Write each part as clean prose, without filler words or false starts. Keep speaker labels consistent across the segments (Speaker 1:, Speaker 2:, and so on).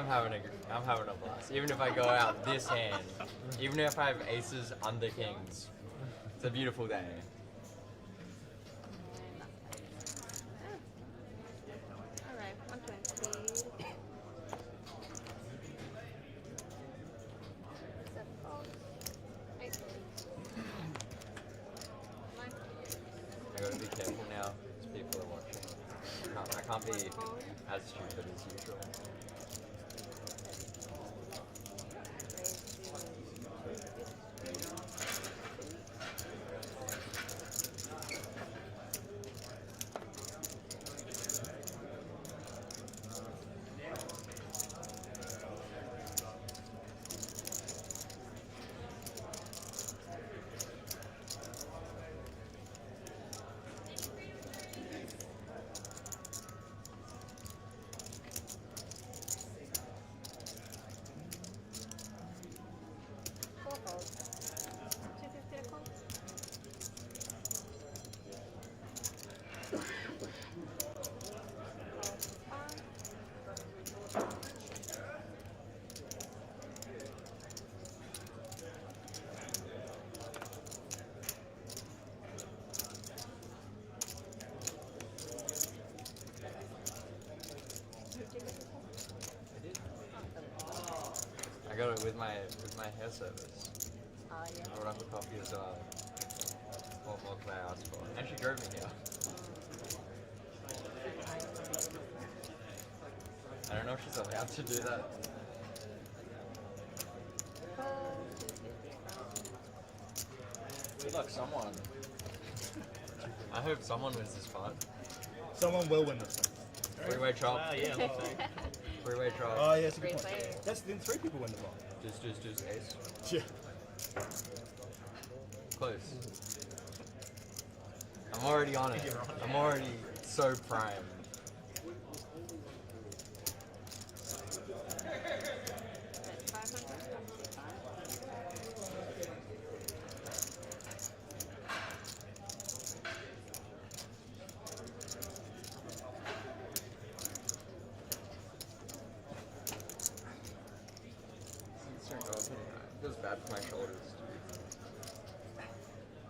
Speaker 1: I'm having a blast. Even if I go out this hand, even if I have aces under kings, it's a beautiful day.
Speaker 2: Alright, 120. 7 calls. 8 calls. 9.
Speaker 1: I gotta be careful now, because people are watching. I can't be as stupid as usual. I got it with my hair service.
Speaker 2: Oh, yeah.
Speaker 1: I brought up a coffee as well. What more can I ask for? And she drove me here. I don't know if she's allowed to do that. Good luck, someone. I hope someone wins this fight.
Speaker 3: Someone will win this one.
Speaker 1: Three-way chop.
Speaker 3: Yeah, let's see.
Speaker 1: Three-way chop.
Speaker 3: Oh, yeah, that's a good point. That's then 3 people win the fight.
Speaker 1: Just ace.
Speaker 3: Yeah.
Speaker 1: Close. I'm already on it. I'm already so primed. Feels bad for my shoulders.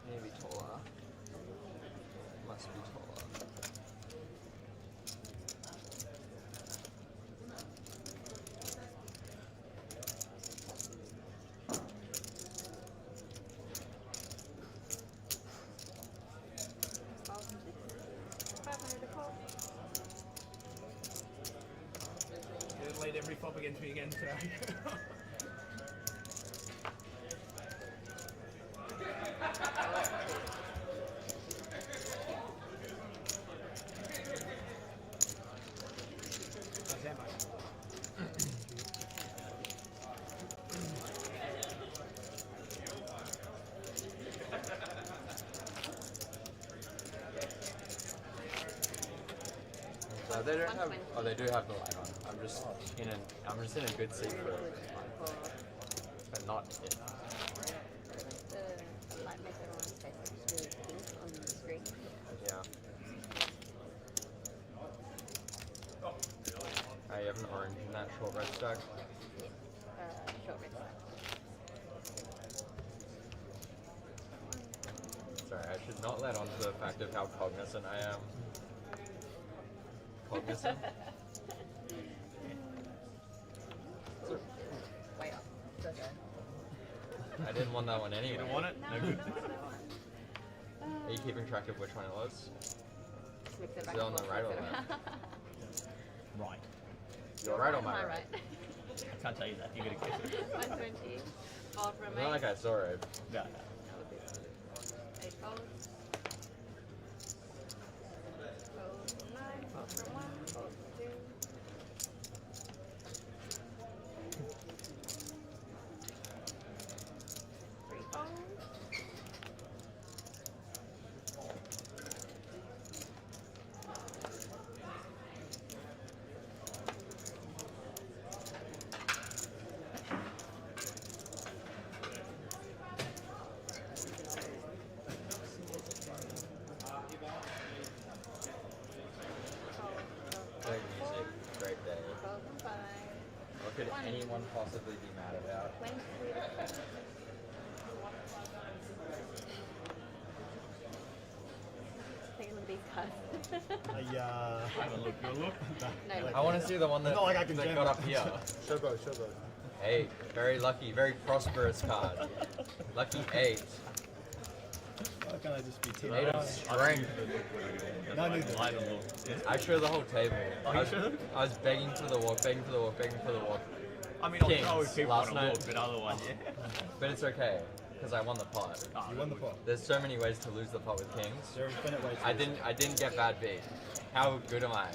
Speaker 1: Maybe taller. Must be taller.
Speaker 3: You laid every flop against me again today.
Speaker 1: So they don't have. Oh, they do have the light on. I'm just in a good seat for it, but not it.
Speaker 2: The light makes everyone's face really pink on the screen.
Speaker 1: Yeah. I have an orange in that short red stack.
Speaker 2: Short red side.
Speaker 1: Sorry, I should not let on to the fact of how cognizant I am. Cognizant?
Speaker 2: Way up. So good.
Speaker 1: I didn't want that one anyway.
Speaker 3: You don't want it? No good.
Speaker 1: Are you keeping track of which one it was?
Speaker 2: Mix it
Speaker 1: Is
Speaker 2: back
Speaker 1: it on
Speaker 2: and
Speaker 1: the
Speaker 2: forth,
Speaker 1: right or
Speaker 2: mix it
Speaker 1: left?
Speaker 2: around.
Speaker 3: Right.
Speaker 1: Your right or my
Speaker 2: My
Speaker 1: right?
Speaker 3: I can't tell you that. You gotta guess it.
Speaker 2: 120. All from
Speaker 1: It's not like I saw it.
Speaker 3: No.
Speaker 2: 8 calls. Calls 9, calls from 1, calls from 2. 3 calls.
Speaker 1: anyone possibly be mad about?
Speaker 2: Take a look at these cards.
Speaker 3: Have a look. You'll look.
Speaker 2: No,
Speaker 1: I want to see the one that,
Speaker 4: Not like I can
Speaker 1: that
Speaker 4: jam
Speaker 1: got
Speaker 4: it.
Speaker 1: up here.
Speaker 4: Show both, show both.
Speaker 1: Hey, very lucky, very prosperous card. Lucky 8.
Speaker 4: Why can't I just be two?
Speaker 1: 8 of strength.
Speaker 4: No, neither.
Speaker 1: I show the whole table. I was begging for the walk, begging for the walk, begging for the walk.
Speaker 3: I mean, I'll
Speaker 1: Kings,
Speaker 3: throw if people
Speaker 1: last
Speaker 3: want to
Speaker 1: night.
Speaker 3: walk, but otherwise, yeah.
Speaker 1: But it's okay, because I won the pot.
Speaker 4: You won the pot.
Speaker 1: There's so many ways to lose the pot with kings.
Speaker 4: There are infinite ways.
Speaker 1: I didn't get bad beat. How good am I?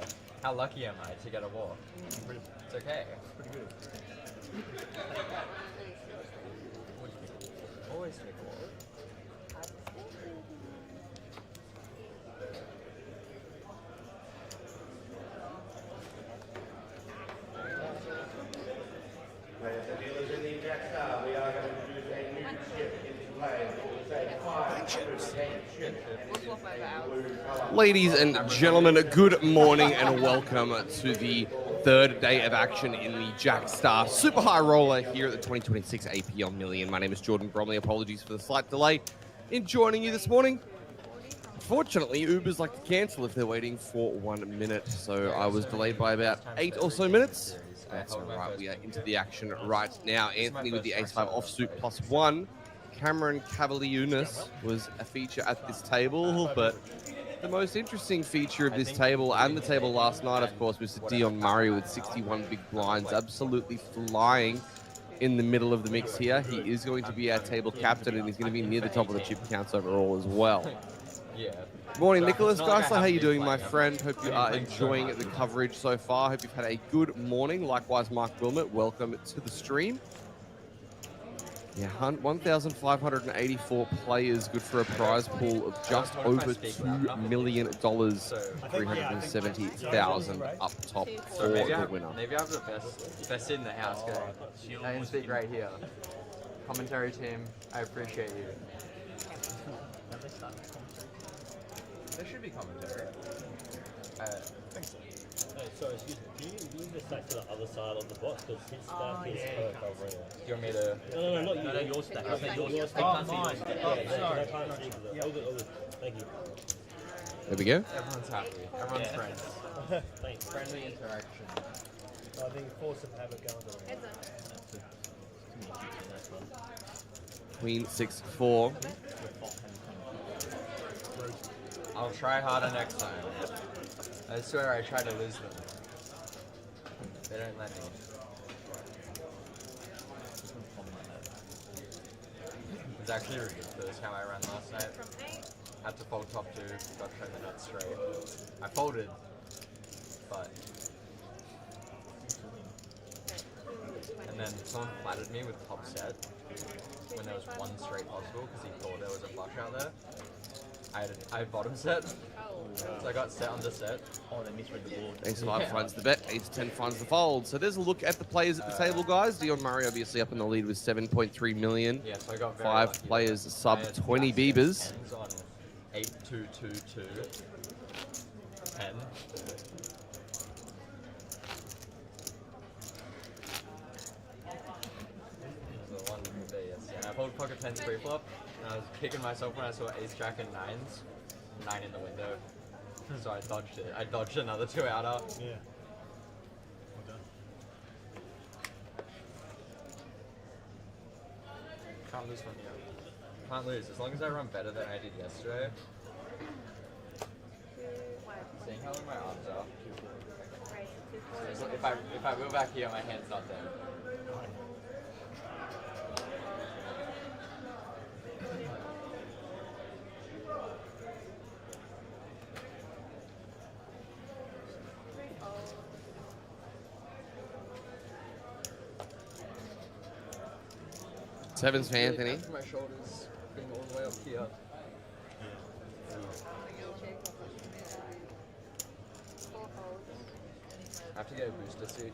Speaker 1: How lucky am I to get a walk? It's okay.
Speaker 4: Pretty good.
Speaker 1: Always take a walk.
Speaker 5: Players and dealers in the Jackstar, we are going to introduce a new ship into play. It's a 500 ship.
Speaker 2: We'll swap over out.
Speaker 6: Ladies and gentlemen, good morning and welcome to the third day of action in the Jackstar Super High Roller here at the 2026 APL Million. My name is Jordan Bromley. Apologies for the slight delay in joining you this morning. Unfortunately, Ubers like to cancel if they're waiting for 1 minute, so I was delayed by about 8 or so minutes. That's all right. We are into the action right now. Anthony with the ace-5 offsuit +1. Cameron Cavaliunas was a feature at this table, but the most interesting feature of this table and the table last night, of course, was Dion Murray with 61 big blinds, absolutely flying in the middle of the mix here. He is going to be our table captain, and he's going to be near the top of the chip counts overall as well.
Speaker 1: Yeah.
Speaker 6: Morning, Nicholas Geisler. How you doing, my friend? Hope you are enjoying the coverage so far. Hope you've had a good morning. Likewise, Mark Wilmot, welcome to the stream. Yeah, 1,584 players, good for a prize pool of just over $2 million, 370,000 up top for the winner.
Speaker 1: Maybe I have the best seat in the house going. I can speak right here. Commentary team, I appreciate you. There should be commentary.
Speaker 7: Sorry, excuse me. Can you just stack to the other side of the box? Because his stack is over here.
Speaker 1: Do you want me to?
Speaker 7: No, not you. No, your stack. I said your stack.
Speaker 3: Oh, mine.
Speaker 7: Yeah,
Speaker 3: Sorry.
Speaker 7: I can't see that. All good. Thank you.
Speaker 6: There we go.
Speaker 1: Everyone's happy. Everyone's friends.
Speaker 7: Thanks.
Speaker 1: Friendly interaction.
Speaker 7: I think force him to have it going.
Speaker 2: Heads up.
Speaker 6: Queen 6-4.
Speaker 1: I'll try harder next time. I swear I try to lose them. They don't let me. It was actually ridiculous how I ran last night. Had to fold top 2, got shown the nuts straight. I folded, but... And then someone flattered me with top set when there was one straight possible because he thought there was a flush out there. I had bottom set, so I got set under set.
Speaker 3: Oh, they misread the board.
Speaker 6: Ace-5 finds the bet, Ace-10 finds the fold. So there's a look at the players at the table, guys. Dion Murray obviously up in the lead with 7.3 million.
Speaker 1: Yeah, so I got very
Speaker 6: 5
Speaker 1: lucky.
Speaker 6: players
Speaker 1: I
Speaker 6: sub
Speaker 1: had
Speaker 6: 20
Speaker 1: tens
Speaker 6: beavers.
Speaker 1: on 8, 2, 2, 2, 10. So one day, yes. Yeah, I pulled pocket 10s pre-flop, and I was kicking myself when I saw ace jack and 9s. 9 in the window. So I dodged it. I dodged another 2 outer.
Speaker 4: Yeah. Well done.
Speaker 1: Can't lose from here. Can't lose. As long as I run better than I did yesterday. Seeing how long my arms are. So if I wheel back here, my hand's not there.
Speaker 6: Sevens for Anthony.
Speaker 1: After my shoulders being all the way up here. I have to get a booster seat.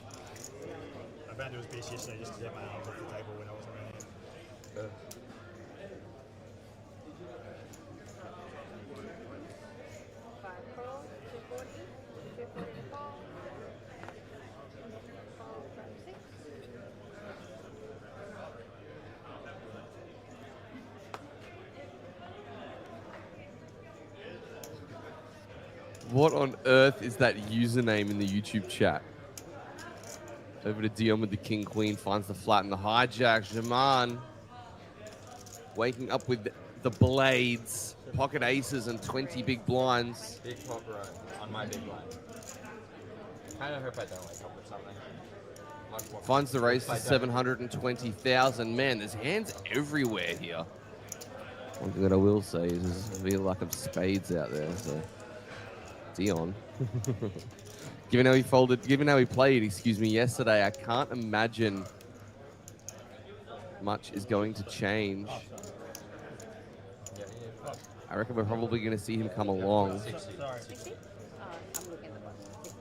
Speaker 4: I found it was best yesterday just to get my arms off the table when I wasn't around here.
Speaker 6: What on earth is that username in the YouTube chat? Over to Dion with the king queen, finds the flat and the hijack. Jaman waking up with the blades, pocket aces, and 20 big blinds.
Speaker 1: Big top row on my big blind. Kind of hope I don't wake up with something. Much more.
Speaker 6: Finds the raise
Speaker 1: If I
Speaker 6: to
Speaker 1: don't-
Speaker 6: 720,000. Man, there's hands everywhere here. One thing that I will say is there's a real lack of spades out there. So, Dion. Given how he folded, given how he played, yesterday, I can't imagine much is going to change.
Speaker 1: Yeah, yeah.
Speaker 6: I reckon we're probably going to see him come along.
Speaker 1: 60.
Speaker 2: 60? I'm looking at the bottom. 60.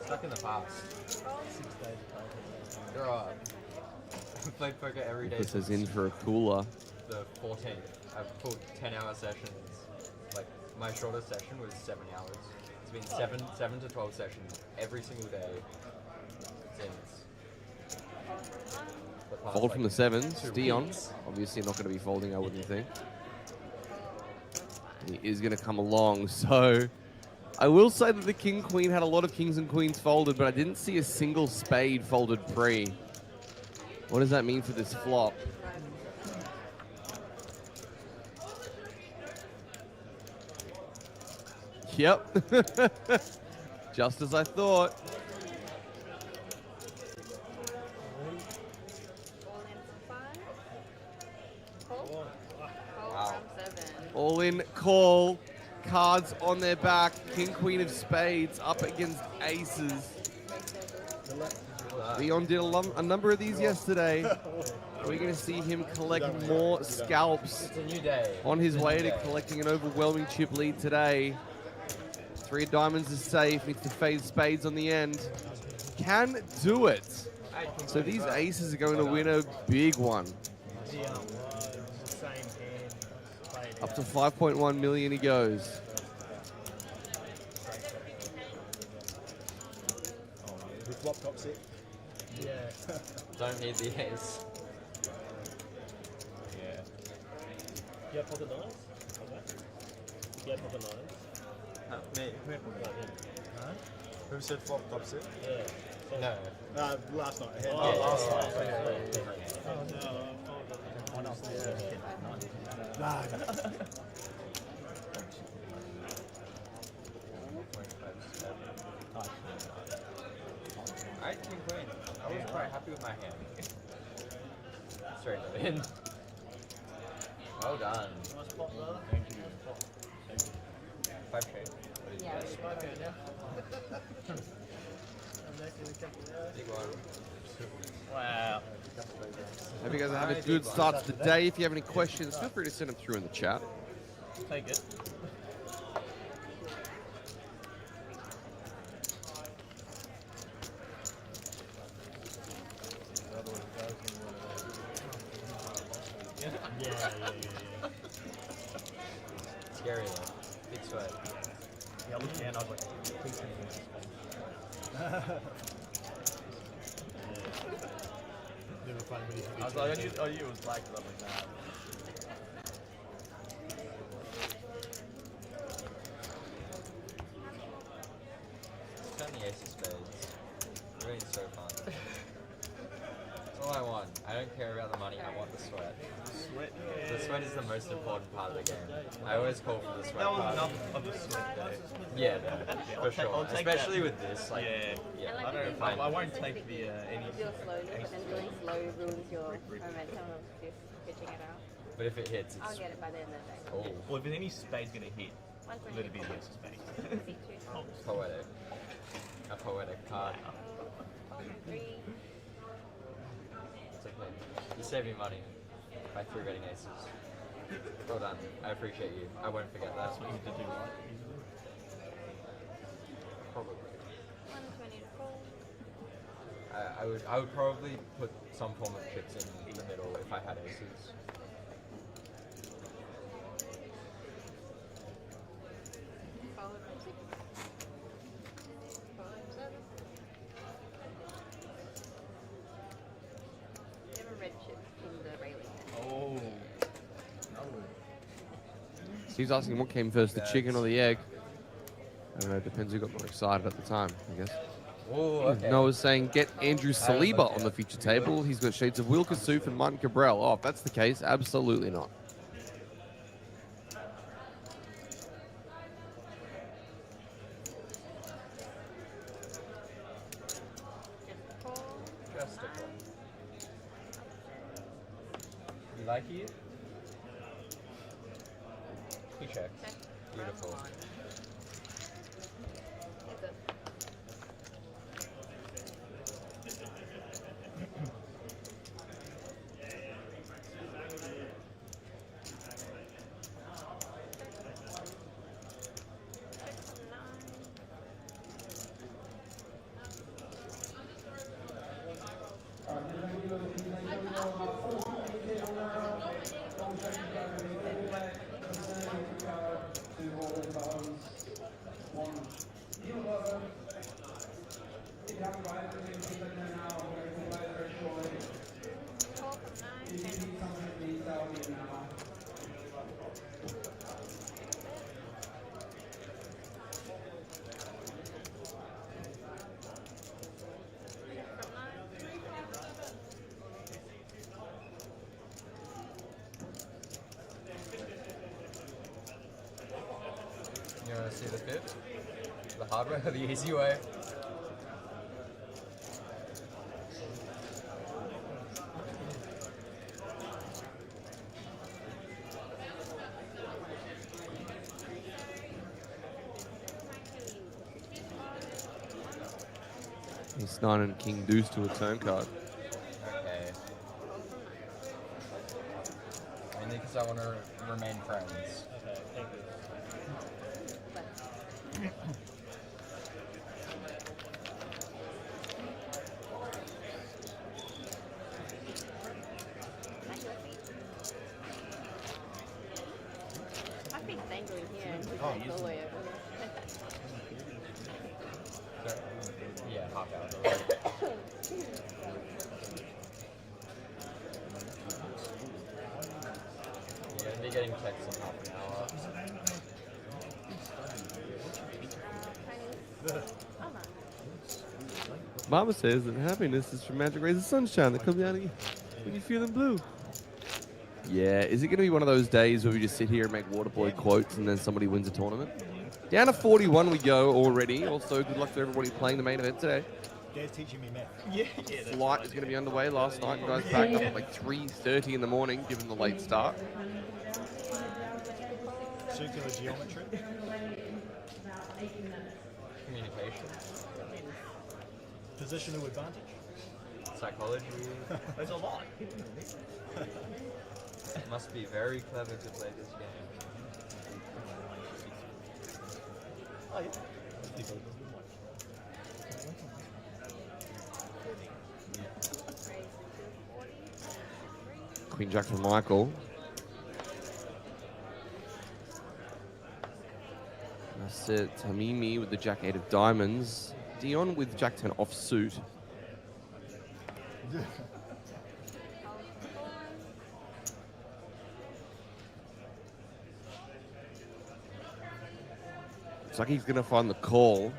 Speaker 1: Stuck in the past. There are. I played poker every day.
Speaker 6: This is
Speaker 1: since
Speaker 6: in for a cooler.
Speaker 1: the 14th. I've pulled 10-hour sessions. Like, my shortest session was 7 hours. It's been 7 to 12 sessions every single day since the past,
Speaker 6: Fold from the sevens.
Speaker 1: 2
Speaker 6: Dion,
Speaker 1: weeks.
Speaker 6: obviously not going to be folding, I wouldn't think. He is going to come along. So I will say that the king queen had a lot of kings and queens folded, but I didn't see a single spade folded pre. What does that mean for this flop? Yep. Just as I thought.
Speaker 2: All in for 5. Call? Call
Speaker 1: Wow.
Speaker 2: from 7.
Speaker 6: All in call. Cards on their back. King, queen of spades up against aces. Leon did a number of these yesterday. We're going to see him collect more scalps
Speaker 1: It's a new day.
Speaker 6: on his
Speaker 1: It's a
Speaker 6: way
Speaker 1: new
Speaker 6: to
Speaker 1: day.
Speaker 6: collecting an overwhelming chip lead today. 3 of diamonds is safe. Needs to fade spades on the end. Can do it. So these aces are going to win a big one.
Speaker 4: Same hand. Played
Speaker 6: Up
Speaker 4: out.
Speaker 6: to 5.1 million he goes.
Speaker 4: With flop top set. Yeah.
Speaker 1: Don't need the ace.
Speaker 7: Yeah. You have pocket nines? Okay. You have pocket nines?
Speaker 1: Me.
Speaker 4: Huh? Who said flop top set?
Speaker 7: Yeah.
Speaker 1: No.
Speaker 4: Last night.
Speaker 7: Oh, last night.
Speaker 4: One else.
Speaker 1: Alright, king queen. I was quite happy with my hand. Straight up in. Well done.
Speaker 7: Thank you.
Speaker 1: 5 trade.
Speaker 2: Yeah.
Speaker 1: Big one.
Speaker 7: Wow.
Speaker 6: Hope you guys are having a good start to the day. If you have any questions, feel free to send them through in the chat.
Speaker 7: Take it.
Speaker 1: Scary though. Big sweat.
Speaker 4: Yeah, I looked down, I was like, please send me this. Never fun when you
Speaker 3: I was like, I knew it was black, but I was like, nah.
Speaker 1: Turn the ace of spades. Really so fun. That's all I want. I don't care about the money, I want the sweat.
Speaker 3: Sweat.
Speaker 1: The sweat is the most important part of the game. I always call for the sweat
Speaker 3: That was
Speaker 1: part.
Speaker 3: enough of a sweat though.
Speaker 1: Yeah, no, for sure.
Speaker 3: I'll take
Speaker 1: Especially
Speaker 3: that.
Speaker 1: with this, like,
Speaker 3: Yeah.
Speaker 1: yeah.
Speaker 2: And
Speaker 3: I don't.
Speaker 2: like
Speaker 3: I won't take the any.
Speaker 2: If you're slowly, and really slow ruins your momentum of just pitching it out.
Speaker 1: But if it hits,
Speaker 2: I'll
Speaker 1: it's
Speaker 2: get it by the end of the day.
Speaker 1: oh,
Speaker 3: Well, if any spade's gonna hit, let it be the ace of spades.
Speaker 2: 120.
Speaker 1: poetic. A poetic card.
Speaker 2: 3.
Speaker 1: It's okay. You save me money by 3 betting aces. Well done. I appreciate you. I won't forget that.
Speaker 3: That's what you need to do, right?
Speaker 1: Probably.
Speaker 2: 120 to call.
Speaker 1: I would probably put some form of chips in the middle if I had aces.
Speaker 2: Followed from 6. Followed from 7. You have a red chip in the railing.
Speaker 3: Oh.
Speaker 6: He's asking what came first, the chicken or the egg. I don't know, depends who got more excited at the time, I guess.
Speaker 1: Oh, okay.
Speaker 6: Noah's saying, get Andrew Saliba on the feature table. He's got shades of Will Kassouf and Martin Cabral. Oh, if that's the case, absolutely not.
Speaker 1: Just a call. You like it? He checks. Beautiful. You want to see the fit? The hard way or the easy way?
Speaker 6: He's 9 and King Deuce to a turn card.
Speaker 1: Okay. Mainly because I want to remain friends.
Speaker 7: Okay, thank you.
Speaker 2: My feet's dangling here and he's like all the way over there.
Speaker 1: So, yeah, hop out. We're going to be getting texts in half an hour.
Speaker 6: Mama says that happiness is from magic rays of sunshine that come down at you when you're feeling blue. Yeah, is it going to be one of those days where we just sit here and make Waterboy quotes and then somebody wins a tournament? Down to 41 we go already. Also, good luck to everybody playing the main event today.
Speaker 4: Dad's teaching me math.
Speaker 6: Flight is going to be underway. Last night, you guys packed up at like 3:30 in the morning, given the late start.
Speaker 4: Circular geometry.
Speaker 1: Communication.
Speaker 4: Positional advantage.
Speaker 1: Psychology.
Speaker 3: There's a lot.
Speaker 1: Must be very clever to play this game.
Speaker 3: Oh, yeah.
Speaker 6: Queen Jack for Michael. That's it. Tamimi with the Jack 8 of diamonds. Dion with Jack 10 off suit. Looks like he's going to find the call.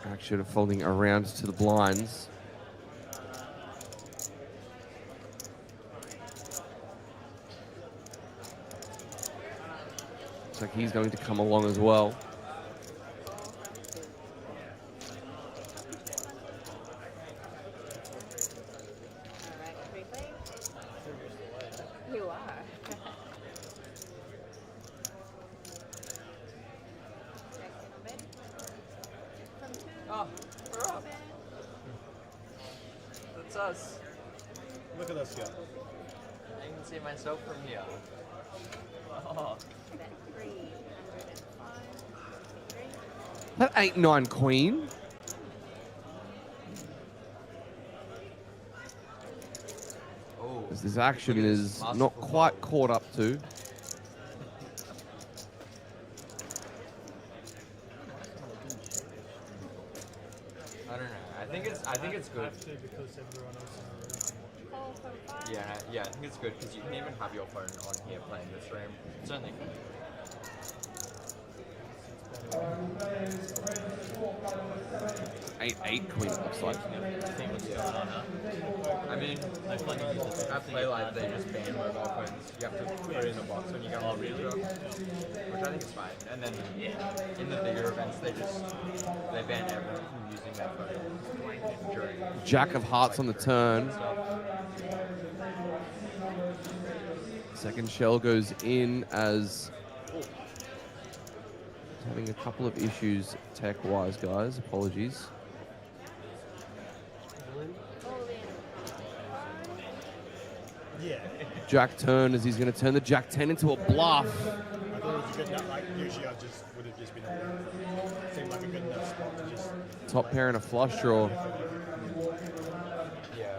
Speaker 6: Action of folding around to the blinds. Looks like he's going to come along as well.
Speaker 2: You are.
Speaker 1: Oh, we're up. That's us.
Speaker 4: Look at us go.
Speaker 1: I can see myself from here. Oh.
Speaker 2: Bet 305. 3.
Speaker 6: That 8-9 queen.
Speaker 1: Oh.
Speaker 6: As this action
Speaker 1: Look at this
Speaker 6: is
Speaker 1: masterful
Speaker 6: not quite
Speaker 1: ball.
Speaker 6: caught up to.
Speaker 1: I don't know. I think it's good.
Speaker 4: Have to because everyone else in the room can watch
Speaker 2: 4 from 5.
Speaker 1: Yeah, I think it's good because you can even have your phone on here playing the stream. It's only good.
Speaker 6: 8-8 queen, it looks like.
Speaker 1: I mean, at Playlight they just ban mobile phones. You have to put it in a box when you go on the really? Which I think is fine. And then in the bigger events they ban everyone from using their phone during
Speaker 6: Jack of hearts on the turn.
Speaker 1: stuff.
Speaker 6: Second shell goes in as having a couple of issues tech-wise, guys. Apologies.
Speaker 4: Yeah.
Speaker 6: Jack turn as he's going to turn the Jack 10 into a bluff.
Speaker 4: I thought it was a good enough, like, usually I just would have just been all seemed like a good enough spot to just...
Speaker 6: Top pair and a flush draw.
Speaker 1: Yeah.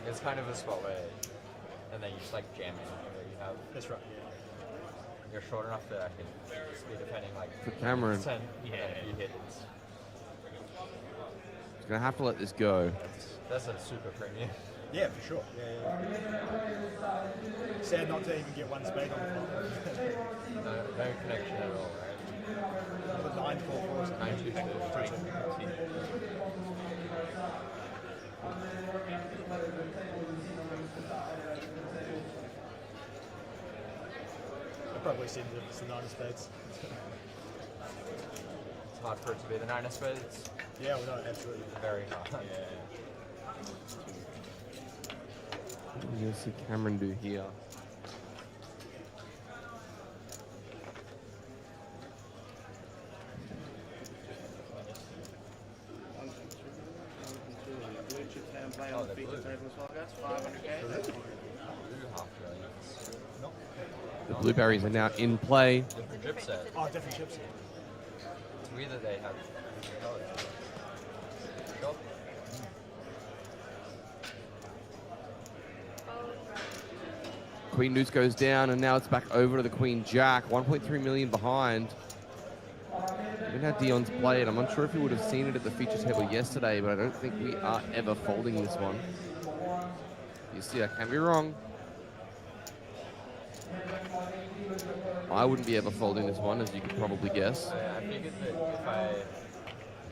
Speaker 1: It's kind of a spot where and then you just like jam it where you have
Speaker 4: That's right,
Speaker 1: you're short enough that I can just be defending like
Speaker 6: For Cameron.
Speaker 1: 10 and if you hit it.
Speaker 6: He's going to have to let this go.
Speaker 1: That's a super premium.
Speaker 4: Yeah, for sure. Yeah. Sad not to even get one spade on the flop.
Speaker 1: No connection at all, right?
Speaker 4: 9-4-4.
Speaker 1: 9-2-2.
Speaker 4: I probably seen it if it's the 9 of spades.
Speaker 1: It's hard for it to be the 9 of spades.
Speaker 4: Yeah, well, no, absolutely.
Speaker 1: Very hard.
Speaker 6: What are we going to see Cameron do here?
Speaker 1: Oh, they're blue. Blue half brilliance.
Speaker 6: The blueberries are now in play.
Speaker 1: Different chip set.
Speaker 4: Oh, different chips.
Speaker 1: It's weird that they have colors. Shop.
Speaker 6: Queen deuce goes down, and now it's back over to the Queen Jack. 1.3 million behind. Given how Dion's played, I'm unsure if he would have seen it at the feature table yesterday, but I don't think we are ever folding this one. You see, I can be wrong. I wouldn't be ever folding this one, as you could probably guess.
Speaker 1: I figured that if I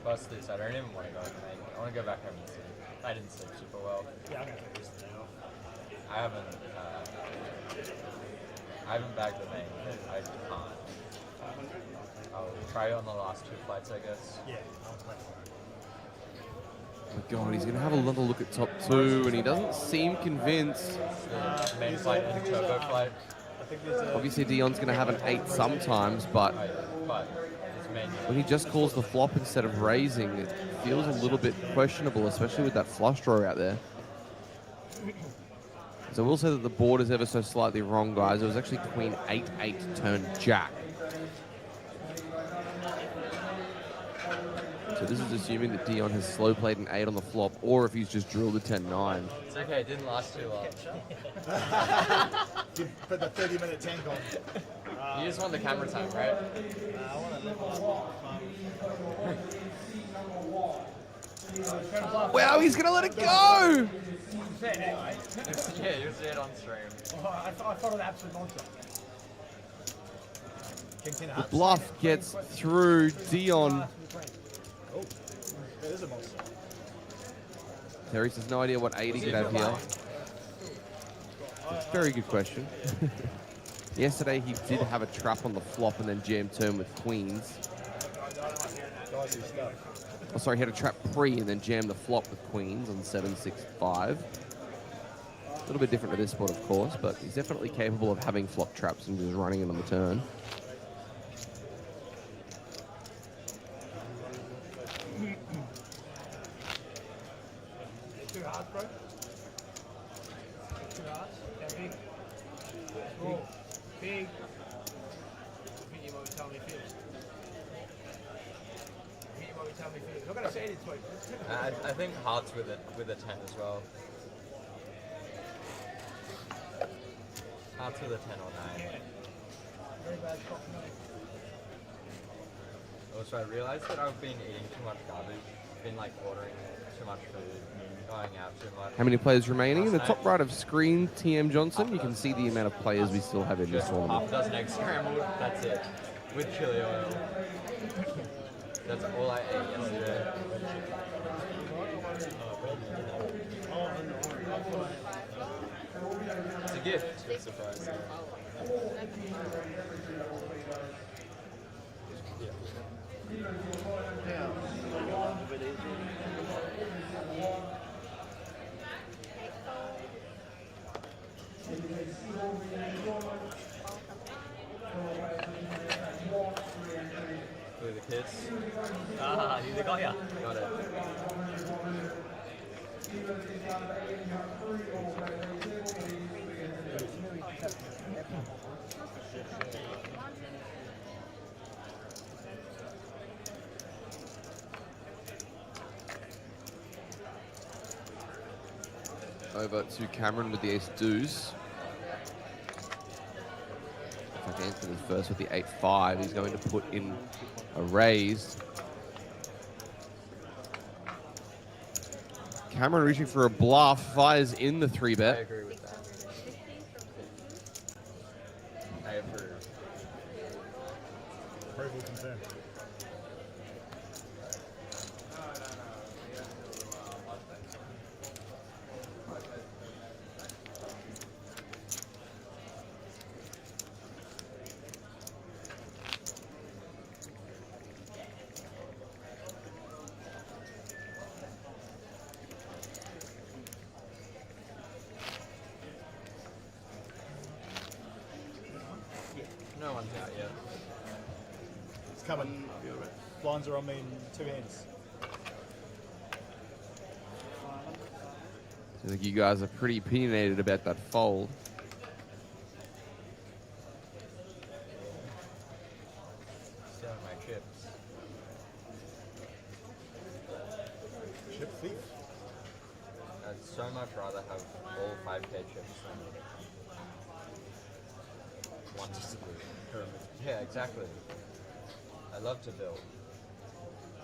Speaker 1: bust this, I don't even want to go home. I want to go back home and sleep. I didn't sleep super well.
Speaker 4: Yeah, I'm going to take this now.
Speaker 1: I haven't bagged the main. I can't. I'll try it on the last 2 flights, I guess.
Speaker 4: Yeah, I'll play for it.
Speaker 6: Oh my god, he's going to have another look at top 2, and he doesn't seem convinced.
Speaker 1: The main flight and turbo flight.
Speaker 4: I think there's a...
Speaker 6: Obviously, Dion's going to have an 8 sometimes, but
Speaker 1: But his main.
Speaker 6: when he just calls the flop instead of raising, it feels a little bit questionable, especially with that flush draw out there. So I will say that the board is ever so slightly wrong, guys. It was actually Queen 8-8 turn Jack. So this is assuming that Dion has slow played an 8 on the flop, or if he's just drilled a 10-9.
Speaker 1: It's okay, it didn't last too long.
Speaker 4: Put the 30-minute tank on.
Speaker 1: You just want the camera time, right?
Speaker 4: I want to level up.
Speaker 6: Wow, he's going to let it go!
Speaker 3: Anyway.
Speaker 1: Yeah, you'll see it on stream.
Speaker 3: I thought of the absolute nonsense.
Speaker 4: King 10
Speaker 6: The
Speaker 4: hearts.
Speaker 6: bluff gets through Dion.
Speaker 4: Oh, that is a monster.
Speaker 6: Terry has no idea what 8 he could have here. Very good question. Yesterday he did have a trap on the flop and then jam turn with queens.
Speaker 4: Dicey stuff.
Speaker 6: Oh, sorry, he had a trap pre and then jammed the flop with queens on 7-6-5. A little bit different to this spot, of course, but he's definitely capable of having flop traps and just running it on the turn.
Speaker 3: Too hard, bro. Too hard. How big?
Speaker 1: I think hearts with a 10 as well. Hearts with a 10 or 9. Also, I realized that I've been eating too much garbage. Been like ordering too much food, going out too much.
Speaker 6: How many players remaining? In the
Speaker 1: Last
Speaker 6: top
Speaker 1: night-
Speaker 6: right of screen, TM Johnson, you can see the amount of players we still have in this
Speaker 1: Just
Speaker 6: tournament.
Speaker 1: half a dozen eggs scrambled, that's it. With chili oil. That's all I ate yesterday. It's a gift. It's a surprise. With the kiss.
Speaker 7: Ah, they got ya.
Speaker 1: Got it.
Speaker 6: Over to Cameron with the ace deuce. Looks like Anthony first with the 8-5. He's going to put in a raise. Cameron reaching for a bluff, fires in the 3-bet.
Speaker 1: I agree with that. I approve.
Speaker 4: Approval confirmed.
Speaker 1: No one's out yet.
Speaker 4: It's coming. Blinds are on me in 2 hands.
Speaker 6: I think you guys are pretty opinionated about that fold.
Speaker 1: Stealing my chips.
Speaker 4: Chip thief.
Speaker 1: I'd so much rather have all 5k chips than one just to do. Yeah, exactly. I love to build.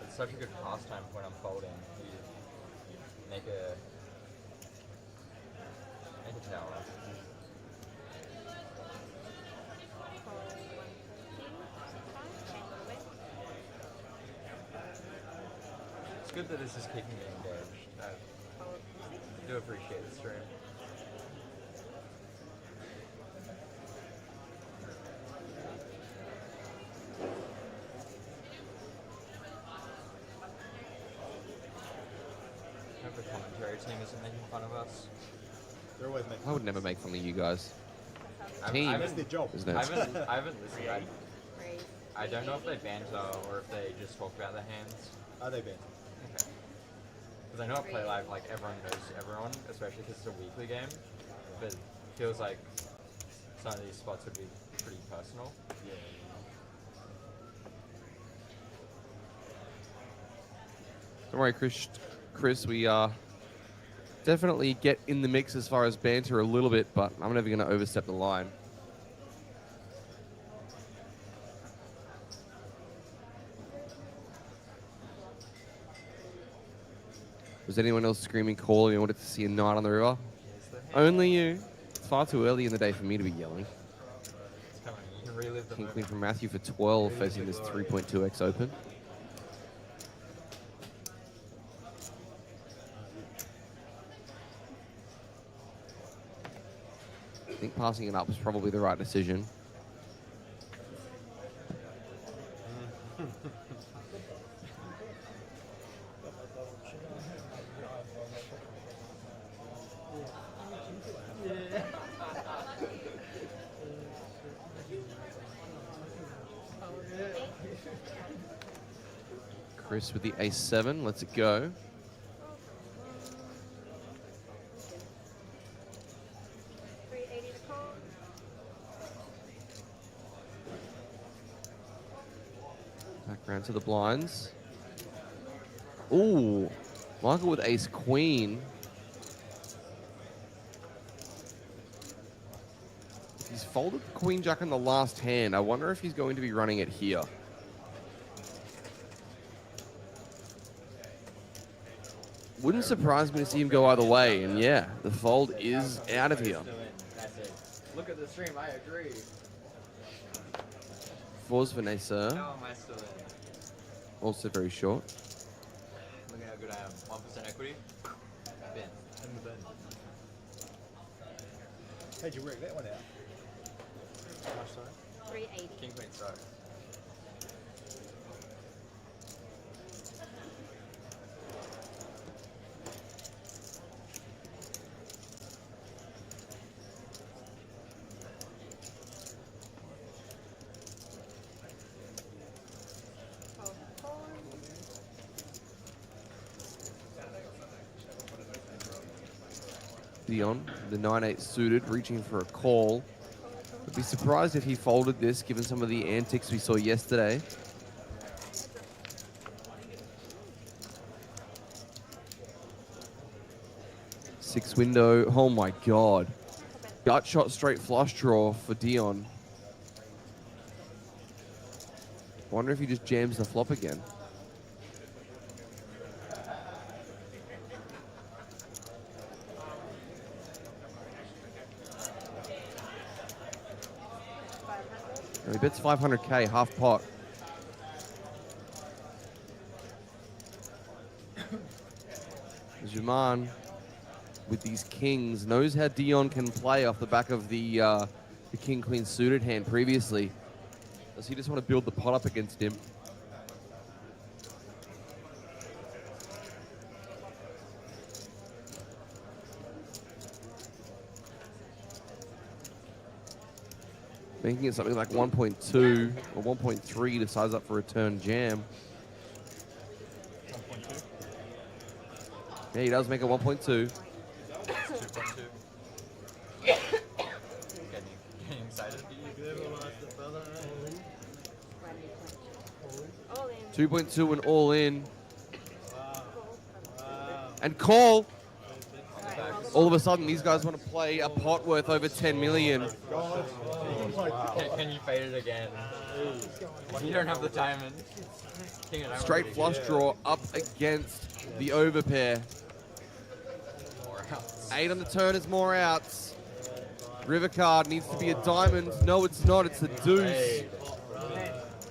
Speaker 1: It's such a good pastime when I'm folding. You make a tower. It's good that this is keeping me engaged. I do appreciate the stream. Hope the commentary team isn't making fun of us.
Speaker 4: They're always making.
Speaker 6: I would never make fun of you guys.
Speaker 1: I
Speaker 6: Team.
Speaker 1: haven't-
Speaker 4: That's their job.
Speaker 6: There's no
Speaker 1: I haven't listened.
Speaker 2: Raise.
Speaker 1: I don't know if they banter or if they just talk about their hands.
Speaker 4: Are they banned?
Speaker 1: Okay. Because I know at Play Live, like everyone knows everyone, especially because it's a weekly game. But it feels like some of these spots would be pretty personal.
Speaker 4: Yeah.
Speaker 6: Don't worry, Chris, we definitely get in the mix as far as banter a little bit, but I'm never going to overstep the line. Was anyone else screaming, calling, and wanted to see a night on the river? Only you. It's far too early in the day for me to be yelling.
Speaker 1: It's coming. You can relive the
Speaker 6: King Queen
Speaker 1: moment.
Speaker 6: from Matthew for 12, facing this 3.2x open. I think passing it up was probably the right decision. Chris with the ace-7, let's it go. Back round to the blinds. Ooh, Michael with ace queen. He's folded the queen jack in the last hand. I wonder if he's going to be running it here. Wouldn't surprise me to see him go either way. And yeah, the fold is out of here.
Speaker 1: That's it. Look at the stream, I agree.
Speaker 6: Fours for Nacer.
Speaker 1: How am I still in?
Speaker 6: Also very short.
Speaker 1: Look at how good I am. 1% equity. Bin.
Speaker 4: In the bin. How'd you work that one out? How much time?
Speaker 2: 380.
Speaker 1: King Queen start.
Speaker 6: Dion, the 9-8 suited, reaching for a call. Would be surprised if he folded this, given some of the antics we saw yesterday. Six window, oh my god. Gut shot straight flush draw for Dion. Wonder if he just jams the flop again. And he bets 500k, half pot. Juman with these kings knows how Dion can play off the back of the king-queen suited hand previously. Does he just want to build the pot up against him? Making it something like 1.2 or 1.3 to size up for a turn jam.
Speaker 4: 1.2.
Speaker 6: Yeah, he does make a 1.2.
Speaker 1: 2.2. Getting excited.
Speaker 2: All in.
Speaker 6: 2.2 and all in. And call. All of a sudden, these guys want to play a pot worth over 10 million.
Speaker 1: Can you fade it again? You don't have the diamond. King of diamond.
Speaker 6: Straight flush draw up against the overpair.
Speaker 1: More outs.
Speaker 6: 8 on the turn is more outs. River card needs to be a diamond. No, it's not. It's a deuce.
Speaker 1: Fade.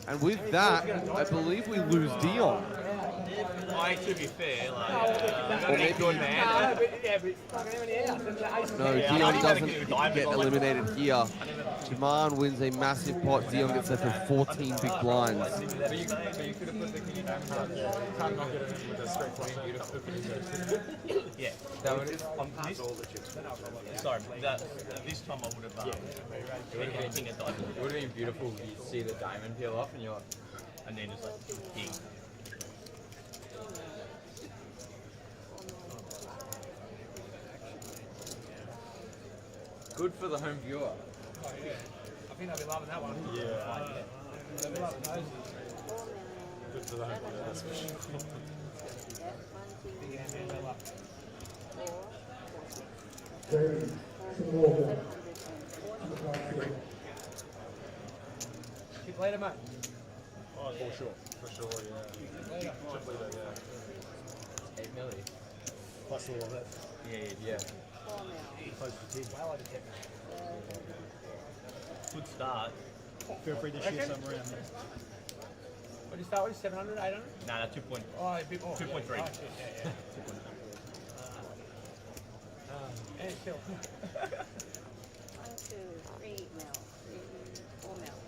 Speaker 6: And with that, I believe we lose Dion.
Speaker 3: To be fair,
Speaker 6: Or maybe no, Dion doesn't get eliminated here. Jaman wins a massive pot. Dion gets left with 14 big blinds.
Speaker 1: But you could have put the king of diamonds out there. Can't knock it in with a straight flush. Beautiful.
Speaker 3: yeah.
Speaker 1: That would
Speaker 3: Sorry, this time I would have taken king of diamond,
Speaker 1: it would have been beautiful if you see the diamond peel off and you're like,
Speaker 3: and then just like king.
Speaker 1: good for the home viewer.
Speaker 3: I think they'll be loving that one.
Speaker 4: Yeah. Good for that. That's for sure.
Speaker 3: Keep later, mate.
Speaker 4: Oh, for sure. For sure, yeah. Should believe that, yeah.
Speaker 1: 8 milli.
Speaker 4: Plus all of that.
Speaker 1: Yeah.
Speaker 4: Close to 10.
Speaker 3: Good start.
Speaker 4: Feel free to share some around there.
Speaker 3: What did you start with? 700, 800? Nah, 2 point. Oh, a bit more. 2.3.
Speaker 2: And chill. 1, 2, 3 mil, 4 mil,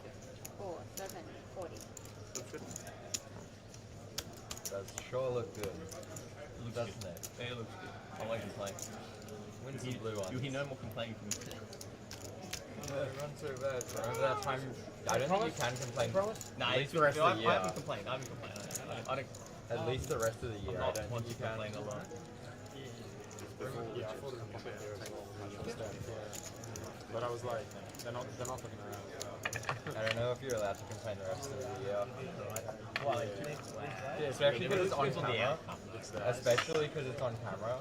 Speaker 2: 4, 7, 40.
Speaker 1: Does sure look good. Doesn't it?
Speaker 3: Yeah, it looks good. I like him playing.
Speaker 1: Wins the blue one.
Speaker 3: You hear no more complaining from me.
Speaker 1: Run so bad. Remember that time? I don't think you can complain.
Speaker 3: Nah,
Speaker 1: At least the rest of the year.
Speaker 3: I haven't complained. I don't
Speaker 1: At least the rest of the year. I
Speaker 3: not
Speaker 1: don't
Speaker 3: want
Speaker 1: think
Speaker 3: to
Speaker 1: you can.
Speaker 3: complain a lot.
Speaker 4: Yeah, I thought it was a bit much on stuff, yeah. But I was like, they're not looking around.
Speaker 1: I don't know if you're allowed to complain the rest of the year.
Speaker 3: Well,
Speaker 1: Yeah, especially because it's on
Speaker 3: the
Speaker 1: camera.
Speaker 3: outcome.
Speaker 4: fix that.
Speaker 1: Especially because it's on camera.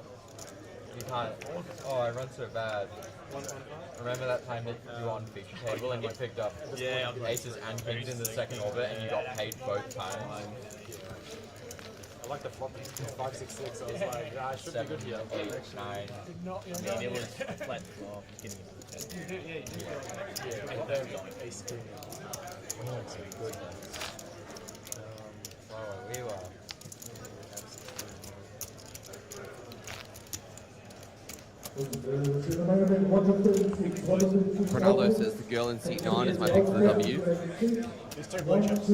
Speaker 1: You can't. Oh, I run so bad. Remember that time that you were on feature table and you picked up aces and kings in the second orbit and you got paid both times?
Speaker 4: I like the flop 5, 6, 6. I was like, I should be good here.
Speaker 1: 8, 9.
Speaker 3: I
Speaker 7: mean, it was flat flop.
Speaker 4: Ace king.
Speaker 1: Oh, goodness. We were.
Speaker 6: Ronaldo says the girl in seat 9 is my pick for the W.
Speaker 3: There's 2 blue chips.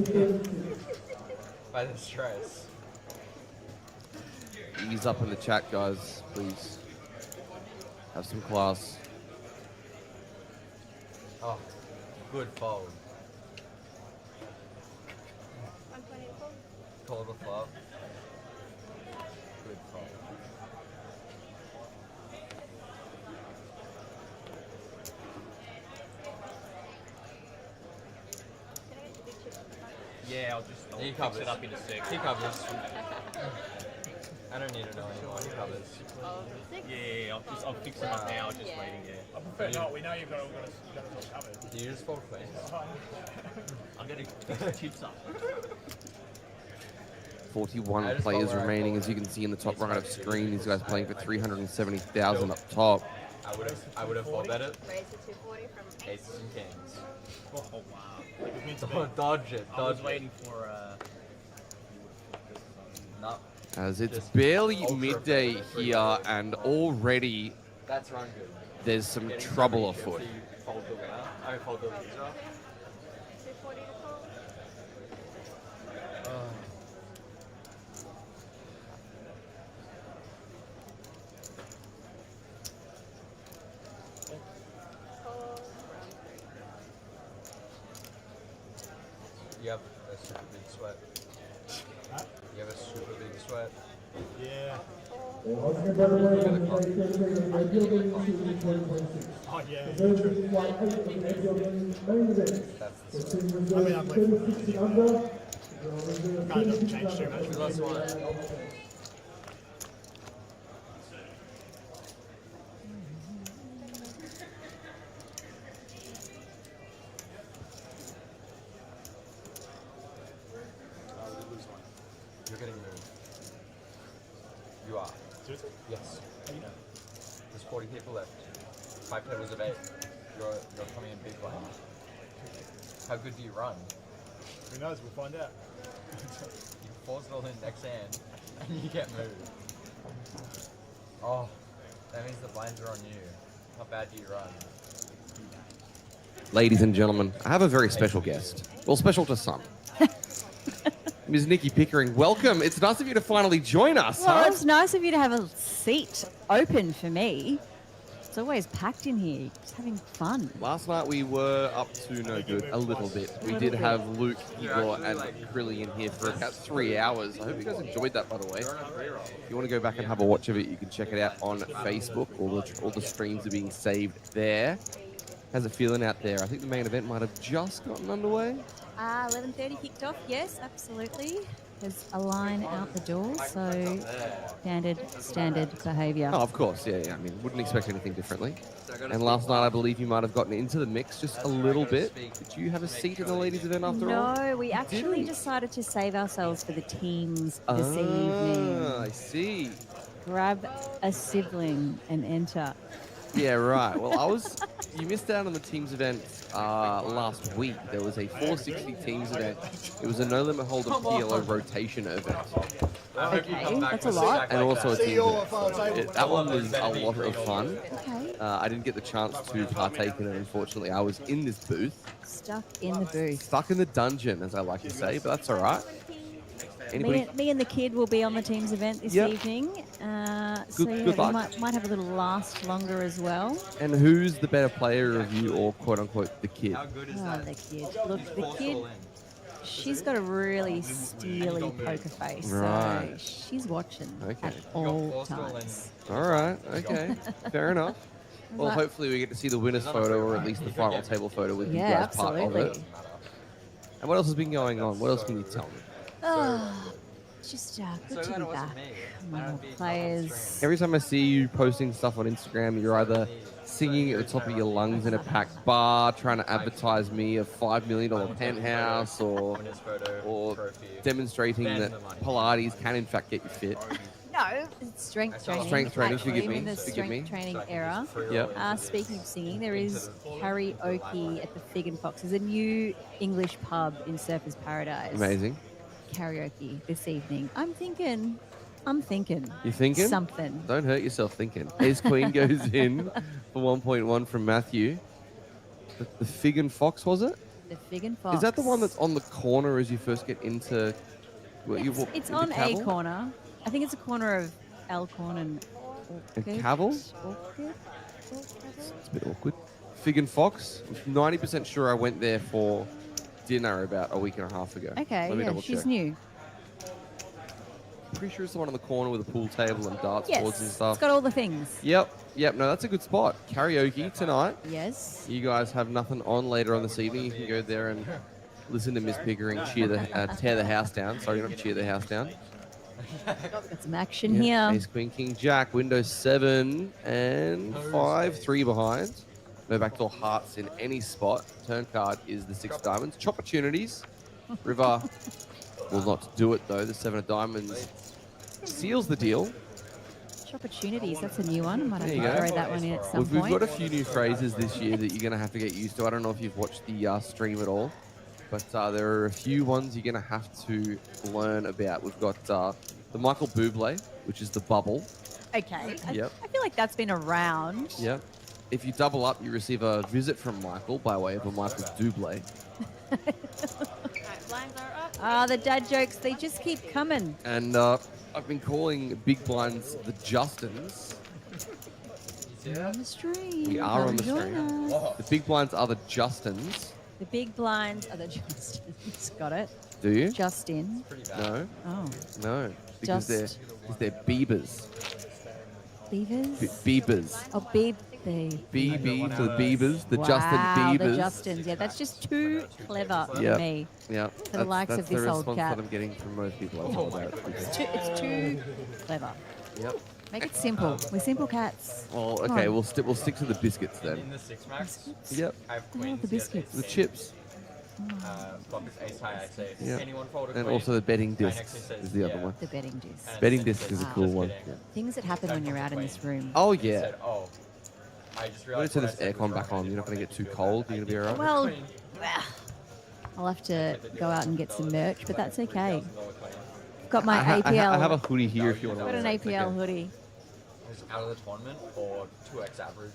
Speaker 1: By the stress.
Speaker 6: Ease up in the chat, guys, please. Have some class.
Speaker 1: Oh, good fold.
Speaker 2: 120 to fold.
Speaker 1: Call the flop. Good fold.
Speaker 2: Can I get the big chip on the front?
Speaker 7: Yeah, I'll
Speaker 1: He
Speaker 7: fix
Speaker 1: covers.
Speaker 7: it up in a sec.
Speaker 1: He covers. I don't need to know anymore. He covers.
Speaker 2: Oh, 6?
Speaker 7: Yeah, I'll fix it up now. Just
Speaker 2: Yeah.
Speaker 7: waiting. Yeah.
Speaker 3: I prefer not. We know you've got all got it covered.
Speaker 1: Do you just fold queens?
Speaker 7: I'm gonna fix the chips up.
Speaker 6: 41
Speaker 1: I just
Speaker 6: players
Speaker 1: fold where I
Speaker 6: remaining,
Speaker 1: fold.
Speaker 6: as you can see in the top right of screen. These guys playing for 370,000 up top.
Speaker 1: I would have fold bet it.
Speaker 2: Raise to 240 from ace.
Speaker 1: Aces and kings.
Speaker 7: Oh wow. It was meant to be.
Speaker 1: Dodge it.
Speaker 7: I was
Speaker 1: Dodge it.
Speaker 7: waiting for
Speaker 1: No,
Speaker 6: As it's
Speaker 1: Just
Speaker 6: barely
Speaker 1: ultra
Speaker 6: midday
Speaker 1: free.
Speaker 6: here, and already
Speaker 1: that's run good.
Speaker 6: there's some
Speaker 1: Getting
Speaker 6: trouble
Speaker 1: somebody
Speaker 6: afoot.
Speaker 1: if you fold the winner. I fold the loser.
Speaker 2: 240 to fold. Fold from 3.
Speaker 1: You have a super big sweat. You have a super big sweat.
Speaker 4: Yeah.
Speaker 3: Oh yeah.
Speaker 1: That's the sweat.
Speaker 3: I mean, I'm late. Kind of doesn't change too much.
Speaker 1: We lost one.
Speaker 4: We lose one.
Speaker 1: You're getting moved. You are.
Speaker 4: Seriously?
Speaker 1: Yes.
Speaker 4: How you know?
Speaker 1: There's 40 people left. 5 tables of 8. You're coming in big blind. How good do you run?
Speaker 4: Who knows? We'll find out.
Speaker 1: You force it all in next hand, and you get moved. Oh, that means the blinds are on you. How bad do you run?
Speaker 6: Ladies and gentlemen, I have a very special guest. Well, special to some. Ms. Nikki Pickering, welcome. It's nice of you to finally join us,
Speaker 8: Well,
Speaker 6: huh?
Speaker 8: it's nice of you to have a seat open for me. It's always packed in here, just having fun.
Speaker 6: Last night we were up to no good, a little bit. We did have Luke, Igor, and Krilly in here for about 3 hours. I hope you guys enjoyed that, by the way. If you want to go back and have a watch of it, you can check it out on Facebook. All the streams are being saved there. How's it feeling out there? I think the main event might have just gotten underway.
Speaker 8: 11:30 kicked off. Yes, absolutely. There's a line out the door, so standard behaviour.
Speaker 6: Oh, of course, yeah. I mean, wouldn't expect anything differently. And last night, I believe you might have gotten into the mix just a little bit. Did you have a seat in the ladies' event after all?
Speaker 8: No, we actually
Speaker 6: Didn't.
Speaker 8: decided to save ourselves for the teams this evening.
Speaker 6: I see.
Speaker 8: Grab a sibling and enter.
Speaker 6: Yeah, right. Well, you missed out on the teams event last week. There was a 460 teams event. It was a no limit hold'em PLO rotation event.
Speaker 1: I hope you come back
Speaker 8: that's a
Speaker 1: with
Speaker 8: lot.
Speaker 1: stack
Speaker 6: And
Speaker 1: like
Speaker 6: also a
Speaker 1: that.
Speaker 6: teams event. That one was a lot of fun.
Speaker 8: Okay,
Speaker 6: I didn't get the chance to partake in it, unfortunately. I was in this booth,
Speaker 8: stuck in the booth.
Speaker 6: stuck in the dungeon, as I like to say, but that's all right. Anybody?
Speaker 8: Me and the kid will be on the team's event this
Speaker 6: Yep.
Speaker 8: evening.
Speaker 6: Good
Speaker 8: We
Speaker 6: luck.
Speaker 8: might have a little last longer as well.
Speaker 6: And who's the better player of you, or quote unquote the kid?
Speaker 1: How good is
Speaker 8: Oh,
Speaker 1: that?
Speaker 8: the kid. Look, the
Speaker 1: Force
Speaker 8: kid,
Speaker 1: all in.
Speaker 8: she's got a really steely poker face.
Speaker 6: Right.
Speaker 8: So she's watching
Speaker 6: Okay.
Speaker 8: at
Speaker 1: You got
Speaker 8: all
Speaker 1: forced all in.
Speaker 8: times.
Speaker 6: All right. Okay. Fair enough. Well,
Speaker 8: But-
Speaker 6: hopefully we get to see the winner's photo, or at least the final table photo with you
Speaker 8: Yeah,
Speaker 6: guys part of
Speaker 8: absolutely.
Speaker 6: it. And what else has been going on? What else can you tell me?
Speaker 8: Ah, Just
Speaker 1: So
Speaker 8: good to
Speaker 1: glad
Speaker 8: be
Speaker 1: it wasn't
Speaker 8: back.
Speaker 1: me.
Speaker 8: Among
Speaker 1: That'd
Speaker 8: all
Speaker 1: be
Speaker 8: players.
Speaker 6: Every time I see you posting stuff on Instagram, you're either singing at the top of your lungs in a packed bar, trying to advertise me a $5 million penthouse, or demonstrating that Pilates can in fact get you fit.
Speaker 8: No, it's strength training.
Speaker 6: Strength training,
Speaker 8: Actually,
Speaker 6: forgive
Speaker 8: I'm
Speaker 6: me,
Speaker 8: in the
Speaker 6: forgive me.
Speaker 8: strength training era.
Speaker 6: Yep.
Speaker 8: Speaking of singing, there is karaoke at the Fig and Fox. There's a new English pub in Surfers Paradise.
Speaker 6: Amazing.
Speaker 8: Karaoke this evening. I'm thinking.
Speaker 6: You thinking?
Speaker 8: Something.
Speaker 6: Don't hurt yourself thinking. Ace Queen goes in for 1.1 from Matthew. The Fig and Fox, was it?
Speaker 8: The Fig and Fox.
Speaker 6: Is that the one that's on the corner as you first get into...
Speaker 8: It's on a corner. I think it's a corner of Alcorn and Orchid.
Speaker 6: Cavill?
Speaker 8: Orchid?
Speaker 6: It's a bit awkward. Fig and Fox. I'm 90% sure I went there for dinner about a week and a half ago.
Speaker 8: Okay,
Speaker 6: Let me
Speaker 8: yeah,
Speaker 6: double
Speaker 8: she's
Speaker 6: check.
Speaker 8: new.
Speaker 6: Pretty sure it's the one on the corner with a pool table and darts boards and
Speaker 8: Yes,
Speaker 6: stuff.
Speaker 8: it's got all the things.
Speaker 6: Yep. No, that's a good spot. Karaoke tonight.
Speaker 8: Yes.
Speaker 6: You guys have nothing on later on this evening. You can go there and listen to Miss Pickering tear the house down. Sorry, not tear the house down.
Speaker 8: Got some action here.
Speaker 6: Ace, Queen, King, Jack. Windows 7 and 5. 3 behind. No backdoor hearts in any spot. Turn card is the 6 diamonds. Chop opportunities. River will not do it, though. The 7 of diamonds seals the deal.
Speaker 8: Opportunities, that's a new one. I might have
Speaker 6: There you
Speaker 8: to
Speaker 6: go.
Speaker 8: throw that one in at some
Speaker 6: We've
Speaker 8: point.
Speaker 6: got a few new phrases this year that you're going to have to get used to. I don't know if you've watched the stream at all, but there are a few ones you're going to have to learn about. We've got the Michael Bublé, which is the bubble.
Speaker 8: Okay.
Speaker 6: Yep.
Speaker 8: I feel like that's been around.
Speaker 6: Yep. If you double up, you receive a visit from Michael by way of a Michael Bublé.
Speaker 8: The dad jokes, they just keep coming.
Speaker 6: And I've been calling big blinds the Justins.
Speaker 8: We're on the stream.
Speaker 6: We are on the
Speaker 8: Come
Speaker 6: stream.
Speaker 8: join us.
Speaker 6: The big blinds are the Justins.
Speaker 8: The big blinds are the Justins. Got it.
Speaker 6: Do you?
Speaker 8: Justin.
Speaker 6: No.
Speaker 8: Oh.
Speaker 6: No. Because they're Biebers.
Speaker 8: Beavers?
Speaker 6: Biebers.
Speaker 8: Oh, BB.
Speaker 6: BB for the Biebers. The
Speaker 8: wow,
Speaker 6: Justin Biebers.
Speaker 8: the Justins. Yeah, that's just too clever for
Speaker 6: Yep.
Speaker 8: me.
Speaker 6: Yeah.
Speaker 8: For the likes of this old
Speaker 6: response
Speaker 8: cat.
Speaker 6: that I'm getting from most people I've told about.
Speaker 8: It's too clever.
Speaker 6: Yep.
Speaker 8: Make it simple. We're simple cats.
Speaker 6: Well,
Speaker 8: Come
Speaker 6: okay,
Speaker 8: on.
Speaker 6: we'll stick to the biscuits then.
Speaker 1: In the 6 max,
Speaker 6: Yep.
Speaker 1: I have
Speaker 8: Oh,
Speaker 1: queens.
Speaker 8: the biscuits.
Speaker 6: The chips.
Speaker 1: Blockers ace high, ace ace.
Speaker 6: Yep.
Speaker 1: Anyone fold a
Speaker 6: And
Speaker 1: queen,
Speaker 6: also the betting
Speaker 1: guy next
Speaker 6: discs
Speaker 1: to me says,
Speaker 6: is the other
Speaker 1: yeah.
Speaker 6: one.
Speaker 8: The betting disc.
Speaker 1: And
Speaker 6: Betting
Speaker 1: then
Speaker 6: disc is a cool
Speaker 1: just
Speaker 6: one.
Speaker 1: kidding.
Speaker 6: Yeah.
Speaker 8: Things that happen when you're out in this room.
Speaker 6: Oh,
Speaker 1: He
Speaker 6: yeah.
Speaker 1: said, oh, I just
Speaker 6: I'm going to
Speaker 1: realized
Speaker 6: turn
Speaker 1: what
Speaker 6: this
Speaker 1: I said was
Speaker 6: aircon back
Speaker 1: wrong.
Speaker 6: on. You're not going to get too cold. You're going to be alright?
Speaker 8: Well, I'll have to go out and get some merch, but that's okay. Got my APL.
Speaker 6: I have a hoodie here if you want to.
Speaker 8: got an APL hoodie.
Speaker 1: Just out of the tournament or 2x average.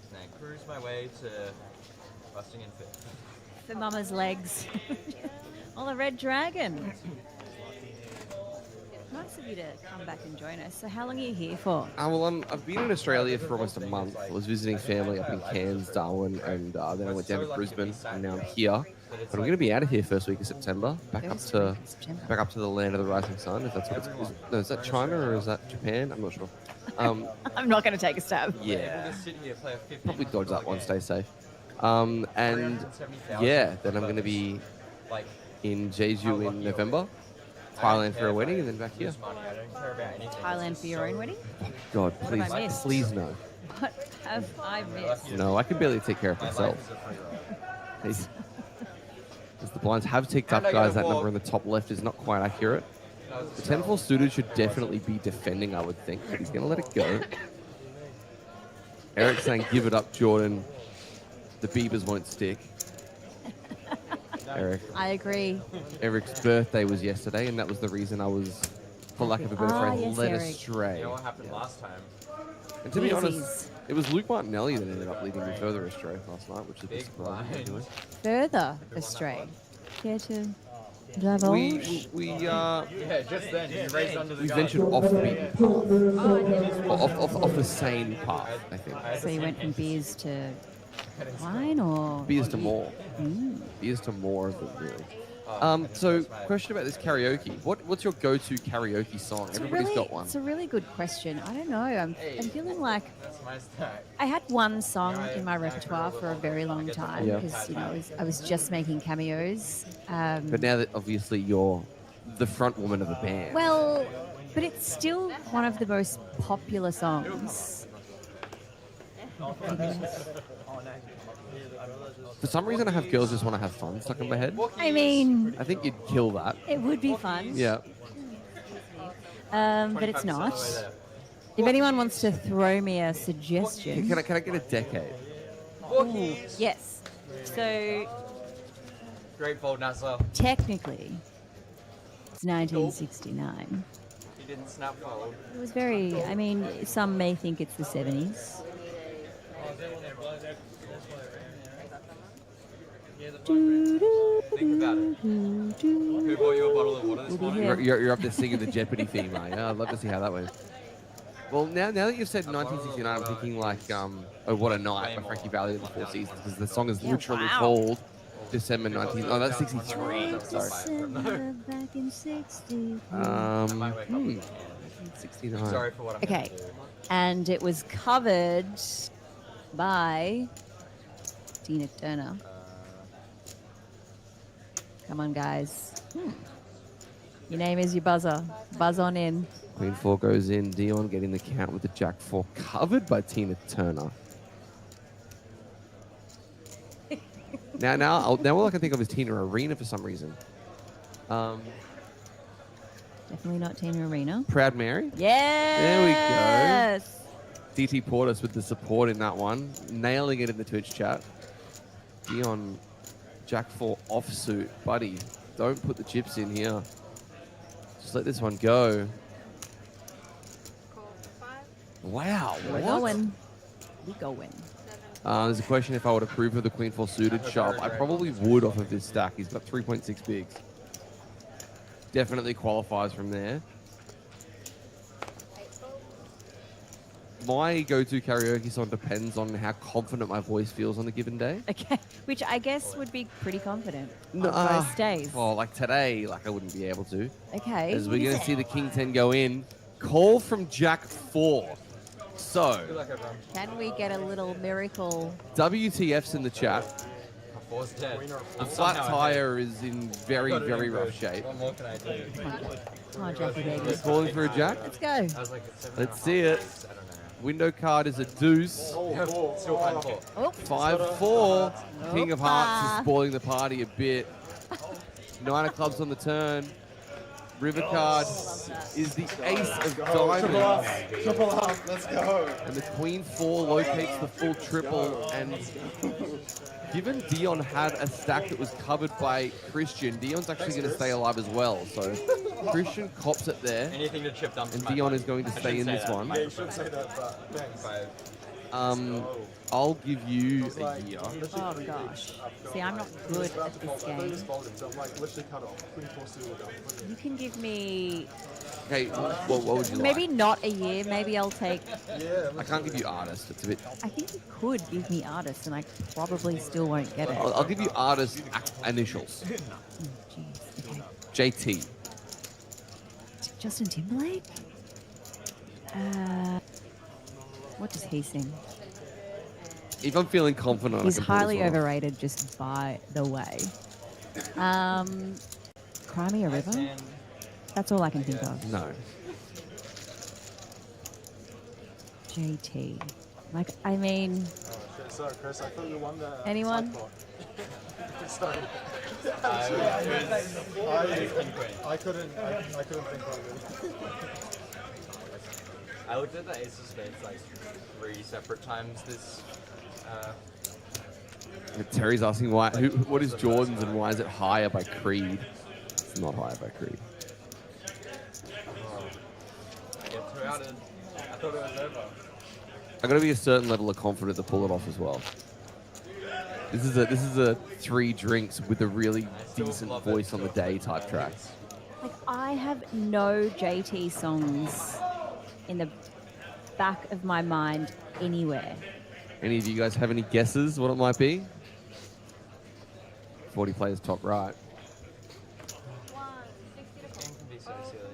Speaker 1: And I cruise my way to busting in fifth.
Speaker 8: For Mama's legs. Oh, the Red Dragon. Nice of you to come back and join us. So how long are you here for?
Speaker 6: Well, I've been in Australia for almost a month. I was visiting family up in Cairns, Darwin, and then I went down to Brisbane, and now I'm here. But I'm going to be out of here first week of September, back up to the land of the rising sun. If that's what it's. No, is that China or is that Japan? I'm not sure.
Speaker 8: I'm not going to take a stab.
Speaker 6: Yeah, probably dodge that one. Stay safe. And yeah, then I'm going to be in Jeju in November. Thailand for a wedding, and then back here.
Speaker 8: Thailand for your own wedding?
Speaker 6: God,
Speaker 8: What have I
Speaker 6: please,
Speaker 8: missed?
Speaker 6: please no.
Speaker 8: What have I missed?
Speaker 6: No, I can barely take care of myself. As the blinds have ticked up, guys, that number in the top left is not quite accurate. The 10-4 suited should definitely be defending, I would think, but he's going to let it go. Eric's saying, give it up, Jordan. The Beavers won't stick. Eric.
Speaker 8: I agree.
Speaker 6: Eric's birthday was yesterday, and that was the reason I was, for lack of a better phrase,
Speaker 8: yes,
Speaker 6: led
Speaker 8: Eric.
Speaker 6: astray.
Speaker 1: You know what happened last time?
Speaker 6: And to be
Speaker 8: Yeezys.
Speaker 6: honest, it was Luke Martinelli that ended up leading me further astray last night, which is a bit
Speaker 1: Big
Speaker 6: surprising.
Speaker 1: blind.
Speaker 6: Anyway.
Speaker 8: Further astray. Care to divulge?
Speaker 6: We
Speaker 1: Yeah, just then you raised under the gun.
Speaker 6: ventured off the beaten path. Off the sane path, I think.
Speaker 8: So you went from beers to wine or?
Speaker 6: Beers to more.
Speaker 8: Mm.
Speaker 6: Beers to more of them, really. So, question about this karaoke. What's your go-to karaoke song? Everybody's got one.
Speaker 8: It's a really good question. I don't know. I'm feeling like
Speaker 1: That's my stack.
Speaker 8: I had one song in my repertoire for a very long time
Speaker 6: Yeah.
Speaker 8: because I was just making cameos.
Speaker 6: But now that obviously you're the front woman of the band.
Speaker 8: Well, but it's still one of the most popular songs.
Speaker 6: For some reason, I have Girls Just Want to Have Fun stuck in my head.
Speaker 8: I mean,
Speaker 6: I think you'd kill that.
Speaker 8: it would be fun.
Speaker 6: Yeah.
Speaker 8: But it's not. If anyone wants to throw me a suggestion,
Speaker 6: Can I get a decade?
Speaker 8: yes. So
Speaker 1: Great fold, Nassau.
Speaker 8: technically, it's 1969.
Speaker 1: He didn't snap fold.
Speaker 8: It was very. I mean, some may think it's the 70s.
Speaker 1: Think about it. Who bought you a bottle of water this
Speaker 8: We'll be
Speaker 1: morning?
Speaker 8: here.
Speaker 6: You're up there singing the Jeopardy theme, are you? I'd love to see how that went. Well, now that you've said 1969, I'm thinking like, Oh What a Night by Frankie Valli of the Four Seasons, because the song is
Speaker 8: Yeah,
Speaker 6: literally
Speaker 8: wow.
Speaker 6: called December 19... Oh, that's 63. Sorry.
Speaker 8: December back in 60.
Speaker 1: I might wake up with a can.
Speaker 6: 69.
Speaker 1: Sorry for what I'm
Speaker 8: Okay.
Speaker 1: gonna do.
Speaker 8: And it was covered by Tina Turner. Come on, guys. Your name is your buzzer. Buzz on in.
Speaker 6: Queen 4 goes in. Dion getting the count with the Jack 4, covered by Tina Turner. now all I can think of is Tina Arena for some reason.
Speaker 8: Definitely not Tina Arena.
Speaker 6: Proud Mary.
Speaker 8: Yes.
Speaker 6: DT Portis with the support in that one. Nailing it in the Twitch chat. Dion, Jack 4 offsuit. Buddy, don't put the chips in here. Just let this one go. Wow.
Speaker 8: We're going. We going.
Speaker 6: There's a question if I would approve of the Queen 4 suited shove. I probably would off of this stack. He's got 3.6 bigs. Definitely qualifies from there. My go-to karaoke song depends on how confident my voice feels on a given day.
Speaker 8: Okay. Which I guess would be pretty confident
Speaker 6: No,
Speaker 8: on most days.
Speaker 6: Well, like today, I wouldn't be able to.
Speaker 8: Okay.
Speaker 6: As
Speaker 8: what
Speaker 6: we're
Speaker 8: is
Speaker 6: going to
Speaker 8: it?
Speaker 6: see the King 10 go in. Call from Jack 4. So,
Speaker 1: Good luck, everyone.
Speaker 8: Can we get a little miracle?
Speaker 6: WTF's in the chat.
Speaker 1: Four's dead.
Speaker 6: The flat tire is in very, very rough shape.
Speaker 1: What more can I do?
Speaker 8: Come on, Jackie baby.
Speaker 6: Calling for a jack.
Speaker 8: Let's go.
Speaker 1: I was like at 7
Speaker 6: Let's see it.
Speaker 1: I don't know.
Speaker 6: Window card is a deuce.
Speaker 1: Still 5-4.
Speaker 8: Oh,
Speaker 6: 5-4. King of Hearts
Speaker 8: Opa.
Speaker 6: is spoiling the party a bit. 9 of clubs on the turn. River card is the ace of diamonds.
Speaker 4: Triple up, let's go.
Speaker 6: And the Queen 4 locates the full triple. And given Dion had a stack that was covered by Christian, Dion's actually going to stay alive as well. So Christian cops it there.
Speaker 1: Anything to chip dump.
Speaker 6: And Dion is going to stay in this one.
Speaker 4: Yeah, you should say that, but thanks.
Speaker 6: I'll give you a year.
Speaker 8: oh gosh. See, I'm not good at this game.
Speaker 4: I'm like literally cut off. Queen 4 suited.
Speaker 8: You can give me
Speaker 6: Okay, what would you like?
Speaker 8: maybe not a year. Maybe I'll take.
Speaker 4: Yeah,
Speaker 6: I can't give you artist. It's a bit.
Speaker 8: I think you could give me artist, and I probably still won't get it.
Speaker 6: I'll give you artist initials.
Speaker 8: Jeez. Okay.
Speaker 6: JT.
Speaker 8: Justin Timberlake. What does he sing?
Speaker 6: If I'm feeling confident,
Speaker 8: He's
Speaker 6: I can pull
Speaker 8: highly
Speaker 6: this one off.
Speaker 8: overrated, just by the way. Cry Me a River. That's all I can think of.
Speaker 6: No.
Speaker 8: JT. Like, I mean,
Speaker 4: shit, sorry, Chris. I thought you won the.
Speaker 8: Anyone?
Speaker 4: Sorry.
Speaker 1: I
Speaker 4: couldn't think of it.
Speaker 1: I looked at the Ace of Spades like 3 separate times this.
Speaker 6: Terry's asking what is Jordan's and why is it higher by Creed? It's not higher by Creed.
Speaker 1: I get 2 outed. I thought it was over.
Speaker 6: I got to be a certain level of confidence to pull it off as well. This is a 3 drinks with a really decent voice on the day type track.
Speaker 8: like I have no JT songs in the back of my mind anywhere.
Speaker 6: Any of you guys have any guesses what it might be? 40 players top right.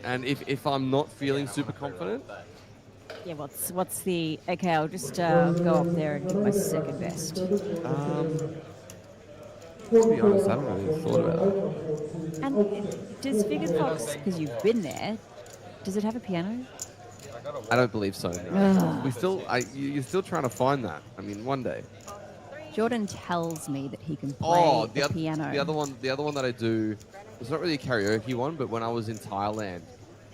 Speaker 6: And if I'm not feeling super confident,
Speaker 8: Yeah, what's the... Okay, I'll just go up there and do my second best.
Speaker 6: to be honest, I haven't really thought about that.
Speaker 8: And does Fig and Fox, because you've been there, does it have a piano?
Speaker 6: I don't believe so. No. You're still trying to find that. I mean, one day.
Speaker 8: Jordan tells me that he can play the piano.
Speaker 6: The other one that I do, it's not really a karaoke one, but when I was in Thailand,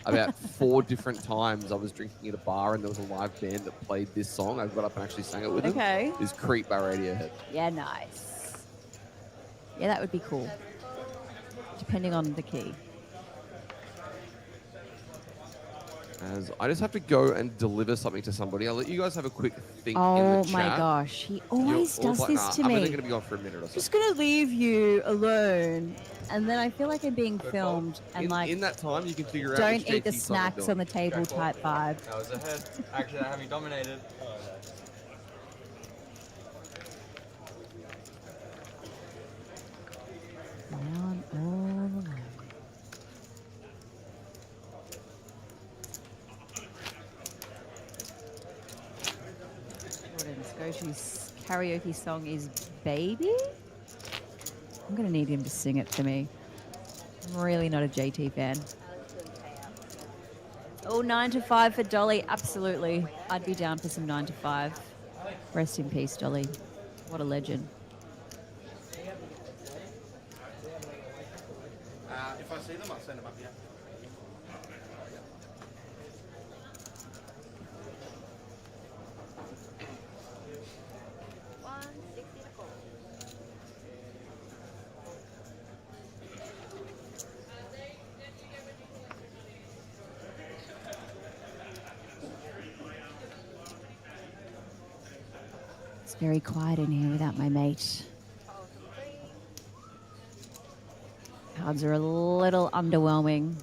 Speaker 6: about 4 different times I was drinking at a bar and there was a live band that played this song. I got up and actually sang it with them.
Speaker 8: Okay.
Speaker 6: Is Creep by Radiohead.
Speaker 8: Yeah, nice. Yeah, that would be cool. Depending on the key.
Speaker 6: As I just have to go and deliver something to somebody. I'll let you guys have a quick think in
Speaker 8: Oh
Speaker 6: the
Speaker 8: my
Speaker 6: chat.
Speaker 8: gosh, he always does this to
Speaker 6: I'm
Speaker 8: me.
Speaker 6: only going to be on for a minute or so.
Speaker 8: Just gonna leave you alone, and then I feel like I'm being filmed, and
Speaker 6: in that time, you can figure out
Speaker 8: don't
Speaker 6: which
Speaker 8: eat the
Speaker 6: JT song I'm
Speaker 8: snacks
Speaker 6: doing.
Speaker 8: on the table type vibe.
Speaker 1: I was ahead. Actually, I have you dominated.
Speaker 8: Now I'm all alone. Jordan's go-to karaoke song is Baby? I'm going to need him to sing it for me. I'm really not a JT fan. Oh, 9 to 5 for Dolly. Absolutely. I'd be down for some 9 to 5. Rest in peace, Dolly. What a legend.
Speaker 5: If I see them, I'll send them up, yeah.
Speaker 8: It's very quiet in here without my mate. Cards are a little underwhelming.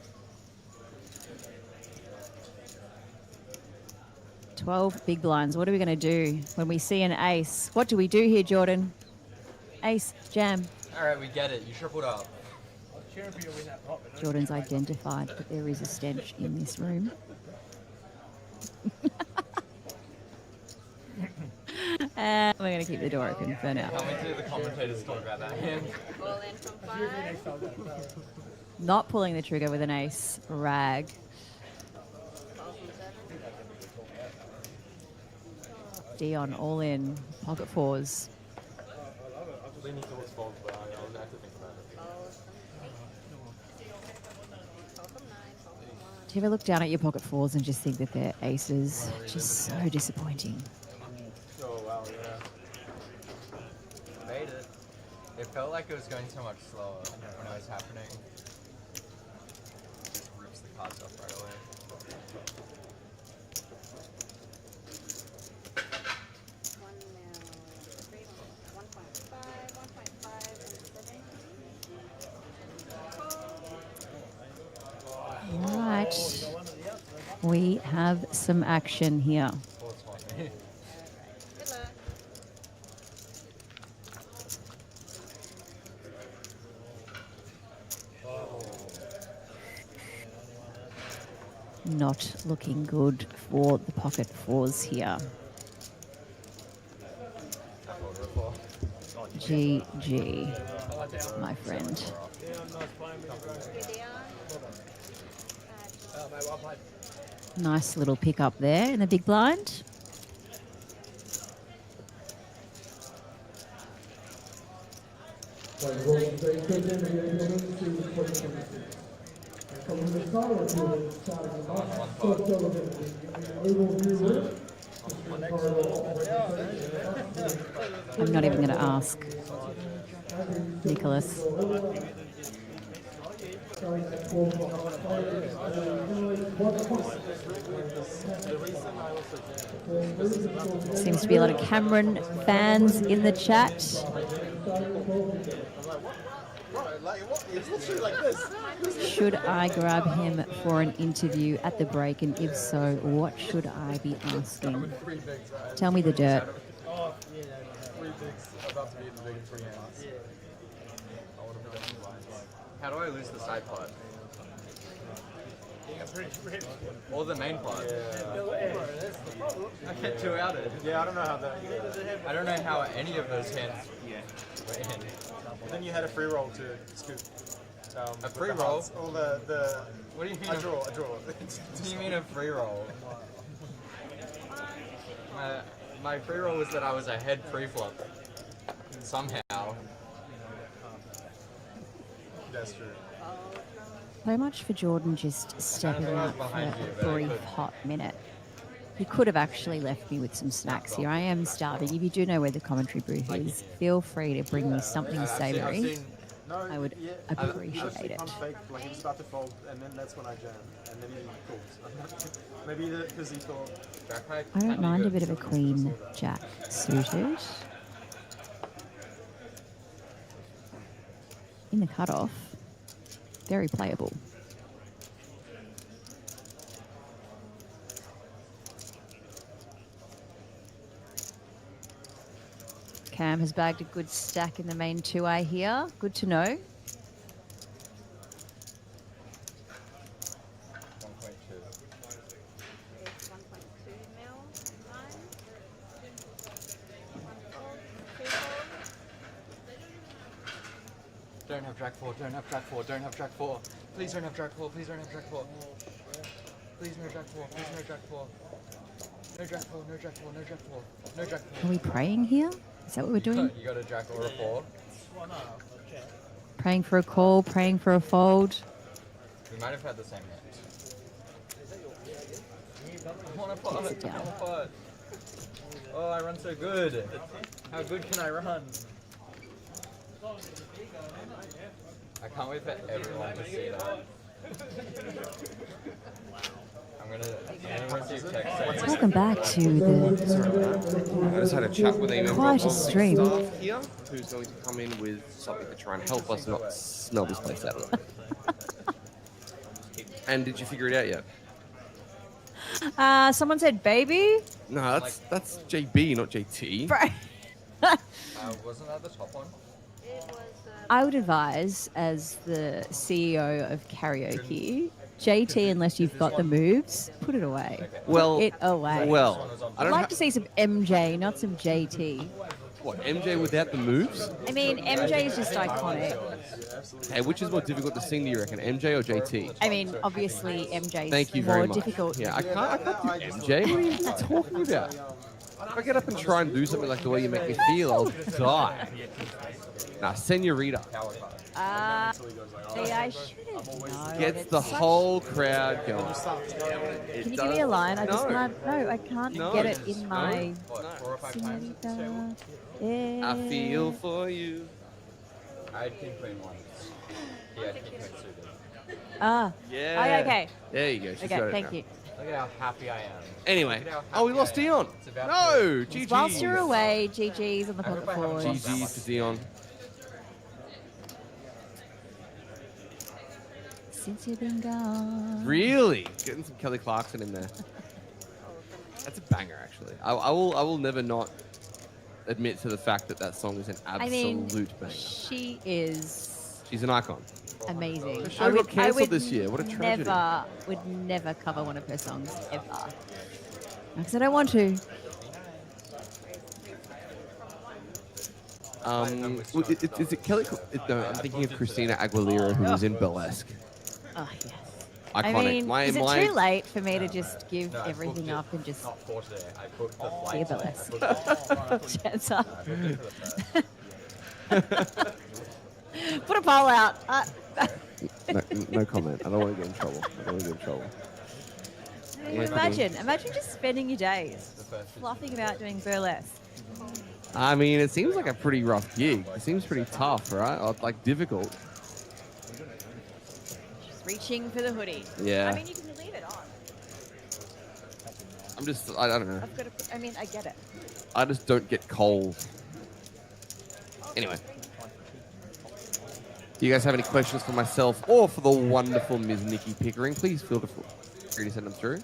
Speaker 8: 12 big blinds. What are we going to do when we see an ace? What do we do here, Jordan? Ace, jam.
Speaker 1: All right, we get it. You tripled up.
Speaker 8: Jordan's identified that there is a stench in this room. And we're going to keep the door open for now.
Speaker 1: Tell me to the commentators talk about that hand.
Speaker 2: All in from 5.
Speaker 8: Not pulling the trigger with an ace. Rag. Dion all in. Pocket fours.
Speaker 4: Leaning towards fold, but I was actually thinking about it.
Speaker 8: Do you ever look down at your pocket fours and just think that they're aces? Just so disappointing.
Speaker 4: Oh, wow, yeah.
Speaker 1: Made it. It felt like it was going so much slower when it was happening. Just rips the cards off right away.
Speaker 8: All right. We have some action here. Not looking good for the pocket fours here. GG, my friend. Nice little pick up there in the big blind. I'm not even going to ask Nicholas. Seems to be a lot of Cameron fans in the chat. Should I grab him for an interview at the break? And if so, what should I be asking? Tell me the dirt.
Speaker 4: 3 bigs about to be in the big 3 hands.
Speaker 1: How do I lose the side pot? Or the main part. I get 2 outed.
Speaker 4: Yeah, I don't know how that.
Speaker 1: I don't know how any of those hands were in.
Speaker 4: Then you had a free roll to scoop.
Speaker 1: A free roll?
Speaker 4: All the.
Speaker 1: What do you mean?
Speaker 4: A draw.
Speaker 1: What do you mean a free roll? My free roll was that I was ahead pre-flop. Somehow.
Speaker 4: That's true.
Speaker 8: So much for Jordan just stepping
Speaker 1: I was
Speaker 8: out for
Speaker 1: behind you,
Speaker 8: a
Speaker 1: but I
Speaker 8: brief
Speaker 1: couldn't.
Speaker 8: hot minute. He could have actually left me with some snacks here. I am starving. If you do know where the commentary booth is, feel free to bring me something
Speaker 1: I've
Speaker 8: savoury.
Speaker 1: seen
Speaker 4: No,
Speaker 8: I would
Speaker 4: yeah,
Speaker 8: appreciate it.
Speaker 4: Pump fake, like he was about to fold, and then that's when I jammed, and then he calls. Maybe because he thought.
Speaker 8: I don't mind a bit of a queen jack suited. In the cutoff, very playable. Cam has bagged a good stack in the main 2A here. Good to know.
Speaker 1: 1.2.
Speaker 2: It's 1.2 mil. Mine. 1 fold, 2 fold.
Speaker 1: Don't have Jack 4, don't have Jack 4, don't have Jack 4. Please don't have Jack 4, please don't have Jack 4. Please no Jack 4, please no Jack 4. No Jack 4, no Jack 4, no Jack 4, no Jack 4.
Speaker 8: Are we praying here? Is that what we're doing?
Speaker 1: You got a Jack or a 4.
Speaker 8: Praying for a call, praying for a fold.
Speaker 1: We might have had the same hand. I want to putt.
Speaker 8: Sit down.
Speaker 1: I want to putt. Oh, I run so good. How good can I run? I can't wait for everyone to see that. I'm gonna receive text saying
Speaker 8: Welcome back to the
Speaker 6: I just had a chat with a member
Speaker 8: Quite a
Speaker 6: of the
Speaker 8: stream.
Speaker 6: staff here who's going to come in with something to try and help us not smell this place out. And did you figure it out yet?
Speaker 8: someone said baby.
Speaker 6: No, that's JB, not JT.
Speaker 8: Right.
Speaker 1: wasn't that the top one?
Speaker 2: It was
Speaker 8: I would advise, as the CEO of karaoke, JT, unless you've got the moves, put it away.
Speaker 6: Well,
Speaker 8: Put it away.
Speaker 6: well, I
Speaker 8: I'd
Speaker 6: don't
Speaker 8: like
Speaker 6: have
Speaker 8: to see some MJ, not some JT.
Speaker 6: what MJ without the moves.
Speaker 8: I mean, MJ is just iconic.
Speaker 6: Hey, which is more difficult to sing? Do you reckon, MJ or JT?
Speaker 8: I mean, obviously MJ
Speaker 6: Thank you
Speaker 8: is
Speaker 6: very
Speaker 8: more
Speaker 6: much.
Speaker 8: difficult.
Speaker 6: Yeah, I can't do MJ. What are you even talking about? If I get up and try and do something like the way you make me feel, I'll die. Nah, senorita.
Speaker 8: See, I should have known.
Speaker 6: Gets
Speaker 8: It's
Speaker 6: the
Speaker 8: such-
Speaker 6: whole crowd going.
Speaker 8: Can you give me a line? I just
Speaker 6: No.
Speaker 8: can't. No, I can't
Speaker 6: No.
Speaker 8: get it in my.
Speaker 1: What, 4 or 5 times?
Speaker 8: Senorita,
Speaker 6: I feel for you.
Speaker 1: I had king queen once. He had king queen suited.
Speaker 8: Ah.
Speaker 6: Yeah.
Speaker 8: Oh, okay.
Speaker 6: There you go. She's got
Speaker 8: Okay,
Speaker 6: it
Speaker 8: thank
Speaker 6: now.
Speaker 8: you.
Speaker 1: Look at how happy I am.
Speaker 6: Anyway.
Speaker 1: Look at how
Speaker 6: Oh, we
Speaker 1: happy
Speaker 6: lost
Speaker 1: I am.
Speaker 6: Dion.
Speaker 1: It's about
Speaker 6: No,
Speaker 1: to-
Speaker 6: GG.
Speaker 8: Whilst you're away, GG's on the
Speaker 1: I hope
Speaker 8: pocket
Speaker 1: I haven't
Speaker 8: forward.
Speaker 1: lost that
Speaker 6: GG's
Speaker 1: much.
Speaker 6: to Dion.
Speaker 8: Since you've been gone.
Speaker 6: Really? Getting some Kelly Clarkson in there. That's a banger, actually. I will never not admit to the fact that that song is an
Speaker 8: I mean,
Speaker 6: absolute banger.
Speaker 8: she is
Speaker 6: She's an icon.
Speaker 8: amazing.
Speaker 6: The show got cancelled this year. What a tragedy.
Speaker 8: Would never cover one of her songs ever. Because I don't want to.
Speaker 6: Is it Kelly? No, I'm thinking of Christina Aguilera, who was in Burlesque.
Speaker 8: Oh, yes.
Speaker 6: Iconic.
Speaker 8: I mean,
Speaker 6: my,
Speaker 8: is it
Speaker 6: my,
Speaker 8: too late for me to just give
Speaker 1: No, I
Speaker 8: everything
Speaker 1: booked it
Speaker 8: up and just
Speaker 1: Not for today. I booked the
Speaker 8: be a
Speaker 1: flight.
Speaker 8: burlesque?
Speaker 1: I booked it-
Speaker 8: Chance up.
Speaker 1: I booked it for the first.
Speaker 8: Put a poll out.
Speaker 6: no comment. I don't want to get in trouble.
Speaker 8: Imagine just spending your days
Speaker 1: The first.
Speaker 8: fluffing about doing burlesque.
Speaker 6: I mean, it seems like a pretty rough gig. It seems pretty tough, right? Or like difficult.
Speaker 8: Just reaching for the hoodie.
Speaker 6: Yeah.
Speaker 8: I mean, you can leave it on.
Speaker 6: I don't know.
Speaker 8: I've got to. I mean, I get it.
Speaker 6: I just don't get cold. Anyway. Do you guys have any questions for myself or for the wonderful Ms. Nikki Pickering? Please feel free to send them through.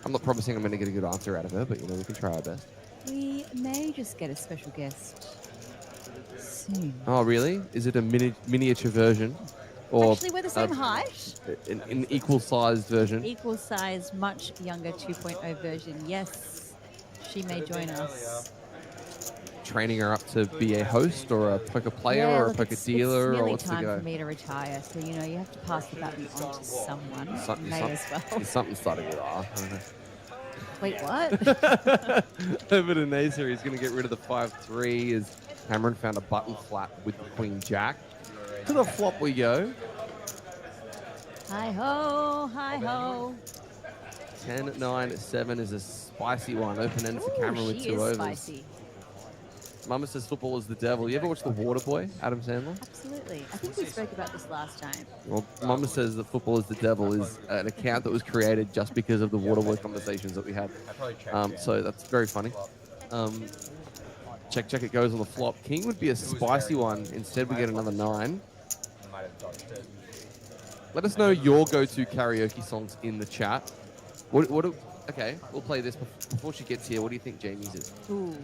Speaker 6: I'm not promising I'm going to get a good answer out of her, but we can try our best.
Speaker 8: We may just get a special guest soon.
Speaker 6: Oh, really? Is it a miniature version Or
Speaker 8: Actually, we're the same height.
Speaker 6: an equal-sized version.
Speaker 8: Equal size, much younger 2.0 version. Yes, she may join us.
Speaker 6: Training her up to be a host or a poker player
Speaker 8: Yeah,
Speaker 6: or a
Speaker 8: look,
Speaker 6: poker
Speaker 8: it's
Speaker 6: dealer, or
Speaker 8: nearly
Speaker 6: what's the
Speaker 8: time
Speaker 6: go?
Speaker 8: for me to retire. So, you know, you have to pass the baton on to someone. May as well.
Speaker 6: Is something starting with R? I don't know.
Speaker 8: Wait, what?
Speaker 6: Over to Naser, he's going to get rid of the 5-3 as Cameron found a button flat with the Queen Jack. To the flop we go.
Speaker 8: Hi ho, hi ho.
Speaker 6: 10, 9, 7 is a spicy one. Open end for
Speaker 8: Ooh,
Speaker 6: Cameron with
Speaker 8: she
Speaker 6: 2
Speaker 8: is
Speaker 6: overs.
Speaker 8: spicy.
Speaker 6: Mama says football is the devil. You ever watch The Waterboy, Adam Sandler?
Speaker 8: Absolutely. I think we spoke about this last time.
Speaker 6: Well, Mama says that football is the devil is an account that was created just because of the Waterboy conversations that we had. So that's very funny. Check, it goes on the flop. King would be a spicy one. Instead, we get another 9. Let us know your go-to karaoke songs in the chat. Okay, we'll play this before she gets here. What do you think Jamie's is?
Speaker 8: Ooh.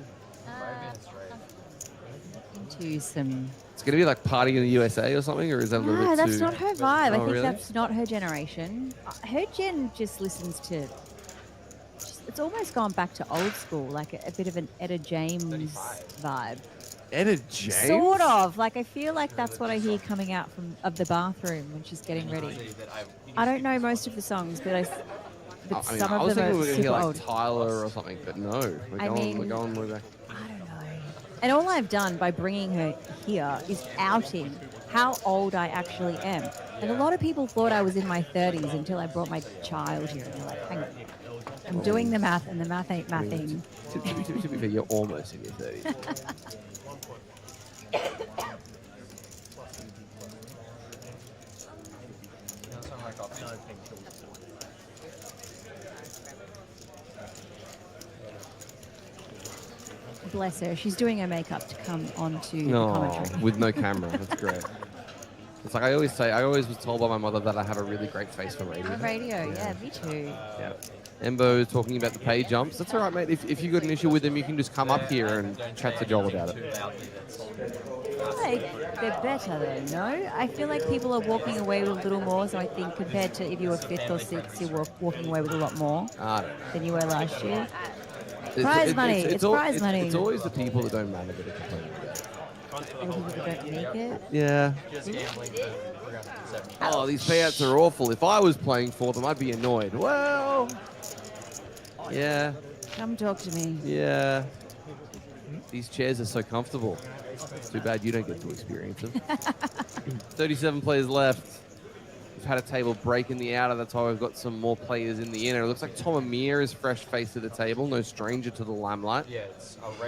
Speaker 8: Into some...
Speaker 6: It's going to be like Party in the USA or something, or is that a little bit
Speaker 8: No,
Speaker 6: too...
Speaker 8: that's not her vibe. I think
Speaker 6: really?
Speaker 8: that's not her generation. Her gen just listens to... It's almost gone back to old school, like a bit of an Etta James vibe.
Speaker 6: Etta James?
Speaker 8: Sort of. Like, I feel like that's what I hear coming out of the bathroom when she's getting ready. I don't know most of the songs, but some
Speaker 6: I was
Speaker 8: of them
Speaker 6: thinking we
Speaker 8: are
Speaker 6: were going to
Speaker 8: super
Speaker 6: hear like
Speaker 8: old.
Speaker 6: Tyler or something, but no. We're going with that.
Speaker 8: I don't know. And all I've done by bringing her here is outing how old I actually am. And a lot of people thought I was in my 30s until I brought my child here. And they're like, hang on. I'm doing the math, and the math ain't mathing.
Speaker 6: To be fair, you're almost in your 30s.
Speaker 8: Bless her. She's doing her makeup to come onto the
Speaker 6: No,
Speaker 8: commentary.
Speaker 6: with no camera. That's great. It's like I always say, I always was told by my mother that I have a really great face for radio.
Speaker 8: On radio, yeah, me too.
Speaker 6: Yeah. Embo talking about the pay jumps. That's all right, mate. If you've got an issue with them, you can just come up here and chat to Joel about it.
Speaker 8: Like, they're better though, no? I feel like people are walking away with a little more, so I think compared to if you were 5th or 6th, you're walking away with a lot more than you were last year. Prize money. It's prize money.
Speaker 6: It's always the people that don't matter that are complaining.
Speaker 8: And the people that don't make it.
Speaker 6: Yeah. Oh, these payouts are awful. If I was playing for them, I'd be annoyed. Well, yeah.
Speaker 8: Come talk to me.
Speaker 6: Yeah. These chairs are so comfortable. It's too bad you don't get to experience them. 37 players left. We've had a table break in the outer. That's why we've got some more players in the inner. It looks like Tom Amir is fresh face of the table. No stranger to the limelight.
Speaker 1: Yeah,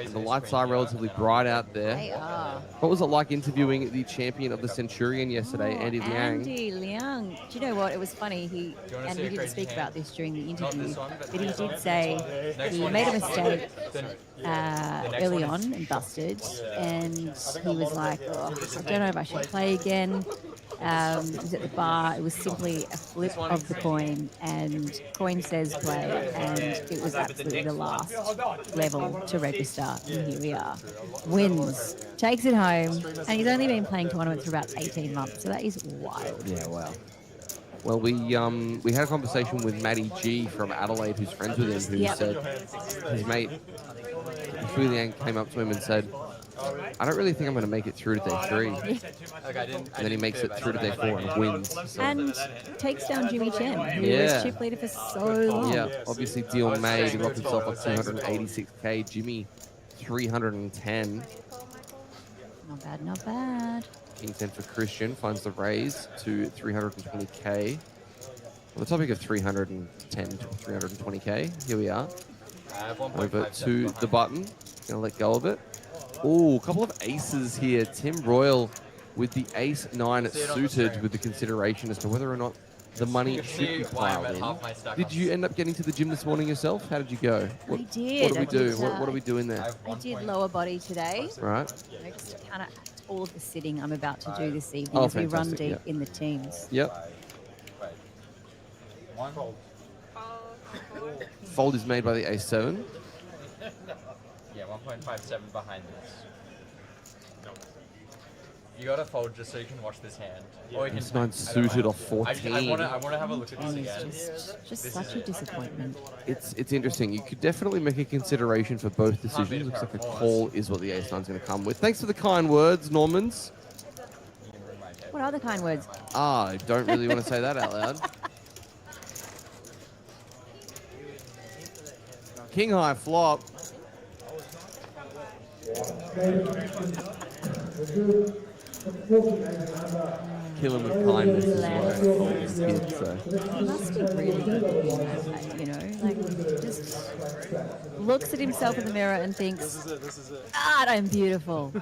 Speaker 6: The lights are relatively bright out there.
Speaker 8: They are.
Speaker 6: What was it like interviewing the champion of the Centurion yesterday, Andy Liang?
Speaker 8: Andy Liang. Do you know what? It was funny. We didn't speak about this during the interview, but he did say he made a mistake early on and busted, and he was like, oh, I don't know if I should play again. He was at the bar. It was simply a flip of the coin, and coin says play, and it was absolutely the last level to register. And here we are. Wins, takes it home, and he's only been playing tournaments for about 18 months, so that is wild.
Speaker 6: Yeah, wow. Well, we had a conversation with Matty G from Adelaide, who's friends with him, who said his mate Fu Liang came up to him and said, I don't really think I'm going to make it through to day 3. And then he makes it through to day 4 and wins. So.
Speaker 8: And takes down Jimmy Chen, who was chip leader for so long.
Speaker 6: Yeah, obviously Dion May, he locked himself up 286k. Jimmy, 310.
Speaker 8: Not bad, not bad.
Speaker 6: King 10 for Christian finds the raise to 320k. On the topic of 310 to 320k, here we are. Over to the button. Gonna let go of it. Oh, a couple of aces here. Tim Royal with the ace-9 suited with the consideration as to whether or not the money should be piled in. Did you end up getting to the gym this morning yourself? How did you go?
Speaker 8: I did.
Speaker 6: What do we do? What are we doing there?
Speaker 8: I did lower body today.
Speaker 6: Right.
Speaker 8: Just kind of all of the sitting I'm about to do this evening as we run deep in the teams.
Speaker 6: Yep. Fold is made by the ace-7.
Speaker 1: Yeah, 1.57 behind this. You gotta fold just so you can watch this hand. Or you can.
Speaker 6: Ace 9 suited off 14.
Speaker 1: I wanna have a look at this again.
Speaker 8: Just such a disappointment.
Speaker 6: It's interesting. You could definitely make a consideration for both decisions. Looks like a call is what the Ace 9's going to come with. Thanks for the kind words, Normans.
Speaker 8: What are the kind words?
Speaker 6: I don't really want to say that out loud. King high flop. Kill him with kindness is what I told this kid, so.
Speaker 8: He must be really good looking at that, you know? Like, just looks at himself in the mirror and thinks, God, I'm beautiful.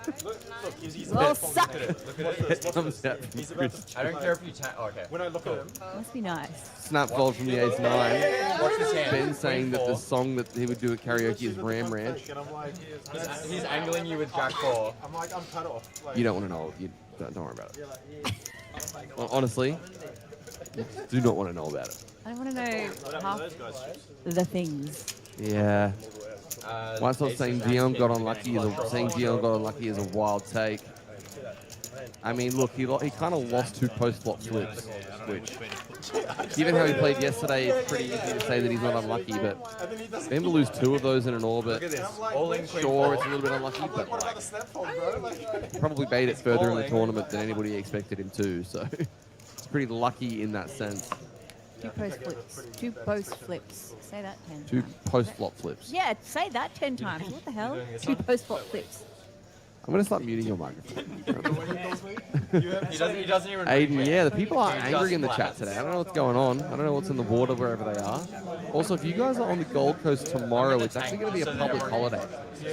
Speaker 8: Well, suck.
Speaker 1: Look at it.
Speaker 6: Thumbs out from Chris.
Speaker 1: I don't care if you okay.
Speaker 4: When I look at him,
Speaker 8: Must be nice.
Speaker 6: Snap fold from the Ace 9.
Speaker 1: Watch this hand.
Speaker 6: Ben saying that the
Speaker 1: Queen
Speaker 6: song that he would do at karaoke is Ram Ranch.
Speaker 4: and I'm like,
Speaker 1: four. He's angling you with Jack 4.
Speaker 4: I'm like, I'm cut off. Like,
Speaker 6: You don't want to know. You don't worry about it. Well, honestly, you do not want to know about it.
Speaker 8: I want to know half the things.
Speaker 6: Yeah. Why stop
Speaker 1: Ace
Speaker 6: saying
Speaker 1: is
Speaker 6: Dion
Speaker 1: actually
Speaker 6: got unlucky is a wild take. I mean, look, he kind of lost 2 post-flop flips, which, given how he played yesterday, it's pretty easy to say that he's not unlucky, but for him to lose 2 of those in an orbit,
Speaker 1: Look at this. All in Queen
Speaker 6: sure,
Speaker 1: 4.
Speaker 6: it's a little bit unlucky, but
Speaker 4: what about the snap fold, bro? Like,
Speaker 6: probably made it further in the
Speaker 1: falling.
Speaker 6: tournament than anybody expected him to, so it's pretty lucky in that sense.
Speaker 8: 2 post flips. 2 post flips. Say that 10
Speaker 6: 2
Speaker 8: times.
Speaker 6: post-flop flips.
Speaker 8: Yeah, say that 10 times. What the hell?
Speaker 1: doing this
Speaker 8: 2
Speaker 1: one?
Speaker 8: post flop flips.
Speaker 6: I'm going to start muting your microphone.
Speaker 1: He doesn't even.
Speaker 6: Aiden, yeah, the people are
Speaker 1: He
Speaker 6: angry
Speaker 1: just
Speaker 6: in the chat
Speaker 1: laughs.
Speaker 6: today. I don't know what's going on. I don't know what's in the water wherever they are. Also, if you guys are on the Gold Coast tomorrow, it's actually going to be a public holiday.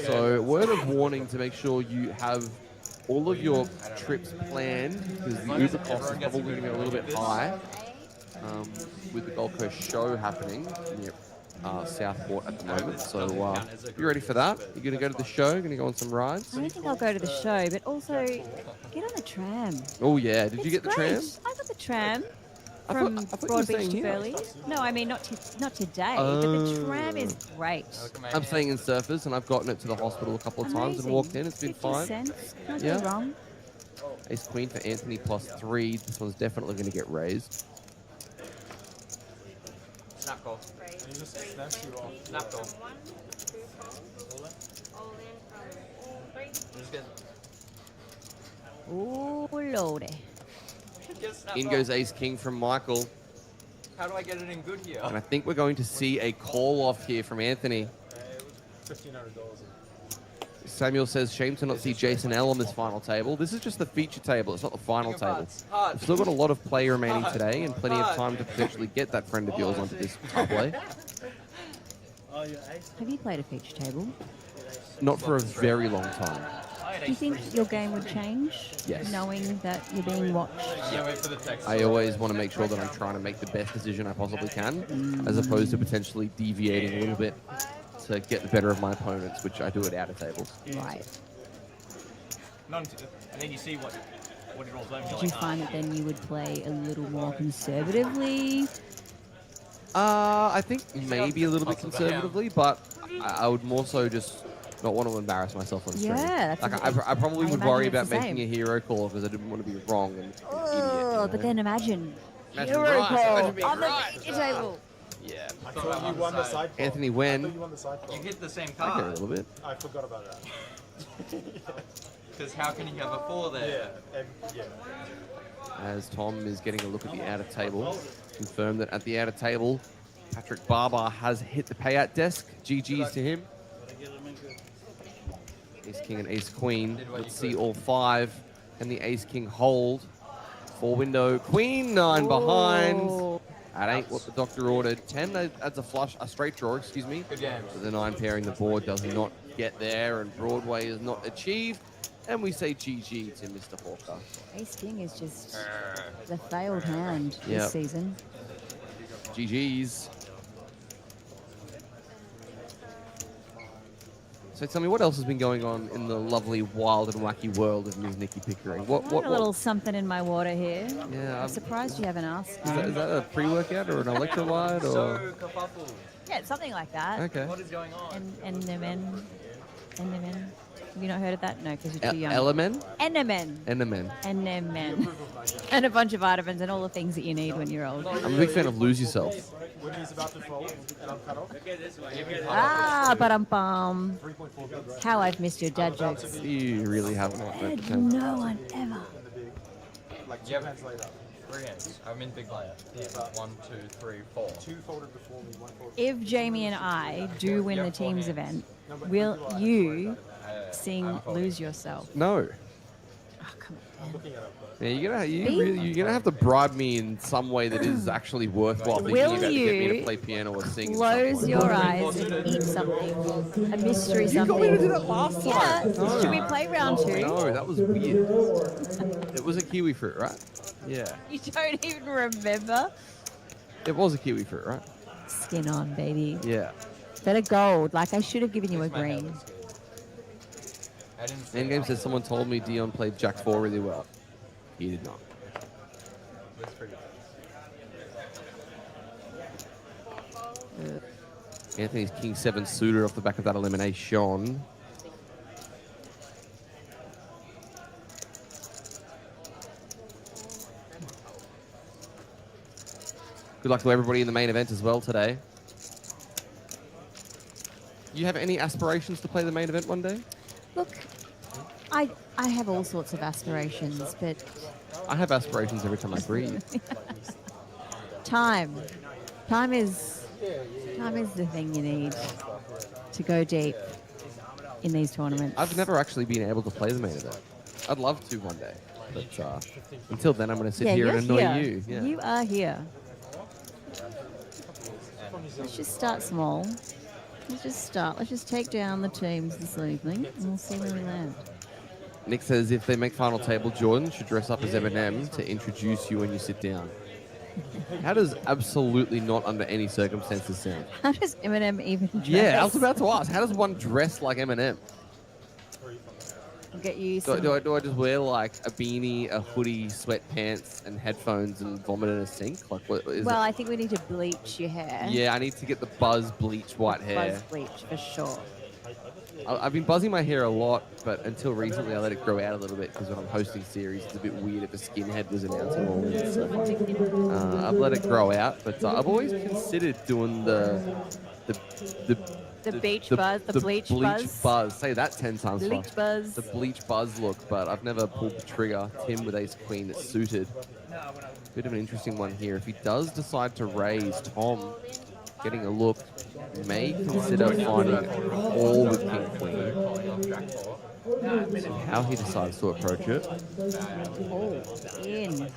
Speaker 6: So, word of warning to make sure you have all of your trips planned, because the Uber cost is probably going to be a little bit high with the Gold Coast show happening near Southport at the moment. So, you ready for that? You're going to go to the show? Going to go on some rides?
Speaker 8: I don't think I'll go to the show, but also get on the tram.
Speaker 6: Oh, yeah. Did you
Speaker 8: It's
Speaker 6: get the
Speaker 8: great.
Speaker 6: tram?
Speaker 8: I got the tram
Speaker 6: I
Speaker 8: from
Speaker 6: thought you were
Speaker 8: Broad
Speaker 6: staying
Speaker 8: Beach to
Speaker 6: here.
Speaker 8: Burleigh. No, I mean not today, but the tram is great.
Speaker 6: I'm staying in Surfers, and I've gotten it to the hospital a couple of times and
Speaker 8: Amazing.
Speaker 6: walked in. It's been
Speaker 8: 50
Speaker 6: fine.
Speaker 8: cents. Can't
Speaker 6: Yeah.
Speaker 8: go wrong.
Speaker 6: Ace Queen for Anthony +3. This one's definitely going to get raised.
Speaker 1: Snap call.
Speaker 4: he just snaps you off.
Speaker 1: Snap call.
Speaker 2: One, 2 fold. All in, 3.
Speaker 1: Just get.
Speaker 8: Ooh, lordy.
Speaker 6: In goes Ace King from Michael.
Speaker 1: How do I get it in good here?
Speaker 6: And I think we're going to see a call off here from Anthony.
Speaker 4: $1,500.
Speaker 6: Samuel says, shame to not see Jason L on this final table. This is just the feature table. It's not the final table. We've still got a lot of play remaining today and plenty of time to potentially get that friend of yours onto this tableau.
Speaker 8: Have you played a feature table?
Speaker 6: Not for a very long time.
Speaker 8: Do you think your game would change?
Speaker 6: Yes.
Speaker 8: Knowing that you're being watched?
Speaker 1: Can't wait for the text.
Speaker 6: I always want to make sure that I'm trying to make the best decision I possibly can, as opposed to potentially deviating a little bit to get the better of my opponents, which I do at outer tables.
Speaker 8: Right.
Speaker 3: And then you see what he rolls over.
Speaker 8: Did you find that then you would play a little more conservatively?
Speaker 6: I think maybe a little bit conservatively, but I would more so just not want to embarrass myself on stream.
Speaker 8: Yeah, that's
Speaker 6: Like I probably would
Speaker 8: imagine
Speaker 6: worry
Speaker 8: it's
Speaker 6: about
Speaker 8: the
Speaker 6: making
Speaker 8: same.
Speaker 6: a hero call because I didn't want to be wrong and
Speaker 8: Oh,
Speaker 6: an idiot. You know?
Speaker 8: but then imagine
Speaker 6: Imagine
Speaker 8: hero
Speaker 6: right,
Speaker 8: call
Speaker 6: imagine being
Speaker 8: on the
Speaker 6: right.
Speaker 8: feature table.
Speaker 6: Yeah.
Speaker 4: I thought you won the side fold.
Speaker 6: Anthony
Speaker 4: I thought
Speaker 6: Wen.
Speaker 4: you won the side fold.
Speaker 1: You hit the same
Speaker 6: I get a
Speaker 1: card.
Speaker 6: little bit.
Speaker 4: I forgot about that.
Speaker 1: Because how can you have a 4 there?
Speaker 4: Yeah, and yeah.
Speaker 6: As Tom is getting a look at the outer table. Confirm that at the outer table, Patrick Barber has hit the payout desk. GG's to him. Ace King and Ace Queen. Let's see all 5. And the Ace King hold. 4 window. Queen 9 behind.
Speaker 8: Oh.
Speaker 6: That ain't what the doctor ordered. 10 adds a flush, a straight draw, excuse me.
Speaker 1: Good game.
Speaker 6: So the 9 pairing the board does not get there, and Broadway is not achieved. And we say GG to Mr. Hawker.
Speaker 8: Ace King is just the failed hand
Speaker 6: Yep.
Speaker 8: this season.
Speaker 6: GG's. So tell me, what else has been going on in the lovely, wild, and wacky world of Ms. Nikki Pickering?
Speaker 8: I got a little something in my water here.
Speaker 6: Yeah,
Speaker 8: I'm surprised you haven't asked.
Speaker 6: is that a pre-workout or an electrolyte or?
Speaker 1: So kerfuffle.
Speaker 8: Yeah, something like that.
Speaker 6: Okay.
Speaker 1: What is going on?
Speaker 8: And the men. Have you not heard of that? No, because you're too young.
Speaker 6: Elemen?
Speaker 8: Enemen.
Speaker 6: Enemen.
Speaker 8: Enemen. And a bunch of vitamins and all the things that you need when you're old.
Speaker 6: I'm a big fan of Lose Yourself.
Speaker 4: When he's about to fold and I'm cut off.
Speaker 8: Ah, ba-dum-bum. How I've missed your dad jokes.
Speaker 6: You really have not.
Speaker 8: No one ever.
Speaker 4: Like 2
Speaker 1: Yep.
Speaker 4: hands later.
Speaker 1: 3 hands. I'm in big player. 1, 2, 3, 4.
Speaker 4: 2 folded before me, 1 folded.
Speaker 8: If Jamie and I do win the teams event, will you sing Lose Yourself?
Speaker 6: No.
Speaker 8: Oh, come on.
Speaker 4: I'm looking at it.
Speaker 6: Yeah, you're gonna have to bribe me in some way that is actually worthwhile. Thinking
Speaker 8: Will
Speaker 6: about to get me
Speaker 8: you
Speaker 6: to play piano or sing.
Speaker 8: Close your eyes and eat something. A mystery something.
Speaker 6: You got me to do that last time.
Speaker 8: Yeah. Should we play round 2?
Speaker 6: No, that was weird. It was a kiwi fruit, right? Yeah.
Speaker 8: You don't even remember?
Speaker 6: It was a kiwi fruit, right?
Speaker 8: Skin on, baby.
Speaker 6: Yeah.
Speaker 8: Better gold. Like I should have given you a green.
Speaker 6: Endgame says someone told me Dion played Jack 4 really well. He did not.
Speaker 1: That's pretty good.
Speaker 6: Anthony's King 7 suited off the back of that elimination. Good luck to everybody in the main event as well today. You have any aspirations to play the main event one day?
Speaker 8: Look, I have all sorts of aspirations, but
Speaker 6: I have aspirations every time I breathe.
Speaker 8: time is the thing you need to go deep in these tournaments.
Speaker 6: I've never actually been able to play the main event. I'd love to one day, but until then, I'm going to sit here and annoy you. Yeah.
Speaker 8: You are here. Let's just start small. Let's just start. Let's just take down the teams this evening, and we'll see where we land.
Speaker 6: Nick says if they make final table, Jordan should dress up as Eminem to introduce you when you sit down. How does absolutely not under any circumstances sound?
Speaker 8: How does Eminem even dress?
Speaker 6: Yeah, I was about to ask. How does one dress like Eminem?
Speaker 8: I'll get you some...
Speaker 6: Do I just wear like a beanie, a hoodie, sweatpants, and headphones and vomit in a sink? Like what is
Speaker 8: Well,
Speaker 6: it?
Speaker 8: I think we need to bleach your hair.
Speaker 6: Yeah, I need to get the buzz bleach white hair.
Speaker 8: Buzz bleach, for sure.
Speaker 6: I've been buzzing my hair a lot, but until recently I let it grow out a little bit because when I'm hosting series, it's a bit weird if a skinhead was announcing all this. So, I've let it grow out, but I've always considered doing the
Speaker 8: beach buzz, the bleach buzz.
Speaker 6: Say that 10 times
Speaker 8: Bleach
Speaker 6: fast.
Speaker 8: buzz.
Speaker 6: The bleach buzz look, but I've never pulled the trigger. Tim with ace queen that's suited. Bit of an interesting one here. If he does decide to raise, Tom getting a look may consider finding all with king queen. How he decides to approach it.
Speaker 8: Oh, in.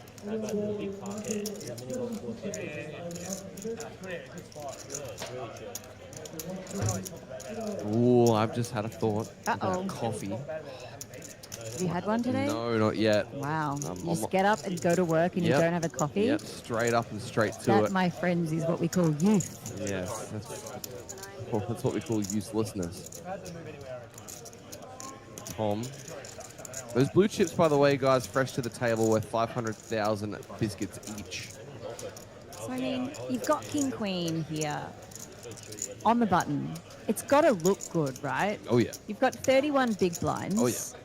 Speaker 6: Ooh, I've just had a thought
Speaker 8: Uh-oh.
Speaker 6: about coffee.
Speaker 8: Have you had one today?
Speaker 6: No, not yet.
Speaker 8: Wow. You just get up and go to work and you don't have a coffee?
Speaker 6: Yep, straight up and straight to
Speaker 8: That,
Speaker 6: it.
Speaker 8: my friends, is what we call youth.
Speaker 6: Yes, that's what we call uselessness. Tom. Those blue chips, by the way, guys, fresh to the table, worth 500,000 biscuits each.
Speaker 8: So, I mean, you've got king queen here on the button. It's got to look good, right?
Speaker 6: Oh, yeah.
Speaker 8: You've got 31 big blinds.
Speaker 6: Oh, yeah.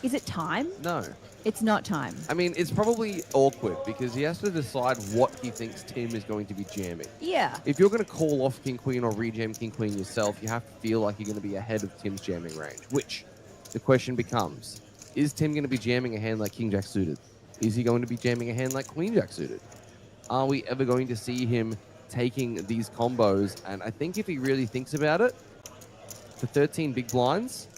Speaker 8: Is it time?
Speaker 6: No.
Speaker 8: It's not time.
Speaker 6: I mean, it's probably awkward because he has to decide what he thinks Tim is going to be jamming.
Speaker 8: Yeah.
Speaker 6: If you're going to call off King Queen or rejam King Queen yourself, you have to feel like you're going to be ahead of Tim's jamming range, which the question becomes, is Tim going to be jamming a hand like King Jack suited? Is he going to be jamming a hand like Queen Jack suited? Are we ever going to see him taking these combos? And I think if he really thinks about it, for 13 big blinds,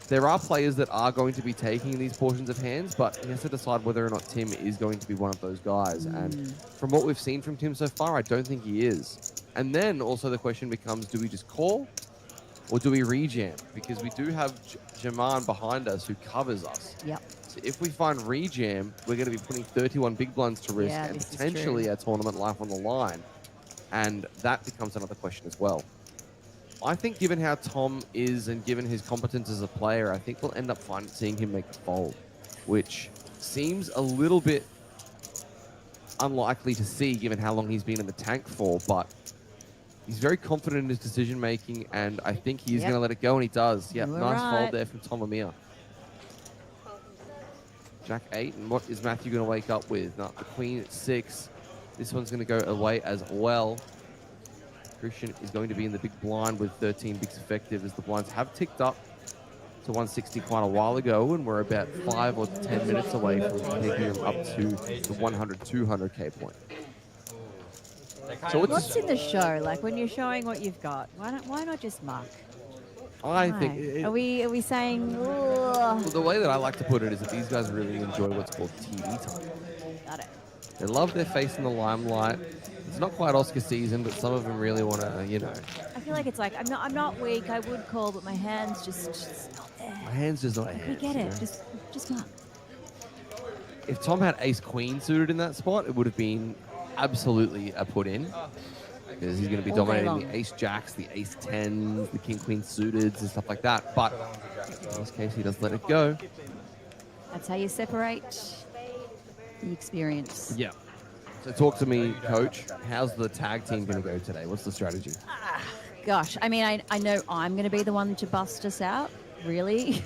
Speaker 6: there are players that are going to be taking these portions of hands, but he has to decide whether or not Tim is going to be one of those guys. And from what we've seen from Tim so far, I don't think he is. And then also the question becomes, do we just call or do we rejam? Because we do have Jaman behind us who covers us.
Speaker 8: Yep.
Speaker 6: So if we find rejam, we're going to be putting 31 big blinds to risk and potentially our tournament life on the line. And that becomes another question as well. I think given how Tom is and given his competence as a player, I think we'll end up seeing him make the fold, which seems a little bit unlikely to see given how long he's been in the tank for, but He's very confident in his decision making, and I think he's going to let it go, and he does. Yep,
Speaker 8: You were
Speaker 6: nice
Speaker 8: right.
Speaker 6: fold there from Tomamia. Jack 8, and what is Matthew going to wake up with? No, the Queen at 6. This one's going to go away as well. Christian is going to be in the big blind with 13 bigs effective, as the blinds have ticked up to 160 quite a while ago, and we're about 5 or 10 minutes away from taking them up to the 100, 200k point. So
Speaker 8: what's in the show? Like when you're showing what you've got, why not just muck?
Speaker 6: I think
Speaker 8: are we saying?
Speaker 6: Well, the way that I like to put it is that these guys really enjoy what's called TV time.
Speaker 8: Got it.
Speaker 6: They love their face in the limelight. It's not quite Oscar season, but some of them really want to, you know.
Speaker 8: I feel like it's like I'm not weak. I would call, but my hands just not there.
Speaker 6: My hands just not hands.
Speaker 8: We get it.
Speaker 6: You know?
Speaker 8: Just muck.
Speaker 6: If Tom had Ace Queen suited in that spot, it would have been absolutely a put in. Because he's going to be dominating the Ace Jacks, the Ace 10s, the King Queen suited, and stuff like that. But in this case, he does let it go.
Speaker 8: That's how you separate the experience.
Speaker 6: Yeah. So talk to me, Coach. How's the tag team going to go today? What's the strategy?
Speaker 8: Gosh, I mean, I know I'm going to be the one to bust us out. Really?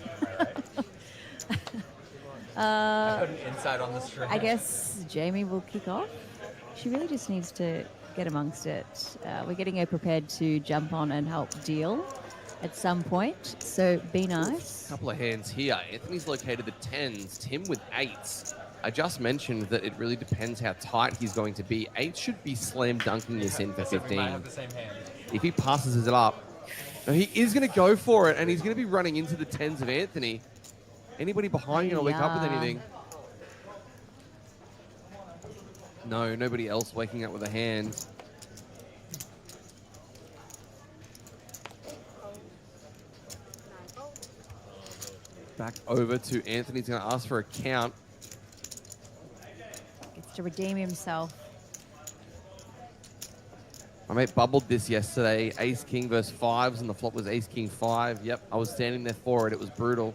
Speaker 1: I put an insight on the stream.
Speaker 8: I guess Jamie will kick off. She really just needs to get amongst it. We're getting her prepared to jump on and help deal at some point. So be nice.
Speaker 6: Couple of hands here. Anthony's located the 10s. Tim with 8s. I just mentioned that it really depends how tight he's going to be. 8 should be slam dunking this in for 15.
Speaker 1: Might have the same hand.
Speaker 6: If he passes it up, no, he is going to go for it, and he's going to be running into the 10s of Anthony. Anybody behind going to wake up with anything? No, nobody else waking up with a hand. Back over to Anthony's going to ask for a count.
Speaker 8: Gets to redeem himself.
Speaker 6: My mate bubbled this yesterday. Ace King versus 5s, and the flop was Ace King 5. Yep, I was standing there for it. It was brutal.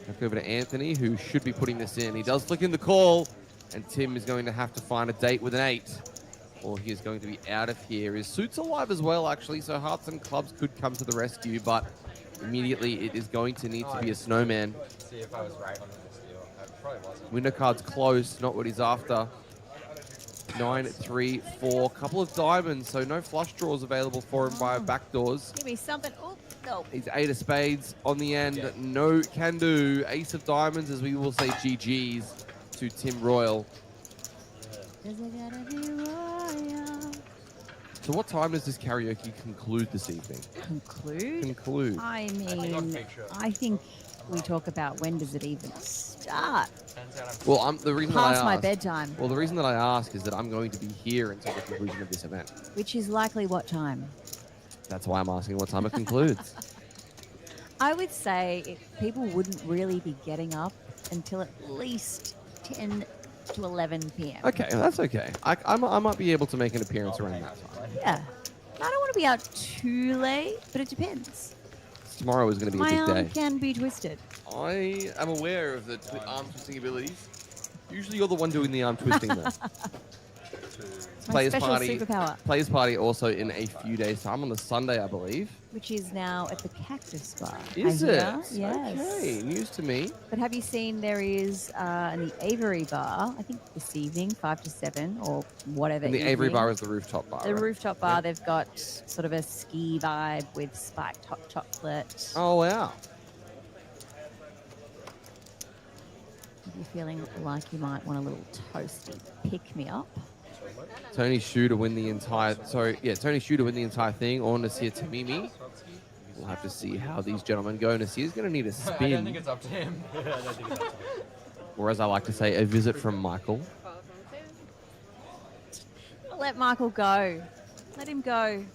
Speaker 6: Back over to Anthony, who should be putting this in. He does flick in the call, and Tim is going to have to find a date with an 8, or he is going to be out of here. His suit's alive as well, actually, so hearts and clubs could come to the rescue, but immediately it is going to need to be a snowman.
Speaker 1: See if I was right on this deal. I probably wasn't.
Speaker 6: Window card's close, not what he's after. 9, 3, 4, couple of diamonds, so no flush draws available for him via back doors.
Speaker 8: Give me something. Oh, no.
Speaker 6: He's 8 of spades on the end. Yeah. No can do. Ace of diamonds, as we will say GG's to Tim Royal. So what time does this karaoke conclude this evening? Conclude.
Speaker 8: I mean, I think we talk about when does it even start.
Speaker 6: Well, the reason
Speaker 8: Past
Speaker 6: that I
Speaker 8: my
Speaker 6: ask,
Speaker 8: bedtime.
Speaker 6: Well, the reason that I ask is that I'm going to be here until the conclusion of this event.
Speaker 8: Which is likely what time?
Speaker 6: That's why I'm asking what time it concludes.
Speaker 8: I would say people wouldn't really be getting up until at least 10 to 11 p.m.
Speaker 6: Okay, that's okay. I might be able to make an appearance around that time.
Speaker 8: Yeah. I don't want to be out too late, but it depends.
Speaker 6: Tomorrow is going to be a big day.
Speaker 8: My arm can be twisted.
Speaker 6: I am aware of the arm twisting abilities. Usually you're the one doing the arm twisting though.
Speaker 8: My special superpower.
Speaker 6: Players party also in a few days' time on the Sunday, I believe.
Speaker 8: Which is now at the Cactus Bar.
Speaker 6: Is it?
Speaker 8: Yes.
Speaker 6: Okay, news to me.
Speaker 8: But have you seen there is in the Avery Bar, I think this evening, 5 to 7 or whatever.
Speaker 6: And the Avery Bar is the rooftop bar.
Speaker 8: The
Speaker 6: right?
Speaker 8: rooftop bar, they've got sort of a ski vibe with spiked hot chocolate.
Speaker 6: Oh, wow.
Speaker 8: If you're feeling like you might want a little toasty pick-me-up.
Speaker 6: Tony Shu to win the entire... Sorry, yeah, Tony Shu to win the entire thing, or Nasir Tamimi. We'll have to see how these gentlemen go. Nasir's going to need a spin.
Speaker 1: I don't think it's up to him.
Speaker 6: Or as I like to say, a visit from Michael.
Speaker 8: Let Michael go. Let him go.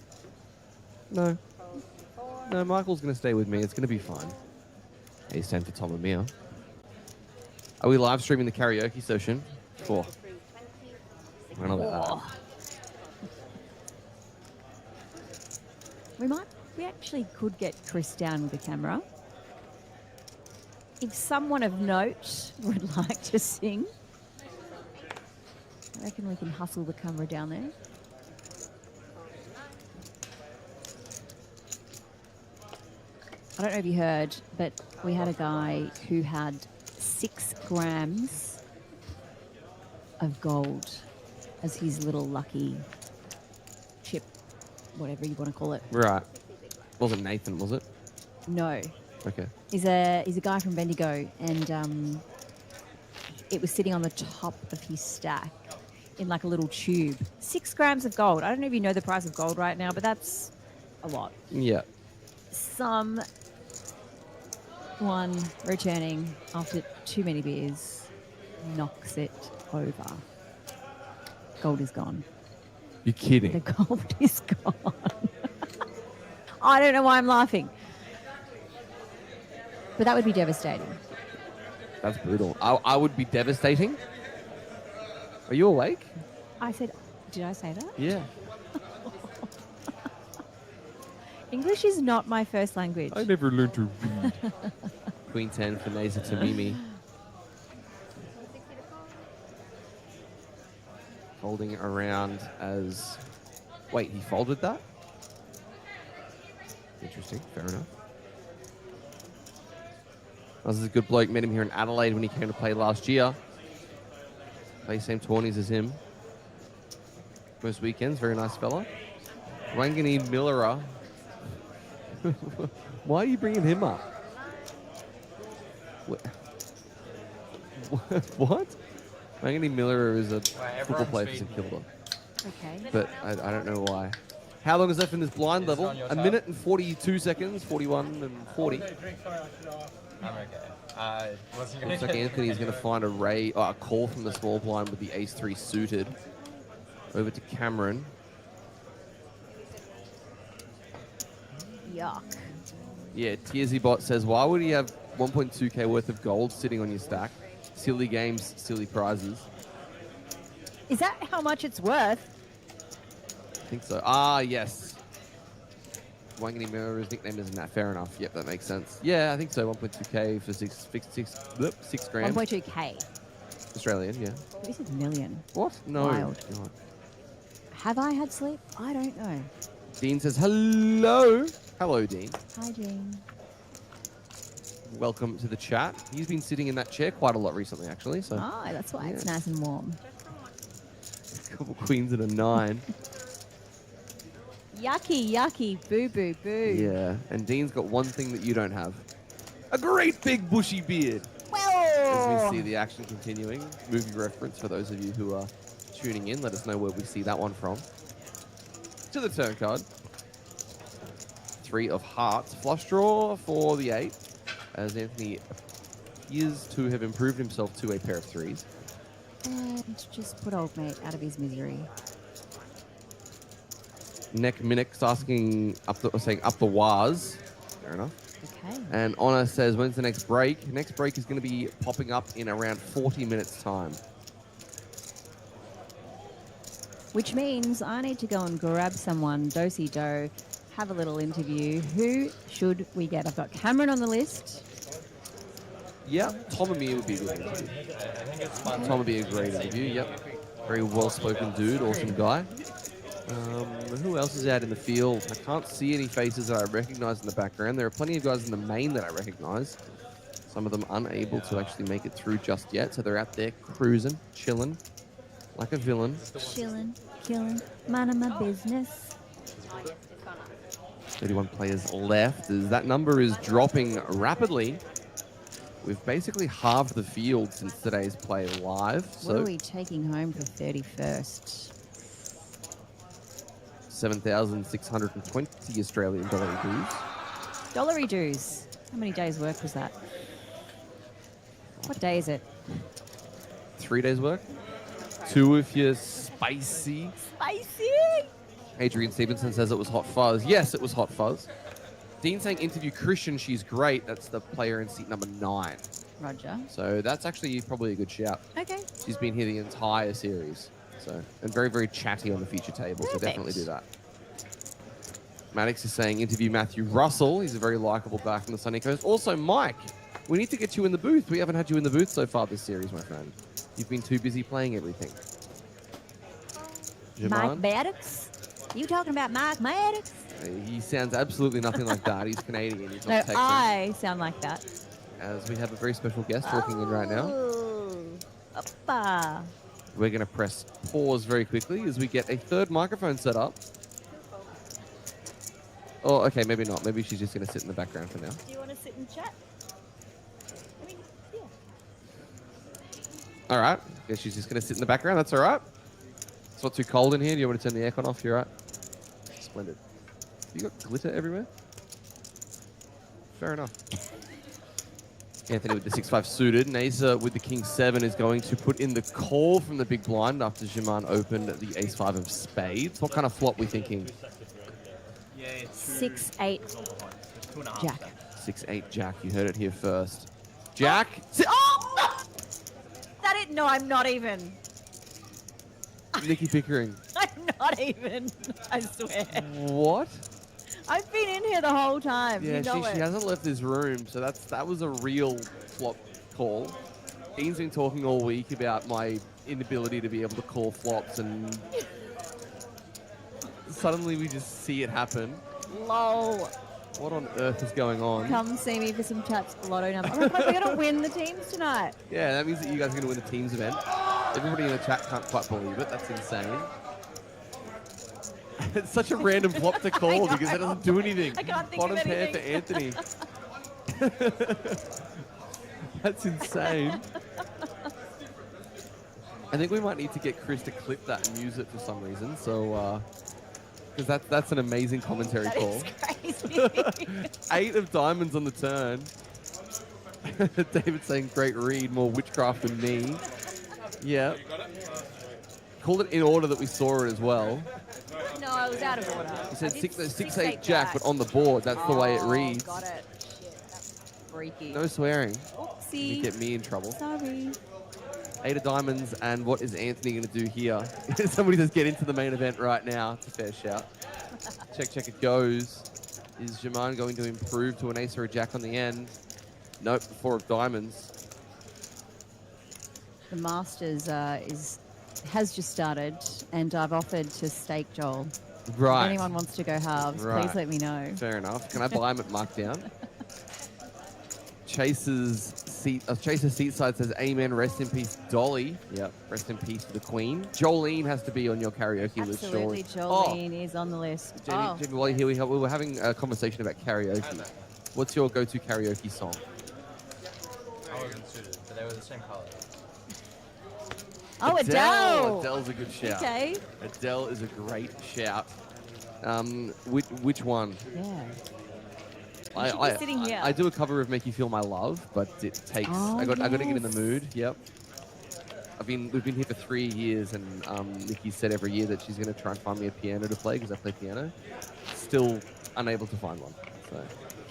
Speaker 6: No. No, Michael's going to stay with me. It's going to be fine. Ace 10 for Tom and Mia. Are we live streaming the karaoke session? Cool. I don't know about
Speaker 8: that. We actually could get Chris down with the camera. if someone of note would like to sing, I reckon we can hustle the camera down there. I don't know if you heard, but we had a guy who had 6 grams of gold as his little lucky chip, whatever you want to call it.
Speaker 6: Right. Wasn't Nathan, was it?
Speaker 8: No.
Speaker 6: Okay.
Speaker 8: He's a guy from Bendigo, and it was sitting on the top of his stack in like a little tube. 6 grams of gold. I don't know if you know the price of gold right now, but that's a lot.
Speaker 6: Yeah.
Speaker 8: Someone returning after too many beers knocks it over. Gold is gone.
Speaker 6: You're kidding.
Speaker 8: The gold is gone. I don't know why I'm laughing. But that would be devastating.
Speaker 6: That's brutal. I would be devastating. Are you awake?
Speaker 8: Did I say that?
Speaker 6: Yeah.
Speaker 8: English is not my first language.
Speaker 6: I never learned to read. Queen 10 for Neza Tamimi. Folding around as... Wait, he folded that? Interesting. Fair enough. This is a good bloke. Met him here in Adelaide when he came to play last year. Play same tourneys as him. Most weekends. Very nice fella. Wangani Millera. Why are you bringing him up? What? Wangani Millera is a football player for St Kilda.
Speaker 8: Okay.
Speaker 6: But I don't know why. How long is left in this blind level? A minute and 42 seconds, 41 and 40.
Speaker 1: I'm okay.
Speaker 6: Looks like Anthony's going to find a call from the small blind with the ace-3 suited. Over to Cameron.
Speaker 8: Yuck.
Speaker 6: Yeah, TiersyBot says, why would he have 1.2k worth of gold sitting on your stack? Silly games, silly prizes.
Speaker 8: Is that how much it's worth?
Speaker 6: I think so. Ah, yes. Wangani Mirror's nickname isn't that. Fair enough. Yep, that makes sense. Yeah, I think so. 1.2k for 6 grand.
Speaker 8: 1.2k.
Speaker 6: Australian, yeah.
Speaker 8: This is million.
Speaker 6: What? No.
Speaker 8: Wild.
Speaker 6: God.
Speaker 8: Have I had sleep? I don't know.
Speaker 6: Dean says, hello. Hello, Dean.
Speaker 8: Hi, Jean.
Speaker 6: Welcome to the chat. He's been sitting in that chair quite a lot recently, actually. So.
Speaker 8: Oh, that's why it's nice and warm.
Speaker 6: A couple queens and a 9.
Speaker 8: Yucky, yucky, boo, boo, boo.
Speaker 6: Yeah, and Dean's got one thing that you don't have. A great big bushy beard.
Speaker 8: Well.
Speaker 6: As we see the action continuing. Movie reference for those of you who are tuning in. Let us know where we see that one from. To the turn card. 3 of hearts. Flush draw for the 8. As Anthony appears to have improved himself to a pair of 3s.
Speaker 8: And just put old mate out of his misery.
Speaker 6: Neck Minix asking saying up the waz. Fair enough.
Speaker 8: Okay.
Speaker 6: And Honor says, when's the next break? Next break is going to be popping up in around 40 minutes time.
Speaker 8: Which means I need to go and grab someone, do-si-do, have a little interview. Who should we get? I've got Cameron on the list.
Speaker 6: Yeah, Tom and me would be a good interview. Tom would be a great interview, yep. Very well-spoken dude, awesome guy. Who else is out in the field? I can't see any faces that I recognize in the background. There are plenty of guys in the main that I recognize. Some of them unable to actually make it through just yet, so they're out there cruising, chilling, like a villain.
Speaker 8: Chilling, killing, minding my business.
Speaker 6: 31 players left as that number is dropping rapidly. We've basically halved the field since today's play live.
Speaker 8: What are we taking home for 31st?
Speaker 6: 7,620 Australian dollar dues.
Speaker 8: Dollary dues. How many days' work was that? What day is it?
Speaker 6: 3 days' work. 2 if you're spicy.
Speaker 8: Spicy!
Speaker 6: Adrian Stevenson says it was Hot Fuzz. Yes, it was Hot Fuzz. Dean saying interview Christian, she's great. That's the player in seat number 9.
Speaker 8: Roger.
Speaker 6: So that's actually probably a good shout.
Speaker 8: Okay.
Speaker 6: She's been here the entire series. So, and very, very chatty on the feature table.
Speaker 8: Perfect.
Speaker 6: So definitely do that. Maddox is saying interview Matthew Russell. He's a very likable guy from the Sunny Coast. Also Mike We need to get you in the booth. We haven't had you in the booth so far this series, my friend. You've been too busy playing everything.
Speaker 8: Mike Maddox? You talking about Mike Maddox?
Speaker 6: He sounds absolutely nothing like that. He's Canadian. He's not
Speaker 8: No,
Speaker 6: Texan.
Speaker 8: I sound like that.
Speaker 6: As we have a very special guest walking in right now.
Speaker 8: Oppa.
Speaker 6: We're going to press pause very quickly as we get a third microphone set up. Oh, okay, maybe not. Maybe she's just going to sit in the background for now.
Speaker 8: Do you want to sit and chat? I mean, yeah.
Speaker 6: All right. Guess she's just going to sit in the background. That's all right. It's not too cold in here. Do you want me to turn the aircon off? You're right. Splendid. You got glitter everywhere? Fair enough. Anthony with the 6-5 suited. Nasa with the King 7 is going to put in the call from the big blind after Jaman opened the Ace-5 of spades. What kind of flop we thinking?
Speaker 8: 6-8 Jack.
Speaker 6: 6-8 Jack. You heard it here first. Jack.
Speaker 8: Oh! That is, no, I'm not even.
Speaker 6: Nikki Pickering.
Speaker 8: I'm not even. I swear.
Speaker 6: What?
Speaker 8: I've been in here the whole time.
Speaker 6: Yeah,
Speaker 8: you know
Speaker 6: she hasn't left this room, so that was a real flop call. Ian's been talking all week about my inability to be able to call flops, and suddenly we just see it happen.
Speaker 8: Lol.
Speaker 6: What on earth is going on?
Speaker 8: Come see me for some Chaps Lotto number. Oh my God, we're going to win the teams tonight.
Speaker 6: Yeah, that means that you guys are going to win the teams event. Everybody in the chat can't quite believe it. That's insane. It's such a random flop to call because it doesn't do anything.
Speaker 8: I can't think
Speaker 6: Bottom
Speaker 8: of
Speaker 6: pair
Speaker 8: anything.
Speaker 6: for Anthony. That's insane. I think we might need to get Chris to clip that and use it for some reason. So, because that's an amazing commentary
Speaker 8: That
Speaker 6: call.
Speaker 8: is crazy.
Speaker 6: 8 of diamonds on the turn. David saying, great read, more witchcraft than me. Yeah. Called it in order that we saw it as well.
Speaker 8: No, I was out of order.
Speaker 6: He said
Speaker 8: I did
Speaker 6: 6-8 Jack, but on the board, that's the way it reads.
Speaker 8: Got it. Shit, that's freaky.
Speaker 6: No swearing.
Speaker 8: Oopsie.
Speaker 6: You get me in trouble.
Speaker 8: Sorry.
Speaker 6: 8 of diamonds, and what is Anthony going to do here? Somebody says get into the main event right now. It's a fair shout. Check, it goes. Is Jaman going to improve to an ace or a jack on the end? Nope, 4 of diamonds.
Speaker 8: The Masters has just started, and I've offered to stake Joel.
Speaker 6: Right.
Speaker 8: If anyone wants to go halves, please let me know.
Speaker 6: Fair enough. Can I buy him at markdown? Chaser's seat side says, amen, rest in peace, Dolly. Yep, rest in peace to the Queen. Jolene has to be on your karaoke list, surely.
Speaker 8: Absolutely, Jolene is on the list.
Speaker 6: Jenny, while you're here, we were having a conversation about karaoke. What's your go-to karaoke song?
Speaker 1: I wasn't suited, but they were the same color.
Speaker 8: Oh, Adele!
Speaker 6: Adele's a good shout.
Speaker 8: Okay.
Speaker 6: Adele is a great shout. Which one?
Speaker 8: Yeah.
Speaker 6: I
Speaker 8: sitting here.
Speaker 6: I do a cover of "Make You Feel My Love," but it takes. I got to get in the mood. Yep. We've been here for 3 years, and Nikki said every year that she's going to try and find me a piano to play because I play piano. Still unable to find one. So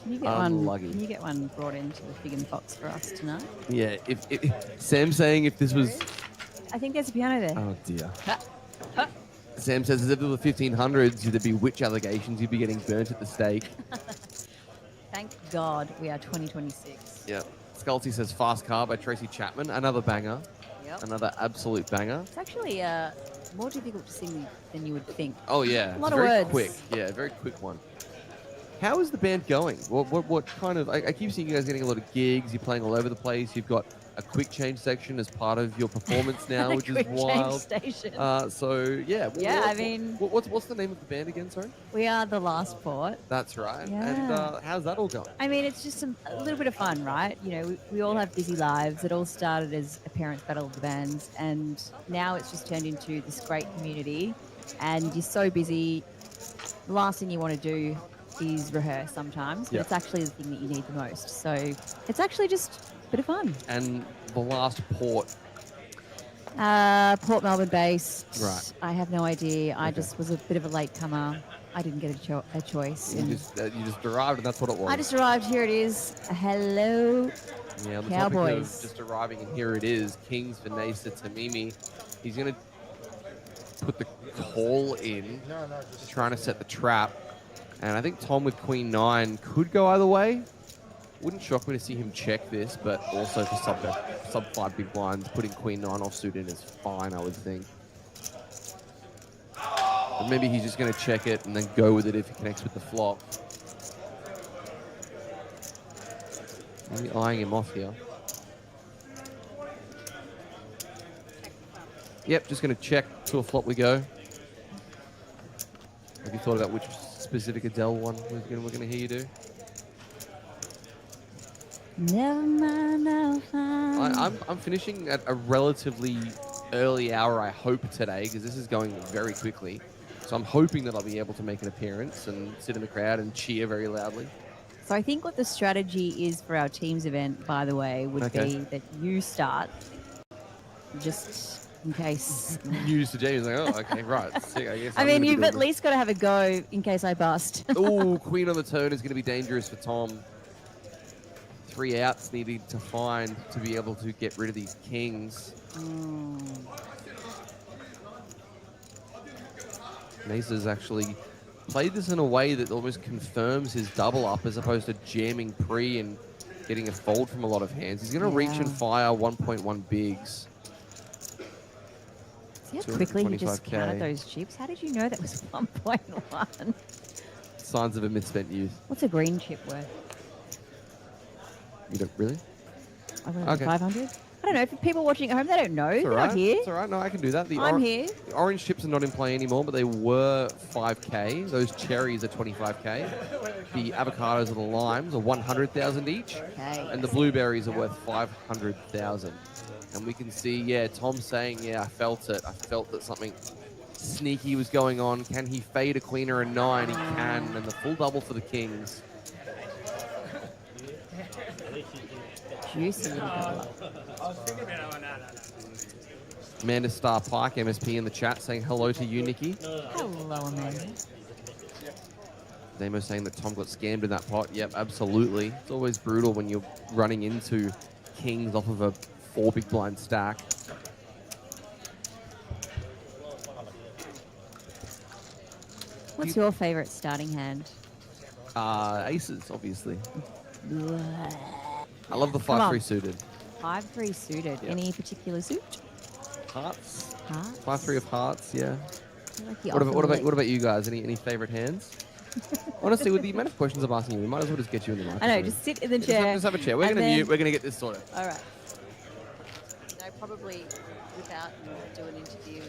Speaker 8: Can you get
Speaker 6: unlucky.
Speaker 8: one? Can you get one brought into the Fig and Fox for us tonight?
Speaker 6: Yeah. If Sam's saying if this was.
Speaker 8: I think there's a piano there.
Speaker 6: Oh dear. Sam says as if it were the 1500s, there'd be witch allegations. You'd be getting burnt at the stake.
Speaker 8: Thank God we are 2026.
Speaker 6: Yep. Sculty says Fast Car by Tracy Chapman. Another banger.
Speaker 8: Yep.
Speaker 6: Another absolute banger.
Speaker 8: It's actually more difficult to sing than you would think.
Speaker 6: Oh yeah.
Speaker 8: A lot
Speaker 6: it's
Speaker 8: of
Speaker 6: very
Speaker 8: words.
Speaker 6: quick. Yeah, very quick one. How is the band going? What kind of? I keep seeing you guys getting a lot of gigs. You're playing all over the place. You've got a quick change section as part of your performance now, which is wild.
Speaker 8: Station.
Speaker 6: So yeah.
Speaker 8: I mean,
Speaker 6: what's the name of the band again? Sorry.
Speaker 8: We are the Last Port.
Speaker 6: That's right.
Speaker 8: Yeah.
Speaker 6: And how's that all going?
Speaker 8: I mean, it's just a little bit of fun, right? You know, we all have busy lives. It all started as a parents' battle of the bands, and now it's just turned into this great community. And you're so busy. The last thing you want to do is rehearse sometimes, but it's actually the thing that you need the most. So it's actually just a bit of fun.
Speaker 6: And the Last Port.
Speaker 8: Port Melbourne based.
Speaker 6: Right.
Speaker 8: I have no idea. I just was a bit of a late comer. I didn't get a choice.
Speaker 6: You just arrived, and that's what it was.
Speaker 8: I just arrived. Here it is. Hello,
Speaker 6: Yeah, on the
Speaker 8: Cowboys.
Speaker 6: topic of just arriving, and here it is. Kings for Nasa Tamimi. He's going to put the call in, trying to set the trap. And I think Tom with Queen 9 could go either way. Wouldn't shock me to see him check this, but also for sub 5 big blinds, putting Queen 9 offsuit in is fine, I would think. But maybe he's just going to check it and then go with it if he connects with the flop. Maybe eyeing him off here. Yep, just going to check to a flop we go. Have you thought about which specific Adele one we're going to hear you do?
Speaker 8: Never mind, I'll find.
Speaker 6: I'm finishing at a relatively early hour, I hope, today, because this is going very quickly. So I'm hoping that I'll be able to make an appearance and sit in the crowd and cheer very loudly.
Speaker 8: So I think what the strategy is for our teams event, by the way, would be that you start, just in case.
Speaker 6: Used to James, like, oh, okay, right. Sick, I guess
Speaker 8: I mean, you've at least got to have a go in case I bust.
Speaker 6: Ooh, Queen on the turn is going to be dangerous for Tom. 3 outs needed to find to be able to get rid of these kings. Mesa's actually played this in a way that almost confirms his double up as opposed to jamming pre and getting a fold from a lot of hands. He's going to reach and fire 1.1 bigs.
Speaker 8: See how quickly he just counted those chips? How did you know that was 1.1?
Speaker 6: Signs of a misspent youth.
Speaker 8: What's a green chip worth?
Speaker 6: You don't really?
Speaker 8: Okay. 500? I don't know. For people watching at home, they don't know. They're not here.
Speaker 6: It's all right. No, I can do that.
Speaker 8: I'm here.
Speaker 6: The orange chips are not in play anymore, but they were 5K. Those cherries are 25K. The avocados and the limes are 100,000 each.
Speaker 8: Okay.
Speaker 6: And the blueberries are worth 500,000. And we can see, yeah, Tom saying, yeah, I felt it. I felt that something sneaky was going on. Can he fade a queen or a 9? He can. And the full double for the kings.
Speaker 8: Juicy.
Speaker 6: Amanda Star Pike, MSP in the chat, saying hello to you, Nikki.
Speaker 8: Hello, Amanda.
Speaker 6: Damo saying that Tom got scammed in that pot. Yep, absolutely. It's always brutal when you're running into kings off of a 4 big blind stack.
Speaker 8: What's your favorite starting hand?
Speaker 6: Aces, obviously. I love the 5-3 suited.
Speaker 8: 5-3 suited.
Speaker 6: Yep.
Speaker 8: Any particular suit?
Speaker 6: Hearts.
Speaker 8: Hearts.
Speaker 6: 5-3 of hearts, yeah.
Speaker 8: Like the
Speaker 6: What about you guys? Any favorite hands? Honestly, with the amount of questions I'm asking you, we might as well just get you in the microphone.
Speaker 8: I know, just sit in the chair.
Speaker 6: Just have a chair. We're going to mute. We're going to get this sorted.
Speaker 8: All right. No, probably without do an interview.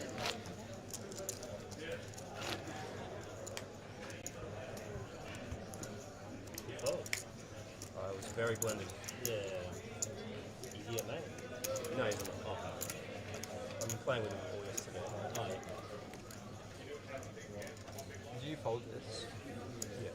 Speaker 7: It was very blended. Yeah. Easier, mate? No, he's not. Oh, I've been playing with him all yesterday. Oh, yeah.
Speaker 1: Did you fold this?
Speaker 7: Yeah.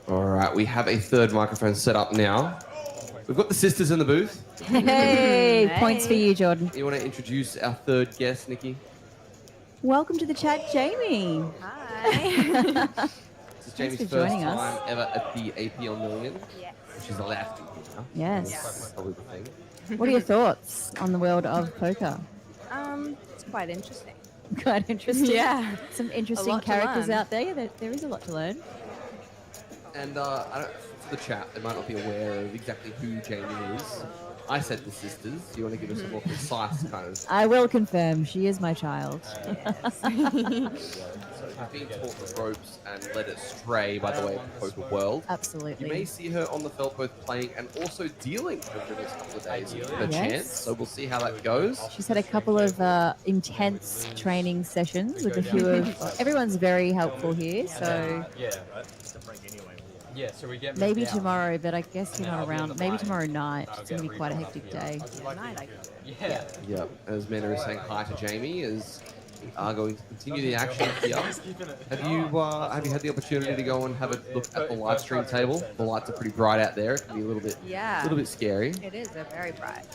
Speaker 6: All right, we have a third microphone set up now. We've got the sisters in the booth.
Speaker 8: Hey, points for you, Jordan.
Speaker 6: You want to introduce our third guest, Nikki?
Speaker 8: Welcome to the chat, Jamie.
Speaker 2: Hi.
Speaker 6: This is Jamie's
Speaker 8: for
Speaker 6: first
Speaker 8: joining us.
Speaker 6: time ever at the APL Million.
Speaker 2: Yes.
Speaker 6: She's allowed to be here now.
Speaker 8: Yes.
Speaker 6: That's probably the thing.
Speaker 8: What are your thoughts on the world of poker?
Speaker 2: It's quite interesting.
Speaker 8: Quite interesting.
Speaker 2: Yeah.
Speaker 8: Some interesting
Speaker 2: lot to
Speaker 8: characters
Speaker 2: learn.
Speaker 8: out there. There is a lot to learn.
Speaker 6: And I don't, for the chat, they might not be aware of exactly who Jamie is. I said the sisters. Do you want to give us a more concise kind of...
Speaker 8: I will confirm, she is my child.
Speaker 6: I've been taught the ropes and led astray by the way of the poker world.
Speaker 8: Absolutely.
Speaker 6: You may see her on the felt both playing and also dealing over the next couple of days. Per
Speaker 8: Yes.
Speaker 6: chance, so we'll see how that goes.
Speaker 8: She's had a couple of intense training sessions with a few of... everyone's very helpful here, so
Speaker 1: Yeah.
Speaker 7: It's a break anyway.
Speaker 1: Yeah, so we get
Speaker 8: maybe
Speaker 1: missed out.
Speaker 8: tomorrow, but I guess you're
Speaker 1: Yeah,
Speaker 8: not
Speaker 1: I'll be on
Speaker 8: around.
Speaker 1: the
Speaker 8: Maybe
Speaker 1: line.
Speaker 8: tomorrow night.
Speaker 1: I'll
Speaker 8: It's going to
Speaker 1: get
Speaker 8: be quite a
Speaker 1: refund
Speaker 8: hectic
Speaker 1: off
Speaker 8: day.
Speaker 1: you.
Speaker 2: Night, I
Speaker 1: Yeah.
Speaker 6: Yep, as Mena is saying hi to Jamie, as We are going to continue the action here. Have you had the opportunity to go and have a look at the live stream table? The lights are pretty bright out there. It can be a little bit scary.
Speaker 2: It is. They're very bright.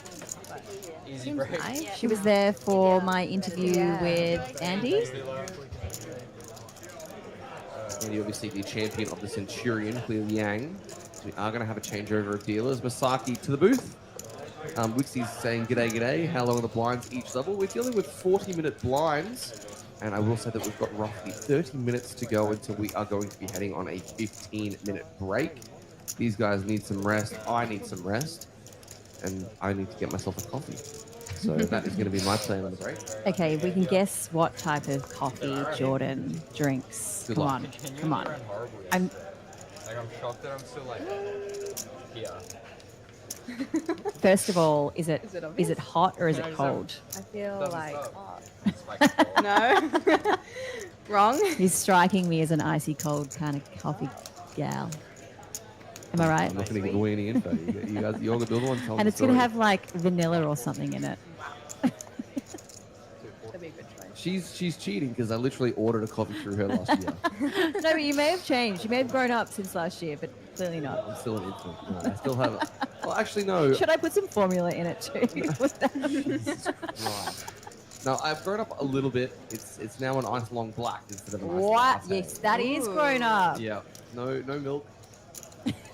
Speaker 2: But
Speaker 1: Easy break.
Speaker 2: nice.
Speaker 8: She was there for my interview with Andy.
Speaker 6: And obviously the champion of the Centurion, Cleo Yang. So we are going to have a changeover of dealers. Masaki to the booth. Wixie's saying, g'day, g'day. How long are the blinds each level? We're dealing with 40-minute blinds. And I will say that we've got roughly 30 minutes to go until we are going to be heading on a 15-minute break. These guys need some rest. I need some rest. And I need to get myself a coffee. So that is going to be my plan on the break.
Speaker 8: Okay, we can guess what type of coffee Jordan drinks.
Speaker 6: Good
Speaker 8: Come
Speaker 6: luck.
Speaker 8: on,
Speaker 1: Can you
Speaker 8: come on.
Speaker 1: run horribly?
Speaker 8: I'm
Speaker 1: I'm shocked that I'm still like here.
Speaker 8: First of all, is it
Speaker 2: obvious?
Speaker 8: hot or is
Speaker 1: No,
Speaker 8: it
Speaker 1: it's
Speaker 8: cold?
Speaker 2: I feel
Speaker 1: Thumbs
Speaker 2: like
Speaker 1: up. Spike's fault.
Speaker 2: no. Wrong.
Speaker 8: He's striking me as an icy cold kind of coffee gal. Am I right?
Speaker 6: I'm not going to give away any info. You guys, you're the one telling
Speaker 8: And
Speaker 6: the
Speaker 8: it's going to
Speaker 6: story.
Speaker 8: have like vanilla or something in it.
Speaker 2: That'd be a good choice.
Speaker 6: She's cheating because I literally ordered a coffee through her last year.
Speaker 8: No, but you may have changed. You may have grown up since last year, but clearly not.
Speaker 6: I'm still an infant. No, I still have. Well, actually, no.
Speaker 8: Should I put some formula in it too?
Speaker 6: Right. No, I've grown up a little bit. It's now an ice long black instead of an ice
Speaker 8: What?
Speaker 6: latte.
Speaker 8: Yes, that is grown up.
Speaker 6: Yeah. No milk.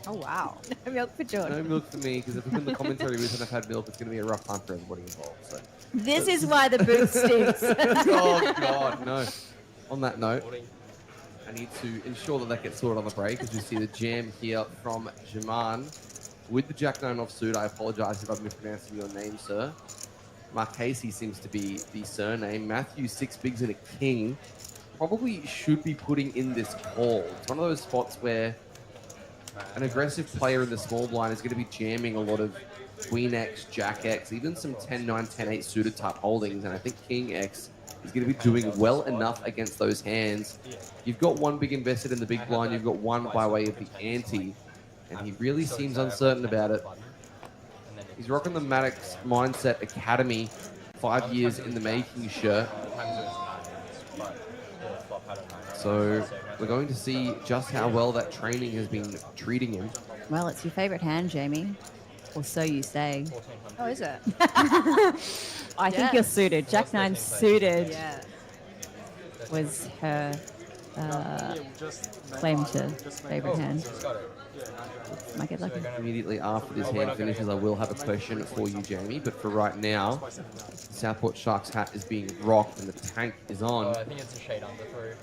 Speaker 2: Oh wow.
Speaker 8: No milk for
Speaker 6: No
Speaker 8: Jordan.
Speaker 6: milk for me because if I'm in the commentary booth and I've had milk, it's going to be a rough time for everybody involved. So.
Speaker 8: This is why the booth stinks.
Speaker 6: Oh God, no. On that note, I need to ensure that gets sorted on the break as we see the jam here from Jaman with the Jack 9 off suit. I apologize if I'm mispronouncing your name, sir. Marchese seems to be the surname. Matthew, 6 bigs and a king. Probably should be putting in this call. It's one of those spots where an aggressive player in the small blind is going to be jamming a lot of Queen X, Jack X, even some 10-9, 10-8 suited type holdings. And I think King X is going to be doing well enough against those hands. You've got one big invested in the big blind. You've got one by way of the ante. And he really seems uncertain about it. He's rocking the Maddox Mindset Academy 5 years in the making shirt. So we're going to see just how well that training has been treating him.
Speaker 8: Well, it's your favorite hand, Jamie. Or so you say.
Speaker 2: Oh, is it?
Speaker 8: I think you're suited. Jack 9 suited
Speaker 2: Yeah.
Speaker 8: was her claim to favorite hand. Might get lucky.
Speaker 6: Immediately after this hand finishes, I will have a question for you, Jamie. But for right now, Southport Sharks hat is being rocked and the tank is on.
Speaker 1: I think it's a shade under through.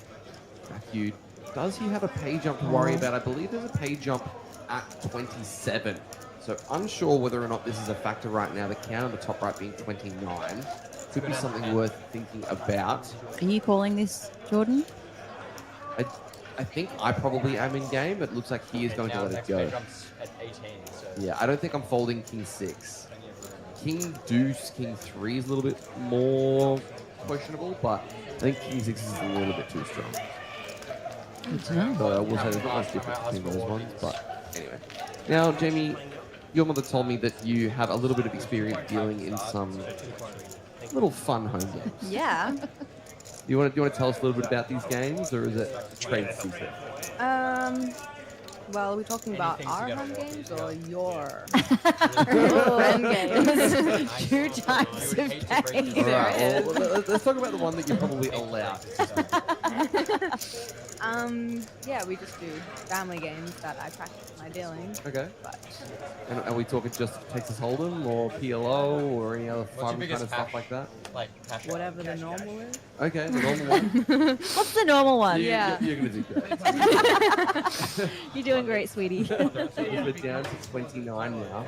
Speaker 6: Matthew, does he have a pay jump to worry about? I believe there's a pay jump at 27. So unsure whether or not this is a factor right now. The count on the top right being 29. Could be something worth thinking about.
Speaker 8: Are you calling this, Jordan?
Speaker 6: I think I probably am in game, but it looks like he is going to let it go.
Speaker 1: Jumps at 18, so
Speaker 6: Yeah, I don't think I'm folding King 6. King Deuce, King 3 is a little bit more questionable, but I think King 6 is a little bit too strong.
Speaker 8: Good to know.
Speaker 6: So I will say there's not much difference between those ones, but anyway. Now, Jamie, your mother told me that you have a little bit of experience dealing in some little fun home games.
Speaker 2: Yeah.
Speaker 6: Do you want to tell us a little bit about these games, or is it a trade secret?
Speaker 2: Well, are we talking about our home games or your
Speaker 8: Friend
Speaker 2: games?
Speaker 8: Two types of games.
Speaker 6: All right, well, let's talk about the one that you're probably allowed.
Speaker 2: Yeah, we just do family games that I practice my dealing.
Speaker 6: Okay.
Speaker 2: But
Speaker 6: And are we talking just Texas Hold'em or PLO or any other fun kind of stuff like that?
Speaker 1: Like cash
Speaker 2: whatever the normal is.
Speaker 6: Okay, the normal one.
Speaker 8: What's the normal one?
Speaker 2: Yeah.
Speaker 6: You're going to do great.
Speaker 8: You're doing great, sweetie.
Speaker 6: We're down to 29 now.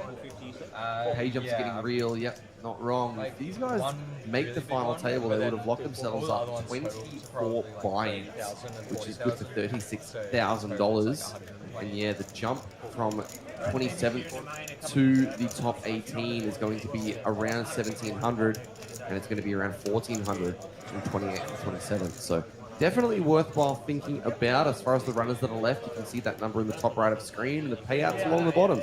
Speaker 6: Pay jumps are getting real. Yep, not wrong. If these guys make the final table, they would have locked themselves up 24 buy-ins, which is good for $36,000. And yeah, the jump from 27th to the top 18 is going to be around 1,700, and it's going to be around 1,400 from 28th to 27th. So definitely worthwhile thinking about. As far as the runners that are left, you can see that number in the top right of the screen and the payouts along the bottom.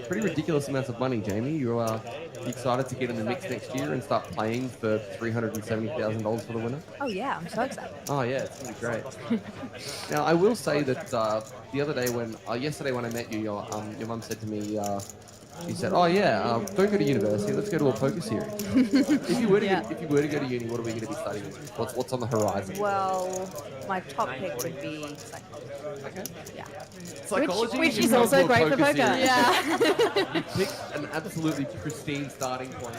Speaker 6: Pretty ridiculous amounts of money, Jamie. You are excited to get in the mix next year and start playing for $370,000 for the winner?
Speaker 8: Oh yeah, I'm so excited.
Speaker 6: Oh yeah, it's gonna be great. Now I will say that the other day yesterday when I met you, your mum said to me, she said, "Oh yeah, don't go to university. Let's go to a poker series." if you were to go to uni, what are we going to be studying? What's on the horizon?
Speaker 2: Well, my top pick would be psychology.
Speaker 6: Okay.
Speaker 2: Yeah.
Speaker 6: Psychology,
Speaker 8: Which is also great for poker.
Speaker 6: series.
Speaker 2: Yeah.
Speaker 6: You picked an absolutely pristine starting point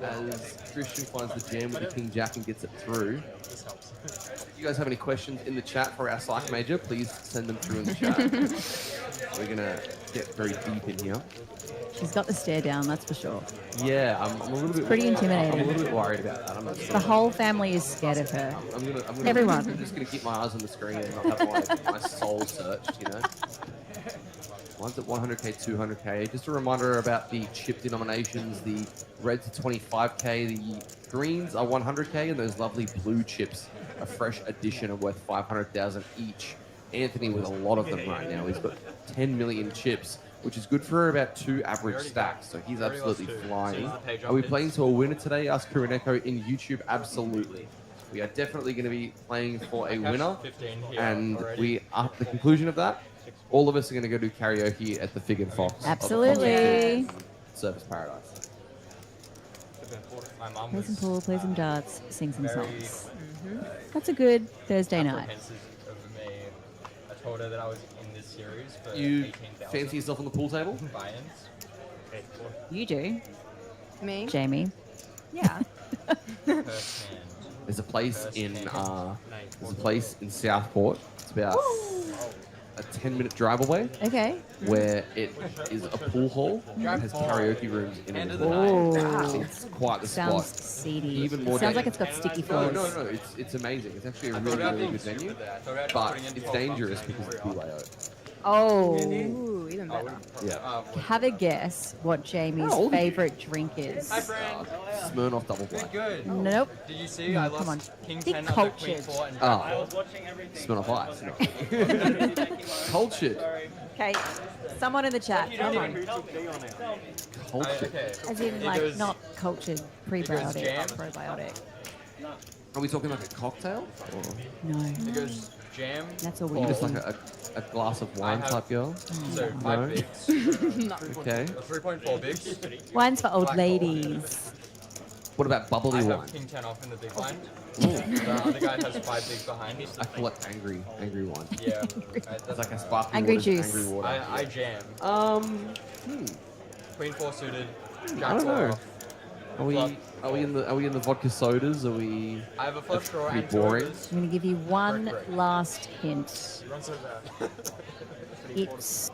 Speaker 6: as Christian finds the jam with the King Jack and gets it through. If you guys have any questions in the chat for our psych major, please send them through in the chat. We're going to get very deep in here.
Speaker 8: She's got the stare down, that's for sure.
Speaker 6: Yeah, I'm a little bit.
Speaker 8: Pretty intimidating.
Speaker 6: I'm a little bit worried about that.
Speaker 8: The whole family is scared of her. Everyone.
Speaker 6: I'm just gonna keep my eyes on the screen and not have my soul searched. Mine's at 100k, 200k. Just a reminder about the chip denominations. The reds are 25k. The greens are 100k, and those lovely blue chips, a fresh addition, are worth 500,000 each. Anthony with a lot of them right now. He's got 10 million chips, which is good for about 2 average stacks, so he's absolutely flying. Are we playing to a winner today? Ask Kuroneko in YouTube. Absolutely. We are definitely going to be playing for a winner, and we, at the conclusion of that, all of us are going to go do karaoke at the Fig and Fox.
Speaker 8: Absolutely.
Speaker 6: Service Paradise.
Speaker 8: Play some pool, play some darts, sing some songs. That's a good Thursday night.
Speaker 1: I told her that I was in this series for
Speaker 6: You
Speaker 1: 18,000
Speaker 6: fancy yourself on the pool table?
Speaker 1: buy-ins.
Speaker 8: You do,
Speaker 2: Me?
Speaker 8: Jamie.
Speaker 2: Yeah.
Speaker 1: Firsthand.
Speaker 6: There's a place in Southport. It's about a 10-minute drive away,
Speaker 8: Okay.
Speaker 6: where it is a pool hall. It has karaoke rooms in it.
Speaker 8: Oh,
Speaker 6: It's quite the
Speaker 8: sounds
Speaker 6: spot.
Speaker 8: seedy.
Speaker 6: Even more
Speaker 8: Sounds
Speaker 6: dangerous.
Speaker 8: like it's got sticky
Speaker 6: No,
Speaker 8: floors.
Speaker 6: no, it's amazing. It's actually a really good venue, but it's dangerous because it's BYO.
Speaker 8: Oh.
Speaker 2: Ooh, even better.
Speaker 6: Yeah.
Speaker 8: Have a guess what Jamie's
Speaker 6: Oh.
Speaker 8: favorite drink is.
Speaker 1: Hi, friend.
Speaker 6: Smirnoff Double Black.
Speaker 1: Good.
Speaker 8: Nope.
Speaker 1: Did you see?
Speaker 8: No,
Speaker 1: I
Speaker 8: come
Speaker 1: lost
Speaker 8: on.
Speaker 1: King
Speaker 8: Be
Speaker 1: 10 under Queen
Speaker 8: cultured.
Speaker 1: 4 and
Speaker 6: Oh, Smirnoff Ice. No. Cultured.
Speaker 8: Okay. Someone in the chat. Come on.
Speaker 6: Cultured.
Speaker 1: Okay.
Speaker 8: As in,
Speaker 1: It
Speaker 8: like,
Speaker 1: goes-
Speaker 8: not cultured, prebiotic,
Speaker 1: jam.
Speaker 8: not probiotic.
Speaker 6: Are we talking like a cocktail? Or
Speaker 8: No.
Speaker 1: It goes jam.
Speaker 8: That's all we
Speaker 6: are you
Speaker 8: do.
Speaker 6: just like a glass of wine
Speaker 1: have-
Speaker 6: type girl?
Speaker 1: So 5
Speaker 6: No.
Speaker 1: bigs.
Speaker 6: Okay.
Speaker 1: 3.4 bigs.
Speaker 8: Wine's for old
Speaker 1: Black
Speaker 8: ladies.
Speaker 6: What about
Speaker 1: I
Speaker 6: bubbly wine?
Speaker 1: have King 10 off in the big blind.
Speaker 6: Ooh.
Speaker 1: The other guy has 5 bigs behind.
Speaker 6: I collect angry wine.
Speaker 1: Yeah.
Speaker 6: It's like a sparkling
Speaker 8: Angry
Speaker 6: water,
Speaker 8: juice.
Speaker 6: angry water.
Speaker 1: I jam.
Speaker 6: Hmm.
Speaker 1: Queen 4 suited.
Speaker 6: I don't know. Are we
Speaker 1: Club.
Speaker 6: are we in the vodka sodas? Are we?
Speaker 1: I have a flush draw
Speaker 6: pretty
Speaker 1: and
Speaker 6: boring.
Speaker 1: boring.
Speaker 8: I'm going to give you one
Speaker 1: Correct.
Speaker 8: last hint.
Speaker 4: Run so bad.
Speaker 8: It's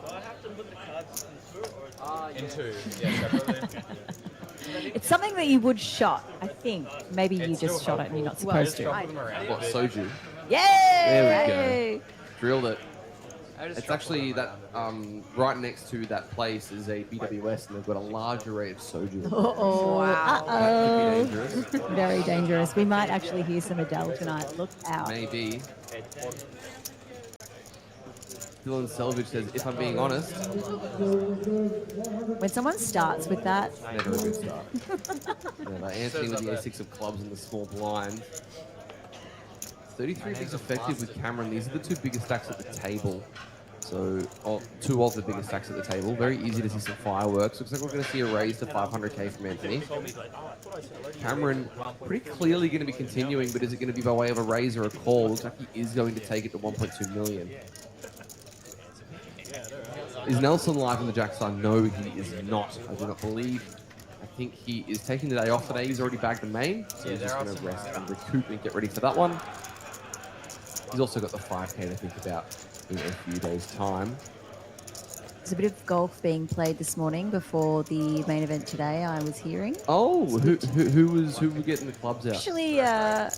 Speaker 1: In 2. Yeah, separately.
Speaker 8: it's something that you would shot, I think. Maybe you
Speaker 1: It's
Speaker 8: just
Speaker 1: still
Speaker 8: shot it and you're not
Speaker 1: helpful.
Speaker 8: supposed
Speaker 1: Just
Speaker 8: to.
Speaker 1: shuffle them around.
Speaker 6: What, soju?
Speaker 8: Yay!
Speaker 6: There we go. Drilled it.
Speaker 1: I just
Speaker 6: It's
Speaker 1: shuffle
Speaker 6: actually
Speaker 1: them
Speaker 6: that
Speaker 1: around.
Speaker 6: right next to that place is a BWS, and they've got a large array of soju.
Speaker 8: Uh-oh.
Speaker 6: That
Speaker 8: Uh-oh.
Speaker 6: could be dangerous.
Speaker 8: Very dangerous. We might actually hear some Adele tonight. Look out.
Speaker 6: Maybe. Dylan Selvage says, if I'm being honest,
Speaker 8: When someone starts with that,
Speaker 6: never a good start. Never. Anthony with the A6 of clubs in the small blind. 33 bigs effective with Cameron. These are the 2 biggest stacks at the table. So, 2 of the biggest stacks at the table. Very easy to see some fireworks. Looks like we're going to see a raise to 500k from Anthony. Cameron pretty clearly going to be continuing, but is it going to be by way of a raise or a call? Looks like he is going to take it to 1.2 million. Is Nelson live in the Jackstar? No, he is not. I do not believe. I think he is taking the day off today. He's already bagged the main, so he's just going to rest and recoup and get ready for that one. He's also got the 5k to think about in a few days' time.
Speaker 8: there's a bit of golf being played this morning before the main event today, I was hearing.
Speaker 6: Oh, who were getting the clubs out?
Speaker 8: Actually, a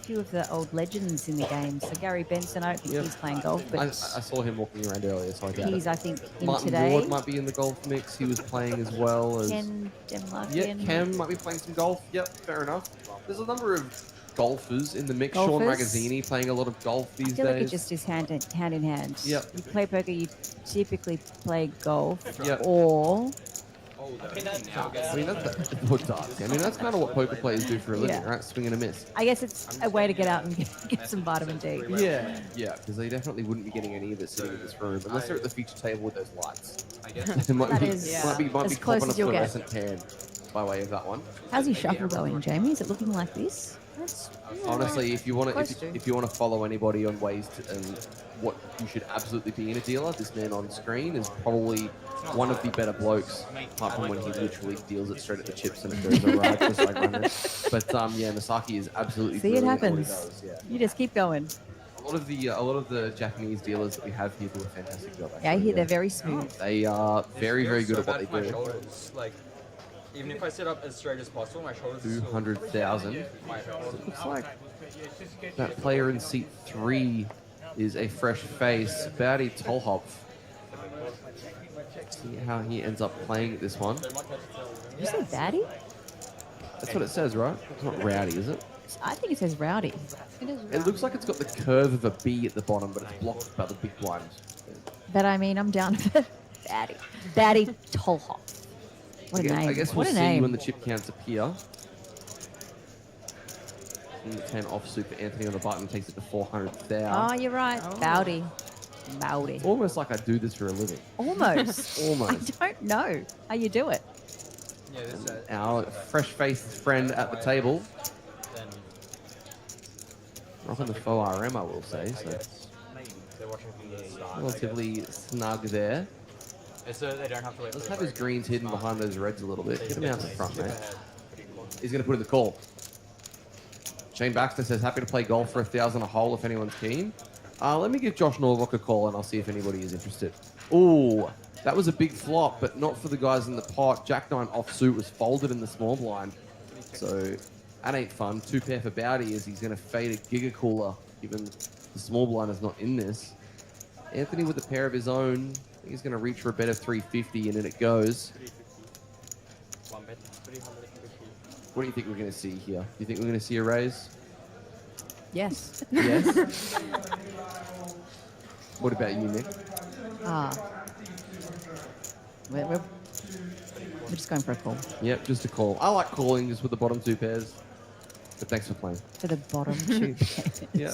Speaker 8: few of the old legends in the game. So Gary Benson, I don't think
Speaker 6: Yep.
Speaker 8: he's playing golf,
Speaker 6: I
Speaker 8: but
Speaker 6: saw him walking around earlier, so I doubt
Speaker 8: he's,
Speaker 6: it.
Speaker 8: I think, in
Speaker 6: Martin
Speaker 8: today.
Speaker 6: Ward might be in the golf mix. He was playing as well as...
Speaker 8: Ken Demlarkian.
Speaker 6: Yeah, Cam might be playing some golf. Yep, fair enough. There's a number of golfers in the mix. Sean
Speaker 8: Golfers?
Speaker 6: Magazzini playing a lot of golf these
Speaker 8: I feel
Speaker 6: days.
Speaker 8: like it just is hand in hand.
Speaker 6: Yep.
Speaker 8: You play poker, you typically play golf,
Speaker 6: Yep.
Speaker 8: or
Speaker 6: I mean, that's kind of what poker players do for a living,
Speaker 8: Yeah.
Speaker 6: right? Swing and a miss.
Speaker 8: I guess it's a way to get out and get some vitamin D.
Speaker 6: Yeah, because they definitely wouldn't be getting any of it sitting in this room unless they're at the feature table with those lights.
Speaker 1: I guess.
Speaker 6: It might
Speaker 8: That
Speaker 6: be,
Speaker 8: is,
Speaker 6: might be
Speaker 8: as
Speaker 6: popping
Speaker 8: close
Speaker 6: a
Speaker 8: as you'll get.
Speaker 6: fluorescent pan by way of that one.
Speaker 8: How's your shuffle going, Jamie? Is it looking like this?
Speaker 6: Honestly, if you want
Speaker 8: Close
Speaker 6: to,
Speaker 8: to.
Speaker 6: if you want to follow anybody on ways to and what you should absolutely be in a dealer, this man on screen is probably one of the better blokes. Apart from when he literally deals it straight at the chips and it goes alright, just like running. But yeah, Misaki is absolutely.
Speaker 8: See, it
Speaker 6: brilliant at what he
Speaker 8: happens.
Speaker 6: does, yeah.
Speaker 8: You just keep going.
Speaker 6: A lot of the Japanese dealers that we have here do a fantastic job.
Speaker 8: Yeah, I
Speaker 6: actually,
Speaker 8: hear they're very smooth.
Speaker 6: They are very, very good at what they
Speaker 1: My
Speaker 6: do.
Speaker 1: shoulders, like, even if I sit up as straight as possible, my shoulders.
Speaker 6: 200,000.
Speaker 1: Yeah,
Speaker 6: Looks like that player in seat 3 is a fresh face, Bowdy Tolhop. See how he ends up playing this one.
Speaker 8: Did you say baddie?
Speaker 6: That's what it says, right? It's not rowdy, is it?
Speaker 8: I think it says rowdy.
Speaker 6: It looks like it's got the curve of a B at the bottom, but it's blocked by the big blind.
Speaker 8: But I mean, I'm down for baddie. Baddie Tolhop. What a name.
Speaker 6: I guess we'll
Speaker 8: what a
Speaker 6: see
Speaker 8: name.
Speaker 6: when the chip counts appear. 10 off super Anthony on the button takes it to 400,000.
Speaker 8: Oh, you're right. Bowdy. Bowdy.
Speaker 6: It's almost like I do this for a living.
Speaker 8: Almost.
Speaker 6: Almost.
Speaker 8: I don't know how you do it.
Speaker 1: Yeah, this is
Speaker 6: Our fresh-faced friend at the table.
Speaker 1: then
Speaker 6: Rocking the faux RM, I will say.
Speaker 1: I
Speaker 6: So
Speaker 1: guess they're watching from the start.
Speaker 6: relatively snug there.
Speaker 1: It's so they don't have to wait.
Speaker 6: Let's
Speaker 1: for
Speaker 6: have
Speaker 1: the
Speaker 6: his
Speaker 1: break.
Speaker 6: greens hidden behind those reds a little bit. Get him out in front,
Speaker 1: Skip
Speaker 6: mate.
Speaker 1: ahead pretty quick.
Speaker 6: He's going to put in the call. Shane Baxter says, happy to play golf for 1,000 a hole if anyone's keen. Let me give Josh Norlock a call and I'll see if anybody is interested. Ooh, that was a big flop, but not for the guys in the pot. Jack 9 offsuit was folded in the small blind. So that ain't fun. 2 pair for Bowdy as he's going to fade a giga cooler, given the small blind is not in this. Anthony with a pair of his own. I think he's going to reach for a bet of 350 and in it goes.
Speaker 7: One bet, 350.
Speaker 6: What do you think we're going to see here? Do you think we're going to see a raise?
Speaker 8: Yes.
Speaker 6: Yes? What about you, Nick?
Speaker 8: We're just going for a call.
Speaker 6: Yep, just a call. I like calling just with the bottom 2 pairs. But thanks for playing.
Speaker 8: For the bottom 2 pairs.
Speaker 6: Yeah.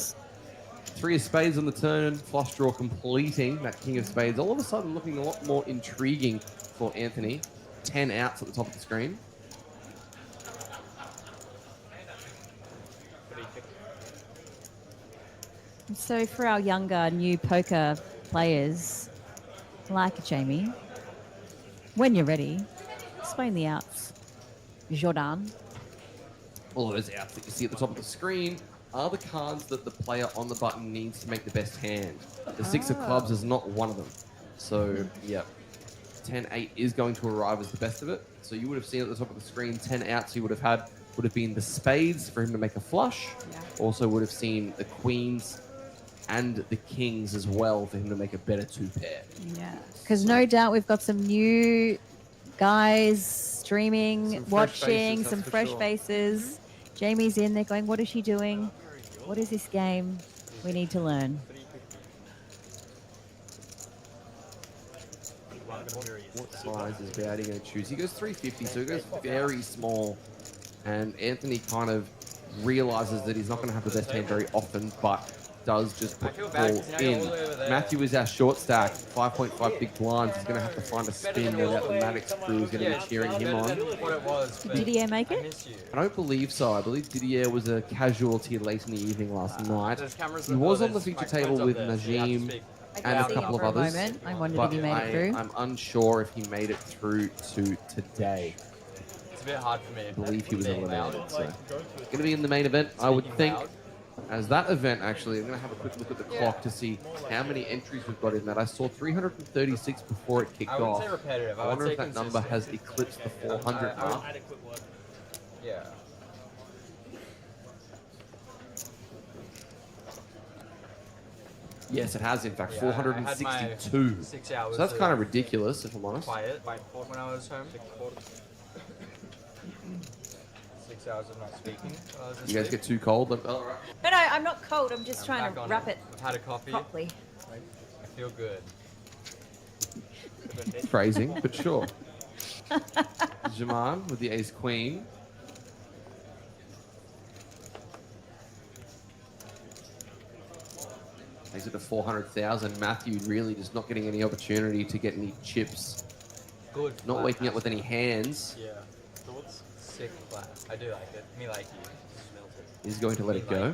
Speaker 6: 3 of spades on the turn, flush draw completing that king of spades. All of a sudden looking a lot more intriguing for Anthony. 10 outs at the top of the screen.
Speaker 8: So for our younger, new poker players, like Jamie, when you're ready, explain the outs. Jordan.
Speaker 6: All of those outs that you see at the top of the screen are the cards that the player on the button needs to make the best hand. The 6 of clubs is not one of them. So, yeah. 10-8 is going to arrive as the best of it. So you would have seen at the top of the screen 10 outs he would have had would have been the spades for him to make a flush.
Speaker 8: Yeah.
Speaker 6: Also would have seen the queens and the kings as well for him to make a better 2 pair.
Speaker 8: Yeah. Because no doubt we've got some new guys streaming,
Speaker 6: Some fresh
Speaker 8: watching,
Speaker 6: faces,
Speaker 8: some
Speaker 6: that's for
Speaker 8: fresh
Speaker 6: sure.
Speaker 8: faces. Jamie's in there going, what is she doing? What is this game? We need to learn.
Speaker 6: What size is Bowdy going to choose? He goes 350, so he goes very small. And Anthony kind of realizes that he's not going to have the best hand very often, but does just put the ball in. Matthew is our short stack, 5.5 big blinds. He's going to have to find a spin without the Maddox crew is going to be cheering him on.
Speaker 1: What it was.
Speaker 8: Did Didier make
Speaker 1: I
Speaker 8: it?
Speaker 1: miss you.
Speaker 6: I don't believe so. I believe Didier was a casualty late in the evening last night.
Speaker 1: There's cameras
Speaker 6: He
Speaker 1: that-
Speaker 6: was
Speaker 1: oh,
Speaker 6: on the
Speaker 1: there's
Speaker 6: feature
Speaker 1: microphones
Speaker 6: table
Speaker 1: up
Speaker 6: with
Speaker 1: there, so you have to
Speaker 6: Najim
Speaker 1: speak.
Speaker 6: and a
Speaker 8: See
Speaker 6: couple of
Speaker 8: for a
Speaker 6: others.
Speaker 8: moment. I wondered
Speaker 6: But
Speaker 8: if he made it through.
Speaker 6: I'm unsure if he made it through to today.
Speaker 1: It's a bit hard for me.
Speaker 6: I believe he was
Speaker 1: being
Speaker 6: eliminated.
Speaker 1: loud.
Speaker 6: So going to be in the main event, I would think. As that event, actually, I'm going to have a quick look at the clock to see how many entries we've got in that. I saw 336 before it kicked
Speaker 1: I wouldn't
Speaker 6: off.
Speaker 1: say repetitive.
Speaker 6: I
Speaker 1: I would
Speaker 6: wonder
Speaker 1: say
Speaker 6: if that number
Speaker 1: consistent.
Speaker 6: has eclipsed the 400 mark.
Speaker 1: Yeah.
Speaker 6: Yes, it has, in fact,
Speaker 1: Yeah, I had my
Speaker 6: 462.
Speaker 1: 6 hours.
Speaker 6: So that's kind of ridiculous, if I'm honest.
Speaker 1: Quiet when I was home. 6 hours of not speaking.
Speaker 6: You guys get too cold? All right.
Speaker 8: No, I'm not cold. I'm just trying to wrap it
Speaker 1: I've had a coffee.
Speaker 8: properly.
Speaker 1: I feel good.
Speaker 6: Phrasing, but sure. Jaman with the ace queen. Takes it to 400,000. Matthew really just not getting any opportunity to get any chips.
Speaker 1: Good.
Speaker 6: Not waking up with any hands.
Speaker 1: Yeah. Thoughts? Sick flat. I do like it. Me like you.
Speaker 6: He's going to let it go.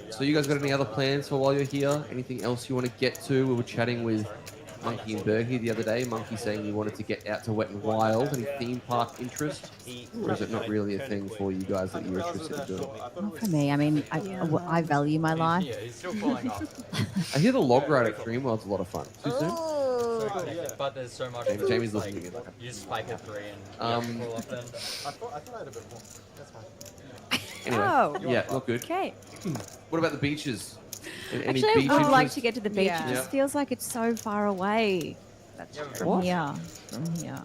Speaker 6: So you guys got any other plans for while you're here? Anything else you want to get to? We were chatting with Monkey and Berkey the other day. Monkey saying you wanted to get out to Wet and Wild. Any theme park interest? Or is it not really a thing for you guys that you're interested in doing?
Speaker 8: Not for me. I mean, I value my life.
Speaker 1: Yeah, he's still falling off.
Speaker 6: I hear the log ride at Dreamworld's a lot of fun. Too soon?
Speaker 1: But there's so much.
Speaker 6: Jamie's
Speaker 1: like,
Speaker 6: listening to me.
Speaker 1: you just spike a 3 and fall off then.
Speaker 4: I thought I had a bit more. That's fine.
Speaker 6: Anyway,
Speaker 8: Oh.
Speaker 6: yeah, not good.
Speaker 8: Okay.
Speaker 6: What about the beaches? Any
Speaker 8: Actually,
Speaker 6: beach
Speaker 8: I would like
Speaker 6: interest?
Speaker 8: to get to the beach.
Speaker 2: Yeah.
Speaker 8: It just feels like it's so far away from
Speaker 6: What?
Speaker 8: here. From here.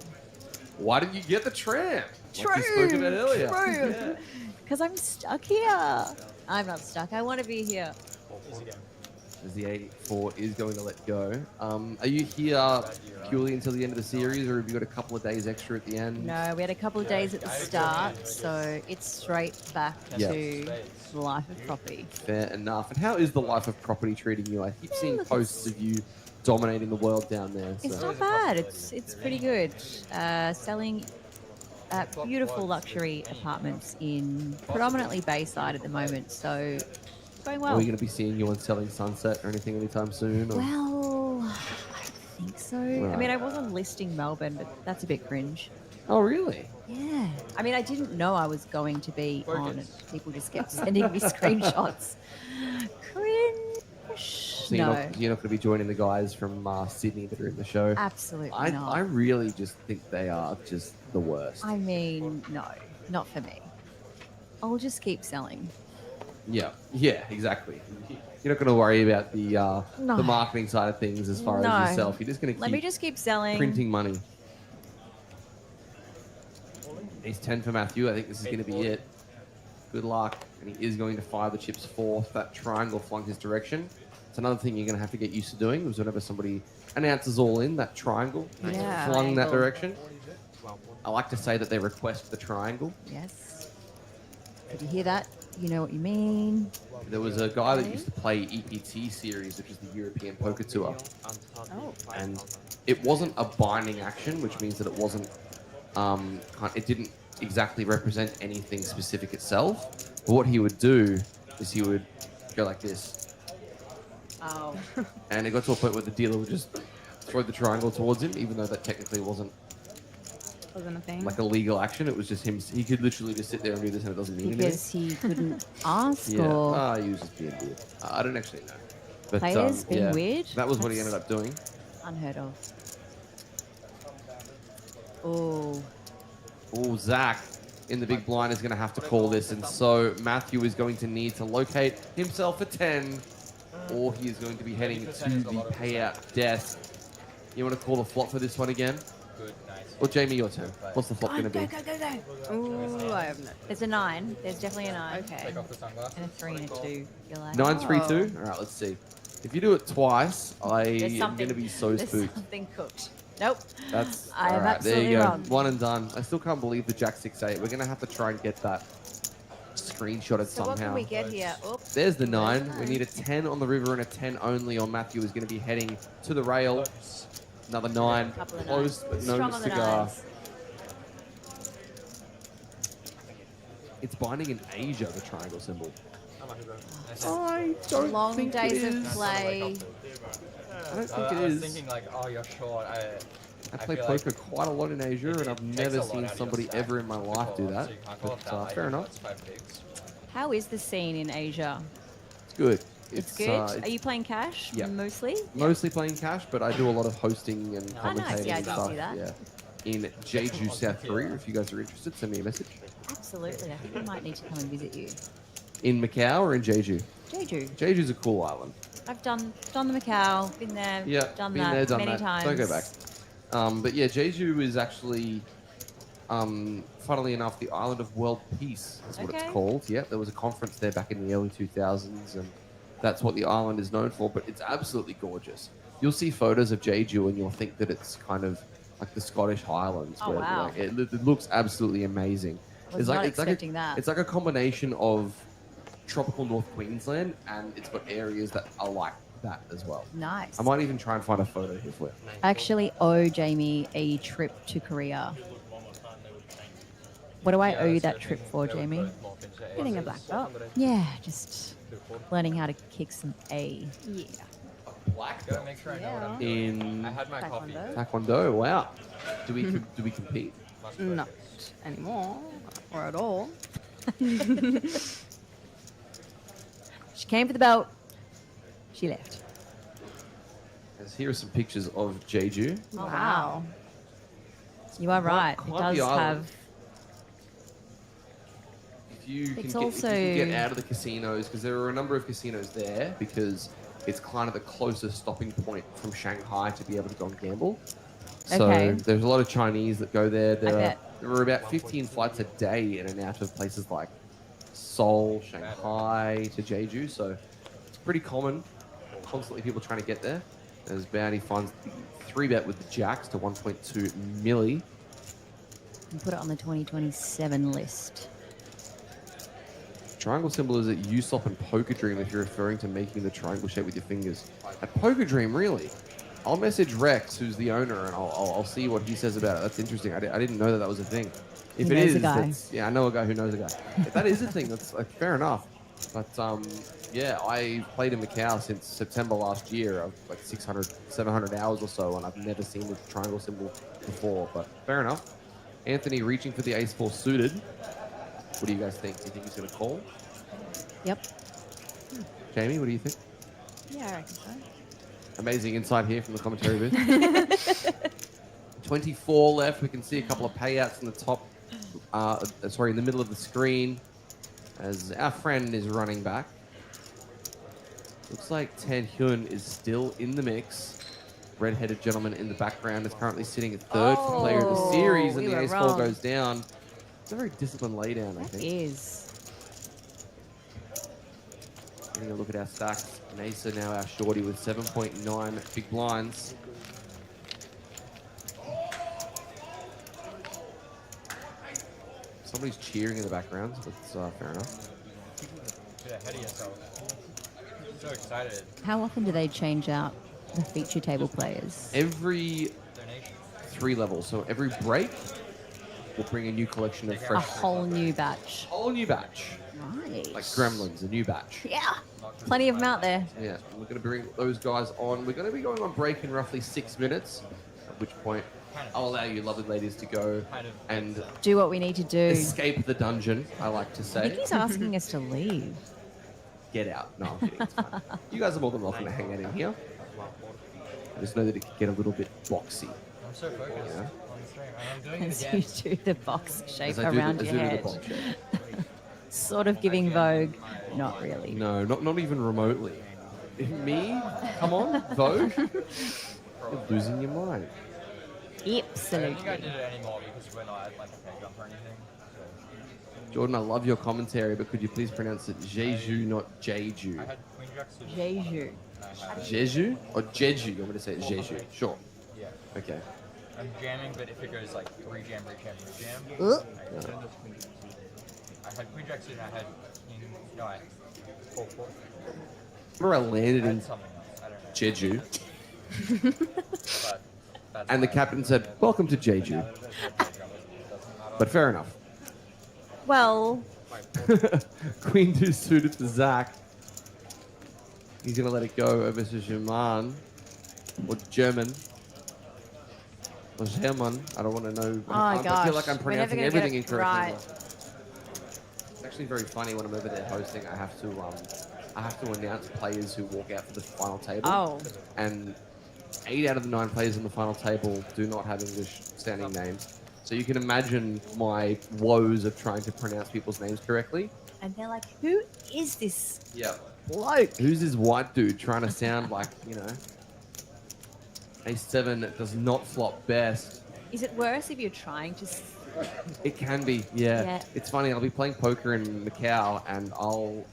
Speaker 6: Why did you get the tram? Like we spoke about earlier.
Speaker 8: True. Because I'm stuck here. I'm not stuck. I want to be here.
Speaker 6: As the 84 is going to let go. Are you here purely until the end of the series, or have you got a couple of days extra at the end?
Speaker 8: No, we had a couple of days at the start, so it's straight back
Speaker 6: Yeah.
Speaker 8: to the life of property.
Speaker 6: Fair enough. And how is the life of property treating you? I keep seeing
Speaker 8: look,
Speaker 6: posts of you dominating the world down there.
Speaker 8: It's
Speaker 6: So.
Speaker 8: not bad. It's pretty good. Selling beautiful luxury apartments in predominantly Bayside at the moment, so it's going well.
Speaker 6: Are we going to be seeing you on Selling Sunset or anything anytime soon? Or?
Speaker 8: Well, I don't think so. I mean, I wasn't listing Melbourne, but that's a bit cringe.
Speaker 6: Oh, really?
Speaker 8: Yeah. I mean, I didn't know I was going to be on, and people just kept sending me screenshots. Cringe.
Speaker 6: So you're not going to be joining the guys from Sydney that are in the show?
Speaker 8: Absolutely
Speaker 6: I
Speaker 8: not.
Speaker 6: really just think they are just the worst.
Speaker 8: I mean, no, not for me. I'll just keep selling.
Speaker 6: Yeah, exactly. You're not going to worry about the
Speaker 8: No.
Speaker 6: the marketing side of things as far
Speaker 8: No.
Speaker 6: as yourself. You're just going to
Speaker 8: Let me just keep selling.
Speaker 6: printing money. He's 10 for Matthew. I think this is going to be it. Good luck. And he is going to fire the chips fourth. That triangle flung his direction. It's another thing you're going to have to get used to doing, because whenever somebody announces all in, that triangle
Speaker 8: Yeah.
Speaker 6: flung that
Speaker 8: Triangle.
Speaker 6: direction. I like to say that they request the triangle.
Speaker 8: Yes. Did you hear that? You know what you mean.
Speaker 6: There was a guy that used to play EPT series, which is the European Poker Tour.
Speaker 2: Oh.
Speaker 6: And it wasn't a binding action, which means that it wasn't, it didn't exactly represent anything specific itself. But what he would do is he would go like this.
Speaker 2: Oh.
Speaker 6: And it got to a point where the dealer would just throw the triangle towards him, even though that technically wasn't
Speaker 2: Wasn't a thing.
Speaker 6: like a legal action. It was just him. He could literally just sit there and do this, and it doesn't mean
Speaker 8: Because
Speaker 6: anything.
Speaker 8: he couldn't ask
Speaker 6: Yeah.
Speaker 8: or
Speaker 6: He was just being weird. I don't actually know. But,
Speaker 8: players being
Speaker 6: yeah,
Speaker 8: weird.
Speaker 6: That was what he
Speaker 8: That's
Speaker 6: ended up doing.
Speaker 8: Unheard of. Oh.
Speaker 6: Oh, Zach in the big blind is going to have to call this, and so Matthew is going to need to locate himself a 10, or he is going to be heading to the payout desk. You want to call the flop for this one again?
Speaker 1: Good, nice.
Speaker 6: Or Jamie, your turn. What's the flop going to be?
Speaker 2: Go. Ooh, I have no.
Speaker 8: There's a 9. There's definitely a 9.
Speaker 2: Okay.
Speaker 1: Take off the sunglasses.
Speaker 8: And a 3 and a 2. You're like,
Speaker 6: 9, 3, 2?
Speaker 2: Oh.
Speaker 6: All right, let's see. If you do it twice, I
Speaker 8: there's
Speaker 6: am
Speaker 8: something,
Speaker 6: going to be so
Speaker 8: there's
Speaker 6: spooked.
Speaker 8: something cooked. Nope.
Speaker 6: That's
Speaker 8: I am
Speaker 6: all right. There
Speaker 8: absolutely
Speaker 6: you go.
Speaker 8: wrong.
Speaker 6: One and done. I still can't believe the Jack 6-8. We're going to have to try and get that screenshotted
Speaker 8: So
Speaker 6: somehow.
Speaker 8: what can we get here? Oops.
Speaker 6: There's the 9. We need a 10 on the river and a 10 only on Matthew, who's going to be heading to the rail. Another 9.
Speaker 8: Couple of
Speaker 6: Close,
Speaker 8: nines.
Speaker 6: but no
Speaker 8: Strong on the
Speaker 6: cigar.
Speaker 8: nines.
Speaker 6: It's binding in Asia, the triangle symbol.
Speaker 1: Nice.
Speaker 6: I don't
Speaker 8: Long
Speaker 6: think
Speaker 8: days
Speaker 6: it
Speaker 8: of
Speaker 6: is.
Speaker 8: play.
Speaker 6: I don't think
Speaker 1: I
Speaker 6: it
Speaker 1: was
Speaker 6: is.
Speaker 1: thinking like, oh, you're short.
Speaker 6: I play
Speaker 1: feel
Speaker 6: poker
Speaker 1: like
Speaker 6: quite a lot in Asia, and I've
Speaker 1: takes
Speaker 6: never
Speaker 1: a lot
Speaker 6: seen
Speaker 1: out of
Speaker 6: somebody
Speaker 1: your stack
Speaker 6: ever in my
Speaker 1: to
Speaker 6: life
Speaker 1: call
Speaker 6: do
Speaker 1: off,
Speaker 6: that.
Speaker 1: so you can't call
Speaker 6: But
Speaker 1: off that late,
Speaker 6: fair enough.
Speaker 1: it's 5 bigs.
Speaker 8: How is the scene in Asia?
Speaker 6: It's good.
Speaker 8: It's good.
Speaker 6: it's
Speaker 8: Are you playing cash?
Speaker 6: yeah.
Speaker 8: Mostly?
Speaker 6: mostly playing cash, but I do a lot of hosting and
Speaker 8: Oh, nice.
Speaker 6: commentating
Speaker 8: Yeah, I
Speaker 6: and
Speaker 8: did
Speaker 6: stuff.
Speaker 8: see that.
Speaker 6: Yeah. In Jeju, South Korea. If you guys are interested, send me a message.
Speaker 8: Absolutely. I think we might need to come and visit you.
Speaker 6: In Macau or in Jeju?
Speaker 8: Jeju.
Speaker 6: Jeju's a cool island.
Speaker 8: I've done the Macau, been there,
Speaker 6: Yeah,
Speaker 8: done
Speaker 6: been
Speaker 8: that
Speaker 6: there, done
Speaker 8: many
Speaker 6: that.
Speaker 8: times.
Speaker 6: Don't go back. But yeah, Jeju is actually funnily enough, the Island of World Peace is what it's called. Yep, there was a conference there back in the early 2000s, and that's what the island is known for. But it's absolutely gorgeous. You'll see photos of Jeju, and you'll think that it's kind of like the Scottish Highlands.
Speaker 8: Oh, wow.
Speaker 6: Like, it looks absolutely amazing.
Speaker 8: Was not expecting that.
Speaker 6: It's like a combination of tropical North Queensland, and it's got areas that are like that as well.
Speaker 8: Nice.
Speaker 6: I might even try and find a photo here for you.
Speaker 8: I actually owe Jamie a trip to Korea. What do I owe you that trip for, Jamie?
Speaker 2: Getting a black belt.
Speaker 8: Yeah, just learning how to kick some A.
Speaker 2: Yeah.
Speaker 6: Black
Speaker 1: Gotta make sure I know what I'm
Speaker 6: in
Speaker 1: doing. I had my coffee.
Speaker 6: Taekwondo. Wow. Do we compete?
Speaker 2: Not anymore, or at all.
Speaker 8: She came for the belt. She left.
Speaker 6: Here are some pictures of Jeju.
Speaker 8: Oh, wow. You are right. It
Speaker 6: quite
Speaker 8: does
Speaker 6: the island.
Speaker 8: have...
Speaker 6: If you
Speaker 8: It's
Speaker 6: can
Speaker 8: also-
Speaker 6: get out of the casinos, because there are a number of casinos there, because it's kind of the closest stopping point from Shanghai to be able to go and gamble. So
Speaker 8: Okay.
Speaker 6: there's a lot of Chinese that go there. There
Speaker 8: bet.
Speaker 6: are about 15 flights a day in and out of places like Seoul, Shanghai to Jeju. So it's pretty common. Constantly people trying to get there. As Bounty finds the 3-bet with the Jacks to 1.2 milli.
Speaker 8: And put it on the 2027 list.
Speaker 6: Triangle symbol is at Usopp and Poker Dream if you're referring to making the triangle shape with your fingers. At Poker Dream, really? I'll message Rex, who's the owner, and I'll see what he says about it. That's interesting. I didn't know that was a thing. If
Speaker 8: He
Speaker 6: it
Speaker 8: knows
Speaker 6: is,
Speaker 8: a guy.
Speaker 6: that's, yeah, I know a guy who knows a guy. If that is a thing, that's fair enough. But yeah, I played in Macau since September last year. I've like 600, 700 hours or so, and I've never seen the triangle symbol before. But fair enough. Anthony reaching for the ace-4 suited. What do you guys think? Do you think he's going to call?
Speaker 8: Yep.
Speaker 6: Jamie, what do you think?
Speaker 2: Yeah, I reckon so.
Speaker 6: Amazing insight here from the commentary booth. 24 left. We can see a couple of payouts in the top, in the middle of the screen as our friend is running back. Looks like Tan Hyun is still in the mix. Red-headed gentleman in the background is currently sitting at third for player of the series, and
Speaker 8: we
Speaker 6: the
Speaker 8: were
Speaker 6: ace-4
Speaker 8: wrong.
Speaker 6: goes down. It's a very disciplined laydown, I think.
Speaker 8: Is.
Speaker 6: Getting a look at our stacks. Mesa now our shorty with 7.9 big blinds. Somebody's cheering in the background, so that's fair enough.
Speaker 1: Get ahead of yourself. So excited.
Speaker 8: How often do they change out the feature table players?
Speaker 6: Every
Speaker 1: Donation.
Speaker 6: 3 levels, so every break will bring a new collection of
Speaker 8: A
Speaker 6: fresh.
Speaker 8: whole new batch.
Speaker 6: Whole new batch.
Speaker 8: Right.
Speaker 6: Like Gremlins, a new batch.
Speaker 8: Yeah. Plenty of them out there.
Speaker 6: Yeah, we're going to bring those guys on. We're going to be going on break in roughly 6 minutes, at which point I'll allow you lovely ladies to go and
Speaker 8: Do what we need to do.
Speaker 6: escape the dungeon, I like to
Speaker 8: I
Speaker 6: say.
Speaker 8: think he's asking us to leave.
Speaker 6: Get out. No, I'm kidding. It's fine. You guys are more than welcome to hang out in here. I just know that it can get a little bit boxy.
Speaker 1: I'm so focused
Speaker 6: Yeah.
Speaker 1: on the stream, and I'm doing it
Speaker 8: As
Speaker 1: again.
Speaker 8: you do the box shape
Speaker 6: As I do
Speaker 8: around
Speaker 6: the,
Speaker 8: your
Speaker 6: as I do
Speaker 8: head.
Speaker 6: the box shape.
Speaker 8: Sort of giving Vogue. Not really.
Speaker 6: No, not even remotely. Me? Come on, Vogue. You're losing your mind.
Speaker 1: I don't think I
Speaker 8: Absolutely.
Speaker 1: did it anymore because we're not at like a pay jump or anything. So
Speaker 6: Jordan, I love your commentary, but could you please pronounce it Jeju, not Jeju?
Speaker 1: I had Queen Jack suited.
Speaker 8: Jeju.
Speaker 6: Jeju? Or Jeju? You want me to say it Jeju? Sure.
Speaker 1: Yeah.
Speaker 6: Okay.
Speaker 1: I'm jamming, but if it goes like rejam,
Speaker 8: Ugh.
Speaker 1: I had Queen Jack suited and I had King. No, I 4-4.
Speaker 6: Remember I
Speaker 1: I
Speaker 6: landed in
Speaker 1: had something else. I don't know.
Speaker 6: Jeju,
Speaker 1: But that's
Speaker 6: and the
Speaker 1: why I-
Speaker 6: captain said, "Welcome to Jeju." But fair enough.
Speaker 8: Well,
Speaker 6: Queen 2 suited to Zach. He's going to let it go over to German. Or German. Or German. I don't want to know. I feel
Speaker 8: gosh.
Speaker 6: like I'm
Speaker 8: We're never
Speaker 6: pronouncing
Speaker 8: gonna get
Speaker 6: everything
Speaker 8: it
Speaker 6: incorrectly.
Speaker 8: right.
Speaker 6: It's actually very funny when I'm over there hosting. I have to announce players who walk out for the final table.
Speaker 8: oh,
Speaker 6: And 8 out of the 9 players on the final table do not have English standing names. So you can imagine my woes of trying to pronounce people's names correctly.
Speaker 8: and they're like, who is this
Speaker 6: Yeah.
Speaker 8: bloke?
Speaker 6: Who's this white dude trying to sound like, Ace 7 does not flop best.
Speaker 8: Is it worse if you're trying to
Speaker 6: It can be, yeah.
Speaker 8: Yeah.
Speaker 6: It's funny. I'll be playing poker in Macau, and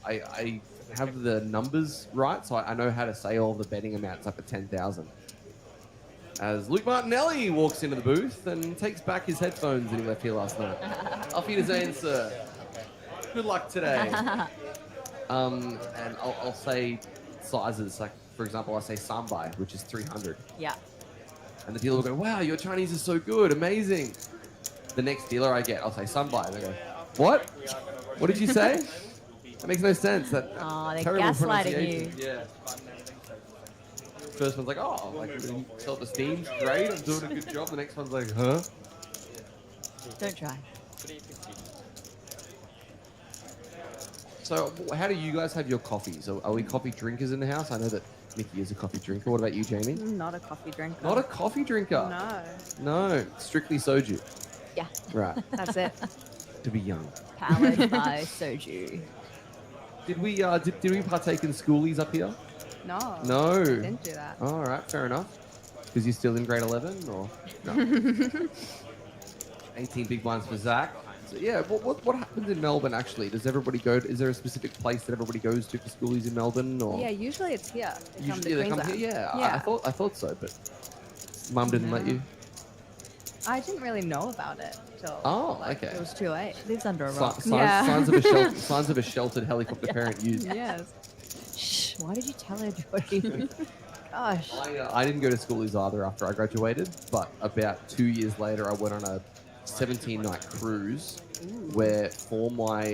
Speaker 6: I have the numbers right, so I know how to say all the betting amounts up at 10,000. As Luke Martinelli walks into the booth and takes back his headphones that he left here last night. Auf Wiedersehen, sir. Good luck today. And I'll say sizes, like for example, I say Sambai, which is 300.
Speaker 8: Yeah.
Speaker 6: And the dealer will go, wow, your Chinese is so good, amazing. The next dealer I get, I'll say Sunbai. And they go, what? What did you say? That makes no sense. That
Speaker 8: They're
Speaker 6: terrible
Speaker 8: gaslighting you.
Speaker 6: Yeah. First one's like, oh, like self-esteem's great, I'm doing a good job. The next one's like, huh?
Speaker 8: Don't try.
Speaker 6: So how do you guys have your coffees? Are we coffee drinkers in the house? I know that Nikki is a coffee drinker. What about you, Jamie?
Speaker 2: Not a coffee drinker.
Speaker 6: Not a coffee drinker? No, strictly soju.
Speaker 8: Yeah.
Speaker 6: Right.
Speaker 2: That's it.
Speaker 6: To be young.
Speaker 8: Powered by soju.
Speaker 6: Did we partake in schoolies up here?
Speaker 2: No.
Speaker 6: No.
Speaker 2: Didn't do that.
Speaker 6: All right, fair enough. Because you're still in grade 11, or no? 18 big blinds for Zach. So yeah, what happens in Melbourne actually? Does everybody go? Is there a specific place that everybody goes to for schoolies in Melbourne? Or
Speaker 2: Yeah, usually it's here.
Speaker 6: usually they come here. Yeah, I thought so, but Mum didn't let you.
Speaker 2: I didn't really know about it till
Speaker 6: Okay.
Speaker 2: it was too late.
Speaker 8: Lives under a rock.
Speaker 6: Signs of a sheltered helicopter parent used.
Speaker 2: Yes.
Speaker 8: Shh, why did you tell her, Geordie?
Speaker 2: Gosh.
Speaker 6: I didn't go to schoolies either after I graduated, but about 2 years later, I went on a 17-night cruise where for my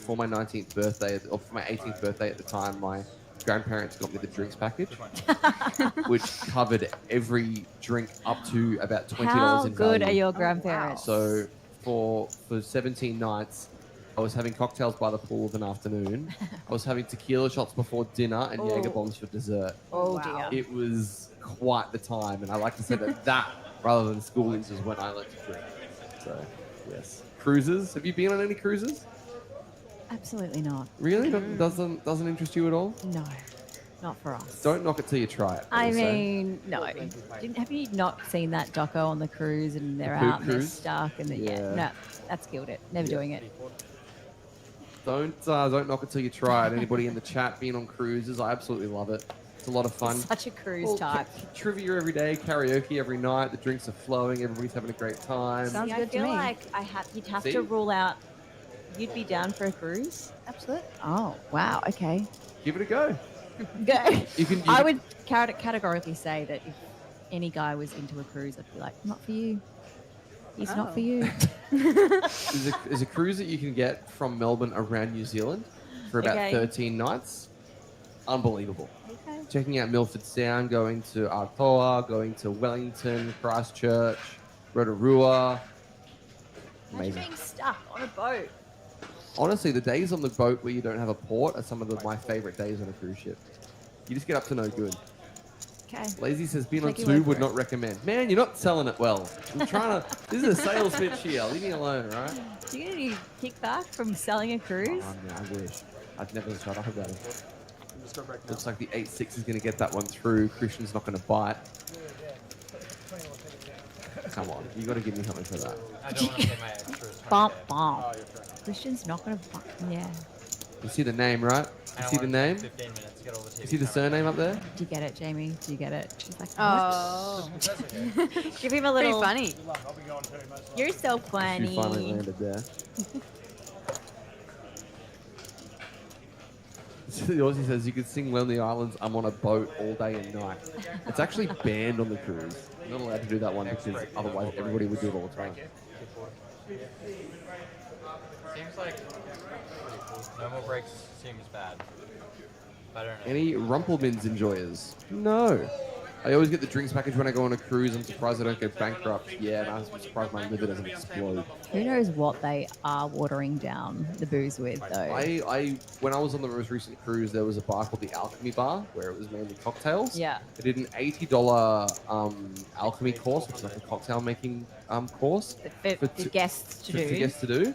Speaker 6: 19th birthday, or for my 18th birthday at the time, my grandparents got me the drinks package, which covered every drink up to about $20
Speaker 8: How
Speaker 6: in
Speaker 8: good
Speaker 6: value.
Speaker 8: are your grandparents?
Speaker 6: So for 17 nights, I was having cocktails by the pool of an afternoon. I was having tequila shots before dinner and Jaeger bombs for dessert.
Speaker 8: Oh dear.
Speaker 6: It was quite the time, and I like to say that rather than schoolies is when I like to drink. So, yes. Cruises? Have you been on any cruises?
Speaker 8: Absolutely not.
Speaker 6: Really? Doesn't interest you at all?
Speaker 8: No, not for us.
Speaker 6: Don't knock it till you try it.
Speaker 8: I
Speaker 6: also.
Speaker 8: mean, no. Have you not seen that doco on the cruise and they're
Speaker 6: The poop
Speaker 8: out and they're
Speaker 6: cruise?
Speaker 8: stuck and no, that's killed it. Never doing it.
Speaker 6: Don't knock it till you try it. Anybody in the chat being on cruises? I absolutely love it. It's a lot of fun.
Speaker 8: Such a cruise type.
Speaker 6: Trivia every day, karaoke every night. The drinks are flowing. Everybody's having a great time.
Speaker 2: Sounds
Speaker 8: See,
Speaker 2: good
Speaker 8: I feel
Speaker 2: to me.
Speaker 8: like you'd have
Speaker 6: See?
Speaker 8: to rule out. You'd be down for a cruise?
Speaker 2: Absolutely.
Speaker 8: Oh wow. Okay.
Speaker 6: Give it a go.
Speaker 8: Go.
Speaker 6: You
Speaker 8: I would categorically say that if any guy was into a cruise, I'd be like, not for you. He's not for you.
Speaker 6: There's a cruise that you can get from Melbourne around New Zealand for about
Speaker 8: Okay.
Speaker 6: 13 nights. Unbelievable.
Speaker 8: Okay.
Speaker 6: Checking out Milford Sound, going to Aotearoa, going to Wellington, Christchurch, Rotorua.
Speaker 8: Imagine
Speaker 6: Amazing.
Speaker 8: being stuck on a boat.
Speaker 6: Honestly, the days on the boat where you don't have a port are some of my favorite days on a cruise ship. You just get up to no good.
Speaker 8: Okay.
Speaker 6: Lazy says, being on
Speaker 8: Take your
Speaker 6: two
Speaker 8: word
Speaker 6: would
Speaker 8: for
Speaker 6: not recommend. Man, you're not selling it well. I'm trying to... This is a sales pitch here. Leave me alone, all right?
Speaker 8: Do you get any kickback from selling a cruise?
Speaker 6: No, I wish. I'd never shut up about it. Looks like the 8-6 is going to get that one through. Christian's not going to bite. Come on. You got to give me something for that.
Speaker 1: I don't want to pay my extras.
Speaker 8: Bump, bump. Christian's not going to bump. Yeah.
Speaker 6: You see the name, right? You see the name?
Speaker 1: 15 minutes to get all the TV
Speaker 6: You see the surname up there?
Speaker 8: Do you get it, Jamie? Do you get it? She's like,
Speaker 2: Oh.
Speaker 8: give him a
Speaker 2: Pretty
Speaker 8: little.
Speaker 2: funny.
Speaker 8: You're so
Speaker 6: She
Speaker 8: funny.
Speaker 6: finally landed there. The Aussie says you could sing Lonely Islands, I'm on a boat all day and night. It's actually banned on the cruise. You're not allowed to do that one because otherwise everybody would do it all the time.
Speaker 1: Seems like no more breaks seems bad. I don't know.
Speaker 6: Any Rumpelmans enjoyers? No. I always get the drinks package when I go on a cruise. I'm surprised I don't go bankrupt. Yeah, and I'm surprised my liver doesn't explode.
Speaker 8: Who knows what they are watering down the booze with, though?
Speaker 6: When I was on the most recent cruise, there was a bar called the Alchemy Bar where it was mainly cocktails.
Speaker 8: Yeah.
Speaker 6: I did an $80 alchemy course, which is like a cocktail making course.
Speaker 8: For guests to
Speaker 6: For
Speaker 8: do.
Speaker 6: guests to do.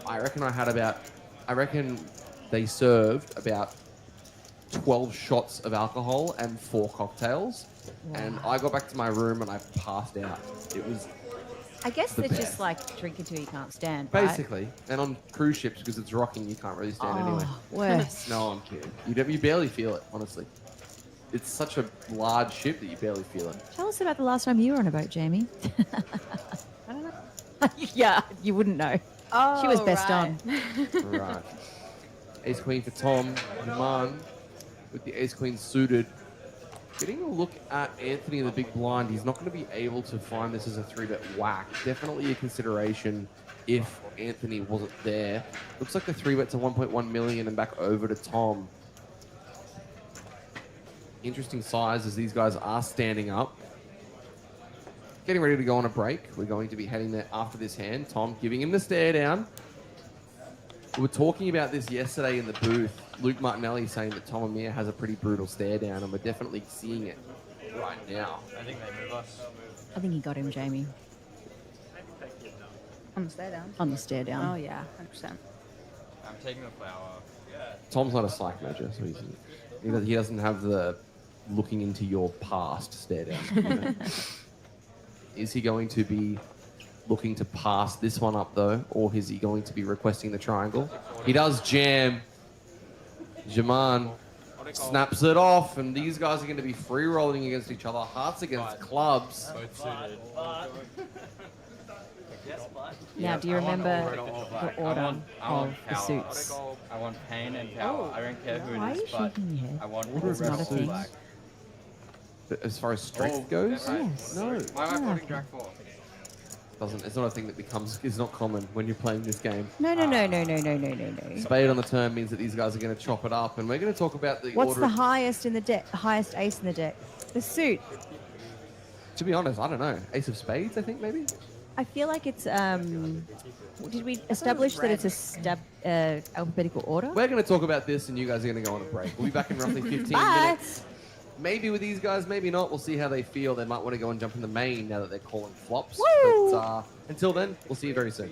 Speaker 6: I reckon they served about 12 shots of alcohol and 4 cocktails.
Speaker 8: Wow.
Speaker 6: And I got back to my room and I passed out. It was
Speaker 8: I guess
Speaker 6: the
Speaker 8: they're
Speaker 6: best.
Speaker 8: just like drink until you can't stand. Right?
Speaker 6: Basically. And on cruise ships, because it's rocking, you can't really stand anyway.
Speaker 8: Worse.
Speaker 6: No, I'm kidding. You barely feel it, honestly. It's such a large ship that you barely feel it.
Speaker 8: Tell us about the last time you were on a boat, Jamie.
Speaker 2: I don't know.
Speaker 8: Yeah, you wouldn't know.
Speaker 2: Oh,
Speaker 8: She was best
Speaker 2: right.
Speaker 6: Right. Ace Queen for Tom. Jaman with the Ace Queen suited. Getting a look at Anthony in the big blind. He's not going to be able to find this as a 3-bet whack. Definitely a consideration if Anthony wasn't there. Looks like the 3-bet's a 1.1 million and back over to Tom. Interesting size as these guys are standing up. Getting ready to go on a break. We're going to be heading there after this hand. Tom giving him the stare down. We were talking about this yesterday in the booth. Luke Martinelli saying that Tom Amir has a pretty brutal stare down, and we're definitely seeing it right now.
Speaker 1: I think they move us.
Speaker 8: I think he got him, Jamie,
Speaker 2: On the stare down.
Speaker 8: on the stare down.
Speaker 2: Oh yeah, 100%.
Speaker 1: I'm taking the flower.
Speaker 6: Tom's not a psych measure, so he doesn't have the looking into your past stare down. You know? Is he going to be looking to pass this one up, though, or is he going to be requesting the triangle? He does jam. Jaman snaps it off, and these guys are going to be free rolling against each other. Hearts against clubs.
Speaker 1: Both suited.
Speaker 8: Now, do you remember the order
Speaker 1: I want
Speaker 8: of the
Speaker 1: power.
Speaker 8: suits?
Speaker 1: I want pain and power. I don't care who
Speaker 8: Why
Speaker 1: it
Speaker 8: are you
Speaker 1: is, but
Speaker 8: shaking your head?
Speaker 1: I want
Speaker 8: That is not a
Speaker 1: red
Speaker 8: thing.
Speaker 1: black.
Speaker 6: As far as strength goes,
Speaker 8: Yes.
Speaker 6: no.
Speaker 1: Why am I voting Jack 4?
Speaker 6: It's not a thing that is not common when you're playing this game.
Speaker 8: No.
Speaker 6: Spade on the turn means that these guys are going to chop it up, and we're going to talk about the
Speaker 8: What's
Speaker 6: order.
Speaker 8: the highest in the deck? Highest ace in the deck? The suit.
Speaker 6: To be honest, I don't know. Ace of spades, I think, maybe?
Speaker 8: I feel like it's. Did we establish that it's a alphabetical order?
Speaker 6: We're going to talk about this, and you guys are going to go on a break. We'll be back in roughly 15
Speaker 8: But
Speaker 6: minutes. Maybe with these guys, maybe not. We'll see how they feel. They might want to go and jump in the main now that they're calling flops.
Speaker 8: Woo!
Speaker 6: But until then, we'll see you very soon.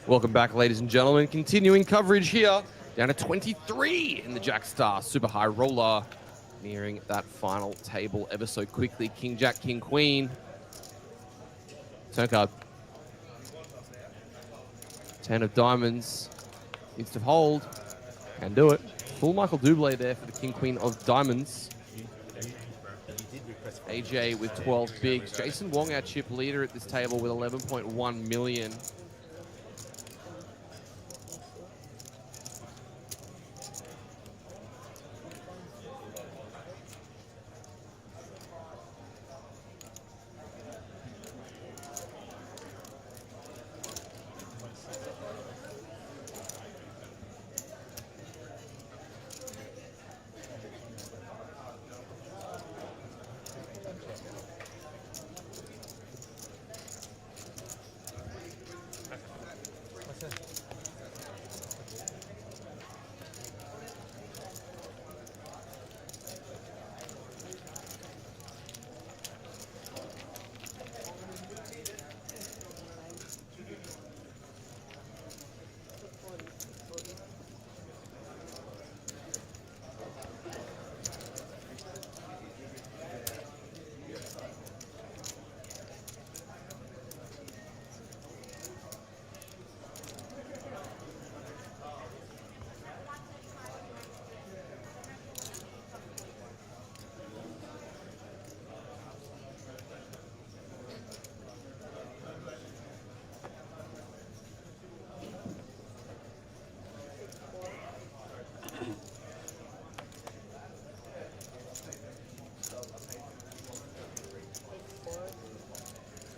Speaker 6: Welcome back, ladies and gentlemen. Continuing coverage here. Down to 23 in the Jackstar Super High Roller. Nearing that final table ever so quickly. King Jack, King Queen. Turn card. 10 of diamonds. Needs to hold. Can do it. Full Michael Bublé there for the King Queen of diamonds. AJ with 12 bigs. Jason Wong, our chip leader at this table with 11.1 million.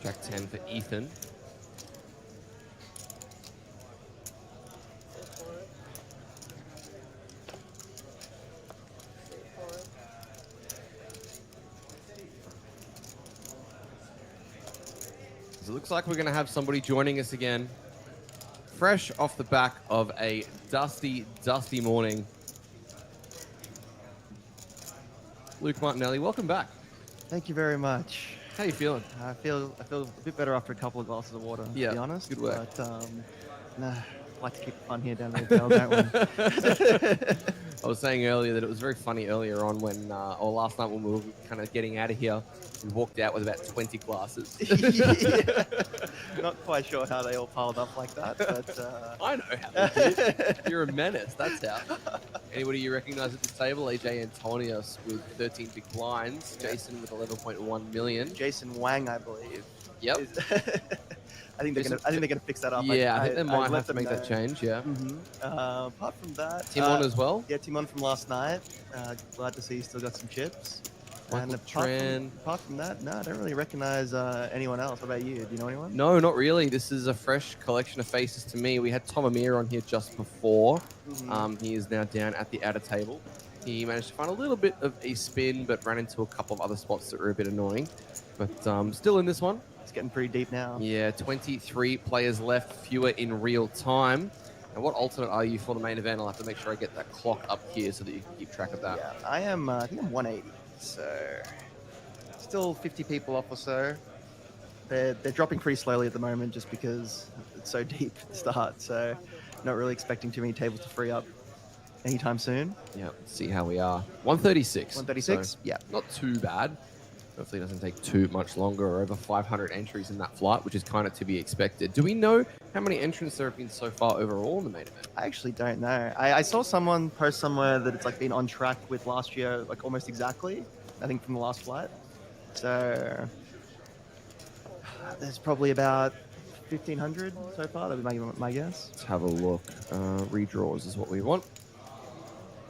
Speaker 6: Jack 10 for Ethan. It looks like we're going to have somebody joining us again. Fresh off the back of a dusty, dusty morning. Luke Martinelli, welcome back.
Speaker 9: Thank you very much.
Speaker 6: How you feeling?
Speaker 9: I feel a bit better after a couple of glasses of water, to be honest.
Speaker 6: Good work.
Speaker 9: But nah, I like to keep it fun here down the hotel, don't we?
Speaker 6: I was saying earlier that it was very funny earlier on when, or last night when we were kind of getting out of here, we walked out with about 20 glasses.
Speaker 9: Yeah. Not quite sure how they all piled up like that, but...
Speaker 6: I know how they did. You're a menace, that's how. Anybody you recognize at this table? AJ Antonios with 13 big blinds. Jason with 11.1 million.
Speaker 9: Jason Wang, I believe.
Speaker 6: Yep.
Speaker 9: I think they're gonna fix that up.
Speaker 6: Yeah, I think they might have to make that change. Yeah.
Speaker 9: Apart from that,
Speaker 6: Timon as well.
Speaker 9: Yeah, Timon from last night. Glad to see he's still got some chips.
Speaker 6: Michael
Speaker 9: And apart from that, no, I don't really recognize anyone else. What about you? Do you know anyone?
Speaker 6: No, not really. This is a fresh collection of faces to me. We had Tom Amir on here just before. He is now down at the outer table. He managed to find a little bit of a spin, but ran into a couple of other spots that were a bit annoying. But still in this one.
Speaker 9: It's getting pretty deep now.
Speaker 6: Yeah, 23 players left, fewer in real time. And what alternate are you for the main event? I'll have to make sure I get that clock up here so that you can keep track of that.
Speaker 9: Yeah, I am. I think I'm 180. So still 50 people off or so. They're dropping pretty slowly at the moment just because it's so deep at the start. So not really expecting too many tables to free up anytime soon.
Speaker 6: Yeah, let's see how we are. 136.
Speaker 9: 136?
Speaker 6: So
Speaker 9: yeah.
Speaker 6: Not too bad. Hopefully it doesn't take too much longer, or over 500 entries in that flight, which is kind of to be expected. Do we know how many entrants there have been so far overall in the main event?
Speaker 9: I actually don't know. I saw someone post somewhere that it's like been on track with last year, like almost exactly, I think from the last flight. So there's probably about 1,500 so far. That would be my guess.
Speaker 6: Let's have a look. Redraws is what we want.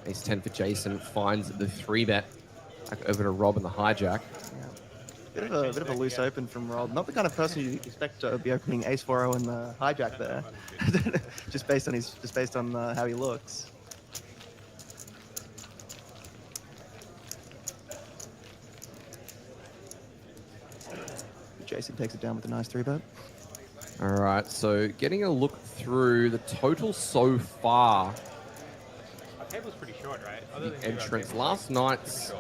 Speaker 6: Ace 10 for Jason finds the 3-bet. Back over to Rob and the hijack.
Speaker 9: Yeah. Bit of a loose open from Rob. Not the kind of person you'd expect to be opening Ace 4-0 and the hijack there. just based on how he looks. Jason takes it down with a nice 3-bet.
Speaker 6: All right, so getting a look through the total so far.
Speaker 3: table's pretty short, right?
Speaker 6: The entrance last night's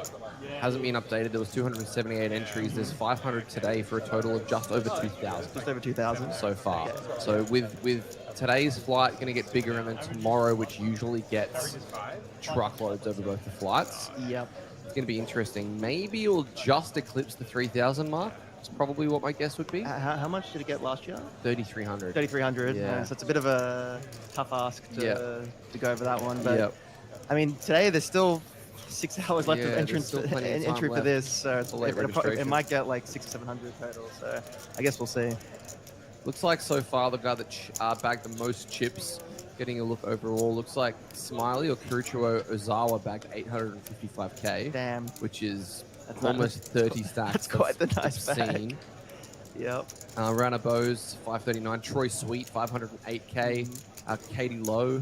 Speaker 6: hasn't been updated. There was 278 entries. There's 500 today for a total of just over 2,000.
Speaker 9: Just over 2,000
Speaker 6: so far. So with today's flight going to get bigger, and then tomorrow, which usually gets truckloads over both the flights.
Speaker 9: Yep.
Speaker 6: It's going to be interesting. Maybe it'll just eclipse the 3,000 mark. That's probably what my guess would be.
Speaker 9: How much did it get last year?
Speaker 6: 3,300.
Speaker 9: 3,300.
Speaker 6: Yeah.
Speaker 9: So it's a bit of a tough ask to go over that one. But
Speaker 6: Yep.
Speaker 9: I mean, today there's still 6 hours left of
Speaker 6: there's
Speaker 9: entrance
Speaker 6: still plenty of time
Speaker 9: entry for
Speaker 6: left.
Speaker 9: this. So
Speaker 6: It's a late
Speaker 9: it
Speaker 6: registration.
Speaker 9: might get like 600 or 700 total. So I guess we'll see.
Speaker 6: Looks like so far the guy that bagged the most chips, getting a look overall, looks like Smiley or Kuruchuo Ozawa bagged 855k.
Speaker 9: Damn.
Speaker 6: Which is
Speaker 9: That's
Speaker 6: almost 30 stacks.
Speaker 9: That's quite the nice
Speaker 6: I've
Speaker 9: bag.
Speaker 6: seen.
Speaker 9: Yep.
Speaker 6: Rana Bose, 539. Troy Sweet, 508k. Katie Lowe.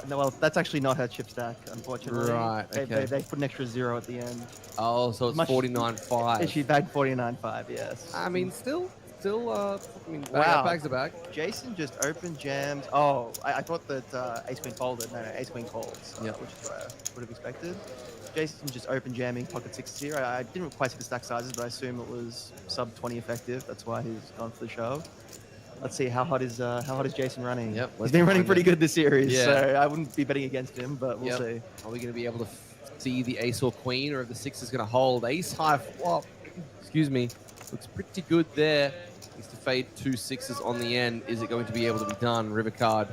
Speaker 9: No, well, that's actually not her chip stack, unfortunately.
Speaker 6: Right, okay.
Speaker 9: They put an extra 0 at the end.
Speaker 6: Oh, so it's 49.5.
Speaker 9: She bagged 49.5, yes.
Speaker 6: I mean, still, I mean,
Speaker 9: Wow.
Speaker 6: bag's a bag.
Speaker 9: Jason just opened jams. Oh, I thought that Ace Queen folded. No, Ace Queen calls.
Speaker 6: Yep.
Speaker 9: Which is what I would have expected. Jason just open jamming pocket 6-0. I didn't quite see the stack sizes, but I assume it was sub 20 effective. That's why he's gone for the shove. Let's see how hot is Jason running.
Speaker 6: Yep,
Speaker 9: He's
Speaker 6: let's
Speaker 9: been running
Speaker 6: find
Speaker 9: pretty
Speaker 6: it.
Speaker 9: good this series,
Speaker 6: Yeah.
Speaker 9: so I wouldn't be betting against him, but we'll
Speaker 6: Yep.
Speaker 9: see.
Speaker 6: Are we going to be able to see the ace or queen, or if the six is going to hold? Ace high flop. Excuse me. Looks pretty good there. Needs to fade 2 6s on the end. Is it going to be able to be done? River card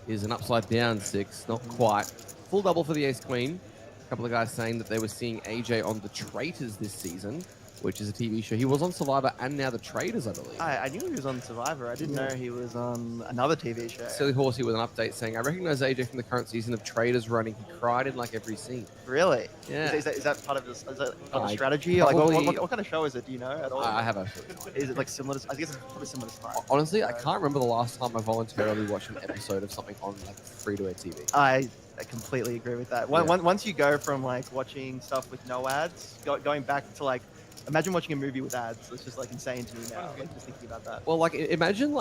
Speaker 6: is an upside down 6. Not quite. Full double for the ace queen. A couple of guys saying that they were seeing AJ on The Traitors this season, which is a TV show. He was on Survivor and now The Traitors, I believe.
Speaker 9: I knew he was on Survivor. I didn't know he was on another TV show.
Speaker 6: Silly Horsey with an update saying, I recognize AJ from the current season of Traitors running. He cried in like every scene.
Speaker 9: Really?
Speaker 6: Yeah.
Speaker 9: Is that part of this? Is that part of
Speaker 6: I
Speaker 9: the strategy? Like,
Speaker 6: probably-
Speaker 9: what kind of show is it? Do you know at all?
Speaker 6: I have absolutely no idea.
Speaker 9: Is it like similar to? I guess it's probably similar to Spy.
Speaker 6: Honestly, I can't remember the last time I voluntarily watched an episode of something on like free-to-air TV.
Speaker 9: I completely agree with that.
Speaker 6: Yeah.
Speaker 9: Once you go from like watching stuff with no ads, going back to like, imagine watching a movie with ads. It's just like insane to me now. Like just thinking about that.
Speaker 6: Well, imagine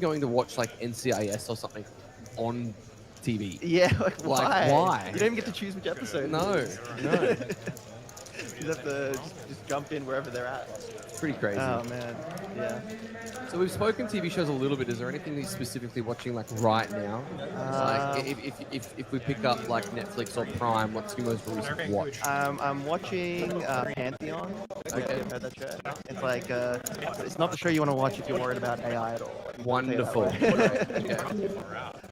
Speaker 6: going to watch like NCIS or something on TV.
Speaker 9: Yeah, like why?
Speaker 6: Why?
Speaker 9: You don't even get to choose which episode.
Speaker 6: No,
Speaker 9: it is.
Speaker 6: no.
Speaker 9: You have to just jump in wherever they're at.
Speaker 6: It's pretty crazy.
Speaker 9: Oh man, yeah.
Speaker 6: So we've spoken TV shows a little bit. Is there anything that you're specifically watching like right now? Like if we pick up like Netflix or Prime, what's your most recent watch?
Speaker 9: I'm watching Pantheon.
Speaker 6: Okay.
Speaker 9: I've heard that show. It's like it's not the show you want to watch if you're worried about AI at all.
Speaker 6: Wonderful.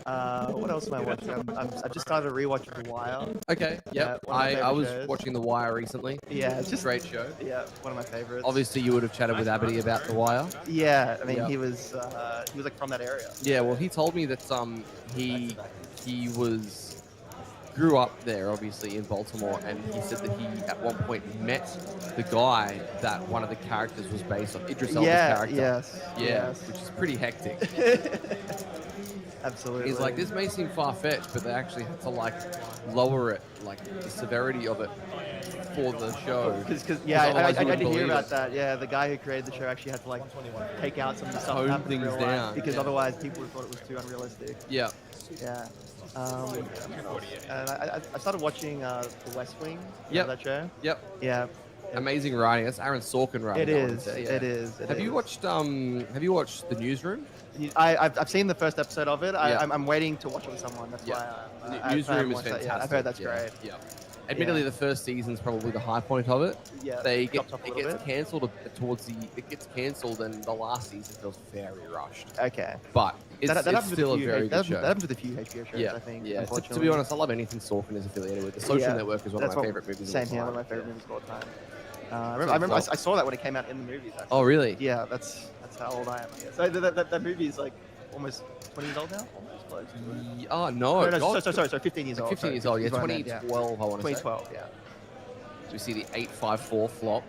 Speaker 9: What else am I watching? I've just started rewatching The Wire.
Speaker 6: Okay. Yep.
Speaker 9: one of my
Speaker 6: I
Speaker 9: favorite
Speaker 6: was
Speaker 9: shows.
Speaker 6: watching The Wire recently.
Speaker 9: Yeah, it's just
Speaker 6: Great show.
Speaker 9: Yeah, one of my favorites.
Speaker 6: Obviously, you would have chatted with Abity about The Wire.
Speaker 9: Yeah, I mean
Speaker 6: Yeah.
Speaker 9: he was like from that area.
Speaker 6: Yeah, well, he told me that he grew up there, obviously in Baltimore, and he said that he at one point met the guy that one of the characters was based on, Idris Elba's character.
Speaker 9: Yes.
Speaker 6: Yeah,
Speaker 9: Yes.
Speaker 6: which is pretty hectic.
Speaker 9: Absolutely.
Speaker 6: He's like, this may seem far-fetched, but they actually had to like lower it, like the severity of it for the show.
Speaker 9: Because yeah,
Speaker 6: otherwise
Speaker 9: I
Speaker 6: you
Speaker 9: did
Speaker 6: wouldn't
Speaker 9: hear
Speaker 6: believe
Speaker 9: about
Speaker 6: it.
Speaker 9: that. Yeah, the guy who created the show actually had to like take out some of the stuff
Speaker 6: Tone
Speaker 9: that happened in
Speaker 6: things
Speaker 9: real life
Speaker 6: down,
Speaker 9: because
Speaker 6: yeah.
Speaker 9: otherwise people would have thought it was too unrealistic.
Speaker 6: Yeah.
Speaker 9: Yeah. And I started watching The West Wing. You
Speaker 6: Yep.
Speaker 9: know that show?
Speaker 6: Yep.
Speaker 9: Yeah.
Speaker 6: Amazing writing. That's Aaron Sorkin writing.
Speaker 9: It
Speaker 6: that one,
Speaker 9: is.
Speaker 6: yeah.
Speaker 9: It is.
Speaker 6: Have you watched The Newsroom?
Speaker 9: I've seen the first episode of it.
Speaker 6: Yeah.
Speaker 9: I'm waiting to watch it with someone. That's
Speaker 6: Yeah.
Speaker 9: why I
Speaker 6: Newsroom
Speaker 9: haven't
Speaker 6: is
Speaker 9: watched that
Speaker 6: fantastic.
Speaker 9: yet. I've heard that's
Speaker 6: yeah.
Speaker 9: great.
Speaker 6: Yeah. Admittedly, the first season's probably the high point of it.
Speaker 9: Yeah,
Speaker 6: They
Speaker 9: it
Speaker 6: get
Speaker 9: drops off a
Speaker 6: it
Speaker 9: little
Speaker 6: gets
Speaker 9: bit.
Speaker 6: cancelled towards the. It gets cancelled, and the last season feels very rushed.
Speaker 9: Okay.
Speaker 6: But it's,
Speaker 9: That happens
Speaker 6: it's
Speaker 9: with
Speaker 6: still a
Speaker 9: few
Speaker 6: very good show.
Speaker 9: That happens with a few HBO shows,
Speaker 6: Yeah,
Speaker 9: I think.
Speaker 6: yeah. To
Speaker 9: unfortunately.
Speaker 6: be honest, I love anything Sorkin is affiliated with. The Social
Speaker 9: Yeah,
Speaker 6: Network is one
Speaker 9: that's
Speaker 6: of my
Speaker 9: what-
Speaker 6: favorite movies.
Speaker 9: Same
Speaker 6: of all
Speaker 9: here,
Speaker 6: time.
Speaker 9: one of my favorite movies of all time. I remember I saw that when it came out in the movies. Actually.
Speaker 6: Oh, really?
Speaker 9: Yeah, that's how old I am. I guess. So that movie is like almost 20 years old now. Almost close.
Speaker 6: Oh no!
Speaker 9: No, sorry, 15 years old.
Speaker 6: 15 years old. Yeah, 2012. I want to say.
Speaker 9: 2012. Yeah.
Speaker 6: So we see the 8-5-4 flop.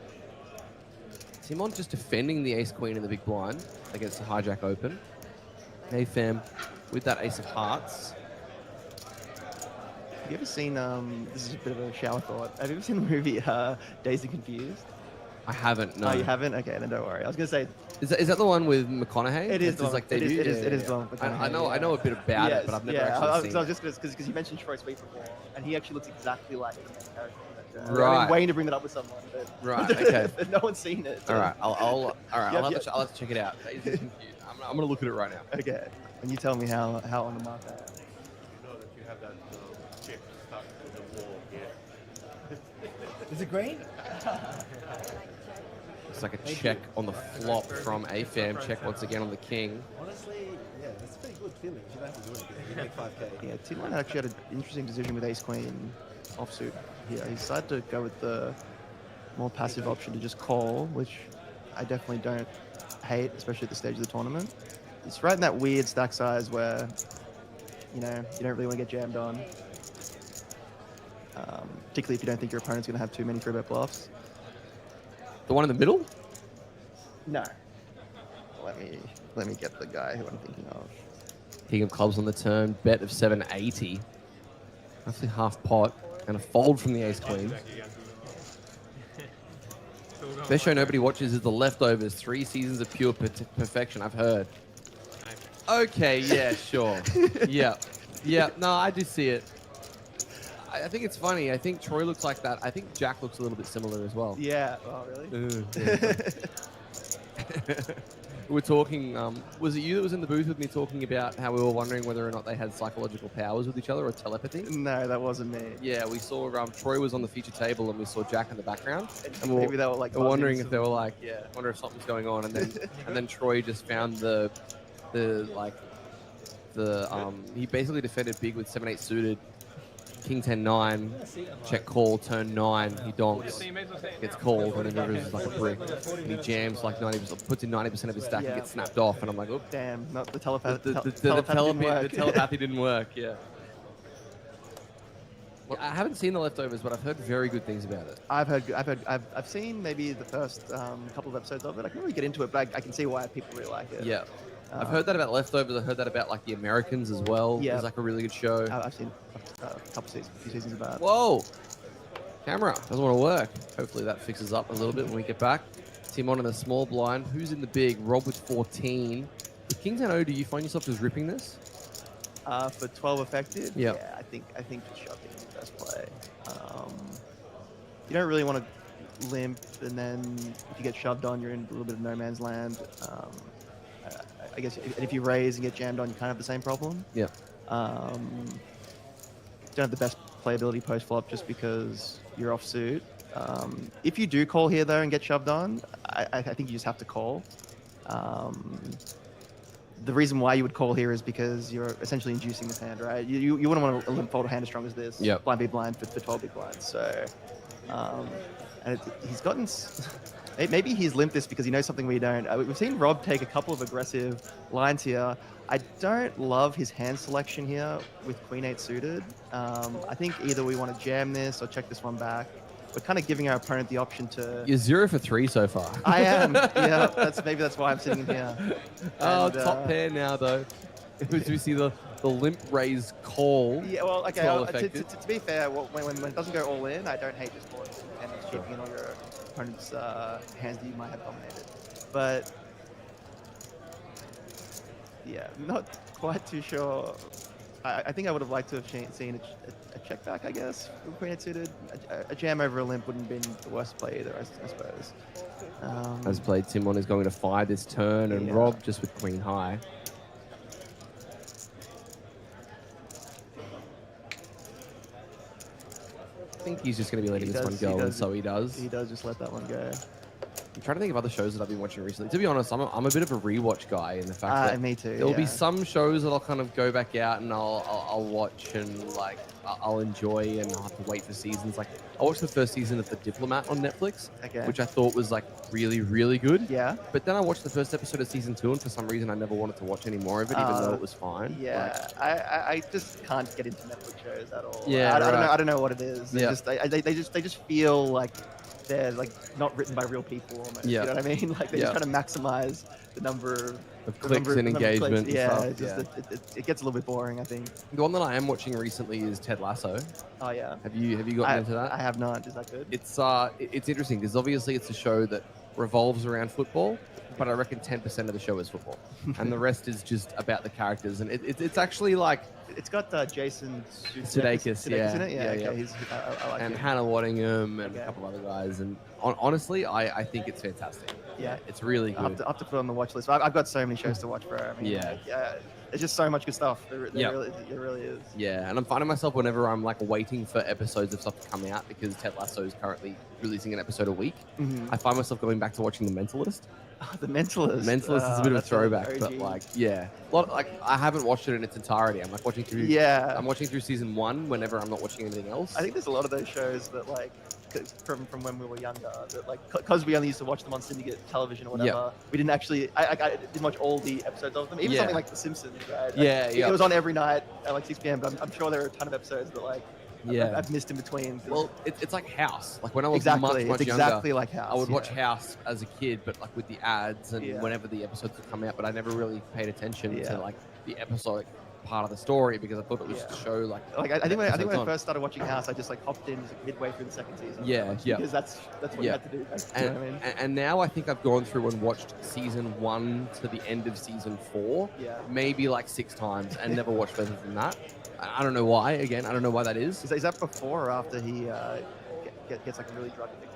Speaker 6: Timon just defending the ace queen in the big blind against the hijack open. Hey fam, with that ace of hearts.
Speaker 9: Have you ever seen? This is a bit of a shower thought. Have you ever seen the movie Dazed and Confused?
Speaker 6: I haven't. No.
Speaker 9: Oh, you haven't? Okay, then don't worry. I was gonna say.
Speaker 6: Is that the one with McConaughey?
Speaker 9: It is.
Speaker 6: Like
Speaker 9: it is the one with McConaughey.
Speaker 6: I know a bit about it, but I've never actually seen it.
Speaker 9: I was just because you mentioned Troy Sweet before, and he actually looks exactly like the main character.
Speaker 6: Right.
Speaker 9: I've been waiting to bring that up with someone, but
Speaker 6: right. Okay.
Speaker 9: no one's seen it.
Speaker 6: All right. I'll have to check it out. I'm gonna look at it right now.
Speaker 9: Okay. And you tell me how on the mark I am.
Speaker 4: You know that you have that chip stuck to the wall here.
Speaker 3: Is it green?
Speaker 6: It's like a check on the flop from AFAM. Check once again on the king.
Speaker 3: Honestly, yeah, that's a pretty good feeling. You don't have to do anything. You make 5k.
Speaker 9: Yeah, Tim actually had an interesting decision with Ace Queen offsuit here. He decided to go with the more passive option to just call, which I definitely don't hate, especially at the stage of the tournament. It's right in that weird stack size where, you know, you don't really want to get jammed on. Particularly if you don't think your opponent's going to have too many 3-bet bluffs.
Speaker 6: The one in the middle?
Speaker 9: No. Let me get the guy who I'm thinking of.
Speaker 6: King of clubs on the turn, bet of 780. Roughly half pot, and a fold from the ace queen. Best show nobody watches is The Leftovers. 3 seasons of pure perfection, I've heard. Okay, yeah, sure. Yeah. No, I do see it. I think it's funny. I think Troy looks like that. I think Jack looks a little bit similar as well.
Speaker 9: Yeah. Oh, really?
Speaker 6: We're talking, was it you that was in the booth with me talking about how we were wondering whether or not they had psychological powers with each other or telepathy?
Speaker 9: No, that wasn't me.
Speaker 6: Yeah, we saw Troy was on the feature table and we saw Jack in the background. And
Speaker 9: maybe they were like
Speaker 6: wondering if they were like, wonder if something's going on. And then Troy just found he basically defended big with 7-8 suited. King 10-9, check call, turn 9, he donks, gets called, and then rivers is like a brick. And he jams like 90%, puts in 90% of his stack and gets snapped off, and I'm like, oh.
Speaker 9: Damn, not the telepathy.
Speaker 6: The telepathy didn't work, yeah. Well, I haven't seen The Leftovers, but I've heard very good things about it.
Speaker 9: I've seen maybe the first couple of episodes of it. I can't really get into it, but I can see why people really like it.
Speaker 6: Yeah. I've heard that about Leftovers. I've heard that about like The Americans as well.
Speaker 9: Yeah.
Speaker 6: It's like a really good show.
Speaker 9: I've seen a few seasons about it.
Speaker 6: Whoa! Camera doesn't want to work. Hopefully that fixes up a little bit when we get back. Timon in a small blind. Who's in the big? Rob with 14. With King 10-0, do you find yourself just ripping this?
Speaker 9: For 12 effective?
Speaker 6: Yep.
Speaker 9: Yeah, I think just shoving is the best play. You don't really want to limp, and then if you get shoved on, you're in a little bit of no man's land. I guess if you raise and get jammed on, you kind of have the same problem.
Speaker 6: Yeah.
Speaker 9: Don't have the best playability post flop just because you're offsuit. If you do call here though and get shoved on, I think you just have to call. The reason why you would call here is because you're essentially inducing this hand, right? You wouldn't want to limp fold a hand as strong as this.
Speaker 6: Yep.
Speaker 9: Blind be blind for 12 big blinds. So, and he's gotten. Maybe he's limped this because he knows something we don't. We've seen Rob take a couple of aggressive lines here. I don't love his hand selection here with Queen 8 suited. I think either we want to jam this or check this one back. We're kind of giving our opponent the option to...
Speaker 6: You're 0 for 3 so far.
Speaker 9: I am. Yeah, maybe that's why I'm sitting in here.
Speaker 6: Oh, top pair now though. Do we see the limp raise call?
Speaker 9: Yeah, well, okay. To be fair, when it doesn't go all in, I don't hate just calling and keeping in all your opponent's hands that you might have dominated. But yeah, not quite too sure. I think I would have liked to have seen a check back, I guess, with Queen 8 suited. A jam over a limp wouldn't have been the worst play either, I suppose.
Speaker 6: As played, Timon is going to fire this turn, and Rob just with Queen high. I think he's just going to be letting this one go, and so he does.
Speaker 9: He does just let that one go.
Speaker 6: I'm trying to think of other shows that I've been watching recently. To be honest, I'm a bit of a rewatch guy in the fact that
Speaker 9: me too.
Speaker 6: There'll be some shows that I'll kind of go back out and I'll watch and like I'll enjoy, and I'll have to wait for seasons. Like I watched the first season of The Diplomat on Netflix, which I thought was like really, really good.
Speaker 9: Yeah.
Speaker 6: But then I watched the first episode of season 2, and for some reason I never wanted to watch any more of it, even though it was fine.
Speaker 9: Yeah, I just can't get into Netflix shows at all.
Speaker 6: Yeah,
Speaker 9: I don't know what it is. They just feel like they're like not written by real people almost.
Speaker 6: Yeah.
Speaker 9: You know what I mean? Like they're just trying to maximize the number of
Speaker 6: Of clicks and engagement.
Speaker 9: Yeah,
Speaker 6: and stuff.
Speaker 9: it gets a little bit boring, I think.
Speaker 6: The one that I am watching recently is Ted Lasso.
Speaker 9: Oh yeah.
Speaker 6: Have you gotten into that?
Speaker 9: I have not. Is that good?
Speaker 6: It's interesting because obviously it's a show that revolves around football, but I reckon 10% of the show is football, and the rest is just about the characters. And it's actually like
Speaker 9: it's got Jason
Speaker 6: Sudeikis,
Speaker 9: in it.
Speaker 6: yeah.
Speaker 9: Okay. I like
Speaker 6: and
Speaker 9: it.
Speaker 6: Hannah Waddingham and a couple of other guys. And honestly, I think it's fantastic.
Speaker 9: Yeah,
Speaker 6: it's really good.
Speaker 9: I have to put it on the watch list. I've got so many shows to watch, bro. I mean,
Speaker 6: Yeah.
Speaker 9: There's just so much good stuff. There really is.
Speaker 6: Yeah, and I'm finding myself whenever I'm like waiting for episodes of stuff to come out because Ted Lasso is currently releasing an episode a week.
Speaker 9: Mm-hmm.
Speaker 6: I find myself going back to watching The Mentalist.
Speaker 9: The Mentalist.
Speaker 6: Mentalist is a bit of a throwback, but like, I haven't watched it in its entirety. I'm like watching through.
Speaker 9: Yeah.
Speaker 6: I'm watching through season 1 whenever I'm not watching anything else.
Speaker 9: I think there's a lot of those shows that like from when we were younger that like because we only used to watch them on syndicate television or whatever. We didn't actually. I didn't watch all the episodes of them. Even something like The Simpsons, right? Like, it was on every night at like 6 p.m. But I'm sure there are a ton of episodes that like. I've missed in between.
Speaker 6: Well, it's like House. Like when I was
Speaker 9: exactly
Speaker 6: much
Speaker 9: exactly
Speaker 6: younger,
Speaker 9: like House.
Speaker 6: I would watch House as a kid, but like with the ads and whenever the episodes would come out. But I never really paid attention to like the episodic part of the story because I thought it was just to show like.
Speaker 9: I think when I first started watching House, I just like hopped in like, midway through the second season. Because that's what you had to do.
Speaker 6: And,
Speaker 9: you know what I mean?
Speaker 6: And now I think I've gone through and watched season 1 to the end of season 4, maybe like 6 times, and never watched further than that. I don't know why. Again, I don't know why that is.
Speaker 9: Is that before or after he gets like really drug addicted?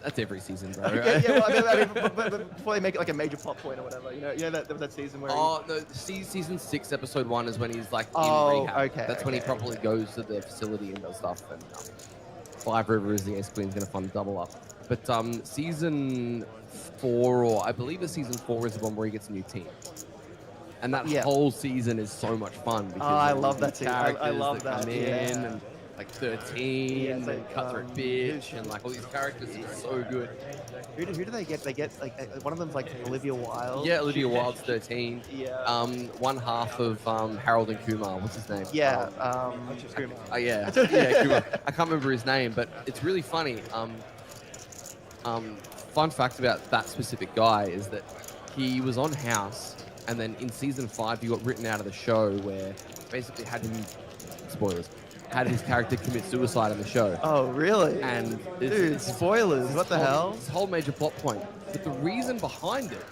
Speaker 6: That's every season, bro.
Speaker 9: Okay, I mean, but before they make it like a major plot point or whatever, you know that season where.
Speaker 6: No, season 6, episode 1 is when he's like in rehab. That's when he properly goes to the facility and does stuff. And 5 Rivers, the Ace Queen's gonna fund double up. But season 4, or I believe it's season 4, is the one where he gets a new team. And that whole season is so much fun because
Speaker 9: I love that season. I love
Speaker 6: that. Come in and like 13
Speaker 9: it's
Speaker 6: and Cutthroat Bitch and like all these characters are so good.
Speaker 9: Who do they get? They get like one of them's like Olivia Wilde.
Speaker 6: Yeah, Olivia Wilde's 13.
Speaker 9: Yeah.
Speaker 6: One half of Harold and Kumar. What's his name?
Speaker 9: Yeah.
Speaker 6: Kumar. Yeah, Kumar. I can't remember his name, but it's really funny. Fun fact about that specific guy is that he was on House. And then in season 5, he got written out of the show where basically had his character commit suicide in the show.
Speaker 9: Oh, really?
Speaker 6: And
Speaker 9: dude, spoilers! What the hell?
Speaker 6: It's a whole major plot point. But the reason behind it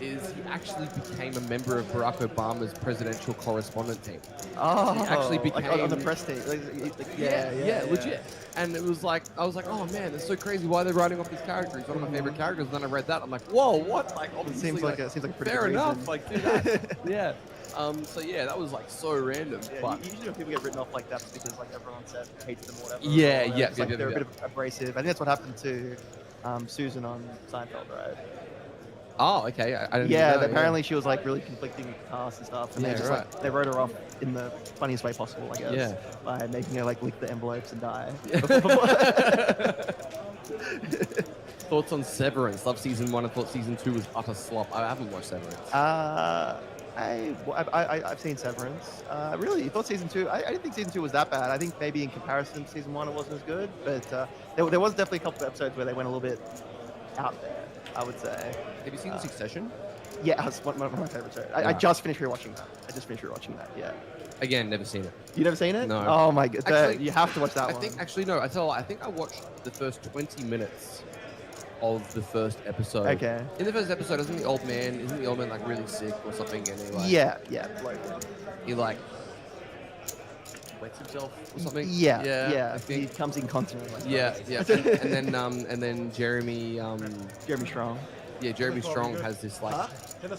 Speaker 6: is he actually became a member of Barack Obama's presidential correspondent team.
Speaker 9: Oh,
Speaker 6: he actually became
Speaker 9: like on the press team. Yeah,
Speaker 6: legit. And it was like, I was like, oh man, that's so crazy. Why are they writing off these characters? He's one of my favorite characters. And then I read that, I'm like, whoa, what? Like, obviously,
Speaker 9: seems like a pretty
Speaker 6: fair
Speaker 9: good
Speaker 6: enough.
Speaker 9: reason.
Speaker 6: Like, do that. Yeah. So yeah, that was like so random.
Speaker 9: Yeah,
Speaker 6: but
Speaker 9: usually when people get written off like that, it's because like everyone said hates them or whatever.
Speaker 6: Yeah.
Speaker 9: They're a bit abrasive. I think that's what happened to Susan on Seinfeld, right?
Speaker 6: Oh, okay. I didn't know,
Speaker 9: apparently she was like really conflicting with cast and stuff, and they just like they wrote her off in the funniest way possible, I guess. By making her like lick the envelopes and die.
Speaker 6: Thoughts on Severance? Love season 1 and thought season 2 was utter slop. I haven't watched Severance.
Speaker 9: I've seen Severance. Really, thought season 2. I didn't think season 2 was that bad. I think maybe in comparison to season 1, it wasn't as good. But there was definitely a couple of episodes where they went a little bit out there, I would say.
Speaker 6: Have you seen Succession?
Speaker 9: Yeah, that's one of my favorite shows. I just finished rewatching that. Yeah.
Speaker 6: Again, never seen it.
Speaker 9: You never seen it?
Speaker 6: No.
Speaker 9: Oh my god,
Speaker 6: actually,
Speaker 9: you have to watch that one.
Speaker 6: No. I think I watched the first 20 minutes of the first episode.
Speaker 9: Okay.
Speaker 6: In the first episode, isn't the old man like really sick or something? And he like he like wets himself or something.
Speaker 9: Yeah. He becomes incontinent. Like
Speaker 6: and then Jeremy
Speaker 9: Strong.
Speaker 6: Yeah, Jeremy Strong has this like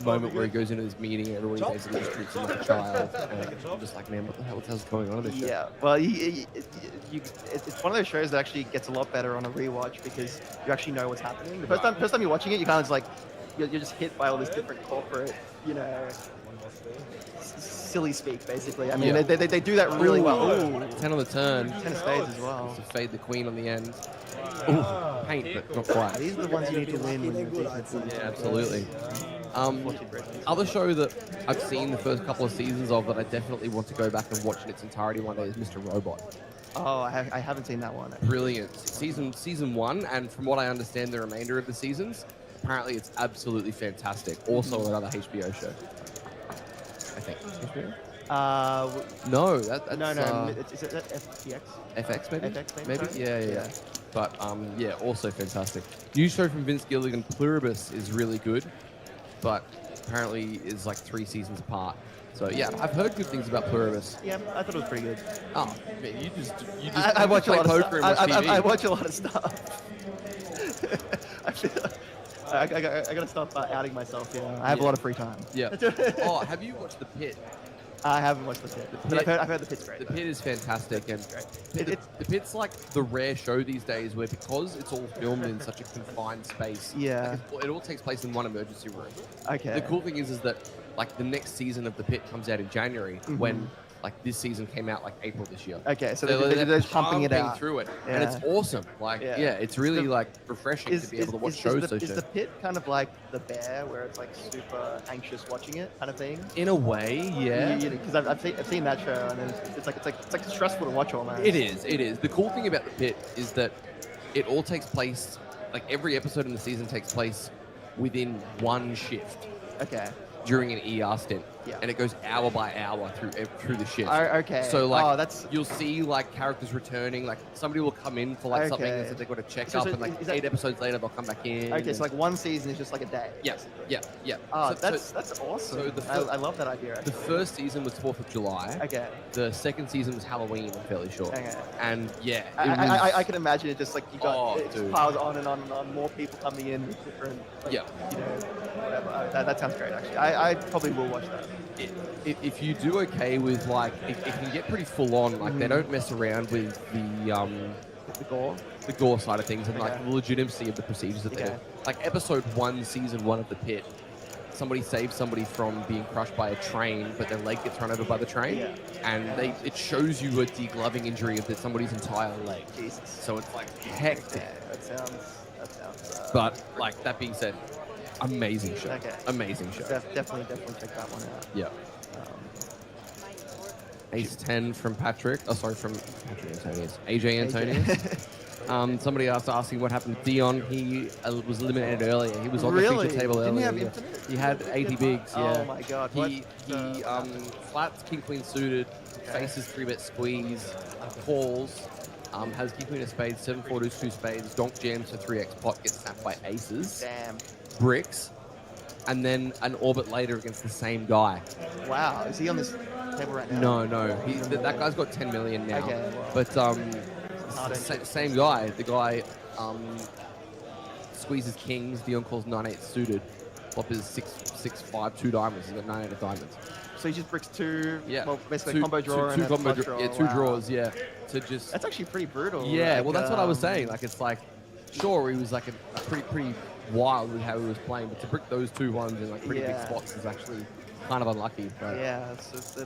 Speaker 6: moment where he goes into this meeting and everybody basically just treats him like a child. And I'm just like, man, what the hell's going on in this show?
Speaker 9: Yeah, well, it's one of those shows that actually gets a lot better on a rewatch because you actually know what's happening. The first time you're watching it, you kind of just like you're just hit by all this different corporate, silly speak, basically. I mean, they do that really well. Ooh.
Speaker 6: 10 on the turn.
Speaker 9: 10 of spades as well.
Speaker 6: To fade the queen on the end. Ooh, paint, but not quite.
Speaker 9: These are the ones you need to win when you're defensive.
Speaker 6: Yeah, absolutely. Other show that I've seen the first couple of seasons of that I definitely want to go back and watch in its entirety one day is Mr. Robot.
Speaker 9: Oh, I haven't seen that one.
Speaker 6: Brilliant. Season 1, and from what I understand, the remainder of the seasons, apparently it's absolutely fantastic. Also another HBO show. I think. HBO? No, that's
Speaker 9: is it FTX?
Speaker 6: FX maybe?
Speaker 9: FX
Speaker 6: maybe?
Speaker 9: sorry?
Speaker 6: Yeah. But yeah, also fantastic. New show from Vince Gilligan, Pluribus, is really good, but apparently is like 3 seasons apart. So yeah, I've heard good things about Pluribus.
Speaker 9: Yeah, I thought it was pretty good.
Speaker 6: Oh, man, you just
Speaker 9: I watch a lot of
Speaker 6: poker
Speaker 9: stuff.
Speaker 6: and watch TV.
Speaker 9: I watch a lot of stuff. I feel I gotta stop outing myself. I have a lot of free time.
Speaker 6: Yeah. Oh, have you watched The Pit?
Speaker 9: I haven't watched The Pit, but I've heard The Pit's great.
Speaker 6: The Pit is fantastic, and
Speaker 9: The
Speaker 6: Pit's like the rare show these days where, because it's all filmed in such a confined space,
Speaker 9: Yeah.
Speaker 6: like it all takes place in one emergency room.
Speaker 9: Okay.
Speaker 6: The cool thing is that like the next season of The Pit comes out in January, when like this season came out like April this year.
Speaker 9: Okay, so
Speaker 6: they're
Speaker 9: they're pumping it out
Speaker 6: through it, and it's awesome. Like, it's really like refreshing to be able to watch shows.
Speaker 9: Is The Pit kind of like The Bear, where it's like super anxious watching it, kind of thing?
Speaker 6: In a way, yeah.
Speaker 9: Because I've seen that show, and it's like stressful to watch almost.
Speaker 6: It is. The cool thing about The Pit is that it all takes place, like every episode in the season takes place within one shift.
Speaker 9: Okay.
Speaker 6: During an ER stint.
Speaker 9: Yeah.
Speaker 6: And it goes hour by hour through the shift.
Speaker 9: Okay.
Speaker 6: So like,
Speaker 9: that's...
Speaker 6: you'll see like characters returning. Like somebody will come in for like something that they've got to check up, and like 8 episodes later they'll come back in.
Speaker 9: Okay, so like one season is just like a day.
Speaker 6: Yeah.
Speaker 9: Oh,
Speaker 6: So
Speaker 9: that's awesome.
Speaker 6: So
Speaker 9: I love that idea. Actually.
Speaker 6: The first season was 4th of July.
Speaker 9: Okay.
Speaker 6: The second season was Halloween, I'm fairly sure.
Speaker 9: Okay.
Speaker 6: And yeah,
Speaker 9: I can imagine it just like you got it
Speaker 6: dude.
Speaker 9: piles on and on and on, more people coming in with different. Like, whatever. That sounds great. Actually, I probably will watch that.
Speaker 6: If you do okay with like, it can get pretty full on. Like they don't mess around with the gore side of things, and like the legitimacy of the procedures that they do. Like episode 1, season 1 of The Pit, somebody saves somebody from being crushed by a train, but their leg gets run over by the train, and it shows you a degloving injury of somebody's entire leg.
Speaker 9: Jesus.
Speaker 6: So it's like hectic.
Speaker 9: That sounds.
Speaker 6: But like that being said, amazing show.
Speaker 9: Okay.
Speaker 6: Amazing show.
Speaker 9: Definitely check that one out.
Speaker 6: Yeah. Ace 10 from Patrick. Oh, sorry, from Patrick Antonius. AJ Antonius. Somebody asking what happened to Dion. He was eliminated earlier. He was on the feature table
Speaker 9: Didn't
Speaker 6: earlier.
Speaker 9: He have Infinite?
Speaker 6: He had 80 bigs. Yeah.
Speaker 9: Oh my god.
Speaker 6: He flats King Queen suited, faces 3-bet squeeze, calls, has King Queen of spades, 7-4 deuce 2 spades, donk jams for 3x pot, gets snapped by aces.
Speaker 9: Damn.
Speaker 6: Bricks, and then an orbit later against the same guy.
Speaker 9: Wow, is he on this table right now?
Speaker 6: No. That guy's got 10 million now.
Speaker 9: Okay, well,
Speaker 6: but same guy. The guy squeezes kings. Dion calls 9-8 suited. Flop is 6-5 2 diamonds. He's got 9-8 of diamonds.
Speaker 9: So he just bricks 2.
Speaker 6: Yeah.
Speaker 9: Well, basically a combo draw and a
Speaker 6: combo
Speaker 9: flush draw.
Speaker 6: Yeah, 2 draws. Yeah. To just.
Speaker 9: That's actually pretty brutal.
Speaker 6: Yeah.
Speaker 9: Like,
Speaker 6: Well, that's what I was saying. Like it's like, sure, he was like a pretty wild with how he was playing, but to brick those 2 ones in like pretty big spots is actually kind of unlucky. But
Speaker 9: yeah,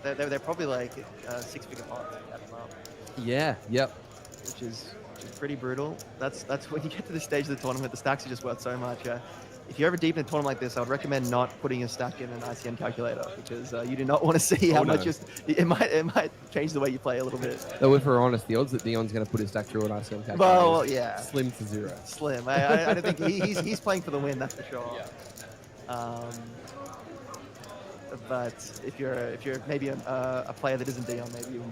Speaker 9: they're probably like 6-figure pots at the moment.
Speaker 6: Yeah. Yep.
Speaker 9: Which is pretty brutal. That's when you get to this stage of the tournament, the stacks are just worth so much. If you're ever deep in a tournament like this, I would recommend not putting a stack in an ICN calculator, because you do not want to see how much it might change the way you play a little bit.
Speaker 6: Though if we're honest, the odds that Dion's going to put his stack through an ICM calculator
Speaker 9: well, yeah,
Speaker 6: slim to 0.
Speaker 9: Slim. I don't think he's playing for the win, that's for sure.
Speaker 6: Yeah.
Speaker 9: But if you're maybe a player that isn't Dion, maybe you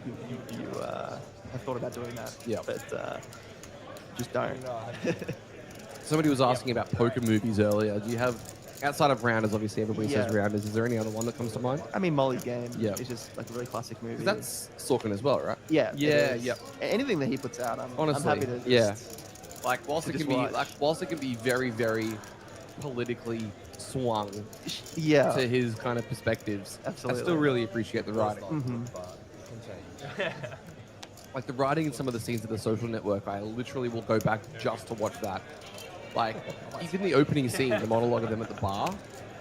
Speaker 9: have thought about doing that.
Speaker 6: Yeah.
Speaker 9: But just don't.
Speaker 6: Somebody was asking about poker movies earlier. Do you have, outside of Rounders, obviously everybody says Rounders, is there any other one that comes to mind?
Speaker 9: I mean, Molly's Game is just like a really classic movie.
Speaker 6: That's Sorkin as well, right?
Speaker 9: Yeah.
Speaker 6: Yeah.
Speaker 9: Anything that he puts out,
Speaker 6: honestly,
Speaker 9: I'm happy to just,
Speaker 6: like whilst it can be very, very politically swung to his kind of perspectives,
Speaker 9: absolutely.
Speaker 6: I still really appreciate the writing.
Speaker 9: Mm-hmm.
Speaker 6: Like the writing in some of the scenes of The Social Network, I literally will go back just to watch that. Like, even the opening scene, the monologue of them at the bar,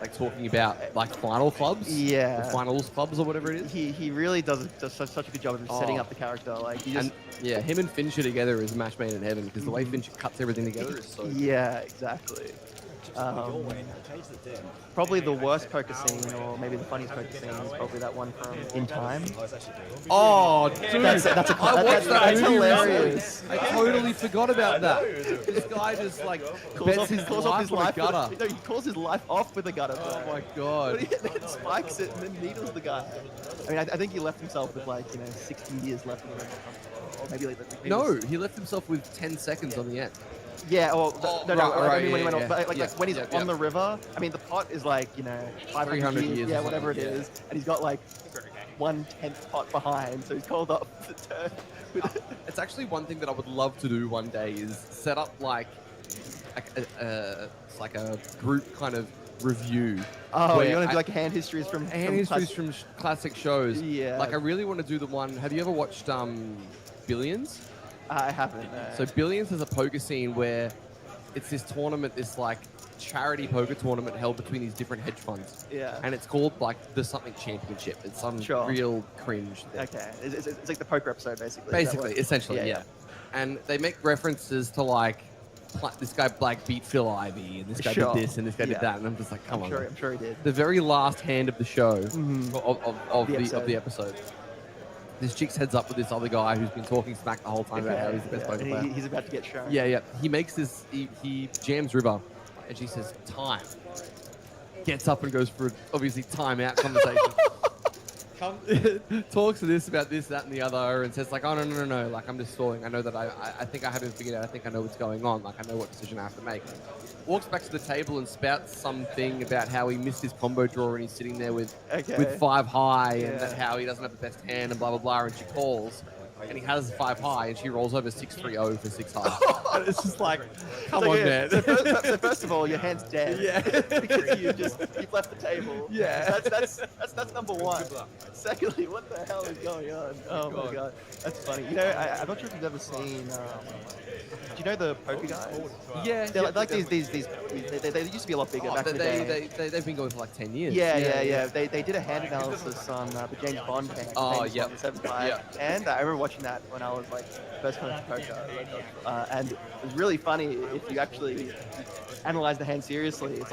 Speaker 6: like talking about like final clubs, or finals clubs or whatever it is.
Speaker 9: He really does such a good job of setting up the character. Like he just,
Speaker 6: him and Fincher together is match made in heaven, because the way Fincher cuts everything together is so.
Speaker 9: Yeah, exactly. Probably the worst poker scene, or maybe the funniest poker scene, is probably that one from In Time.
Speaker 6: Oh, dude,
Speaker 9: That's
Speaker 6: that's
Speaker 9: hilarious.
Speaker 6: I totally forgot about that. This guy just like
Speaker 9: Calls off his life
Speaker 6: with a gutter.
Speaker 9: No, he calls his life off with a gutter.
Speaker 6: Oh my god.
Speaker 9: But he spikes it and then needles the guy. I mean, I think he left himself with 60 years left in the ring. Or maybe maybe
Speaker 6: No, he left himself with 10 seconds on the end.
Speaker 9: Yeah, well, I mean, when he went
Speaker 6: yeah,
Speaker 9: off, but when he's on the river, I mean, the pot is 500
Speaker 6: 300
Speaker 9: years,
Speaker 6: years
Speaker 9: yeah,
Speaker 6: or
Speaker 9: whatever it
Speaker 6: something,
Speaker 9: is, and he's got 1/10 pot behind, so he's called up the turn.
Speaker 6: It's actually one thing that I would love to do one day is set up it's like a group kind of review.
Speaker 9: Oh, you want to do hand histories from
Speaker 6: classic shows?
Speaker 9: Yeah.
Speaker 6: I really want to do the one. Have you ever watched Billions?
Speaker 9: I haven't.
Speaker 6: So Billions is a poker scene where it's this tournament, this charity poker tournament held between these different hedge funds.
Speaker 9: Yeah.
Speaker 6: And it's called the something championship. It's some real cringe thing.
Speaker 9: Okay. It's like the poker episode, basically.
Speaker 6: Basically, essentially, yeah. And they make references to this guy beat Phil Ivey, and this guy did this, and this guy did that, and I'm just like, come on.
Speaker 9: I'm sure he did.
Speaker 6: The very last hand of the show, of the episode. This chick's heads up with this other guy who's been talking smack the whole time about how he's the best poker player.
Speaker 9: He's about to get shown.
Speaker 6: Yeah. He makes this, he jams river, and she says, time. Gets up and goes for, obviously, time-out conversation. Talks to this about this, that, and the other, and says oh, no, I'm just stalling. I know that I think I have it figured out. I think I know what's going on. I know what decision I have to make. Walks back to the table and spouts something about how he missed his combo draw and he's sitting there with 5 high and that how he doesn't have the best hand and blah, blah, blah. And she calls and he has 5 high and she rolls over 6-3-0 for 6 high. And it's just come on, man.
Speaker 9: So first of all, your hand's dead. Yeah. Because you've left the table.
Speaker 6: Yeah.
Speaker 9: That's number one. Secondly, what the hell is going on? Oh my god. That's funny. I'm not sure if you've ever seen do you know the poker guys?
Speaker 6: Yeah.
Speaker 9: They're these they used to be a lot bigger back in the day.
Speaker 6: They've been going for 10 years.
Speaker 9: Yeah. They did a hand analysis on the James Bond game.
Speaker 6: Oh, yep.
Speaker 9: And I remember watching that when I was first coming to poker. And it was really funny if you actually analyze the hand seriously. It's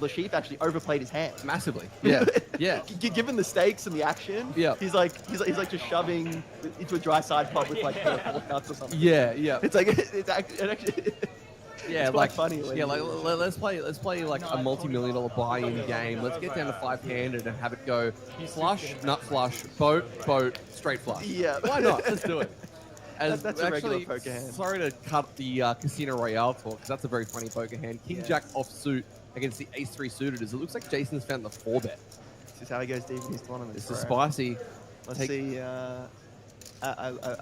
Speaker 9: Lashif actually overplayed his hand
Speaker 6: massively. Yeah.
Speaker 9: Given the stakes and the action, he's just shoving into a dry side pot with 4 nuts or something.
Speaker 6: Yeah.
Speaker 9: It's actually
Speaker 6: yeah,
Speaker 9: it's quite funny.
Speaker 6: Let's play a multi-million-dollar buy-in game. Let's get down to 5-handed and have it go flush, nut flush, boat, straight flush.
Speaker 9: Yeah,
Speaker 6: why not? Let's do it.
Speaker 9: That's a regular poker hand.
Speaker 6: Sorry to cut the Casino Royale talk because that's a very funny poker hand. King Jack offsuit against the Ace-3 suited. It looks like Jason's found the 4-bet.
Speaker 9: This is how he goes deep in his tournament.
Speaker 6: This is spicy.
Speaker 9: Let's see. I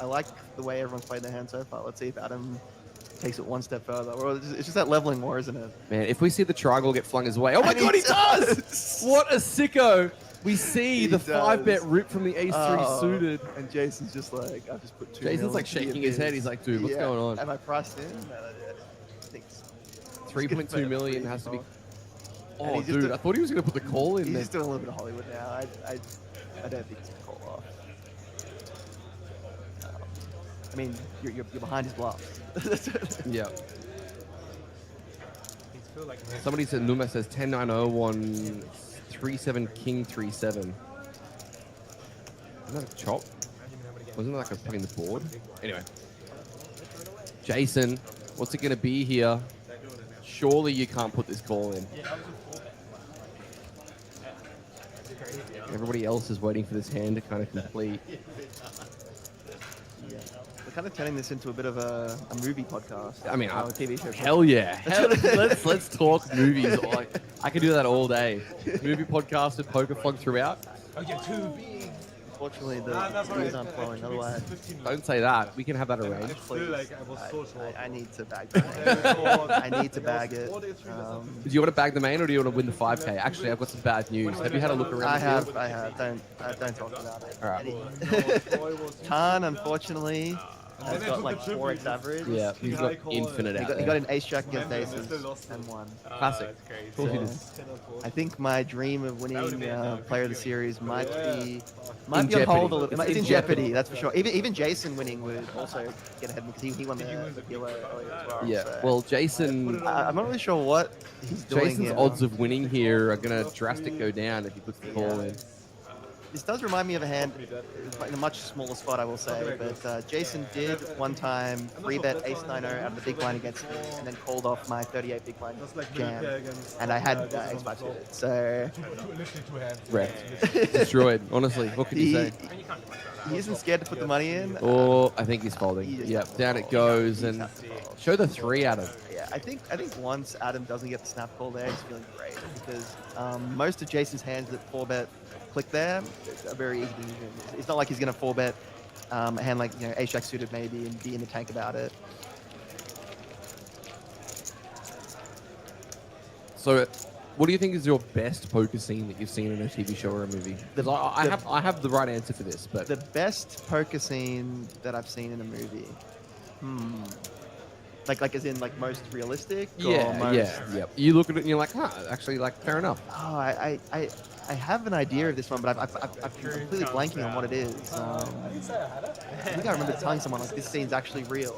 Speaker 9: like the way everyone's played their hand so far. Let's see if Adam takes it one step further. Well, it's just that leveling war, isn't it?
Speaker 6: Man, if we see the triangle get flung his way, oh my god, he does! What a sicko! We see the 5-bet rip from the Ace-3 suited,
Speaker 9: and Jason's just I've just put 2
Speaker 6: Jason's shaking his head. He's like, dude, what's going on?
Speaker 9: Am I priced in? I think
Speaker 6: 3.2 million has to be. Oh, dude, I thought he was going to put the call in
Speaker 9: he's
Speaker 6: there.
Speaker 9: He's just doing a little bit of Hollywood now. I don't think he's going to call off. I mean, you're behind his bluff.
Speaker 6: Yeah. Somebody said, Numa says 10-9-0-1 3-7 King 3-7. Isn't that a chop? Wasn't that putting the board? Anyway. Jason, what's it going to be here? Surely you can't put this call in. Everybody else is waiting for this hand to kind of complete.
Speaker 9: Yeah. We're kind of turning this into a bit of a movie podcast.
Speaker 6: I mean,
Speaker 9: a TV show.
Speaker 6: Hell yeah. Let's talk movies. I could do that all day. Movie podcast with poker flung throughout.
Speaker 3: Oh, you're too big.
Speaker 9: Unfortunately, the views aren't flowing. Otherwise,
Speaker 6: don't say that. We can have that arranged.
Speaker 9: I need to bag that. I need to bag it.
Speaker 6: Do you want to bag the main or do you want to win the 5K? Actually, I've got some bad news. Have you had a look around?
Speaker 9: I have. Don't talk about it.
Speaker 6: All right.
Speaker 9: Khan, unfortunately, has got 4x average.
Speaker 6: Yeah, he's got infinite out.
Speaker 9: He got an ace jack against aces and won.
Speaker 6: Classic.
Speaker 9: So, I think my dream of winning player of the series might be on hold a little. It's in jeopardy, that's for sure. Even Jason winning would also get ahead of me because he won the kilo earlier as well.
Speaker 6: Yeah.
Speaker 9: So.
Speaker 6: Well, Jason,
Speaker 9: I'm not really sure what he's doing
Speaker 6: Jason's
Speaker 9: here.
Speaker 6: odds of winning here are going to drastically go down if he puts the call in.
Speaker 9: This does remind me of a hand in a much smaller spot, I will say. But Jason did one time 3-bet ace-9-0 out of the big blind against me, and then called off my 38 big blind jam, and I had ace-5 suited. So
Speaker 6: wrecked, destroyed. Honestly, what can you say?
Speaker 9: He isn't scared to put the money in.
Speaker 6: Oh, I think he's folding. Yep, down it goes, and show the 3 out of.
Speaker 9: Yeah, I think once Adam doesn't get the snap call there, he's feeling great because most of Jason's hands that 4-bet click there are very easy to use. It's not like he's going to 4-bet a hand like ace-jack suited maybe and be in the tank about it.
Speaker 6: So, what do you think is your best poker scene that you've seen in a TV show or a movie? I have the right answer for this, but
Speaker 9: the best poker scene that I've seen in a movie. Like as in like most realistic?
Speaker 6: Yeah. You look at it and you're like, actually, like, fair enough.
Speaker 9: Oh, I have an idea of this one, but I'm completely blanking on what it is. I think I remember telling someone like this scene's actually real.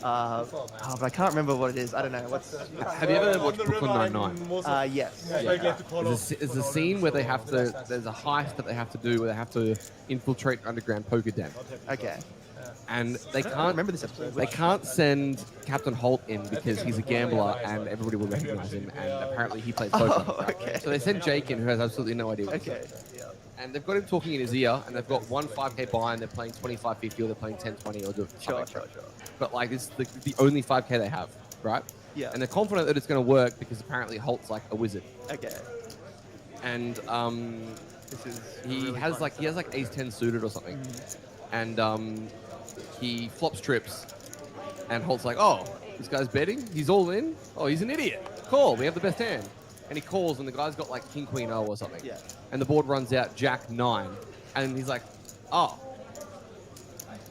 Speaker 9: But I can't remember what it is. I don't know.
Speaker 6: Have you ever watched Brooklyn Nine-Nine?
Speaker 9: Yes.
Speaker 6: There's a scene where they have to. There's a heist that they have to do where they have to infiltrate an underground poker den.
Speaker 9: Okay.
Speaker 6: And they can't
Speaker 9: remember this episode.
Speaker 6: They can't send Captain Holt in because he's a gambler and everybody will recognize him. And apparently he plays poker.
Speaker 9: Oh, okay.
Speaker 6: So they send Jake in, who has absolutely no idea.
Speaker 9: Okay.
Speaker 6: And they've got him talking in his ear, and they've got one 5K buy, and they're playing 25-50, or they're playing 10-20, or
Speaker 9: Sure.
Speaker 6: But like this is the only 5K they have, right?
Speaker 9: Yeah.
Speaker 6: And they're confident that it's going to work because apparently Holt's like a wizard.
Speaker 9: Okay.
Speaker 6: And he has like ace-10 suited or something, and he flops trips, and Holt's like, oh, this guy's betting, he's all in. Oh, he's an idiot. Call. We have the best hand. And he calls, and the guy's got like King Queen O or something.
Speaker 9: Yeah.
Speaker 6: And the board runs out Jack 9, and he's like, oh,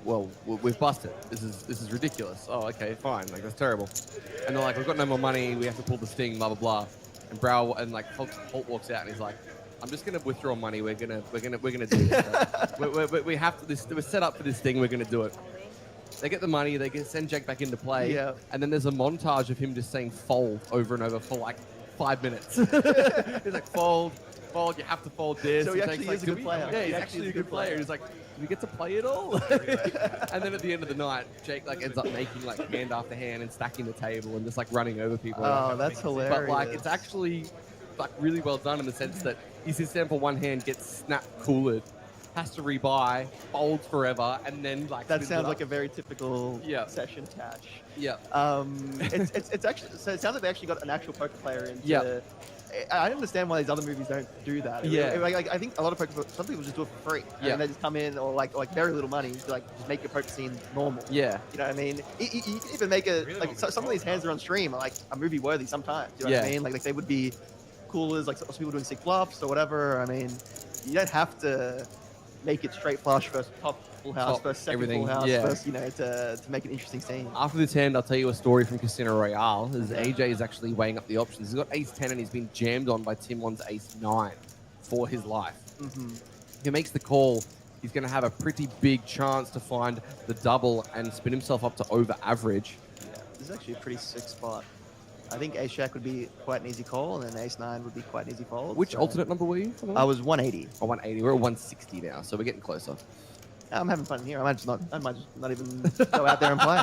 Speaker 6: well, we've busted. This is ridiculous. Oh, okay, fine. Like, that's terrible. And they're like, we've got no more money. We have to pull the sting. Blah blah blah. And Holt walks out, and he's like, I'm just gonna withdraw money. We're gonna do this. we have to. We're set up for this thing. We're gonna do it. They get the money. They send Jack back into play.
Speaker 9: Yeah.
Speaker 6: And then there's a montage of him just saying fold over and over for like 5 minutes. He's like, fold. You have to fold this.
Speaker 9: So he actually is a good player.
Speaker 6: Yeah, he's actually a good player. He's like, do we get to play it all? And then at the end of the night, Jake like ends up making like hand after hand and stacking the table and just like running over people.
Speaker 9: Oh, that's hilarious.
Speaker 6: But like, it's actually like really well done in the sense that he sits down for one hand, gets snap cooled, has to rebuy, folds forever, and then like.
Speaker 9: That sounds like a very typical session catch.
Speaker 6: Yeah.
Speaker 9: It's actually, so it sounds like they actually got an actual poker player into.
Speaker 6: Yeah.
Speaker 9: I understand why these other movies don't do that.
Speaker 6: Yeah.
Speaker 9: Like I think a lot of poker, some people just do it for free.
Speaker 6: Yeah.
Speaker 9: And they just come in or like very little money to like just make your poker scene normal.
Speaker 6: Yeah.
Speaker 9: You know what I mean? You can even make some of these hands are on stream are like a movie worthy sometimes. You know what I mean? Like they would be cool as like some people doing sick bluffs or whatever. I mean, you don't have to make it straight flush first top full house, first second
Speaker 6: everything.
Speaker 9: full house,
Speaker 6: Yeah.
Speaker 9: first, to make an interesting scene.
Speaker 6: After this hand, I'll tell you a story from Casino Royale. As AJ is actually weighing up the options. He's got ace-10 and he's been jammed on by Tim Wan's ace-9 for his life. If he makes the call, he's going to have a pretty big chance to find the double and spin himself up to over average.
Speaker 9: Yeah, this is actually a pretty sick spot. I think ace-jack would be quite an easy call, and then ace-9 would be quite an easy fold.
Speaker 6: Which alternate number were you?
Speaker 9: I was 180.
Speaker 6: Oh, 180. We're at 160 now, so we're getting closer.
Speaker 9: I'm having fun here. I might just not even go out there and play.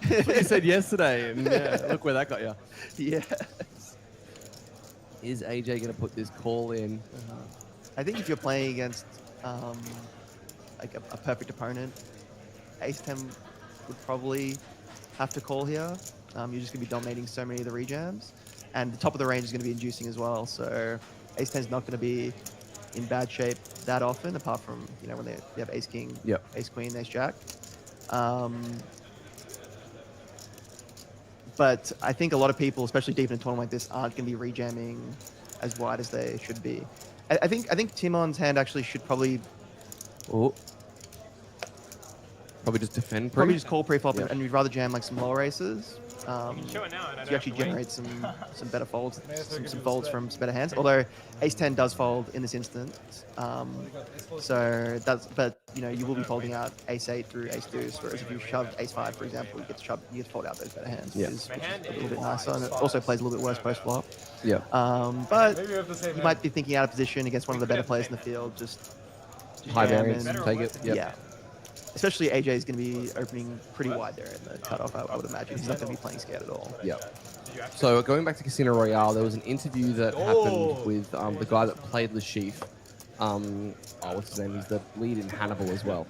Speaker 6: That's what you said yesterday, and look where that got you.
Speaker 9: Yes.
Speaker 6: Is AJ going to put this call in?
Speaker 9: I think if you're playing against like a perfect opponent, ace-10 would probably have to call here. You're just going to be dominating so many of the rejams, and the top of the range is going to be inducing as well. So ace-10 is not going to be in bad shape that often, apart from when they have ace-king, ace-queen, ace-jack. But I think a lot of people, especially deep in a tournament like this, aren't going to be rejamming as wide as they should be. I think Timon's hand actually should probably
Speaker 6: just defend pre?
Speaker 9: Probably just call pre-flop, and we'd rather jam like some lower aces. To actually generate some better folds, some folds from some better hands. Although ace-10 does fold in this instance, so that's. But you will be folding out ace 8 through ace deuce, whereas if you shove ace 5, for example, you get to fold out those better hands, which is a little bit nicer, and it also plays a little bit worse post flop.
Speaker 6: Yeah.
Speaker 9: But you might be thinking out of position against one of the better players in the field, just
Speaker 6: High
Speaker 9: jam
Speaker 6: variance,
Speaker 9: and-
Speaker 6: take it. Yep.
Speaker 9: Yeah. Especially AJ is going to be opening pretty wide there in the cutoff, I would imagine. He's not going to be playing scared at all.
Speaker 6: Yeah. So going back to Casino Royale, there was an interview that happened with the guy that played Le Chiffre. What's his name? He's the lead in Hannibal as well.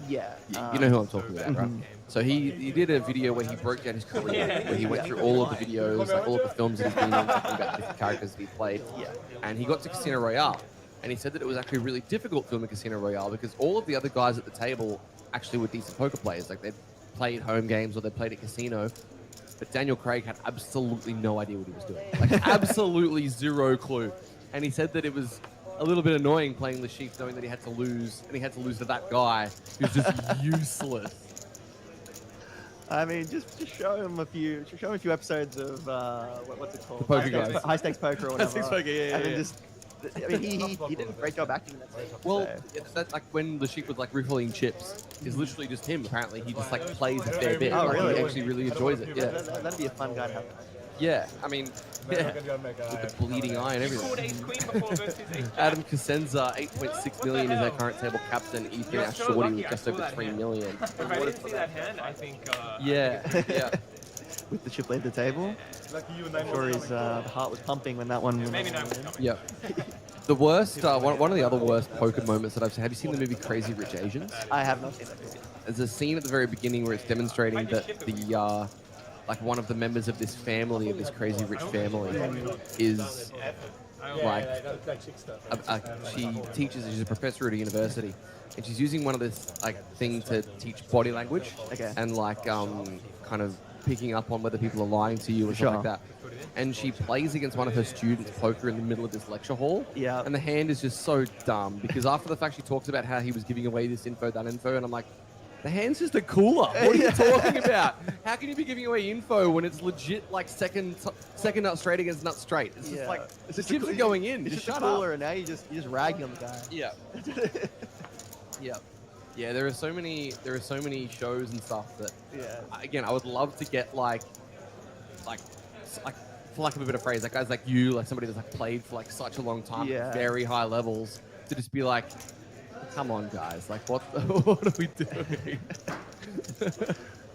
Speaker 9: Yeah.
Speaker 6: You know who I'm talking about, right? So he did a video where he broke down his career, where he went through all of the videos, like all of the films that he's been in, talking about the different characters that he played.
Speaker 9: Yeah.
Speaker 6: And he got to Casino Royale, and he said that it was actually really difficult filming Casino Royale because all of the other guys at the table actually were decent poker players. Like they'd played home games or they played at casino. But Daniel Craig had absolutely no idea what he was doing. Like absolutely zero clue. And he said that it was a little bit annoying playing Le Chiffre knowing that he had to lose, and he had to lose to that guy who's just useless.
Speaker 9: I mean, just show him a few episodes of what's it called?
Speaker 6: The Poker Guys.
Speaker 9: High stakes poker or whatever.
Speaker 6: High stakes poker, yeah.
Speaker 9: And then just, I mean, he did a great job acting in that scene.
Speaker 6: Well,
Speaker 9: so.
Speaker 6: that's like when Le Chiffre was like riffling chips, is literally just him. Apparently, he just like plays a fair bit.
Speaker 9: Oh,
Speaker 6: Like,
Speaker 9: really?
Speaker 6: He actually really enjoys it. Yeah.
Speaker 9: That'd be a fun guy to have.
Speaker 6: Yeah. I mean, yeah. With the bleeding eye and everything. Adam Cosenza, 8.6 million is our current table captain. Ethan Ash Shorty with just over 3 million.
Speaker 3: If I didn't see that hand, I think.
Speaker 6: Yeah. Yeah.
Speaker 9: With the chip laid the table. I'm sure his heart was pumping when that one.
Speaker 3: Maybe not.
Speaker 6: Yeah. The worst, one of the other worst poker moments that I've seen. Have you seen the movie Crazy Rich Asians?
Speaker 9: I have not seen that movie.
Speaker 6: There's a scene at the very beginning where it's demonstrating that the like one of the members of this family, of this crazy rich family, is like she teaches. She's a professor at a university, and she's using one of this like thing to teach body language, and like kind of picking up on whether people are lying to you and stuff like that. And she plays against one of her students poker in the middle of this lecture hall.
Speaker 9: Yeah.
Speaker 6: And the hand is just so dumb because after the fact she talks about how he was giving away this info, that info, and I'm like, the hand's just a cooler. What are you talking about? How can you be giving away info when it's legit like second nut straight against nut straight? It's just like the chips are going in.
Speaker 9: It's
Speaker 6: Just
Speaker 9: just
Speaker 6: shut
Speaker 9: a cooler,
Speaker 6: up.
Speaker 9: and now you just ragging on the guy.
Speaker 6: Yeah. Yeah. Yeah, there are so many shows and stuff that again, I would love to get like for lack of a better phrase, like guys like you, like somebody that's like played for like such a long time at very high levels, to just be like, come on guys, like what are we doing?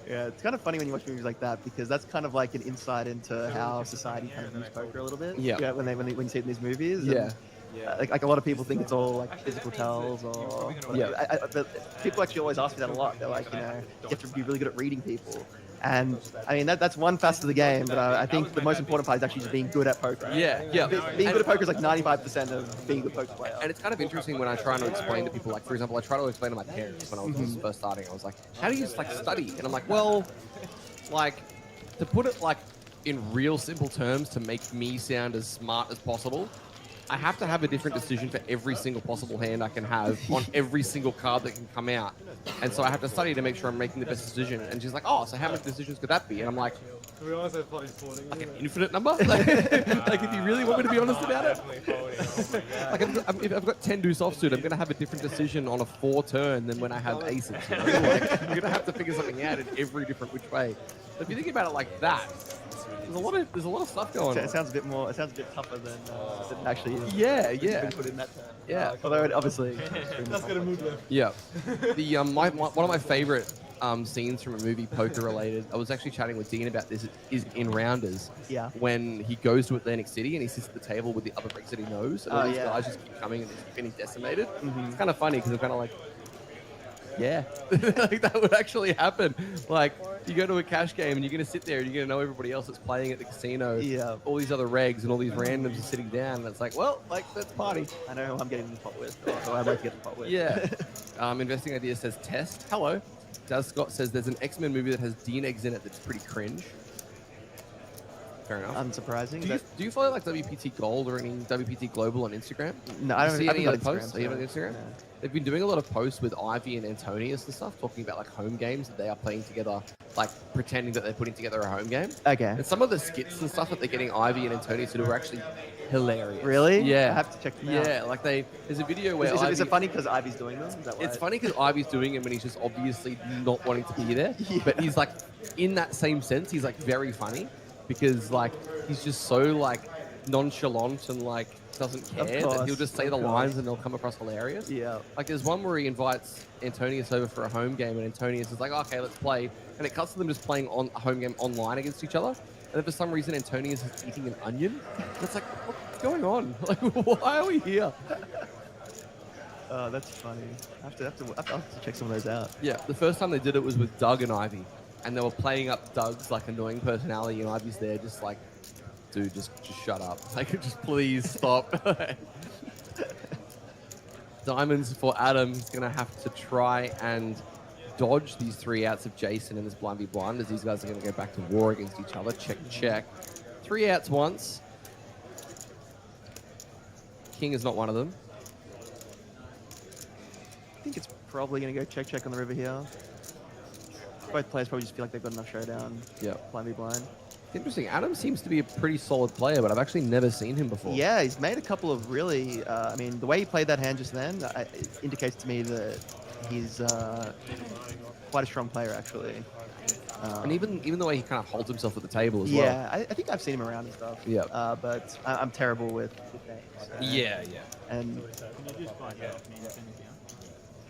Speaker 9: Yeah, it's kind of funny when you watch movies like that because that's kind of like an insight into how society kind of views poker a little bit.
Speaker 6: Yeah.
Speaker 9: When you see it in these movies.
Speaker 6: Yeah.
Speaker 9: Like a lot of people think it's all like physical tells or but people actually always ask me that a lot. They're like, you have to be really good at reading people. And I mean that's one facet of the game, but I think the most important part is actually just being good at poker.
Speaker 6: Yeah.
Speaker 9: Being good at poker is like 95% of being a good poker player.
Speaker 6: And it's kind of interesting when I try to explain to people, like for example, I try to explain to my parents when I was first starting. I was like, how do you like study? And I'm like, well, like to put it like in real simple terms to make me sound as smart as possible, I have to have a different decision for every single possible hand I can have on every single card that can come out. And so I have to study to make sure I'm making the best decision. And she's like, oh, so how many decisions could that be? And I'm like, like an infinite number? Like if you really want me to be honest about it? Like if I've got 10 deuce offsuit, I'm going to have a different decision on a 4 turn than when I have aces. You know? Like, I'm going to have to figure something out in every different which way. So if you think about it like that, there's a lot of stuff going on.
Speaker 9: It sounds a bit tougher than actually is.
Speaker 6: Yeah.
Speaker 9: Been put in that term.
Speaker 6: Yeah.
Speaker 9: Although it obviously.
Speaker 3: Let's get a mood left.
Speaker 6: Yeah. The one of my favorite scenes from a movie poker related, I was actually chatting with Dean about this, is in Rounders.
Speaker 9: Yeah.
Speaker 6: When he goes to Atlantic City and he sits at the table with the other freaks that he knows, and all these guys just keep coming and he's getting decimated. It's kind of funny because I'm kind of like, yeah, like that would actually happen. Like you go to a cash game and you're going to sit there and you're going to know everybody else that's playing at the casino.
Speaker 9: Yeah. All
Speaker 6: these other regs and all these randoms are sitting down, and it's like, well, like let's party.
Speaker 9: I know who I'm getting in the pot with, or I'd like to get in the pot with.
Speaker 6: Yeah. Investing Idea says test. Hello. Daz Scott says there's an X-Men movie that has Dean eggs in it that's pretty cringe. Fair enough.
Speaker 9: Unsurprising.
Speaker 6: Do you follow like WPT Gold or any WPT Global on Instagram?
Speaker 9: No, I don't
Speaker 6: see any other posts.
Speaker 9: So
Speaker 6: Are you on Instagram?
Speaker 9: no.
Speaker 6: They've been doing a lot of posts with Ivy and Antonius and stuff, talking about like home games that they are playing together, like pretending that they're putting together a home game.
Speaker 9: Okay.
Speaker 6: And some of the skits and stuff that they're getting Ivy and Antonius to do are actually hilarious.
Speaker 9: Really?
Speaker 6: Yeah.
Speaker 9: I have to check them out.
Speaker 6: Yeah, like there's a video where
Speaker 9: Is it funny because Ivy's doing them? Is that why?
Speaker 6: it's funny because Ivy's doing him and he's just obviously not wanting to be there. But he's like, in that same sense, he's like very funny because like he's just so like nonchalant and like doesn't care that he'll just say the lines and they'll come across hilarious.
Speaker 9: Yeah.
Speaker 6: Like there's one where he invites Antonius over for a home game and Antonius is like, okay, let's play. And it cuts to them just playing on a home game online against each other. And then for some reason, Antonius is eating an onion. And it's like, what's going on? Like, why are we here?
Speaker 9: Oh, that's funny. I have to check some of those out.
Speaker 6: Yeah, the first time they did it was with Doug and Ivy. And they were playing up Doug's like annoying personality and Ivy's there just like, dude, just shut up. Like, just please stop. Diamonds for Adam. He's going to have to try and dodge these 3 outs of Jason and this blind v blind as these guys are going to go back to war against each other. Check. 3 outs once. King is not one of them.
Speaker 9: I think it's probably going to go check on the river here. Both players probably just feel like they've got enough showdown.
Speaker 6: Yeah.
Speaker 9: Blind v blind.
Speaker 6: Interesting. Adam seems to be a pretty solid player, but I've actually never seen him before.
Speaker 9: Yeah, he's made a couple of really... I mean, the way he played that hand just then it indicates to me that he's quite a strong player, actually.
Speaker 6: And even the way he kind of holds himself at the table as well.
Speaker 9: Yeah, I think I've seen him around and stuff.
Speaker 6: Yeah.
Speaker 9: But I'm terrible with names.
Speaker 6: Yeah.
Speaker 9: And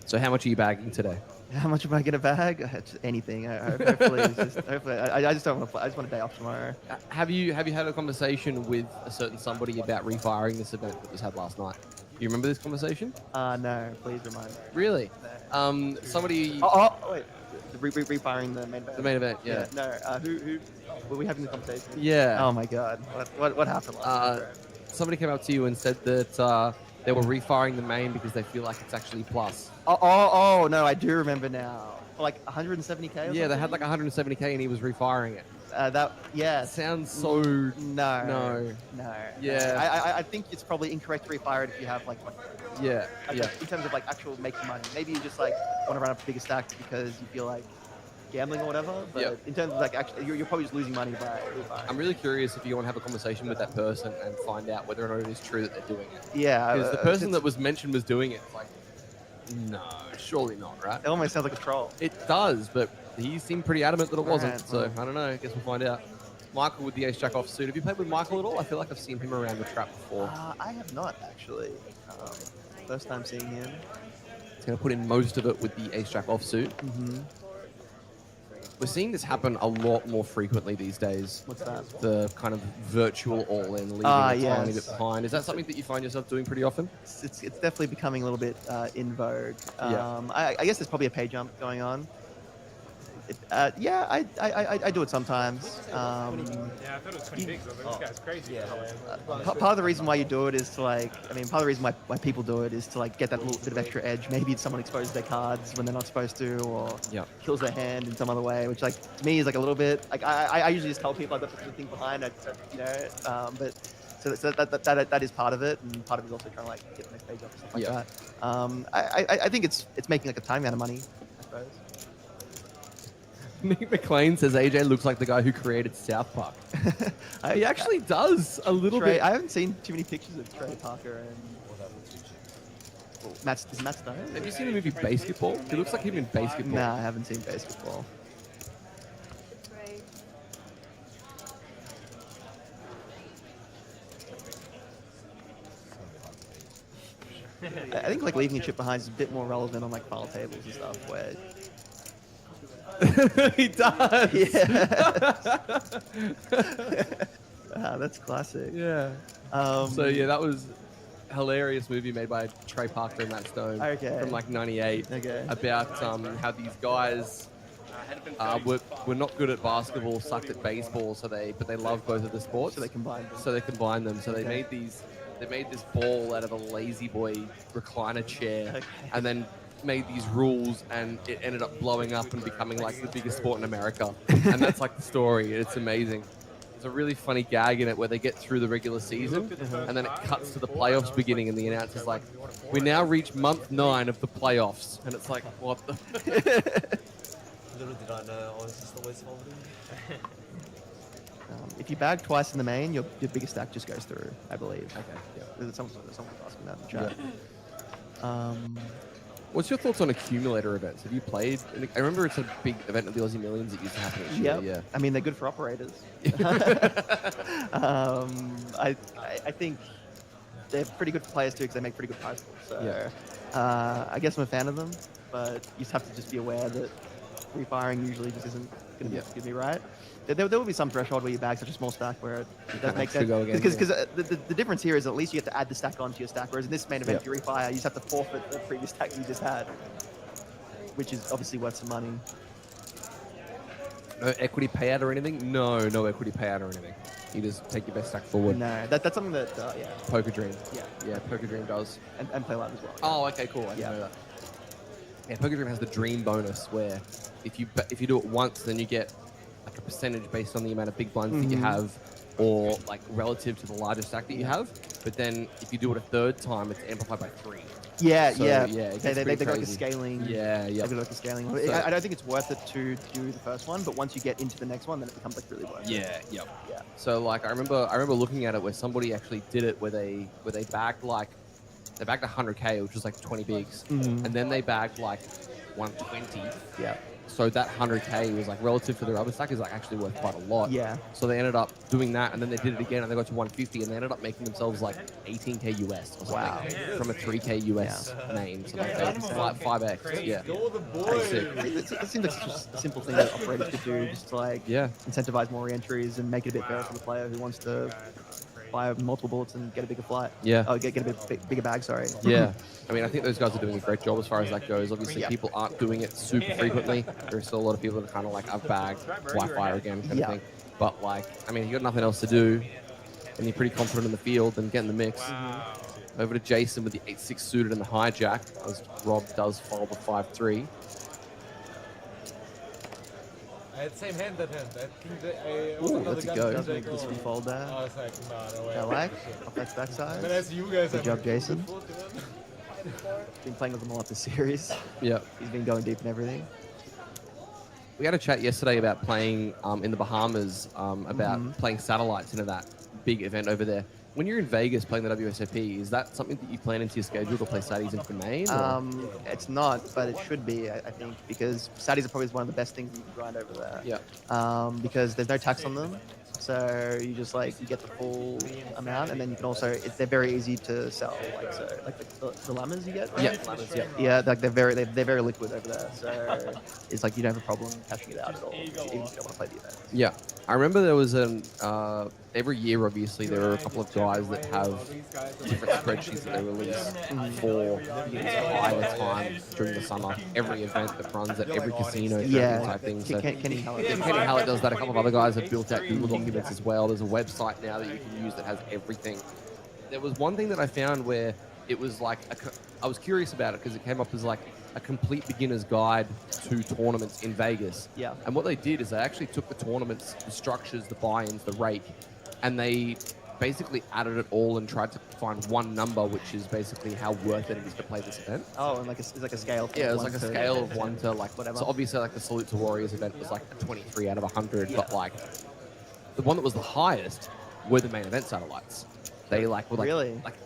Speaker 6: so how much are you bagging today?
Speaker 9: how much am I going to bag? Just anything. Hopefully, I just don't want to play. I just want a day off tomorrow.
Speaker 6: Have you had a conversation with a certain somebody about refiring this event that was had last night? You remember this conversation?
Speaker 9: No, please remind me.
Speaker 6: Really? Somebody...
Speaker 9: Oh, wait. Refiring the main event.
Speaker 6: The main event, yeah.
Speaker 9: No, who were we having the conversation?
Speaker 6: Yeah.
Speaker 9: Oh my god. What happened last night?
Speaker 6: Somebody came up to you and said that they were refiring the main because they feel like it's actually plus.
Speaker 9: Oh, no, I do remember now. For like 170k or
Speaker 6: Yeah, they had like 170k and he was refiring it.
Speaker 9: Yes.
Speaker 6: Sounds so...
Speaker 9: No.
Speaker 6: Yeah.
Speaker 9: I think it's probably incorrect to refire it if you have like
Speaker 6: Yeah.
Speaker 9: in terms of like actual making money. Maybe you just like want to run up a bigger stack because you feel like gambling or whatever. But in terms of like actually, you're probably just losing money by refiring.
Speaker 6: I'm really curious if you want to have a conversation with that person and find out whether or not it is true that they're doing it.
Speaker 9: Yeah.
Speaker 6: Because the person that was mentioned was doing it. Like, no, surely not, right?
Speaker 9: It almost sounds like a troll.
Speaker 6: It does, but he seemed pretty adamant that it wasn't.
Speaker 9: Right,
Speaker 6: So I don't know. I guess we'll find out. Michael with the ace jack offsuit. Have you played with Michael at all? I feel like I've seen him around the trap before.
Speaker 9: I have not actually. First time seeing him.
Speaker 6: He's going to put in most of it with the ace jack offsuit.
Speaker 9: Mm-hmm.
Speaker 6: We're seeing this happen a lot more frequently these days.
Speaker 9: What's that?
Speaker 6: The kind of virtual all-in, leaving a
Speaker 9: yes.
Speaker 6: tiny bit behind. Is that something that you find yourself doing pretty often?
Speaker 9: It's definitely becoming a little bit in vogue.
Speaker 6: Yeah.
Speaker 9: I guess there's probably a pay jump going on. I do it sometimes.
Speaker 4: Yeah, I thought it was 20 bigs. I was like, this guy's crazy.
Speaker 9: Part of the reason why you do it is to like, part of the reason why people do it is to like get that little bit of extra edge. Maybe someone exposes their cards when they're not supposed to, or kills their hand in some other way, which like to me is like a little bit like I usually just tell people I've got the thing behind it, but so that is part of it, and part of it is also trying to like get the next page up and stuff like that. I think it's making like a tiny amount of money, I suppose.
Speaker 6: Nick McLean says AJ looks like the guy who created South Park. He actually does a little bit.
Speaker 9: I haven't seen too many pictures of Trey Parker and Matt Stone.
Speaker 6: Have you seen the movie Basketball? He looks like him in Basketball.
Speaker 9: Nah, I haven't seen Basketball. I think like leaving a chip behind is a bit more relevant on like file tables and stuff where
Speaker 6: he does.
Speaker 9: Yeah. That's classic.
Speaker 6: Yeah. So yeah, that was a hilarious movie made by Trey Parker and Matt Stone from like '98 about how these guys were not good at basketball, sucked at baseball, but they love both of the sports.
Speaker 9: So they combined them.
Speaker 6: So they made this ball out of a lazy boy recliner chair, and then made these rules, and it ended up blowing up and becoming like the biggest sport in America. And that's like the story. It's amazing. there's a really funny gag in it where they get through the regular season and then it cuts to the playoffs beginning and the announcer's like, we now reach month 9 of the playoffs. And it's like, what the?
Speaker 7: Little did I know I was just always holding.
Speaker 9: If you bag twice in the main, your biggest stack just goes through, I believe. Okay. Yeah. Someone's asking that in the chat. Yeah.
Speaker 6: What's your thoughts on accumulator events? Have you played? I remember it's a big event of the Aussie Millions that used to happen each year. Yeah.
Speaker 9: I mean, they're good for operators. I think they're pretty good for players too because they make pretty good prize pools. So I guess I'm a fan of them, but you just have to just be aware that refiring usually just isn't going to be right. There will be some threshold where you bag such a small stack where it does make sense. Because the difference here is at least you get to add the stack onto your stack, whereas in this main event, if you refire, you just have to forfeit the previous stack you just had, which is obviously worth some money.
Speaker 6: No equity payout or anything? No equity payout or anything. You just take your best stack forward.
Speaker 9: No, that's something that,
Speaker 6: Poker Dream.
Speaker 9: Yeah,
Speaker 6: Poker Dream does.
Speaker 9: And Payouts as well.
Speaker 6: Oh, okay, cool. I didn't know that. Yeah, Poker Dream has the dream bonus where if you do it once, then you get like a percentage based on the amount of big blinds that you have, or like relative to the larger stack that you have. But then if you do it a third time, it's amplified by 3.
Speaker 9: Yeah.
Speaker 6: They got like a scaling.
Speaker 9: They got like a scaling. So, I don't think it's worth it to do the first one, but once you get into the next one, then it becomes like really worth it.
Speaker 6: Yeah. So like I remember looking at it where somebody actually did it where they bagged 100K, which was like 20 bigs, and then they bagged like 120.
Speaker 9: Yeah.
Speaker 6: So that 100K was like relative to their other stack is like actually worth quite a lot.
Speaker 9: Yeah.
Speaker 6: So they ended up doing that, and then they did it again, and they got to 150, and they ended up making themselves like 18K US or something from a 3K US name. So like 5x. Yeah.
Speaker 9: It seems like such a simple thing that operators could do, just to like incentivize more re-entries and make it a bit fairer for the player who wants to buy multiple bullets and get a bigger flight.
Speaker 6: Yeah.
Speaker 9: Oh, get a bigger bag, sorry.
Speaker 6: Yeah. I mean, I think those guys are doing a great job as far as that goes. Obviously, people aren't doing it super frequently. There's still a lot of people that are kind of like, I've bagged, why fire again kind of thing. But like, I mean, if you got nothing else to do and you're pretty confident in the field, then get in the mix. Over to Jason with the 8-6 suited and the hijack, as Rob does fold the 5-3.
Speaker 4: I had the same hand that hand.
Speaker 9: Let's go. Does make this one fold there.
Speaker 4: I was like, no way.
Speaker 9: I like. Off backside.
Speaker 4: But as you guys
Speaker 9: Good job, Jason. Been playing with him a lot this series.
Speaker 6: Yeah.
Speaker 9: He's been going deep and everything.
Speaker 6: We had a chat yesterday about playing in the Bahamas, about playing satellites into that big event over there. When you're in Vegas playing the WSOP, is that something that you plan into your schedule to play Saddies into the main?
Speaker 9: It's not, but it should be, I think, because Saddies are probably one of the best things you can grind over there.
Speaker 6: Yeah.
Speaker 9: Because there's no tax on them. So you just like, you get the full amount, and then you can also, they're very easy to sell. Like the llamas you get, right?
Speaker 6: Yeah, llamas, yeah.
Speaker 9: Yeah, like they're very liquid over there. So it's like you don't have a problem cashing it out at all, even if you don't want to play the event.
Speaker 6: Yeah. I remember there was every year, obviously, there are a couple of guys that have different spreadsheets that they release for the entire time during the summer. Every event that runs at every casino, type thing. So
Speaker 9: Kenny Hallett.
Speaker 6: Kenny Hallett does that. A couple of other guys have built out Google documents as well. There's a website now that you can use that has everything. There was one thing that I found where it was like, I was curious about it because it came up as like a complete beginner's guide to tournaments in Vegas.
Speaker 9: Yeah.
Speaker 6: And what they did is they actually took the tournaments, the structures, the buy-ins, the rake, and they basically added it all and tried to find one number, which is basically how worth it is to play this event.
Speaker 9: Oh, and like it's like a scale.
Speaker 6: Yeah, it's like a scale of 1 to like whatever. So obviously, like the Salute to Warriors event was like a 23 out of 100, but like the one that was the highest were the main event satellites. They were like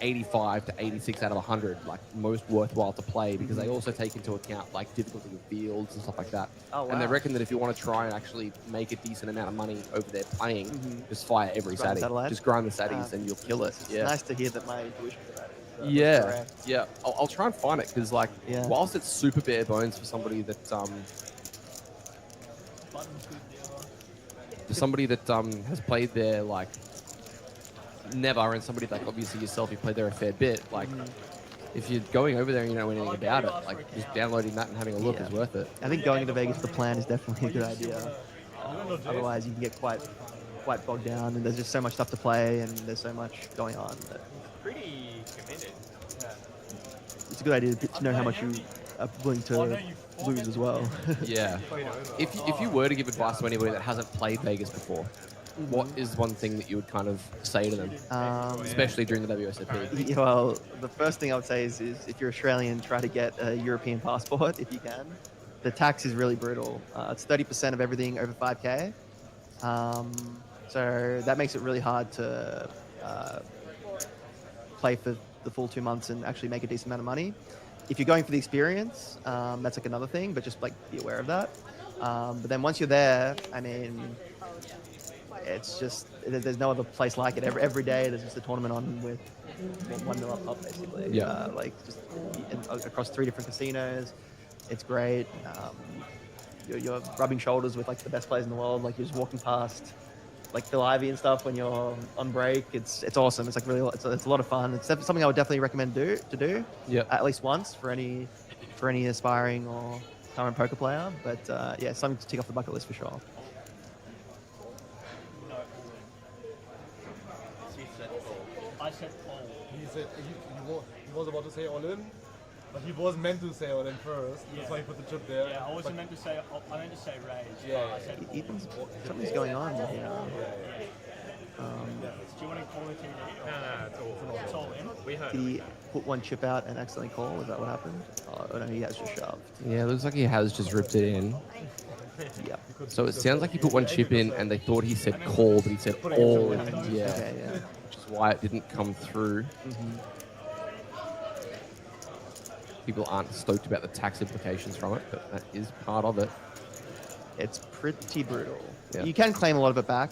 Speaker 6: 85 to 86 out of 100, like most worthwhile to play because they also take into account like difficulty with fields and stuff like that.
Speaker 9: Oh, wow.
Speaker 6: And they reckon that if you want to try and actually make a decent amount of money over there playing, just fire every Saddie. Just grind the Saddies and you'll kill it. Yeah.
Speaker 9: Nice to hear that my intuition for that is correct.
Speaker 6: Yeah. I'll try and find it because like whilst it's super bare bones for somebody that has played there like never, and somebody like obviously yourself, you played there a fair bit, like if you're going over there and you know anything about it, like just downloading that and having a look is worth it.
Speaker 9: I think going to Vegas with a plan is definitely a good idea. Otherwise you can get quite bogged down, and there's just so much stuff to play and there's so much going on that
Speaker 3: Pretty committed.
Speaker 9: it's a good idea to know how much you are willing to lose as well.
Speaker 6: Yeah. If you were to give advice to anybody that hasn't played Vegas before, what is one thing that you would kind of say to them, especially during the WSOP?
Speaker 9: Yeah, well, the first thing I would say is if you're Australian, try to get a European passport if you can. The tax is really brutal. It's 30% of everything over 5K. So that makes it really hard to play for the full 2 months and actually make a decent amount of money. If you're going for the experience, that's like another thing, but just like be aware of that. But then once you're there, I mean, it's just there's no other place like it. Every day there's just a tournament on with 1 mil up basically.
Speaker 6: Yeah.
Speaker 9: Like just across 3 different casinos. It's great. You're rubbing shoulders with like the best players in the world. Like you're just walking past like Phil Ivey and stuff when you're on break. It's awesome. It's like really it's a lot of fun. It's something I would definitely recommend to do.
Speaker 6: Yeah.
Speaker 9: At least once for any aspiring or current poker player. But yeah, something to tick off the bucket list for sure.
Speaker 3: I said Paul.
Speaker 4: He said he was about to say all in, but he was meant to say all in first.
Speaker 3: Yeah.
Speaker 4: That's why he put the chip there.
Speaker 3: Yeah, I wasn't meant to say. I meant to say raise.
Speaker 4: Yeah,
Speaker 3: I said Paul.
Speaker 9: Ethan's, something's going on here.
Speaker 3: Do you want to call it TD?
Speaker 7: No, it's all.
Speaker 3: It's all in.
Speaker 7: We heard.
Speaker 9: Did he put one chip out and accidentally call? Is that what happened? Oh no, he has just shoved.
Speaker 6: Yeah, it looks like he has just ripped it in.
Speaker 9: Yep.
Speaker 6: So it sounds like he put one chip in and they thought he said call, but he said all in. Yeah.
Speaker 9: Okay, yeah.
Speaker 6: Which is why it didn't come through. People aren't stoked about the tax implications from it, but that is part of it.
Speaker 9: It's pretty brutal.
Speaker 6: Yeah.
Speaker 9: You can claim a lot of it back.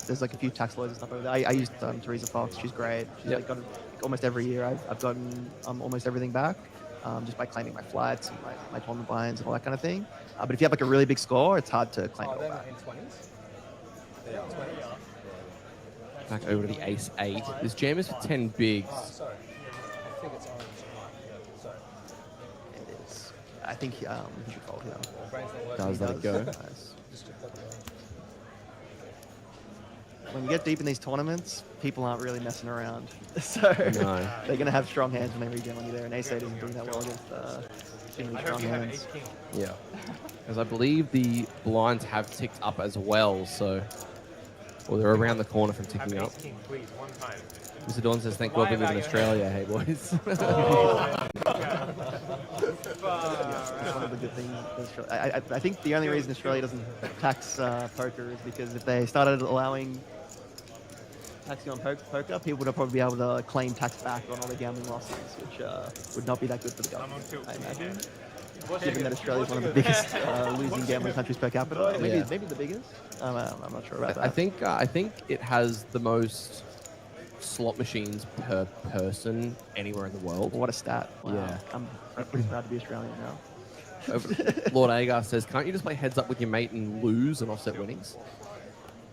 Speaker 9: There's like a few tax lawyers and stuff over there. I used Teresa Fox. She's great. She's like got it, almost every year. I've gotten almost everything back just by claiming my flights and my tournament buy-ins and all that kind of thing. But if you have like a really big score, it's hard to claim it all back.
Speaker 6: Back over to the ace 8. This jam is for 10 bigs.
Speaker 9: It is. I think he should fold here.
Speaker 6: Does let it go.
Speaker 9: Nice. When you get deep in these tournaments, people aren't really messing around. So
Speaker 6: No.
Speaker 9: they're going to have strong hands when they regen on you there. And ace 8 isn't doing that well against extremely strong hands.
Speaker 6: Yeah. Because I believe the blinds have ticked up as well, so... Well, they're around the corner from ticking up.
Speaker 7: Please, one time.
Speaker 6: Mr. Dawn says, thank God we live in Australia, hey boys.
Speaker 9: That's one of the good things. I think the only reason Australia doesn't tax poker is because if they started allowing taxing on poker, people would probably be able to claim tax back on all their gambling losses, which would not be that good for the government, I imagine. Given that Australia is one of the biggest losing gambling countries per capita, maybe the biggest. I'm not sure about that.
Speaker 6: I think it has the most slot machines per person anywhere in the world.
Speaker 9: What a stat! Wow.
Speaker 6: Yeah.
Speaker 9: I'm pretty proud to be Australian now.
Speaker 6: Lord Agar says, can't you just play heads up with your mate and lose and offset winnings?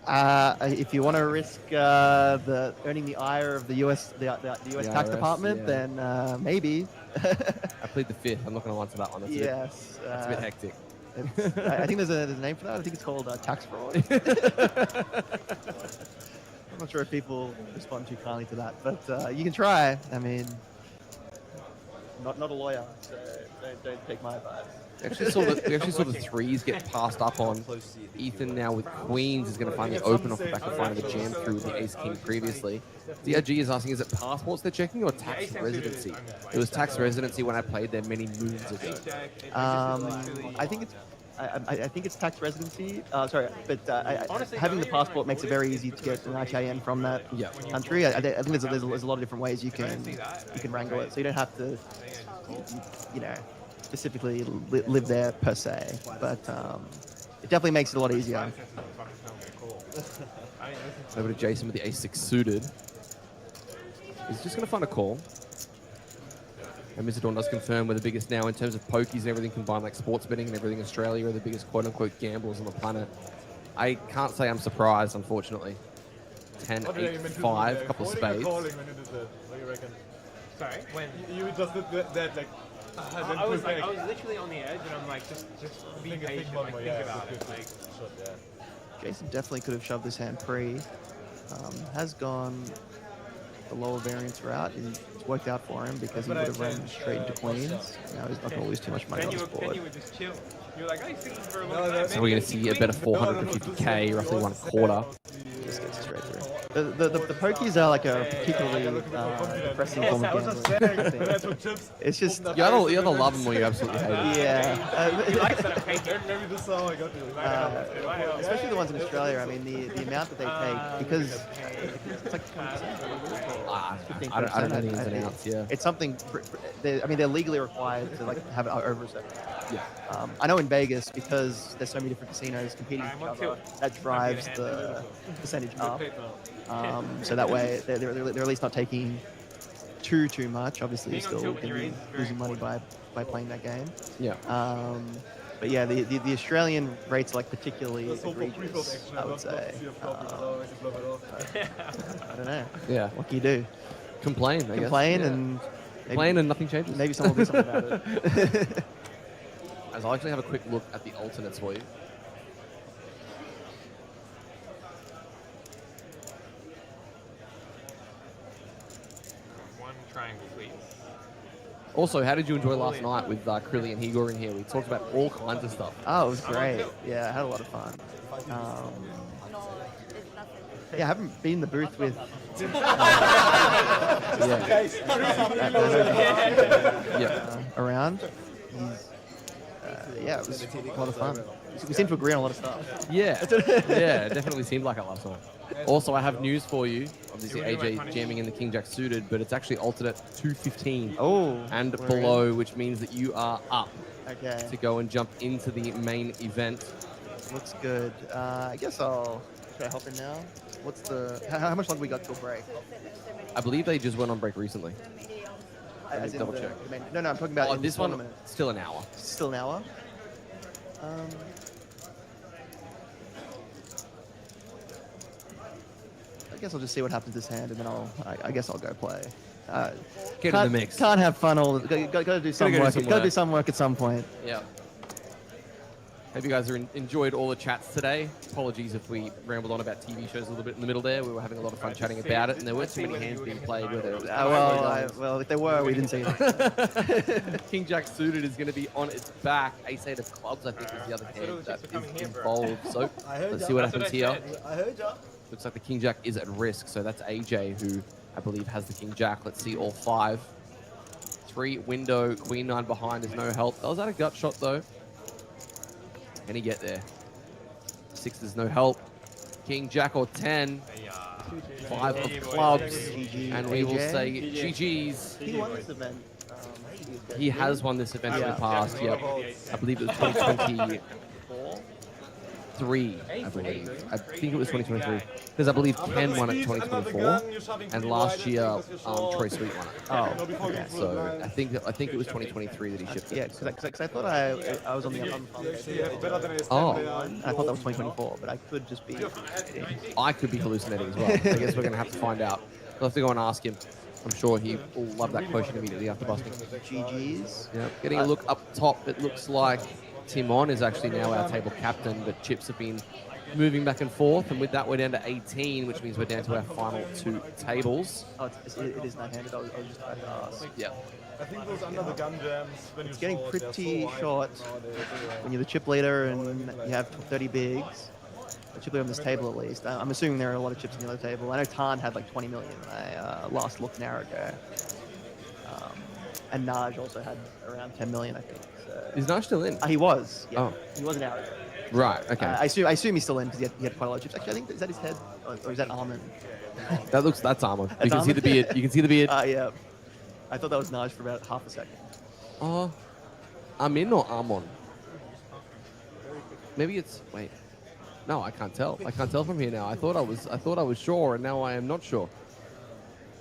Speaker 9: If you want to risk earning the ire of the US tax
Speaker 6: IRS,
Speaker 9: department,
Speaker 6: yeah.
Speaker 9: then maybe.
Speaker 6: I plead the fifth. I'm not going to answer that one. That's
Speaker 9: Yes.
Speaker 6: a bit hectic.
Speaker 9: I think there's a name for that. I think it's called tax fraud. I'm not sure if people respond too kindly to that, but you can try. I mean, not a lawyer, so don't take my advice.
Speaker 6: We actually saw the threes get passed up on. Ethan now with queens is going to finally open off the back of finding the jam through with the ace king previously. DRG is asking, is it passports they're checking or tax residency? It was tax residency when I played there many moons ago.
Speaker 9: I think it's tax residency. Sorry, but having the passport makes it very easy to get an ITIN from that country. I think there's a lot of different ways you can wrangle it, so you don't have to, specifically live there per se. But it definitely makes it a lot easier.
Speaker 6: Over to Jason with the ace 6 suited. He's just going to find a call. And Mr. Dawn does confirm we're the biggest now in terms of pokies and everything combined, like sports betting and everything. Australia are the biggest quote-unquote gamblers on the planet. I can't say I'm surprised, unfortunately. 10, 8, 5, a couple of spades.
Speaker 4: What do you reckon?
Speaker 7: Sorry, when?
Speaker 4: You just did that like...
Speaker 7: I was literally on the edge, and I'm like, just be patient, like, think about it. Like,
Speaker 9: Jason definitely could have shoved this hand pre. Has gone the lower variance route. It's worked out for him because he would have run straight into queens. Now he's not going to lose too much money on this board.
Speaker 7: Then you would just chill.
Speaker 4: You're like, I think for a
Speaker 6: So we're going to see a better 450k, roughly 1/4.
Speaker 9: Just gets straight through. The pokies are like a particularly depressing form of gambling. I think. It's just
Speaker 6: You either love them or you absolutely hate them.
Speaker 9: yeah.
Speaker 4: Maybe this is how I got to
Speaker 9: Especially the ones in Australia. I mean, the amount that they take because it's like 20%.
Speaker 6: I don't know the ins and outs. Yeah.
Speaker 9: It's something. They're legally required to like have it over a certain amount.
Speaker 6: Yeah.
Speaker 9: I know in Vegas because there's so many different casinos competing with each other, that drives the percentage up. So that way they're at least not taking too much. Obviously, you're still losing money by playing that game.
Speaker 6: Yeah.
Speaker 9: But yeah, the Australian rates are like particularly egregious, I would say. I don't know.
Speaker 6: Yeah.
Speaker 9: What can you do?
Speaker 6: Complain, I guess.
Speaker 9: Complain
Speaker 6: Yeah.
Speaker 9: and
Speaker 6: Complain and nothing changes.
Speaker 9: maybe someone will do something about it.
Speaker 6: As I'll actually have a quick look at the alternates for you.
Speaker 4: one triangle, please.
Speaker 6: Also, how did you enjoy last night with Krilly and Higor in here? We talked about all kinds of stuff.
Speaker 9: Oh, it was great. Yeah, I had a lot of fun. Yeah, I haven't been in the booth with. Around. Yeah, it was a lot of fun. We seem to agree on a lot of stuff.
Speaker 6: Yeah, yeah, it definitely seemed like it last night. Also, I have news for you. Obviously, AJ jamming in the King Jack suited, but it's actually altered at 215
Speaker 9: and
Speaker 6: below, which means that you are up
Speaker 9: to
Speaker 6: go and jump into the main event.
Speaker 9: Looks good. I guess should I hop in now? What's the, how much longer we got till break?
Speaker 6: I believe they just went on break recently.
Speaker 9: As in
Speaker 6: double
Speaker 9: the-
Speaker 6: check.
Speaker 9: No, I'm talking about in
Speaker 6: this
Speaker 9: the
Speaker 6: one,
Speaker 9: tournament.
Speaker 6: still an hour.
Speaker 9: Still an hour? I guess I'll just see what happens this hand, and then I guess I'll go play.
Speaker 6: Get in the mix.
Speaker 9: Can't have fun all. Got to do some
Speaker 6: Gotta
Speaker 9: work.
Speaker 6: do some
Speaker 9: Got to do
Speaker 6: work.
Speaker 9: some work at some point.
Speaker 6: Yeah. Hope you guys enjoyed all the chats today. Apologies if we rambled on about TV shows a little bit in the middle there. We were having a lot of fun chatting about it, and there weren't too many hands being played. Where there was
Speaker 9: Well, if there were, we didn't see them.
Speaker 6: King Jack suited is going to be on its back. Ace-8 of clubs, I think, is the other hand that is involved. So let's see what happens here.
Speaker 3: I heard ya.
Speaker 6: Looks like the King Jack is at risk. So that's AJ, who I believe has the King Jack. Let's see all 5. 3 window, Queen 9 behind. There's no help. That was at a gut shot though. Can he get there? 6, there's no help. King Jack or 10. 5 of clubs. And we will say GG's.
Speaker 9: He won this event.
Speaker 6: He has won this event in the past, yep. I believe it was 2023, I believe. I think it was 2023. Because I believe Ken won it 2024, and last year Troy Sweet won it.
Speaker 9: Oh, okay.
Speaker 6: So I think it was 2023 that he shipped it.
Speaker 9: Yeah, because I thought I was on the
Speaker 6: Oh.
Speaker 9: and I thought that was 2024, but I could just be.
Speaker 6: I could be hallucinating as well. I guess we're going to have to find out. We'll have to go and ask him. I'm sure he will love that question immediately after busting.
Speaker 9: GG's.
Speaker 6: Yeah. Getting a look up top, it looks like Timon is actually now our table captain, but chips have been moving back and forth, and with that we're down to 18, which means we're down to our final 2 tables.
Speaker 9: Oh, it is not-handed. I was just about to ask.
Speaker 6: Yeah.
Speaker 4: I think those under the gun jams. When
Speaker 9: It's getting pretty short when you're the chip leader and you have 30 bigs. The chip leader on this table, at least. I'm assuming there are a lot of chips on the other table. I know Tan had like 20 million when I last looked an hour ago. And Naj also had around 10 million, I think. So.
Speaker 6: Is Naj still in?
Speaker 9: He was. Yeah.
Speaker 6: Oh.
Speaker 9: He was an hour ago.
Speaker 6: Right, okay.
Speaker 9: I assume he's still in because he had quite a lot of chips. Actually, I think, is that his head? Or is that Armin?
Speaker 6: That's Armin. You can
Speaker 9: Armin?
Speaker 6: see the beard. You can see the beard.
Speaker 9: Yeah. I thought that was Naj for about half a second.
Speaker 6: Armin or Armon? Maybe it's, wait. No, I can't tell. I can't tell from here now. I thought I was sure, and now I am not sure.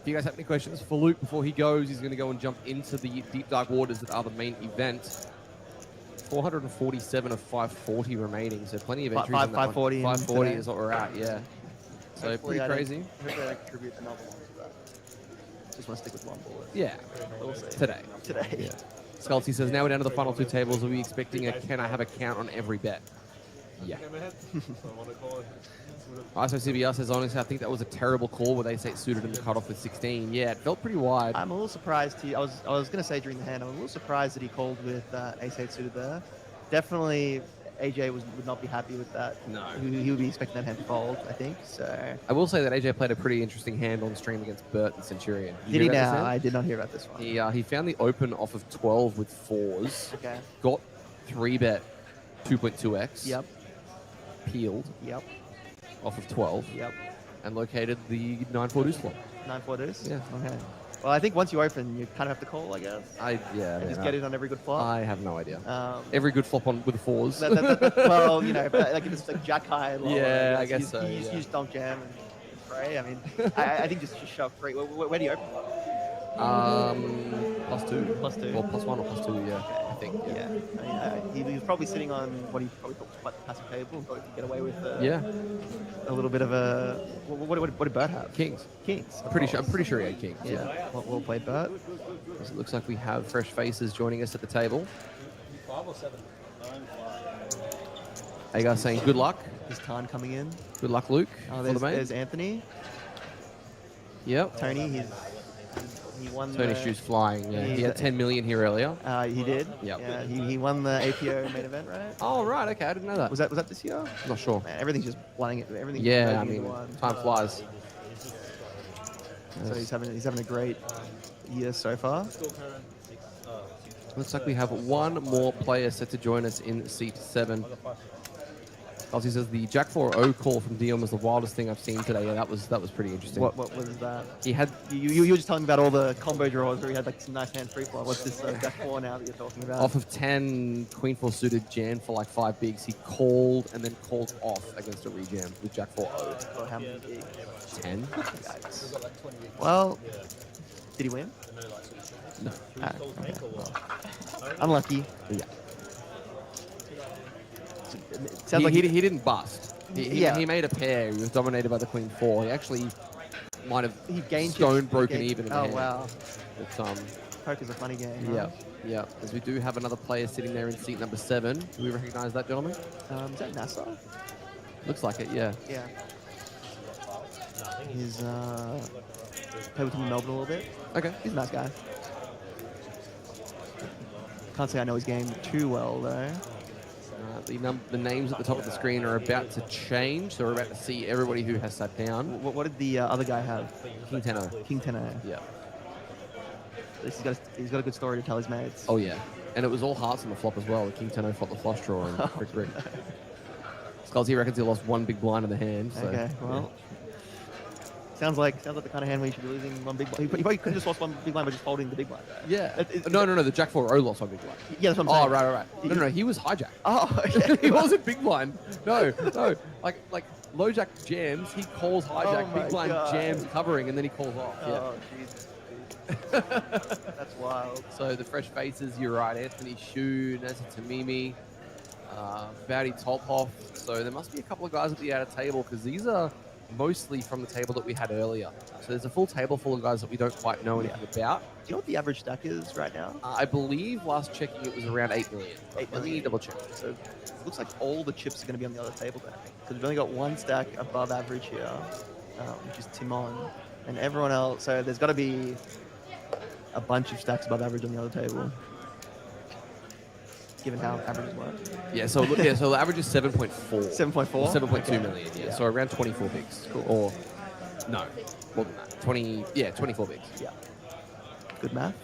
Speaker 6: If you guys have any questions for Luke before he goes, he's going to go and jump into the deep dark waters that are the main event. 447 of 540 remaining, so plenty of entries.
Speaker 9: 540.
Speaker 6: 540 is what we're at, yeah. So
Speaker 9: Hopefully
Speaker 6: pretty crazy.
Speaker 9: Hopefully I contribute another one to that. Just want to stick with one bullet.
Speaker 6: Yeah.
Speaker 9: We'll see.
Speaker 6: Today.
Speaker 9: Yeah.
Speaker 6: Sculty says, now we're down to the final 2 tables. Are we expecting can I have a count on every bet? Yeah. ISO CBR says, honestly, I think that was a terrible call where they say it suited him to cut off with 16. Yeah, it felt pretty wide.
Speaker 9: I'm a little surprised. I was going to say during the hand, I'm a little surprised that he called with ace-8 suited there. definitely AJ would not be happy with that.
Speaker 6: No.
Speaker 9: He would be expecting that hand to fold, I think. So
Speaker 6: I will say that AJ played a pretty interesting hand on stream against Bert and Centurion.
Speaker 9: did he now? I did not hear about this one.
Speaker 6: He found the open off of 12 with 4s.
Speaker 9: Okay.
Speaker 6: Got 3-bet 2.2x.
Speaker 9: Yep.
Speaker 6: Peeled.
Speaker 9: Yep.
Speaker 6: Off of 12.
Speaker 9: Yep.
Speaker 6: And located the 9-4 deuce flop.
Speaker 9: 9-4 deuce?
Speaker 6: Yeah.
Speaker 9: Okay. Well, I think once you open, you kind of have to call, I guess.
Speaker 6: And
Speaker 9: just get it on every good flop.
Speaker 6: I have no idea. Every good flop on with 4s.
Speaker 9: Well, you know, like if it's like jack high, low,
Speaker 6: yeah, I guess so.
Speaker 9: You use donk jam and pray. I mean, I think just shove free. Where do you open?
Speaker 6: +2.
Speaker 9: +2.
Speaker 6: Well, +1 or +2, yeah. I think.
Speaker 9: Yeah. I mean, he was probably sitting on what he probably thought was quite the passive table and thought he could get away with a little bit of a... What did Bert have?
Speaker 6: Kings.
Speaker 9: Kings.
Speaker 6: I'm pretty sure he had kings. Yeah.
Speaker 9: Well played, Bert.
Speaker 6: It looks like we have fresh faces joining us at the table.
Speaker 7: 5 or 7?
Speaker 6: Hey guys, saying good luck.
Speaker 9: Is Tan coming in?
Speaker 6: Good luck, Luke.
Speaker 9: There's Anthony.
Speaker 6: Yep.
Speaker 9: Tony, he won.
Speaker 6: Tony's shoes flying. Yeah, he had 10 million here earlier.
Speaker 9: He did.
Speaker 6: Yep.
Speaker 9: Yeah, he won the APO main event, right?
Speaker 6: Oh right, okay, I didn't know that.
Speaker 9: Was that this year?
Speaker 6: I'm not sure.
Speaker 9: Man, everything's just blinding it. Everything.
Speaker 6: Yeah, I mean, time flies.
Speaker 9: So he's having a great year so far.
Speaker 6: Looks like we have one more player set to join us in seat 7. Ozzy says the Jack 4-0 call from Dion was the wildest thing I've seen today. Yeah, that was pretty interesting.
Speaker 9: What was that?
Speaker 6: He had
Speaker 9: you were just telling me about all the combo draws where he had like some nice hand free flop. What's this Jack 4 now that you're talking about?
Speaker 6: Off of 10 Queen 4 suited Jan for like 5 bigs. He called and then called off against a rejam with Jack 4-0.
Speaker 9: For how many bigs?
Speaker 6: 10.
Speaker 9: Yikes. Well, did he win?
Speaker 6: No.
Speaker 9: Okay. Well, unlucky.
Speaker 6: Yeah.
Speaker 9: Sounds like
Speaker 6: he didn't bust. He made a pair. He was dominated by the Queen 4. He actually might have stone broken even in the hand.
Speaker 9: Wow.
Speaker 6: But,
Speaker 9: poker's a funny game.
Speaker 6: Yeah, yeah. As we do have another player sitting there in seat number 7. Do we recognize that gentleman?
Speaker 9: Is that Nassau?
Speaker 6: Looks like it, yeah.
Speaker 9: Yeah. He's played with him in Melbourne a little bit.
Speaker 6: Okay.
Speaker 9: He's a nice guy. Can't say I know his game too well though.
Speaker 6: The names at the top of the screen are about to change, so we're about to see everybody who has sat down.
Speaker 9: What did the other guy have?
Speaker 6: King 10-0.
Speaker 9: King 10-0.
Speaker 6: Yeah.
Speaker 9: He's got a good story to tell his mates.
Speaker 6: Oh yeah, and it was all hearts on the flop as well. The King 10-0 flopped the flush draw and brick. Skullsy reckons he lost one big blind in the hand. So,
Speaker 9: okay, well. Yeah. Sounds like the kind of hand where you should be losing one big blind. He probably could have just lost one big blind by just folding the big blind. Right?
Speaker 6: Yeah. No. The Jack 4-0 lost one big blind.
Speaker 9: Yeah, that's what I'm saying.
Speaker 6: Oh, right. No, he was hijacked.
Speaker 9: Oh, okay.
Speaker 6: He wasn't big blind. No. Like low jack jams, he calls hijack. Big blind jams covering, and then he calls off.
Speaker 9: Oh, Jesus. That's wild.
Speaker 6: So the fresh faces, you're right. Anthony Shu, Nazir Tamimi, Bowdy Tolpoff. So there must be a couple of guys at the outer table because these are mostly from the table that we had earlier. So there's a full table full of guys that we don't quite know anything about.
Speaker 9: Do you know what the average stack is right now?
Speaker 6: I believe last checking it was around 8 million. Let me double check.
Speaker 9: So it looks like all the chips are going to be on the other table then. Because we've only got one stack above average here, which is Timon. And everyone else, so there's got to be a bunch of stacks above average on the other table. Given how averages work.
Speaker 6: Yeah, so the average is 7.4.
Speaker 9: 7.4?
Speaker 6: 7.2 million, yeah. So around 24 bigs.
Speaker 9: Cool.
Speaker 6: Or, no, more than that. 24 bigs.
Speaker 9: Yeah. Good math.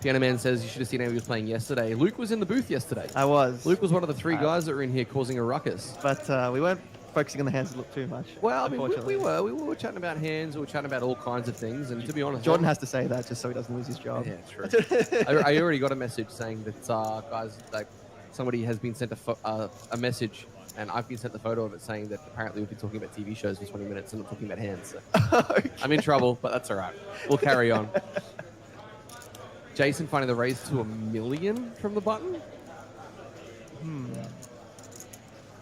Speaker 6: Piano Man says you should have seen how he was playing yesterday. Luke was in the booth yesterday.
Speaker 9: I was.
Speaker 6: Luke was one of the 3 guys that were in here causing a ruckus.
Speaker 9: But we weren't focusing on the hands too much.
Speaker 6: Well, I mean, we were chatting about hands, we were chatting about all kinds of things, and to be honest...
Speaker 9: Jordan has to say that just so he doesn't lose his job.
Speaker 6: Yeah, true. I already got a message saying that, guys, like, somebody has been sent a message, and I've been sent the photo of it saying that apparently we've been talking about TV shows for 20 minutes and not talking about hands. So. Okay. I'm in trouble, but that's all right. We'll carry on. Jason finding the raise to $1 million from the button?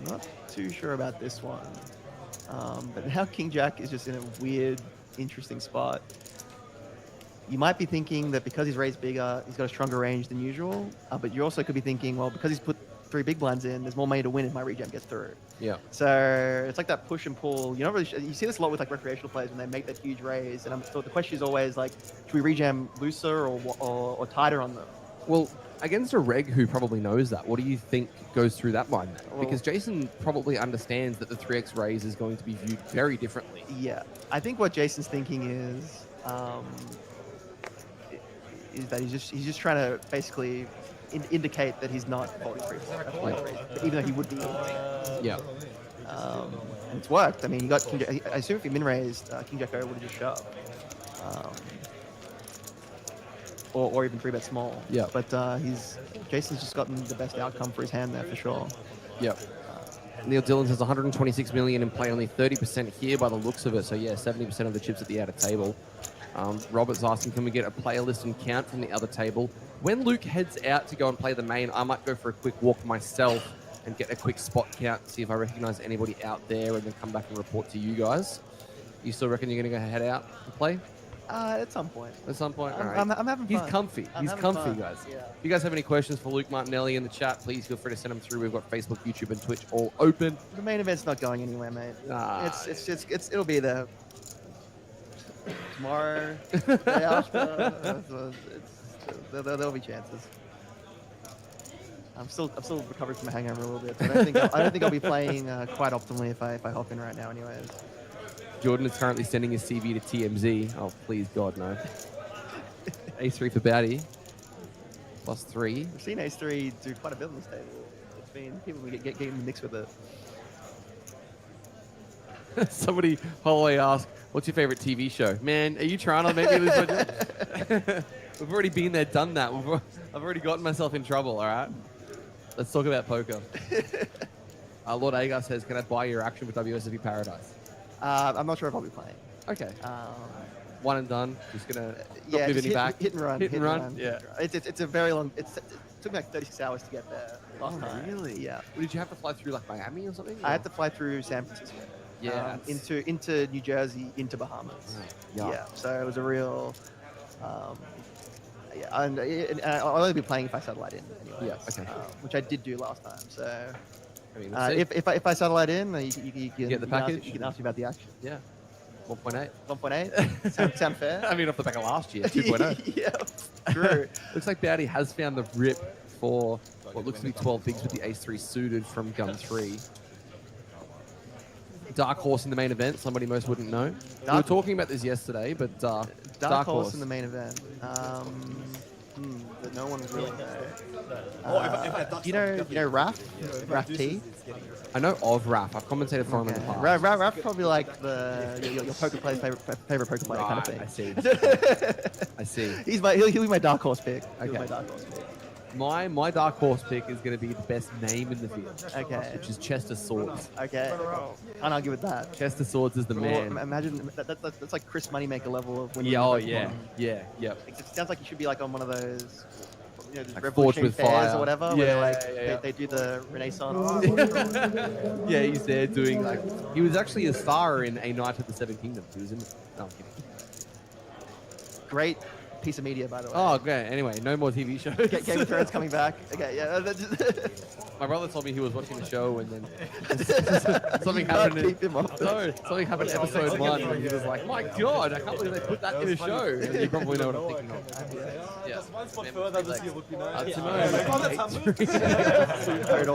Speaker 9: Not too sure about this one. But now King Jack is just in a weird, interesting spot. You might be thinking that because he's raised bigger, he's got a stronger range than usual. But you also could be thinking, well, because he's put 3 big blinds in, there's more money to win if my rejam gets through.
Speaker 6: Yeah.
Speaker 9: So it's like that push and pull. You don't really you see this a lot with like recreational players when they make that huge raise. And so the question is always like, should we rejam looser or tighter on them?
Speaker 6: Well, Against a reg who probably knows that, what do you think goes through that mind?
Speaker 9: Well-
Speaker 6: Because Jason probably understands that the 3x raise is going to be viewed very differently.
Speaker 9: Yeah, I think what Jason's thinking is that he's just trying to basically indicate that he's not folding 3-4, even though he would be.
Speaker 6: Yeah.
Speaker 9: And it's worked. I mean, he got King Jack. I assume if he min raised, King Jack O would have just shoved. Or even 3-bet small.
Speaker 6: Yeah.
Speaker 9: But Jason's just gotten the best outcome for his hand there for sure.
Speaker 6: Yep. Neil Dillon says 126 million in play, only 30% here by the looks of it. So yeah, 70% of the chips at the outer table. Robert's asking, can we get a player list and count from the other table? When Luke heads out to go and play the main, I might go for a quick walk myself and get a quick spot count, see if I recognize anybody out there, and then come back and report to you guys. You still reckon you're going to go head out and play?
Speaker 9: At some point.
Speaker 6: At some point? All right.
Speaker 9: I'm having fun.
Speaker 6: He's comfy. He's comfy,
Speaker 9: fun.
Speaker 6: guys.
Speaker 9: Yeah.
Speaker 6: If you guys have any questions for Luke Martinelli in the chat, please feel free to send them through. We've got Facebook, YouTube, and Twitch all open.
Speaker 9: The main event's not going anywhere, mate.
Speaker 6: Nah.
Speaker 9: It'll be there tomorrow, day after. There'll be chances. I'm still recovering from a hangover a little bit. I don't think I'll be playing quite optimally if I hop in right now, anyways.
Speaker 6: Jordan is currently sending his CV to TMZ. Oh, please, God, no. Ace-3 for Batty. +3.
Speaker 9: We've seen Ace-3 do quite a bit on this table. It's been people get in the mix with it.
Speaker 6: Somebody Holloway asked, what's your favorite TV show? Man, are you trying to make me lose budget? We've already been there, done that. I've already gotten myself in trouble, all right? Let's talk about poker. Lord Agar says, can I buy your action with WSOP Paradise?
Speaker 9: I'm not sure if I'll be playing.
Speaker 6: Okay. One and done. Just gonna
Speaker 9: Yeah,
Speaker 6: not
Speaker 9: just
Speaker 6: moving back.
Speaker 9: hit and run.
Speaker 6: Hit and run. Yeah.
Speaker 9: It's a very long. It took me like 36 hours to get there last time.
Speaker 6: Really?
Speaker 9: Yeah.
Speaker 6: Well, did you have to fly through like Miami or something?
Speaker 9: I had to fly through San Francisco.
Speaker 6: Yeah.
Speaker 9: Into New Jersey, into Bahamas.
Speaker 6: Yeah.
Speaker 9: Yeah. So it was a real. Yeah, and I'll only be playing if I satellite in. Anyways,
Speaker 6: Yeah, okay.
Speaker 9: Which I did do last time. So
Speaker 6: I mean, let's see.
Speaker 9: if I satellite in, you can
Speaker 6: get the package?
Speaker 9: You can ask me about the action.
Speaker 6: Yeah. 1.8.
Speaker 9: 1.8. Sound fair?
Speaker 6: I mean, off the back of last year, 2.0.
Speaker 9: Yeah. True.
Speaker 6: Looks like Batty has found the rip for what looks to be 12 bigs with the Ace-3 suited from Gun 3. Dark Horse in the main event, somebody most wouldn't know. We were talking about this yesterday, but
Speaker 9: Dark Horse in the main event. That no one really knows. You know Raph? Raph T?
Speaker 6: I know of Raph. I've commentated for him in the past.
Speaker 9: Raph's probably like your poker player's favorite poker player kind of thing.
Speaker 6: I see. I see.
Speaker 9: He'll be my Dark Horse pick.
Speaker 6: Okay.
Speaker 9: My Dark Horse pick.
Speaker 6: My Dark Horse pick is going to be the best name in the field.
Speaker 9: Okay.
Speaker 6: Which is Chester Swords.
Speaker 9: Okay. Can't argue with that.
Speaker 6: Chester Swords is the man.
Speaker 9: Imagine that's like Chris Moneymaker level of when
Speaker 6: Yeah, oh yeah. Yeah, yep.
Speaker 9: It sounds like you should be like on one of those,
Speaker 6: Like
Speaker 9: Revolutionary
Speaker 6: with
Speaker 9: Fairs
Speaker 6: Fire.
Speaker 9: or whatever,
Speaker 6: Yeah,
Speaker 9: where
Speaker 6: yeah.
Speaker 9: they do the Renaissance.
Speaker 6: Yeah, he's there doing like he was actually a star in A Night of the Seven Kingdoms. He was in. No, I'm kidding.
Speaker 9: Great piece of media, by the way.
Speaker 6: Oh, okay. Anyway, no more TV shows.
Speaker 9: Game of Thrones coming back. Okay, yeah.
Speaker 6: My brother told me he was watching the show and then something happened.
Speaker 9: Keep him off.
Speaker 6: No, something happened in episode 1 and he was like, "My God, I can't believe they put that in a show." And you probably know what I'm thinking of. Yeah.
Speaker 4: One spot further, just you look,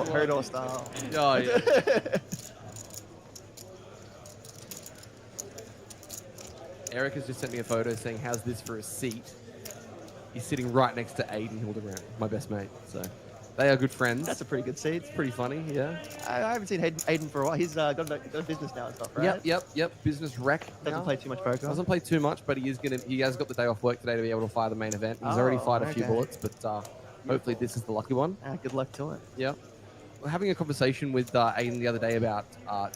Speaker 9: Hodor style.
Speaker 6: Oh yeah. Eric has just sent me a photo saying, "How's this for a seat?" He's sitting right next to Aiden Hildebrand, my best mate. So they are good friends.
Speaker 9: That's a pretty good seat.
Speaker 6: It's pretty funny, yeah.
Speaker 9: I haven't seen Aiden for a while. He's got a business now and stuff, right?
Speaker 6: Yep. Business rec.
Speaker 9: Doesn't play too much poker.
Speaker 6: Doesn't play too much, but he has got the day off work today to be able to fire the main event. He's already fired a few bullets, but hopefully this is the lucky one.
Speaker 9: Good luck to it.
Speaker 6: Yep. We're having a conversation with Aiden the other day about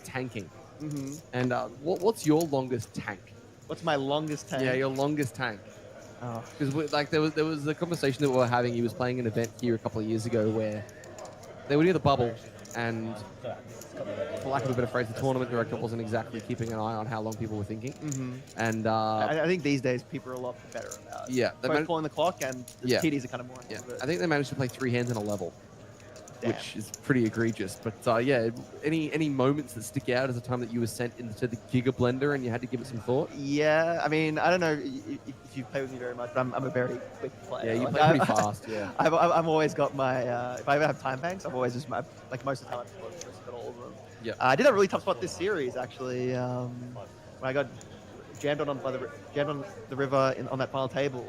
Speaker 6: tanking.
Speaker 9: Mm-hmm.
Speaker 6: And what's your longest tank?
Speaker 9: What's my longest tank?
Speaker 6: Yeah, your longest tank.
Speaker 9: Oh.
Speaker 6: Because there was a conversation that we were having. He was playing an event here a couple of years ago where they were near the bubble, and for lack of a better phrase, the tournament director wasn't exactly keeping an eye on how long people were thinking.
Speaker 9: Mm-hmm.
Speaker 6: And
Speaker 9: I think these days people are a lot better about
Speaker 6: they
Speaker 9: both pulling the clock, and the TDs are kind of more.
Speaker 6: Yeah, I think they managed to play 3 hands in a level. which is pretty egregious. But yeah, any moments that stick out as a time that you were sent into the Giga Blender and you had to give it some thought?
Speaker 9: Yeah, I mean, I don't know if you play with me very much, but I'm a very quick player.
Speaker 6: Yeah, you
Speaker 9: Like,
Speaker 6: play pretty fast. Yeah.
Speaker 9: I've always got my. If I ever have time banks, I've always just like most of the time I've just got all of them.
Speaker 6: Yeah.
Speaker 9: I did have a really tough spot this series actually. When I got jammed on the river on that final table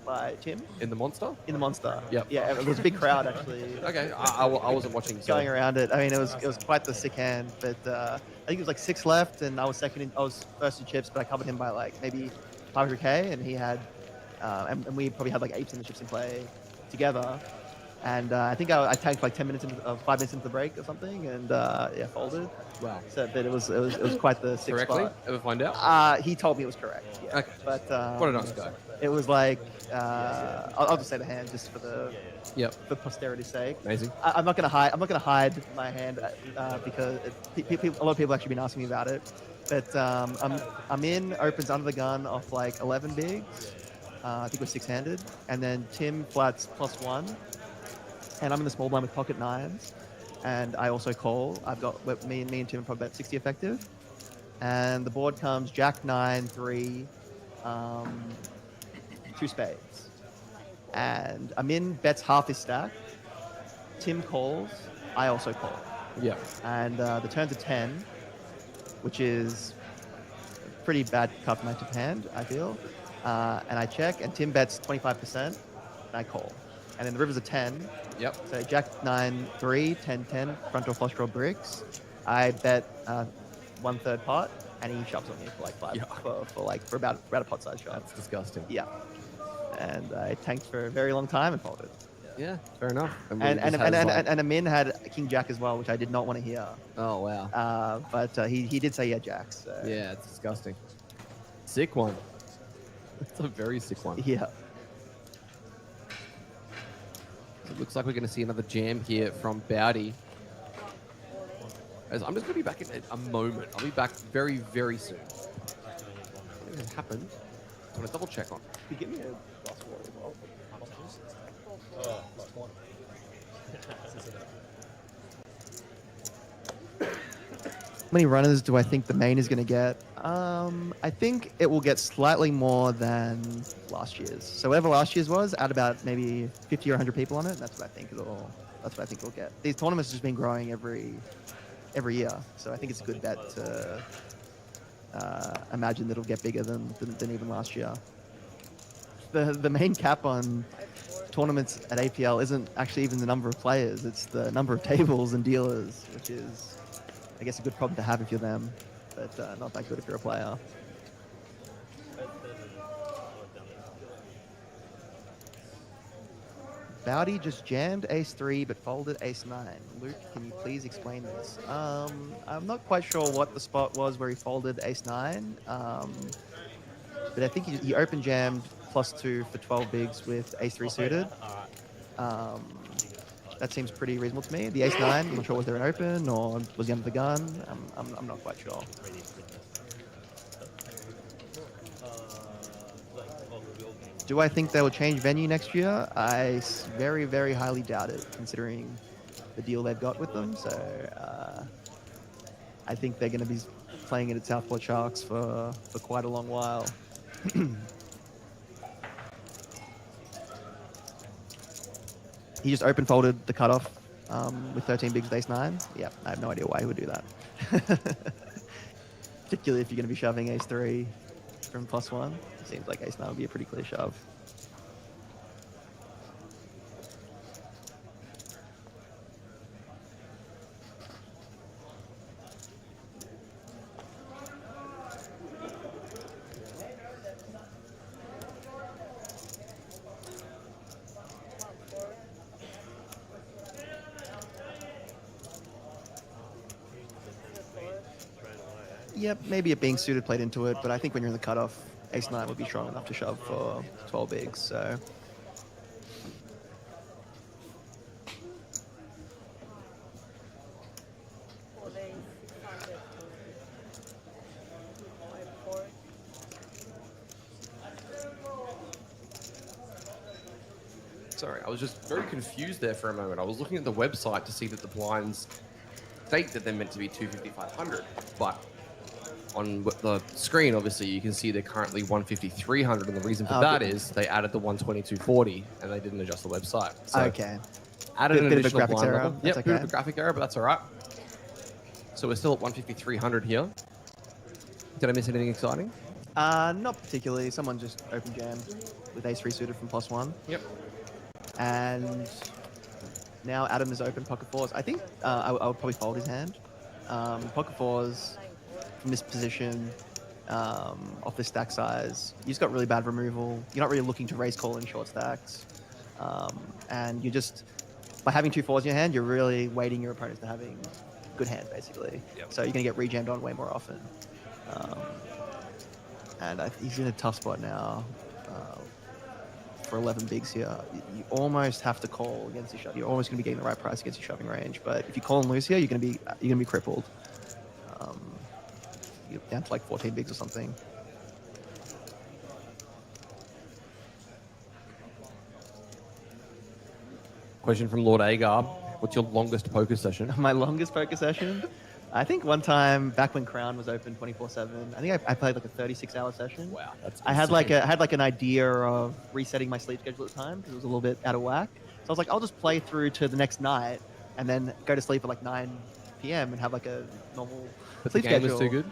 Speaker 9: by Tim
Speaker 6: In the monster?
Speaker 9: in the monster.
Speaker 6: Yep.
Speaker 9: Yeah, it was a big crowd actually.
Speaker 6: Okay, I wasn't watching. So.
Speaker 9: Going around it. I mean, it was quite the sick hand. But I think it was like 6 left, and I was first in chips, but I covered him by like maybe 500k, and he had, and we probably had like 8% of the chips in play together. And I think I tanked like 5 minutes into the break or something, and yeah, folded.
Speaker 6: Wow.
Speaker 9: So, but it was quite the sick
Speaker 6: Correctly?
Speaker 9: spot.
Speaker 6: Ever find out?
Speaker 9: He told me it was correct. Yeah.
Speaker 6: Okay.
Speaker 9: But
Speaker 6: What a nice guy.
Speaker 9: it was like I'll just say the hand just for the for posterity's sake.
Speaker 6: Amazing.
Speaker 9: I'm not gonna hide my hand because a lot of people actually been asking me about it. But I'm in opens under the gun off like 11 bigs. I think we're 6-handed, and then Tim flats +1, and I'm in the small blind with pocket 9s, and I also call. I've got me and Tim are probably about 60 effective, and the board comes Jack 9 3. 2 spades, and I'm in bets half his stack. Tim calls, I also call.
Speaker 6: Yeah.
Speaker 9: And the turn's a 10, which is a pretty bad cut for my tip hand, I feel. And I check, and Tim bets 25%, and I call. And then the river's a 10.
Speaker 6: Yep.
Speaker 9: So Jack 9 3 10 10 front door flush draw bricks. I bet 1/3 pot, and he shoves on me for like 5 for about a pot size shot.
Speaker 6: That's disgusting.
Speaker 9: Yeah. And I tanked for a very long time and folded.
Speaker 6: Yeah, fair enough.
Speaker 9: And Amin had King Jack as well, which I did not want to hear.
Speaker 6: Oh wow.
Speaker 9: But he did say he had Jacks. So.
Speaker 6: Yeah, it's disgusting. Sick one. It's a very sick one.
Speaker 9: Yeah.
Speaker 6: It looks like we're going to see another jam here from Bowdy. I'm just going to be back in a moment. I'll be back very, very soon. What has happened? I'm going to double check on.
Speaker 9: Could you give me a glass of water as well? How many runners do I think the main is going to get? I think it will get slightly more than last year's. So whatever last year's was, add about maybe 50 or 100 people on it. That's what I think it'll get. These tournaments have just been growing every year, so I think it's a good bet to imagine that it'll get bigger than even last year. The main cap on tournaments at APL isn't actually even the number of players; it's the number of tables and dealers, which is, I guess, a good problem to have if you're them, but not that good if you're a player. Bowdy just jammed ace-3 but folded ace-9. Luke, can you please explain this? I'm not quite sure what the spot was where he folded ace-9, but I think he open jammed +2 for 12 bigs with ace-3 suited. That seems pretty reasonable to me. The ace-9, I'm not sure, was there an open or was he under the gun? I'm not quite sure. Do I think they will change venue next year? I very, very highly doubt it, considering the deal they've got with them. So I think they're going to be playing it at Southport Sharks for quite a long while. He just open folded the cutoff with 13 bigs with ace-9. Yeah, I have no idea why he would do that. Particularly if you're going to be shoving ace-3 from +1. Seems like ace-9 would be a pretty clear shove. Yep, maybe it being suited played into it, but I think when you're in the cutoff, ace-9 would be strong enough to shove for 12 bigs, so...
Speaker 6: Sorry, I was just very confused there for a moment. I was looking at the website to see that the blinds state that they're meant to be 250, 500, but on the screen, obviously, you can see they're currently 150, 300, and the reason for that is they added the 120, 240, and they didn't adjust the website. So
Speaker 9: Okay.
Speaker 6: added an
Speaker 9: Bit of a
Speaker 6: additional
Speaker 9: graphics
Speaker 6: blind
Speaker 9: error.
Speaker 6: level. Yep,
Speaker 9: That's
Speaker 6: bit
Speaker 9: okay.
Speaker 6: of a graphic error, but that's all right. So we're still at 150, 300 here. Did I miss anything exciting?
Speaker 9: Not particularly. Someone just open jam with ace-3 suited from +1.
Speaker 6: Yep.
Speaker 9: And now Adam is open pocket fours. I think I would probably fold his hand. Pocket fours from this position, off this stack size, you just got really bad removal. You're not really looking to raise call in short stacks. And you just, by having 2 fours in your hand, you're really weighting your opponents to having good hand, basically.
Speaker 6: Yep.
Speaker 9: So you're going to get rejammed on way more often. And he's in a tough spot now. For 11 bigs here, you almost have to call against your shove. You're almost going to be getting the right price against your shoving range. But if you call and lose here, you're going to be crippled. You're down to like 14 bigs or something.
Speaker 6: Question from Lord Agar. What's your longest poker session?
Speaker 9: My longest poker session? I think one time back when Crown was open 24/7, I think I played like a 36-hour session.
Speaker 6: Wow, that's
Speaker 9: I had like an idea of resetting my sleep schedule at the time because it was a little bit out of whack. So I was like, I'll just play through to the next night and then go to sleep at like 9 p.m. and have like a normal
Speaker 6: But
Speaker 9: sleep
Speaker 6: the game
Speaker 9: schedule.
Speaker 6: was too good?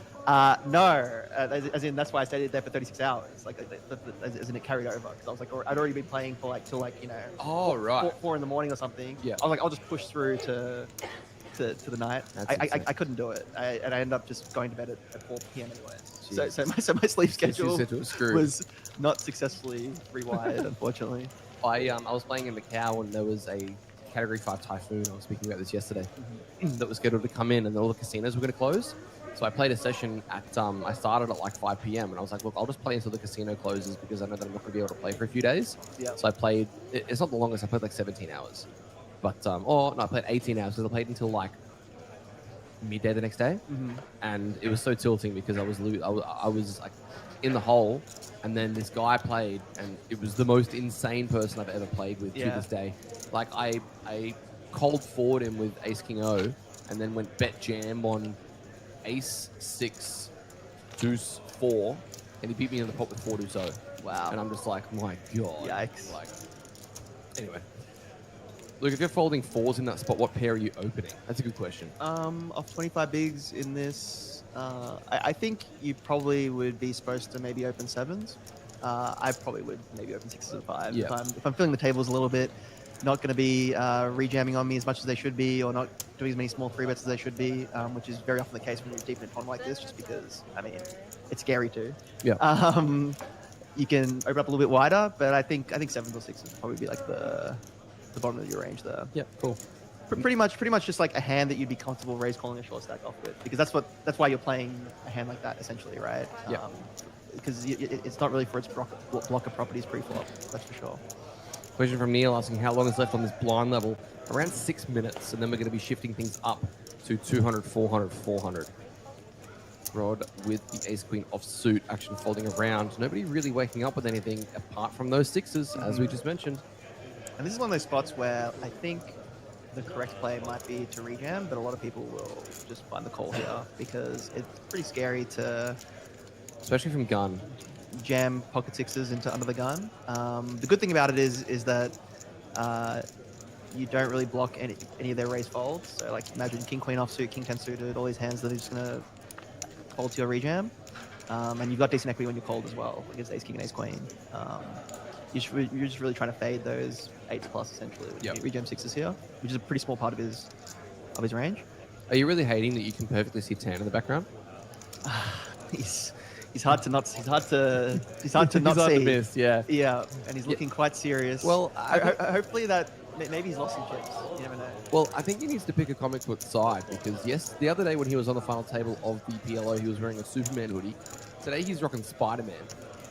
Speaker 9: No, as in that's why I stayed there for 36 hours. Like as in it carried over because I was like, I'd already been playing for like till like
Speaker 6: Oh, right.
Speaker 9: 4 in the morning or something.
Speaker 6: Yeah.
Speaker 9: I was like, I'll just push through to the night. I couldn't do it, and I ended up just going to bed at 4 p.m. anyway. So my sleep schedule was not successfully rewired, unfortunately.
Speaker 6: I was playing in Macau and there was a Category 5 typhoon. I was speaking about this yesterday. That was scheduled to come in and all the casinos were going to close. So I played a session at I started at like 5 p.m. and I was like, look, I'll just play until the casino closes because I know that I'm not going to be able to play for a few days.
Speaker 9: Yeah.
Speaker 6: So I played. It's not the longest. I played like 17 hours. But I played 18 hours because I played until like midday the next day, and it was so tilting because I was like in the hole, and then this guy played, and it was the most insane person I've ever played with to this day. Like I cold forward him with Ace King O, and then went bet jam on Ace 6 Deuce 4, and he beat me in the pot with 4 Deuce 0.
Speaker 9: Wow.
Speaker 6: And I'm just like, my god.
Speaker 9: Yikes.
Speaker 6: Like, anyway. Look, if you're folding 4s in that spot, what pair are you opening? That's a good question.
Speaker 9: Off 25 bigs in this, I think you probably would be supposed to maybe open 7s. I probably would maybe open 6s and 5s.
Speaker 6: Yeah.
Speaker 9: If I'm feeling the tables a little bit, not going to be rejamming on me as much as they should be, or not doing as many small 3-bets as they should be, which is very often the case when you're deep in a tournament like this, just because, I mean, it's scary too.
Speaker 6: Yeah.
Speaker 9: You can open up a little bit wider, but I think 7s or 6s would probably be like the bottom of your range there.
Speaker 6: Yeah, cool.
Speaker 9: Pretty much just like a hand that you'd be comfortable raise calling a short stack off with, because that's why you're playing a hand like that essentially, right?
Speaker 6: Yeah.
Speaker 9: Because it's not really for its blocker properties pre-flop, that's for sure.
Speaker 6: Question from Neil asking how long is left on this blind level? Around 6 minutes, and then we're going to be shifting things up to 200, 400, 400. Rod with the ace queen off suit, action folding around. Nobody really waking up with anything apart from those 6s, as we just mentioned.
Speaker 9: And this is one of those spots where I think the correct play might be to rejam, but a lot of people will just find the call here because it's pretty scary to,
Speaker 6: especially from gun,
Speaker 9: jam pocket 6s into under the gun. The good thing about it is that you don't really block any of their raise folds. So like imagine king queen offsuit, king 10 suited, all these hands that are just gonna fold to your rejam, and you've got decent equity when you're cold as well against ace king and ace queen. You're just really trying to fade those 8s plus essentially when you rejam 6s here, which is a pretty small part of his range.
Speaker 6: Are you really hating that you can perfectly see Tan in the background?
Speaker 9: He's hard to not see.
Speaker 6: He's hard to miss, yeah.
Speaker 9: Yeah, and he's looking quite serious.
Speaker 6: Well,
Speaker 9: hopefully that maybe he's lost some chips. You never know.
Speaker 6: Well, I think he needs to pick a comic book side because the other day when he was on the final table of the PLO, he was wearing a Superman hoodie. Today he's rocking Spider-Man.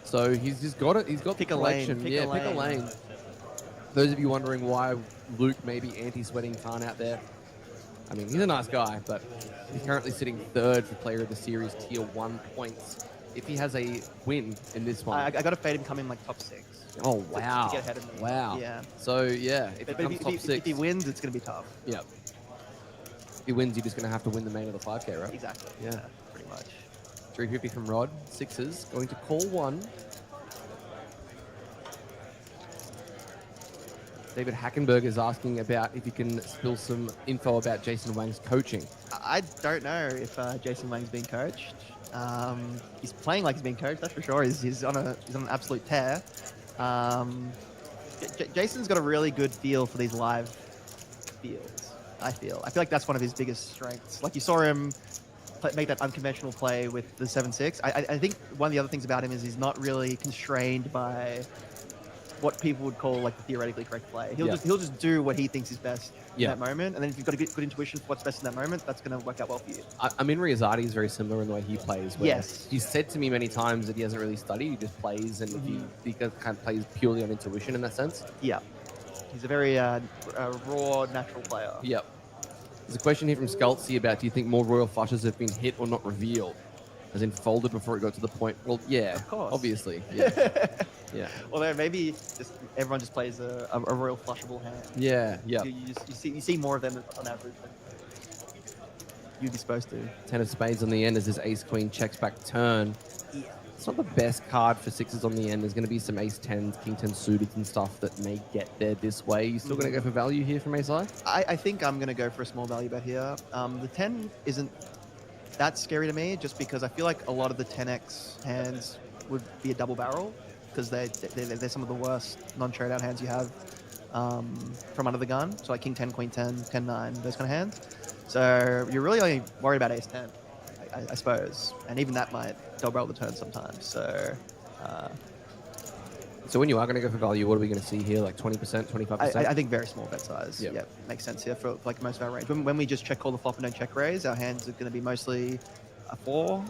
Speaker 6: So he's just got it. He's got
Speaker 9: pick
Speaker 6: the collection. Pick a lane. Those of you wondering why Luke may be anti-sweating Khan out there, I mean, he's a nice guy, but he's currently sitting 3rd for Player of the Series Tier 1 points. if he has a win in this one.
Speaker 9: I got to fade him coming like top 6.
Speaker 6: Oh, wow.
Speaker 9: To get ahead of me.
Speaker 6: Wow.
Speaker 9: Yeah.
Speaker 6: So, yeah, if he
Speaker 9: But
Speaker 6: comes top 6.
Speaker 9: if he wins, it's going to be tough.
Speaker 6: Yeah. If he wins, you're just going to have to win the main of the 5K, right?
Speaker 9: Exactly.
Speaker 6: Yeah.
Speaker 9: Pretty much.
Speaker 6: 350 from Rod. Sixes. Going to call one. David Hackenberg is asking about if you can spill some info about Jason Wang's coaching.
Speaker 9: I don't know if Jason Wang's being coached. He's playing like he's being coached, that's for sure. He's on an absolute tear. Jason's got a really good feel for these live fields, I feel like that's one of his biggest strengths. Like you saw him make that unconventional play with the 7-6. I think one of the other things about him is he's not really constrained by what people would call like the theoretically correct play. He'll just do what he thinks is best in that moment. And then if you've got a good intuition for what's best in that moment, that's going to work out well for you.
Speaker 6: Amin Riazati is very similar in the way he plays. Where
Speaker 9: Yes.
Speaker 6: He's said to me many times that he hasn't really studied. He just plays, and he kind of plays purely on intuition in that sense.
Speaker 9: Yeah. He's a very raw, natural player.
Speaker 6: Yep. There's a question here from Scultsy about, do you think more royal flushes have been hit or not revealed? As in folded before it got to the point? Well, yeah. Of course. Obviously. Yeah. Yeah.
Speaker 9: Although maybe everyone just plays a royal flushable hand.
Speaker 6: Yeah, yeah.
Speaker 9: You see more of them on average than you'd be supposed to.
Speaker 6: 10 of spades on the end as this ace-queen checks back turn.
Speaker 9: Yeah.
Speaker 6: It's not the best card for sixes on the end. There's going to be some ace-10s, king-10 suited and stuff that may get there this way. You still going to go for value here from ace-high?
Speaker 9: I think I'm going to go for a small value bet here. The 10 isn't that scary to me just because I feel like a lot of the 10x hands would be a double barrel because they're some of the worst non-trade out hands you have from under the gun. So like king 10, queen 10, 10, 9, those kind of hands. So you're really only worried about ace 10, I suppose. And even that might double barrel the turn sometimes. So
Speaker 6: when you are going to go for value, what are we going to see here? Like 20%, 25%?
Speaker 9: I think very small bet size. Yeah, makes sense here for like most of our range. When we just check call the flop and don't check raise, our hands are going to be mostly a 4,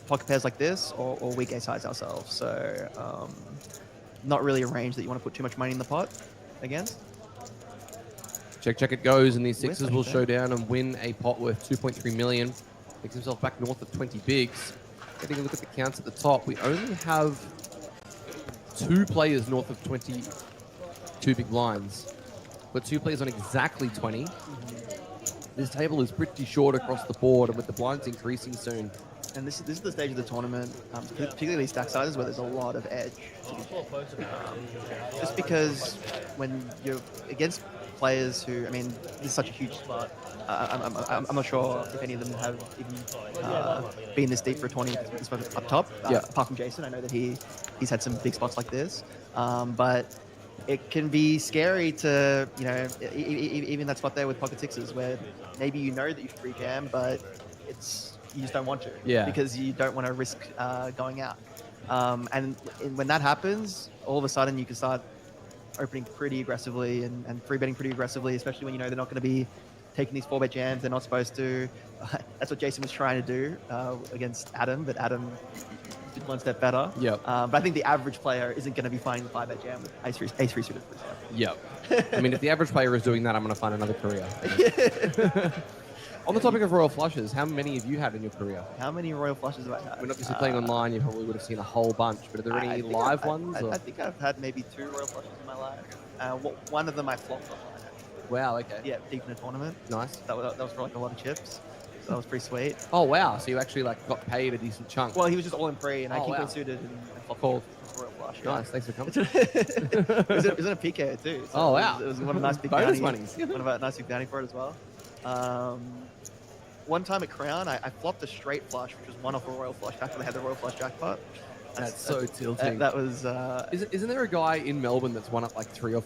Speaker 9: pocket pairs like this, or weak ace highs ourselves. So not really a range that you want to put too much money in the pot against.
Speaker 6: Check it goes, and these sixes will show down and win a pot worth 2.3 million. Makes himself back north of 20 bigs. Getting a look at the counts at the top, we only have 2 players north of 22 big blinds, but 2 players on exactly 20. This table is pretty short across the board, and with the blinds increasing soon.
Speaker 9: And this is the stage of the tournament, particularly stack sizes, where there's a lot of edge. Just because when you're against players who, I mean, this is such a huge spot. I'm not sure if any of them have even been this deep for a tourney up top. Apart from Jason, I know that he's had some big spots like this. But it can be scary to, even that spot there with pocket sixes, where maybe you know that you should re-jam, but you just don't want to, because you don't want to risk going out. And when that happens, all of a sudden you can start opening pretty aggressively and free betting pretty aggressively, especially when you know they're not going to be taking these 4-bet jams. They're not supposed to. That's what Jason was trying to do against Adam, but Adam did one step better. But I think the average player isn't going to be finding the 5-bet jam with ace 3 suited, for example.
Speaker 6: I mean, if the average player is doing that, I'm going to find another career. On the topic of royal flushes, how many have you had in your career?
Speaker 9: How many royal flushes have I had?
Speaker 6: When obviously playing online, you probably would have seen a whole bunch, but are there any live ones?
Speaker 9: I think I've had maybe 2 royal flushes in my life. One of them I flopped online.
Speaker 6: Wow, okay.
Speaker 9: Yeah, deep in a tournament.
Speaker 6: Nice.
Speaker 9: That was for like a lot of chips. So that was pretty sweet.
Speaker 6: Oh, wow. So you actually like got paid a decent chunk.
Speaker 9: Well, he was just all in free, and I king suited and flopped royal flush.
Speaker 6: Nice, thanks for coming.
Speaker 9: it was in a PK too. So
Speaker 6: wow.
Speaker 9: It was one of a nice big
Speaker 6: bonus
Speaker 9: bounty.
Speaker 6: monies.
Speaker 9: One of a nice big bounty for it as well. One time at Crown, I flopped a straight flush, which was one off a royal flush after they had the royal flush jackpot.
Speaker 6: That's so tilting.
Speaker 9: That was.
Speaker 6: Isn't there a guy in Melbourne that's won up like 2 or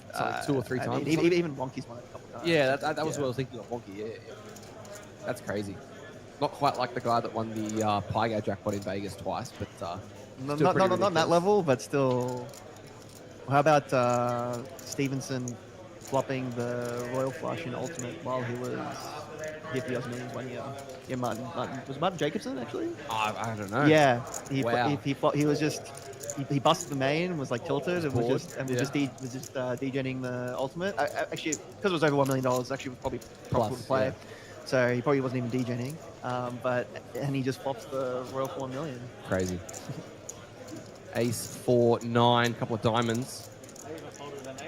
Speaker 6: 3 times?
Speaker 9: Even Wonky's won it a couple times.
Speaker 6: Yeah, that was what I was thinking of. Wonky, yeah. That's crazy. Not quite like the guy that won the Payouts jackpot in Vegas twice, but
Speaker 9: not on that level, but still. How about Stevenson flopping the royal flush in Ultimate while he was hit the Millions 1 year? Yeah, Martin. Was it Martin Jacobson actually?
Speaker 6: I don't know.
Speaker 9: Yeah, he was just he busted the main and was like tilted and was just degenning the Ultimate. Actually, because it was over $1 million, actually was probably profitable to play. so he probably wasn't even degenning. And he just flops the Royal for 1 million.
Speaker 6: Crazy. Ace 4 9, couple of diamonds.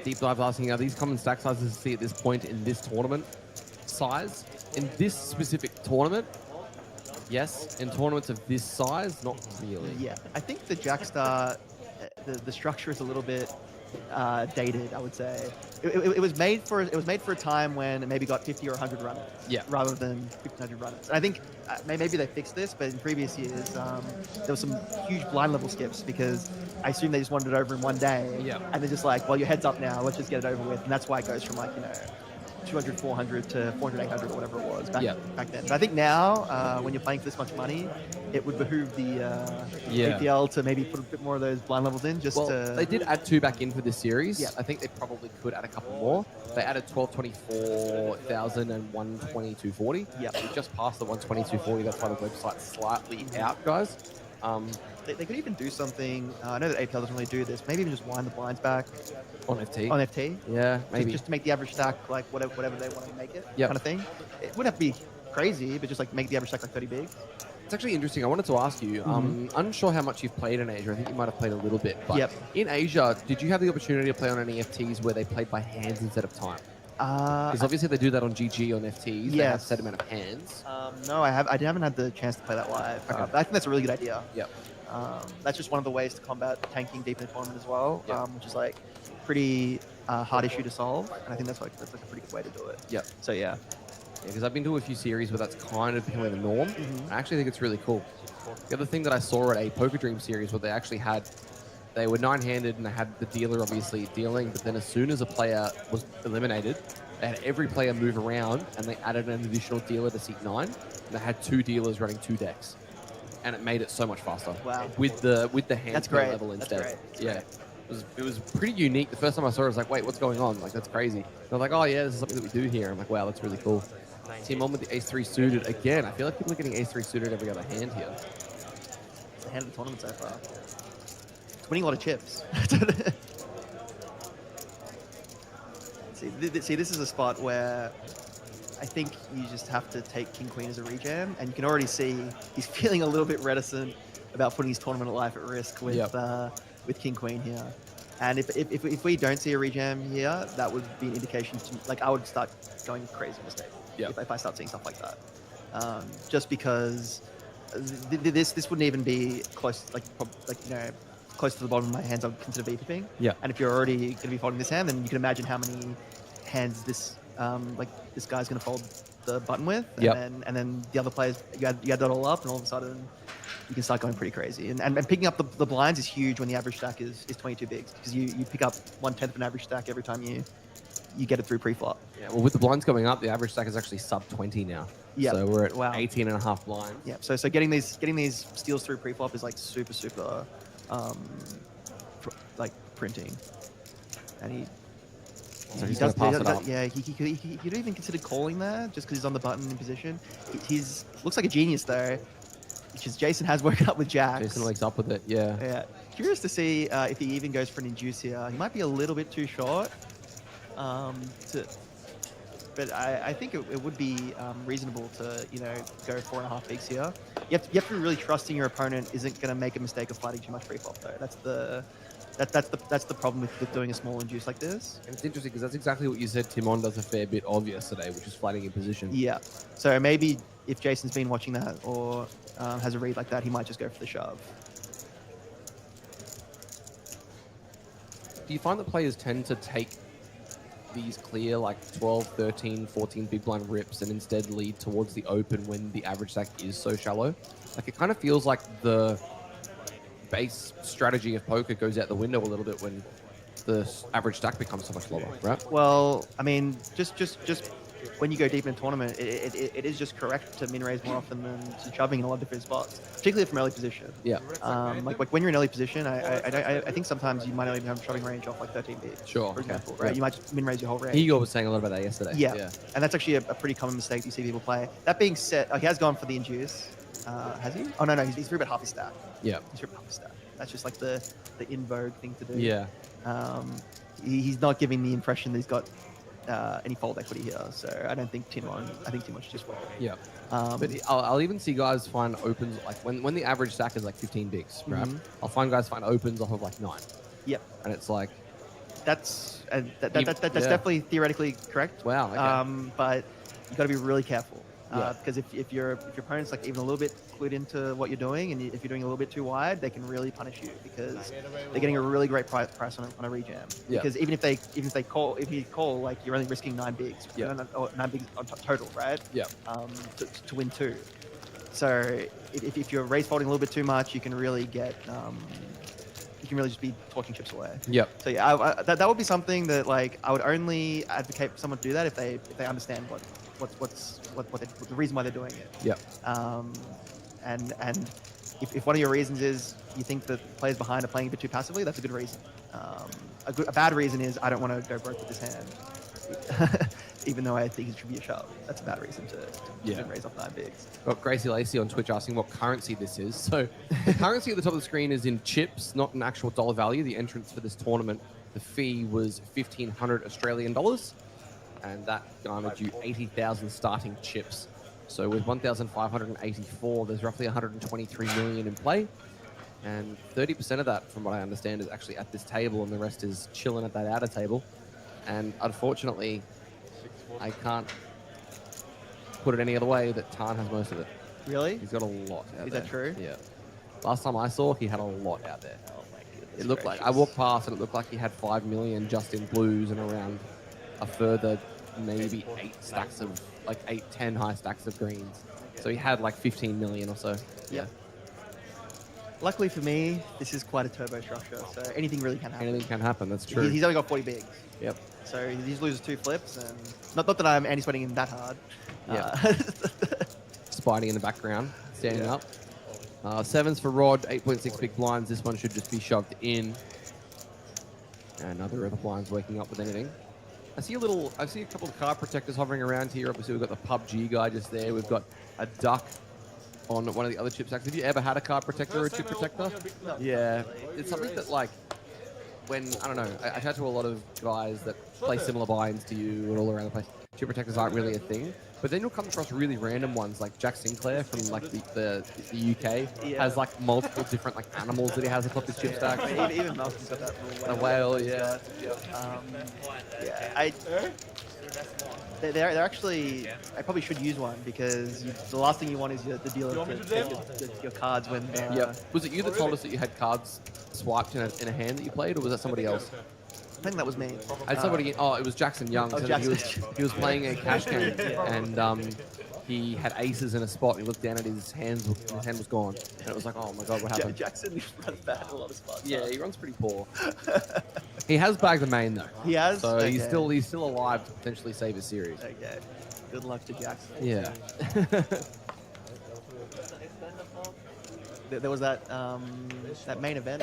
Speaker 6: Deep dive asking, are these common stack sizes to see at this point in this tournament size? In this specific tournament, yes. In tournaments of this size, not really.
Speaker 9: Yeah, I think the Jackstar, the structure is a little bit dated. I would say it was made for a time when it maybe got 50 or 100 runners.
Speaker 6: Yeah.
Speaker 9: Rather than 1,500 runners. And I think maybe they fixed this, but in previous years there was some huge blind level skips because I assume they just wanted it over in one day.
Speaker 6: Yeah.
Speaker 9: And they're just like, well, your head's up now. Let's just get it over with. And that's why it goes from 200, 400 to 400, 800 or whatever it was back then. But I think now, when you're playing for this much money, it would behoove the APL to maybe put a bit more of those blind levels in.
Speaker 6: They did add 2 back in for this series.
Speaker 9: Yeah.
Speaker 6: I think they probably could add a couple more. They added 1224,000 and 12240.
Speaker 9: Yeah.
Speaker 6: We just passed the 12240. That's why the website's slightly out, guys.
Speaker 9: They could even do something. I know that APL doesn't really do this. Maybe even just wind the blinds back
Speaker 6: On FT.
Speaker 9: on FT.
Speaker 6: Yeah, maybe.
Speaker 9: Just to make the average stack like whatever they want to make it,
Speaker 6: Yep.
Speaker 9: kind of thing. It wouldn't have to be crazy, but just like make the average stack like 30 big.
Speaker 6: It's actually interesting. I wanted to ask you, unsure how much you've played in Asia. I think you might have played a little bit. But
Speaker 9: Yep.
Speaker 6: in Asia, did you have the opportunity to play on any FTs where they played by hands instead of time? Because obviously they do that on GG on FTs. They have a
Speaker 9: Yes.
Speaker 6: set amount of hands.
Speaker 9: No, I haven't had the chance to play that live.
Speaker 6: Okay.
Speaker 9: But I think that's a really good idea.
Speaker 6: Yep.
Speaker 9: That's just one of the ways to combat tanking deep in the tournament as well,
Speaker 6: Yep.
Speaker 9: which is like pretty hard issue to solve. And I think that's like a pretty good way to do it.
Speaker 6: Yep.
Speaker 9: So yeah.
Speaker 6: Because I've been to a few series where that's kind of becoming the norm.
Speaker 9: Mm-hmm.
Speaker 6: I actually think it's really cool. The other thing that I saw at a Poker Dream series where they were 9-handed and they had the dealer obviously dealing, but then as soon as a player was eliminated, they had every player move around and they added an additional dealer to seat 9. And they had 2 dealers running 2 decks. And it made it so much faster.
Speaker 9: Wow.
Speaker 6: With the hand
Speaker 9: That's
Speaker 6: play
Speaker 9: great.
Speaker 6: level
Speaker 9: That's
Speaker 6: instead.
Speaker 9: great. That's
Speaker 6: Yeah.
Speaker 9: great.
Speaker 6: It was pretty unique. The first time I saw it, I was like, wait, what's going on? Like, that's crazy. They're like, oh yeah, this is something that we do here. I'm like, wow, that's really cool. Team on with the ace-3 suited again. I feel like people are getting ace-3 suited every other hand here.
Speaker 9: It's the hand of the tournament so far. It's winning a lot of chips. See, this is a spot where I think you just have to take King Queen as a rejam, and you can already see he's feeling a little bit reticent about putting his tournament life at risk with King Queen here. And if we don't see a rejam here, that would be an indication to like I would start going crazy mistake.
Speaker 6: Yep.
Speaker 9: If I start seeing stuff like that, just because this wouldn't even be close, close to the bottom of my hands. I would consider VPing.
Speaker 6: Yeah.
Speaker 9: And if you're already going to be folding this hand, then you can imagine how many hands this guy's going to fold the button with. And,
Speaker 6: Yep.
Speaker 9: and then the other players, you add that all up, and all of a sudden you can start going pretty crazy. And picking up the blinds is huge when the average stack is 22 bigs, because you pick up 1/10 of an average stack every time you get it through pre-flop.
Speaker 6: Yeah, well, with the blinds going up, the average stack is actually sub 20 now.
Speaker 9: Yeah.
Speaker 6: So we're at
Speaker 9: Wow.
Speaker 6: 18 and a half blinds.
Speaker 9: Yeah. So getting these steals through pre-flop is like super printing. And he
Speaker 6: he's gonna pass it up.
Speaker 9: Yeah, he could even consider calling there just because he's on the button in position. He's looks like a genius though, which is Jason has woken up with Jacks.
Speaker 6: Jason wakes up with it, yeah.
Speaker 9: Yeah. Curious to see if he even goes for an induce here. He might be a little bit too short. But I think it would be reasonable to go 4.5 bigs here. You have to be really trusting your opponent isn't going to make a mistake of fighting too much pre-flop though. That's the problem with doing a small induce like this.
Speaker 6: And it's interesting because that's exactly what you said Timon does a fair bit of yesterday, which is fighting in position.
Speaker 9: Yeah. So maybe if Jason's been watching that or has a read like that, he might just go for the shove.
Speaker 6: Do you find that players tend to take these clear like 12, 13, 14 big blind rips and instead lead towards the open when the average stack is so shallow? Like it kind of feels like the base strategy of poker goes out the window a little bit when the average stack becomes so much lower, right?
Speaker 9: Well, I mean, just when you go deep in a tournament, it is just correct to min raise more often than to shoving in a lot of different spots, particularly from early position.
Speaker 6: Yeah.
Speaker 9: Like when you're in early position, I think sometimes you might not even have a shoving range off like 13 bigs.
Speaker 6: Sure.
Speaker 9: For example,
Speaker 6: Yeah.
Speaker 9: right? You might just min raise your whole range.
Speaker 6: Hugo was saying a lot about that yesterday.
Speaker 9: Yeah. And that's actually a pretty common mistake you see people play. That being said, he has gone for the induce. Has he? Oh no, he's through about half his stack.
Speaker 6: Yeah.
Speaker 9: He's through about half his stack. That's just like the in vogue thing to do.
Speaker 6: Yeah.
Speaker 9: He's not giving the impression that he's got any fold equity here. So I don't think Timon. I think Timon should just fold.
Speaker 6: Yeah. But I'll even see guys find opens like when the average stack is like 15 bigs, right? I'll find guys find opens off of like 9.
Speaker 9: Yep.
Speaker 6: And it's like
Speaker 9: that's definitely theoretically correct.
Speaker 6: Wow. Okay.
Speaker 9: But you got to be really careful
Speaker 6: Yeah.
Speaker 9: because if your opponent's like even a little bit clued into what you're doing, and if you're doing a little bit too wide, they can really punish you because they're getting a really great price on a rejam.
Speaker 6: Yeah.
Speaker 9: Because even if you call, like you're only risking 9 bigs,
Speaker 6: Yeah.
Speaker 9: or 9 bigs on total, right?
Speaker 6: Yeah.
Speaker 9: To win 2. So if you're raise folding a little bit too much, you can really get you can really just be torching chips away.
Speaker 6: Yep.
Speaker 9: So yeah, that would be something that like I would only advocate for someone to do that if they understand what the reason why they're doing it.
Speaker 6: Yep.
Speaker 9: And if one of your reasons is you think that players behind are playing a bit too passively, that's a good reason. A bad reason is I don't want to go broke with this hand, even though I think it should be a shove. That's a bad reason to raise off 9 bigs.
Speaker 6: Got Gracie Lacey on Twitch asking what currency this is. So the currency at the top of the screen is in chips, not an actual dollar value. The entrance for this tournament, the fee was 1,500 Australian dollars, and that garnered you 80,000 starting chips. So with 1,584, there's roughly 123 million in play. And 30% of that, from what I understand, is actually at this table, and the rest is chilling at that outer table. And unfortunately, I can't put it any other way that Tan has most of it.
Speaker 9: Really?
Speaker 6: He's got a lot out there.
Speaker 9: Is that true?
Speaker 6: Yeah. Last time I saw, he had a lot out there.
Speaker 9: Oh my goodness.
Speaker 6: It looked like, I walked past and it looked like he had 5 million just in blues and around a further maybe 10 high stacks of greens. So he had like 15 million or so.
Speaker 9: Yeah. Luckily for me, this is quite a turbo structure, so anything really can happen.
Speaker 6: Anything can happen, that's true.
Speaker 9: He's only got 40 bigs.
Speaker 6: Yep.
Speaker 9: So he just loses 2 flips, and not that I'm anti-sweating him that hard.
Speaker 6: Yeah. Spidey in the background, standing up. 7s for Rod, 8.6 big blinds. This one should just be shoved in. And other blinds waking up with anything. I see a couple of card protectors hovering around here. Obviously, we've got the PUBG guy just there. We've got a duck on one of the other chip stacks. Have you ever had a card protector or a chip protector?
Speaker 9: No.
Speaker 6: Yeah. It's something that, like, when, I don't know, I chat to a lot of guys that play similar buy-ins to you and all around the place. Chip protectors aren't really a thing. But then you'll come across really random ones, like Jack Sinclair from, like, the UK has, like, multiple different, like, animals that he has atop his chip stack.
Speaker 9: Even Malcolm's got that
Speaker 6: A whale, yeah.
Speaker 9: They're actually. I probably should use one because the last thing you want is the dealer to take your cards when.
Speaker 6: Was it you that told us that you had cards swiped in a hand that you played, or was that somebody else?
Speaker 9: I think that was me.
Speaker 6: And somebody. It was Jackson Young.
Speaker 9: Oh,
Speaker 6: So
Speaker 9: Jackson.
Speaker 6: He was playing a cash game, and he had aces in a spot. And he looked down at his hands. His hand was gone, and it was like, oh my god, what happened?
Speaker 9: Jackson runs bad in a lot of spots.
Speaker 6: Yeah, he runs pretty poor. He has bagged the main though.
Speaker 9: He has.
Speaker 6: So
Speaker 9: Okay.
Speaker 6: he's still alive to potentially save his series.
Speaker 9: Okay. Good luck to Jackson.
Speaker 6: Yeah.
Speaker 9: There was that main event,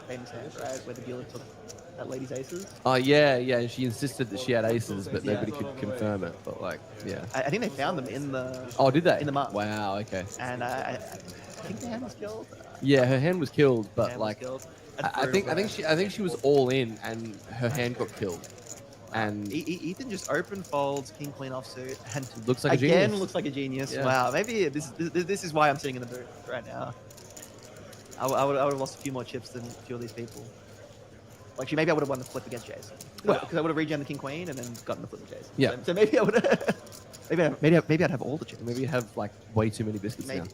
Speaker 9: famous hand, right, where the dealer took that lady's aces.
Speaker 6: Oh yeah. She insisted that she had aces, but nobody could confirm it. But like, yeah.
Speaker 9: I think they found them in the.
Speaker 6: Oh, did they?
Speaker 9: In the mud.
Speaker 6: Wow. Okay.
Speaker 9: And I think the hand was killed.
Speaker 6: Yeah, her hand was killed, but
Speaker 9: Hand was
Speaker 6: like,
Speaker 9: killed.
Speaker 6: I think she was all in, and her hand got killed. And
Speaker 9: Ethan just open folds king queen offsuit and
Speaker 6: looks like a
Speaker 9: again
Speaker 6: genius.
Speaker 9: looks like a genius.
Speaker 6: Yeah.
Speaker 9: Wow, maybe this is why I'm sitting in the booth right now. I would have lost a few more chips than a few of these people. Like, maybe I would have won the flip against Jason. Because I would have regen the king queen and then gotten the flip with Jason.
Speaker 6: Yeah.
Speaker 9: So maybe I would have. maybe I'd have all the chips.
Speaker 6: Maybe you have like way too many biscuits
Speaker 9: Maybe.
Speaker 6: now.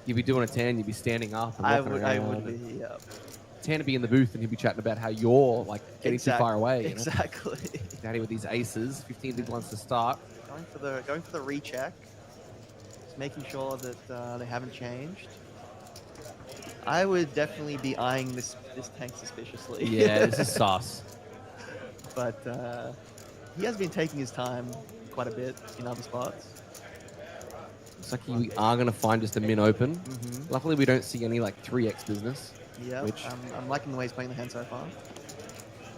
Speaker 6: You'd be doing a tan, you'd be standing up and
Speaker 9: I
Speaker 6: walking around.
Speaker 9: would be. Yeah.
Speaker 6: Tan would be in the booth and he'd be chatting about how you're like getting too far away. You know?
Speaker 9: Exactly.
Speaker 6: Daddy with these aces, 15 big ones to start.
Speaker 9: Going for the recheck. Just making sure that they haven't changed. I would definitely be eyeing this tank suspiciously.
Speaker 6: Yeah, this is sus.
Speaker 9: But he has been taking his time quite a bit in other spots.
Speaker 6: Looks like we are going to find just a min open. Luckily, we don't see any like 3x business.
Speaker 9: Yeah,
Speaker 6: Which
Speaker 9: I'm liking the way he's playing the hand so far.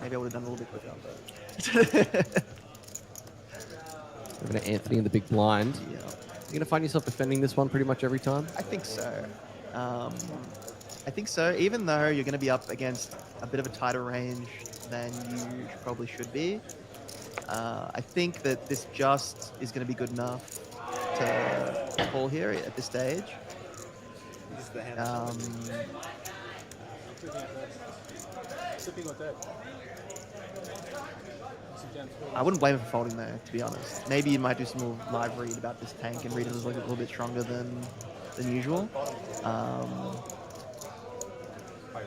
Speaker 9: Maybe I would have done a little bit quicker, but...
Speaker 6: We're going to Anthony in the big blind.
Speaker 9: Yeah.
Speaker 6: You're going to find yourself defending this one pretty much every time?
Speaker 9: I think so. I think so, even though you're going to be up against a bit of a tighter range than you probably should be. I think that this just is going to be good enough to call here at this stage. I wouldn't blame him for folding there, to be honest. Maybe you might do some more live read about this tank and read it as like a little bit stronger than usual.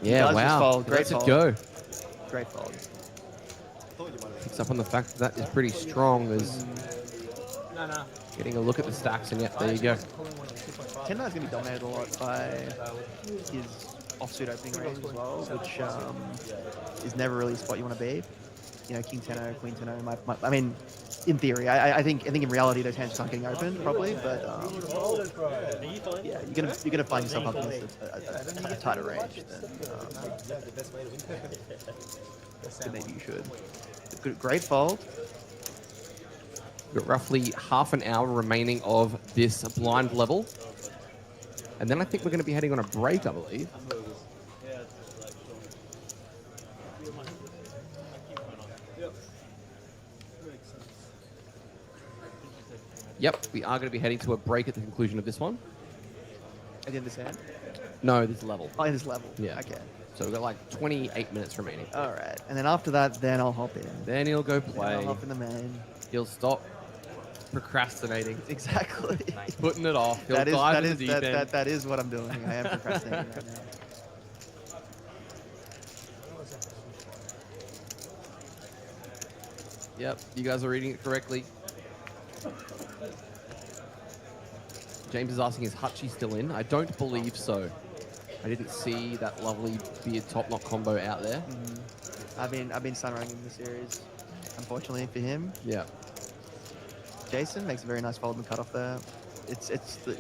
Speaker 6: Yeah, wow.
Speaker 9: Fold. Great
Speaker 6: Let's
Speaker 9: fold.
Speaker 6: go.
Speaker 9: Great fold.
Speaker 6: Picks up on the fact that is pretty strong as getting a look at the stacks, and yet there you go.
Speaker 9: 10-9 is going to be dominated a lot by his offsuit opening range as well, which is never really a spot you want to be. You know, King 10-0, Queen 10-0. I mean, in theory, I think in reality those hands just aren't getting open probably, but yeah, you're gonna find yourself up against a tighter range than maybe you should. Great fold.
Speaker 6: We've got roughly half an hour remaining of this blind level. And then I think we're going to be heading on a break, I believe. Yep, we are going to be heading to a break at the conclusion of this one.
Speaker 9: At the end of this hand?
Speaker 6: No, this level.
Speaker 9: Oh, this level.
Speaker 6: Yeah.
Speaker 9: Okay.
Speaker 6: So we've got like 28 minutes remaining.
Speaker 9: All right. And then after that, then I'll hop in.
Speaker 6: Then he'll go play.
Speaker 9: Then I'll hop in the main.
Speaker 6: He'll stop procrastinating.
Speaker 9: Exactly.
Speaker 6: He's putting it off. He'll dive in the deep end.
Speaker 9: That is what I'm doing. I am procrastinating right now.
Speaker 6: Yep, you guys are reading it correctly. James is asking, is Hutchie still in? I don't believe so. I didn't see that lovely beard top knot combo out there.
Speaker 9: I've been sunrunning in the series, unfortunately for him.
Speaker 6: Yeah.
Speaker 9: Jason makes a very nice fold and cut off there.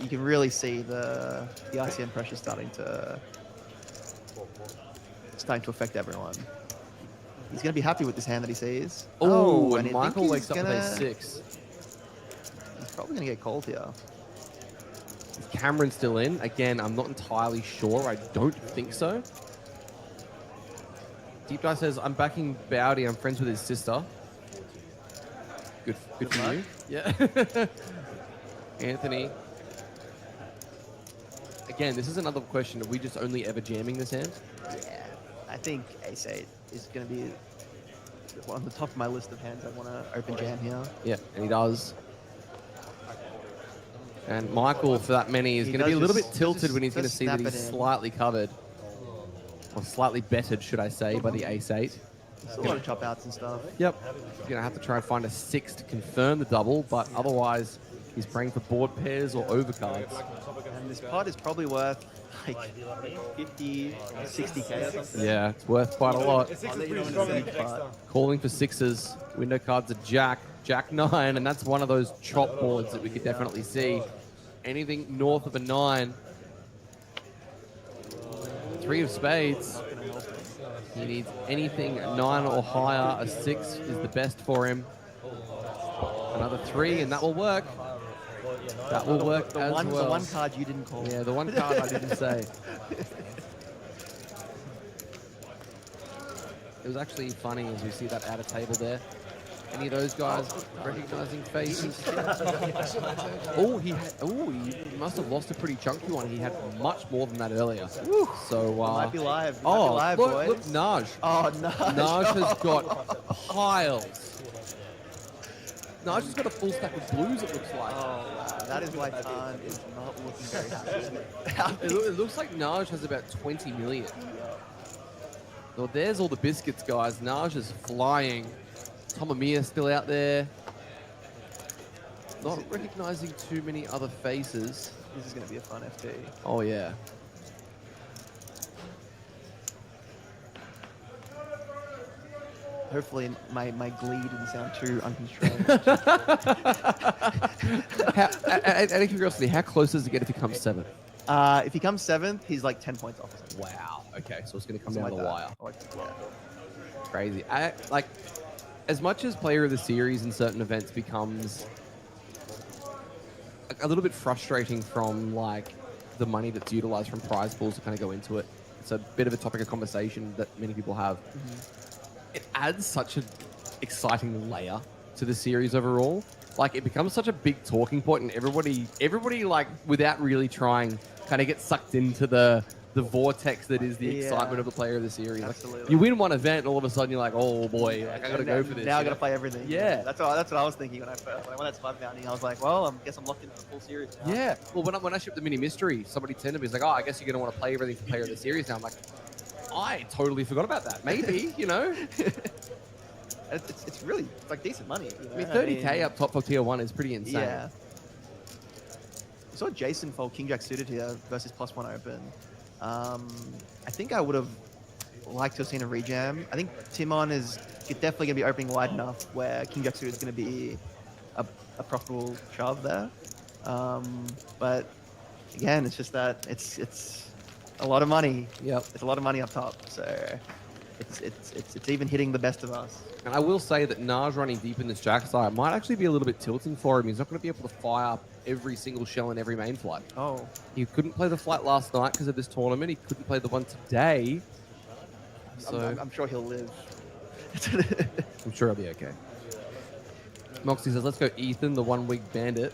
Speaker 9: You can really see the ICM pressure starting to affect everyone. He's going to be happy with this hand that he sees.
Speaker 6: Oh,
Speaker 9: and
Speaker 6: and Michael wakes up with a 6.
Speaker 9: He's probably going to get called here.
Speaker 6: Is Cameron still in? Again, I'm not entirely sure. I don't think so. Deep Dive says, I'm backing Bowdy. I'm friends with his sister. Good for you. Yeah. Anthony. Again, this is another question. Are we just only ever jamming this hand?
Speaker 9: Yeah. I think Ace-8 is going to be on the top of my list of hands I want to open jam here.
Speaker 6: Yeah, and he does. And Michael, for that many, is going to be a little bit tilted when he's going to see that he's slightly covered. Or slightly bettered, should I say, by the Ace-8.
Speaker 9: There's a lot of chop outs and stuff.
Speaker 6: Yep. He's going to have to try and find a 6 to confirm the double, but otherwise he's praying for board pairs or overcards.
Speaker 9: And this pot is probably worth like 50, 60k or something.
Speaker 6: Yeah, it's worth quite a lot.
Speaker 9: But
Speaker 6: Calling for 6s. Window cards are Jack 9, and that's one of those chop boards that we could definitely see. Anything north of a 9. 3 of spades. He needs anything 9 or higher. A 6 is the best for him. Another 3, and that will work. That will work as well.
Speaker 9: The one card you didn't call.
Speaker 6: Yeah, the one card I didn't say. It was actually funny as we see that outer table there. Any of those guys recognizing faces? He must have lost a pretty chunky one. He had much more than that earlier. So
Speaker 9: might be live.
Speaker 6: Look, Naj.
Speaker 9: Oh, Naj.
Speaker 6: Naj has got piles. Naj has got a full stack of blues, it looks like.
Speaker 9: Oh, wow. That is why Khan is not looking very happy.
Speaker 6: It looks like Naj has about 20 million. Well, there's all the biscuits, guys. Naj is flying. Tomamiya still out there. Not recognizing too many other faces.
Speaker 9: This is going to be a fun FT.
Speaker 6: Oh, yeah.
Speaker 9: Hopefully my glee didn't sound too unconstrained.
Speaker 6: Out of curiosity, how close does it get if he comes 7th?
Speaker 9: If he comes 7th, he's like 10 points off or something.
Speaker 6: Wow. Okay, so it's going to come
Speaker 9: Something
Speaker 6: down the
Speaker 9: like
Speaker 6: wire.
Speaker 9: that.
Speaker 6: Crazy. As much as player of the series in certain events becomes a little bit frustrating from like the money that's utilized from prize pools to kind of go into it, it's a bit of a topic of conversation that many people have. It adds such an exciting layer to the series overall. Like, it becomes such a big talking point, and everybody like, without really trying, kind of gets sucked into the vortex that is the excitement of the player of the series.
Speaker 9: Absolutely.
Speaker 6: Like, you win one event, and all of a sudden you're like, oh boy, like, I gotta go for this.
Speaker 9: Now I gotta play everything.
Speaker 6: Yeah.
Speaker 9: That's what I was thinking when I won that Spud Bounty. I was like, well, I guess I'm locked into the full series now.
Speaker 6: Yeah. Well, when I shipped the mini mystery, somebody turned to me, he's like, oh, I guess you're gonna want to play everything for player of the series now. I'm like, I totally forgot about that. Maybe, you know.
Speaker 9: It's really like decent money. You know?
Speaker 6: I mean, 30k up top for tier 1 is pretty insane.
Speaker 9: Yeah. We saw Jason fold King Jack suited here versus +1 open. I think I would have liked to have seen a rejam. I think Timon is definitely going to be opening wide enough where King Jack suited is going to be a profitable shove there. But again, it's just that it's a lot of money.
Speaker 6: Yep.
Speaker 9: It's a lot of money up top. So it's even hitting the best of us.
Speaker 6: And I will say that Naj running deep in this Jackstar might actually be a little bit tilting for him. He's not going to be able to fire up every single shell in every main flight.
Speaker 9: Oh.
Speaker 6: He couldn't play the flight last night because of this tournament. He couldn't play the one today. So
Speaker 9: I'm sure he'll live.
Speaker 6: I'm sure he'll be okay. Moxie says, let's go Ethan, the 1 week bandit.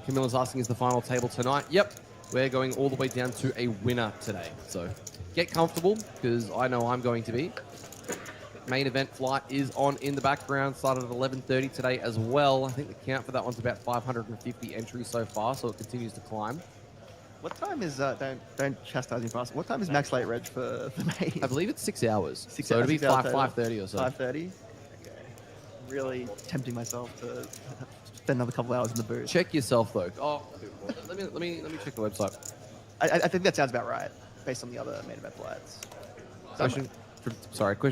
Speaker 6: Camilla's asking, is the final table tonight? Yep. We're going all the way down to a winner today. So get comfortable, because I know I'm going to be. Main event flight is on in the background. Started at 11:30 today as well. I think the count for that one's about 550 entries so far, so it continues to climb.
Speaker 9: What time is don't chastise me fast. What time is max late reg for the main?
Speaker 6: I believe it's 6 hours.
Speaker 9: 6
Speaker 6: so
Speaker 9: hours,
Speaker 6: it'll be
Speaker 9: 6 hours
Speaker 6: 5:30 or so.
Speaker 9: 5:30. Okay. Really tempting myself to spend another couple hours in the booth.
Speaker 6: Check yourself though. Oh, let me check the website.
Speaker 9: I think that sounds about right based on the other main event flights.
Speaker 6: Question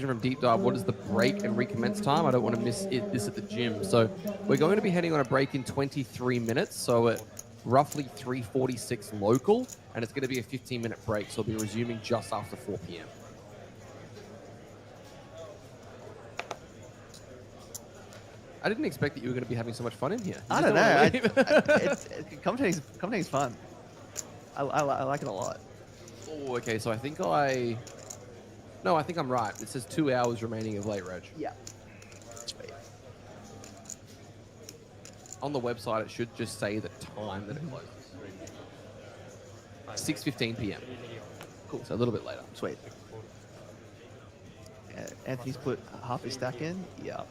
Speaker 6: from Deep Dive. What is the break and recommence time? I don't want to miss this at the gym. So we're going to be heading on a break in 23 minutes. So at roughly 3:46 local, and it's going to be a 15-minute break. So we'll be resuming just after 4 p.m. I didn't expect that you were going to be having so much fun in here.
Speaker 9: I don't know. Commentating's fun. I like it a lot.
Speaker 6: Oh, okay. So I think I'm right. It says 2 hours remaining of late reg.
Speaker 9: Yeah. Sweet.
Speaker 6: On the website, it should just say the time that it closes. 6:15 p.m. Cool. So a little bit later.
Speaker 9: Sweet. Anthony's put half his stack in. Yeah.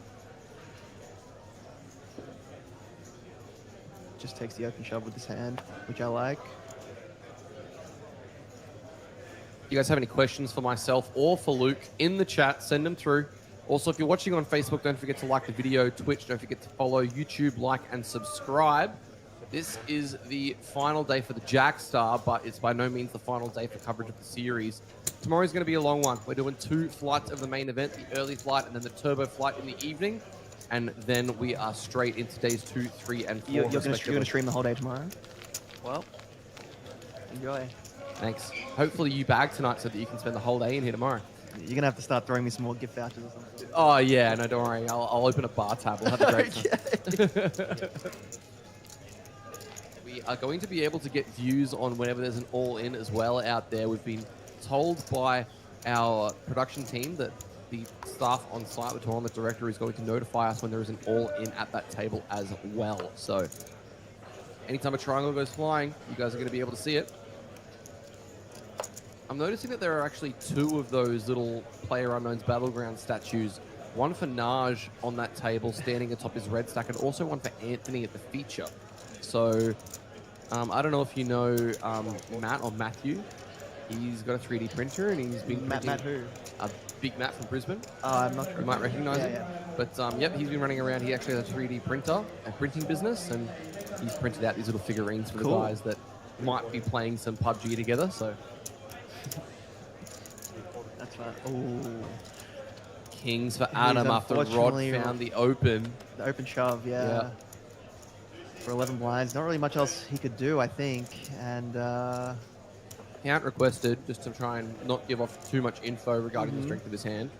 Speaker 9: Just takes the open shove with his hand, which I like.
Speaker 6: You guys have any questions for myself or for Luke in the chat, send them through. Also, if you're watching on Facebook, don't forget to like the video. Twitch, don't forget to follow. YouTube, like and subscribe. This is the final day for the Jackstar, but it's by no means the final day for coverage of the series. Tomorrow's going to be a long one. We're doing 2 flights of the main event, the early flight and then the turbo flight in the evening. And then we are straight into days 2, 3, and 4.
Speaker 9: You're going to stream the whole day tomorrow? Well, enjoy.
Speaker 6: Thanks. Hopefully you bag tonight so that you can spend the whole day in here tomorrow.
Speaker 9: You're going to have to start throwing me some more gift vouchers or something.
Speaker 6: Oh, yeah. No, don't worry. I'll open a bar tab. We'll have a great time. We are going to be able to get views on whenever there's an all-in as well out there. We've been told by our production team that the staff on site, the tournament director, is going to notify us when there is an all-in at that table as well. So anytime a triangle goes flying, you guys are going to be able to see it. I'm noticing that there are actually 2 of those little PlayerUnknown's Battleground statues. One for Naj on that table standing atop his red stack, and also one for Anthony at the feature. So I don't know if you know Matt or Matthew. He's got a 3D printer and he's been printing...
Speaker 9: Matt who?
Speaker 6: Big Matt from Brisbane.
Speaker 9: I'm not sure.
Speaker 6: You might recognize him.
Speaker 9: Yeah.
Speaker 6: But yep, he's been running around. He actually has a 3D printer, a printing business, and he's printed out these little figurines for the guys that might be playing some PUBG together. So
Speaker 9: that's fun. Oh,
Speaker 6: Kings for Adam after Rod found the open.
Speaker 9: The open shove, yeah. For 11 blinds, not really much else he could do, I think, and.
Speaker 6: Count requested, just to try and not give off too much info regarding the strength of his hand.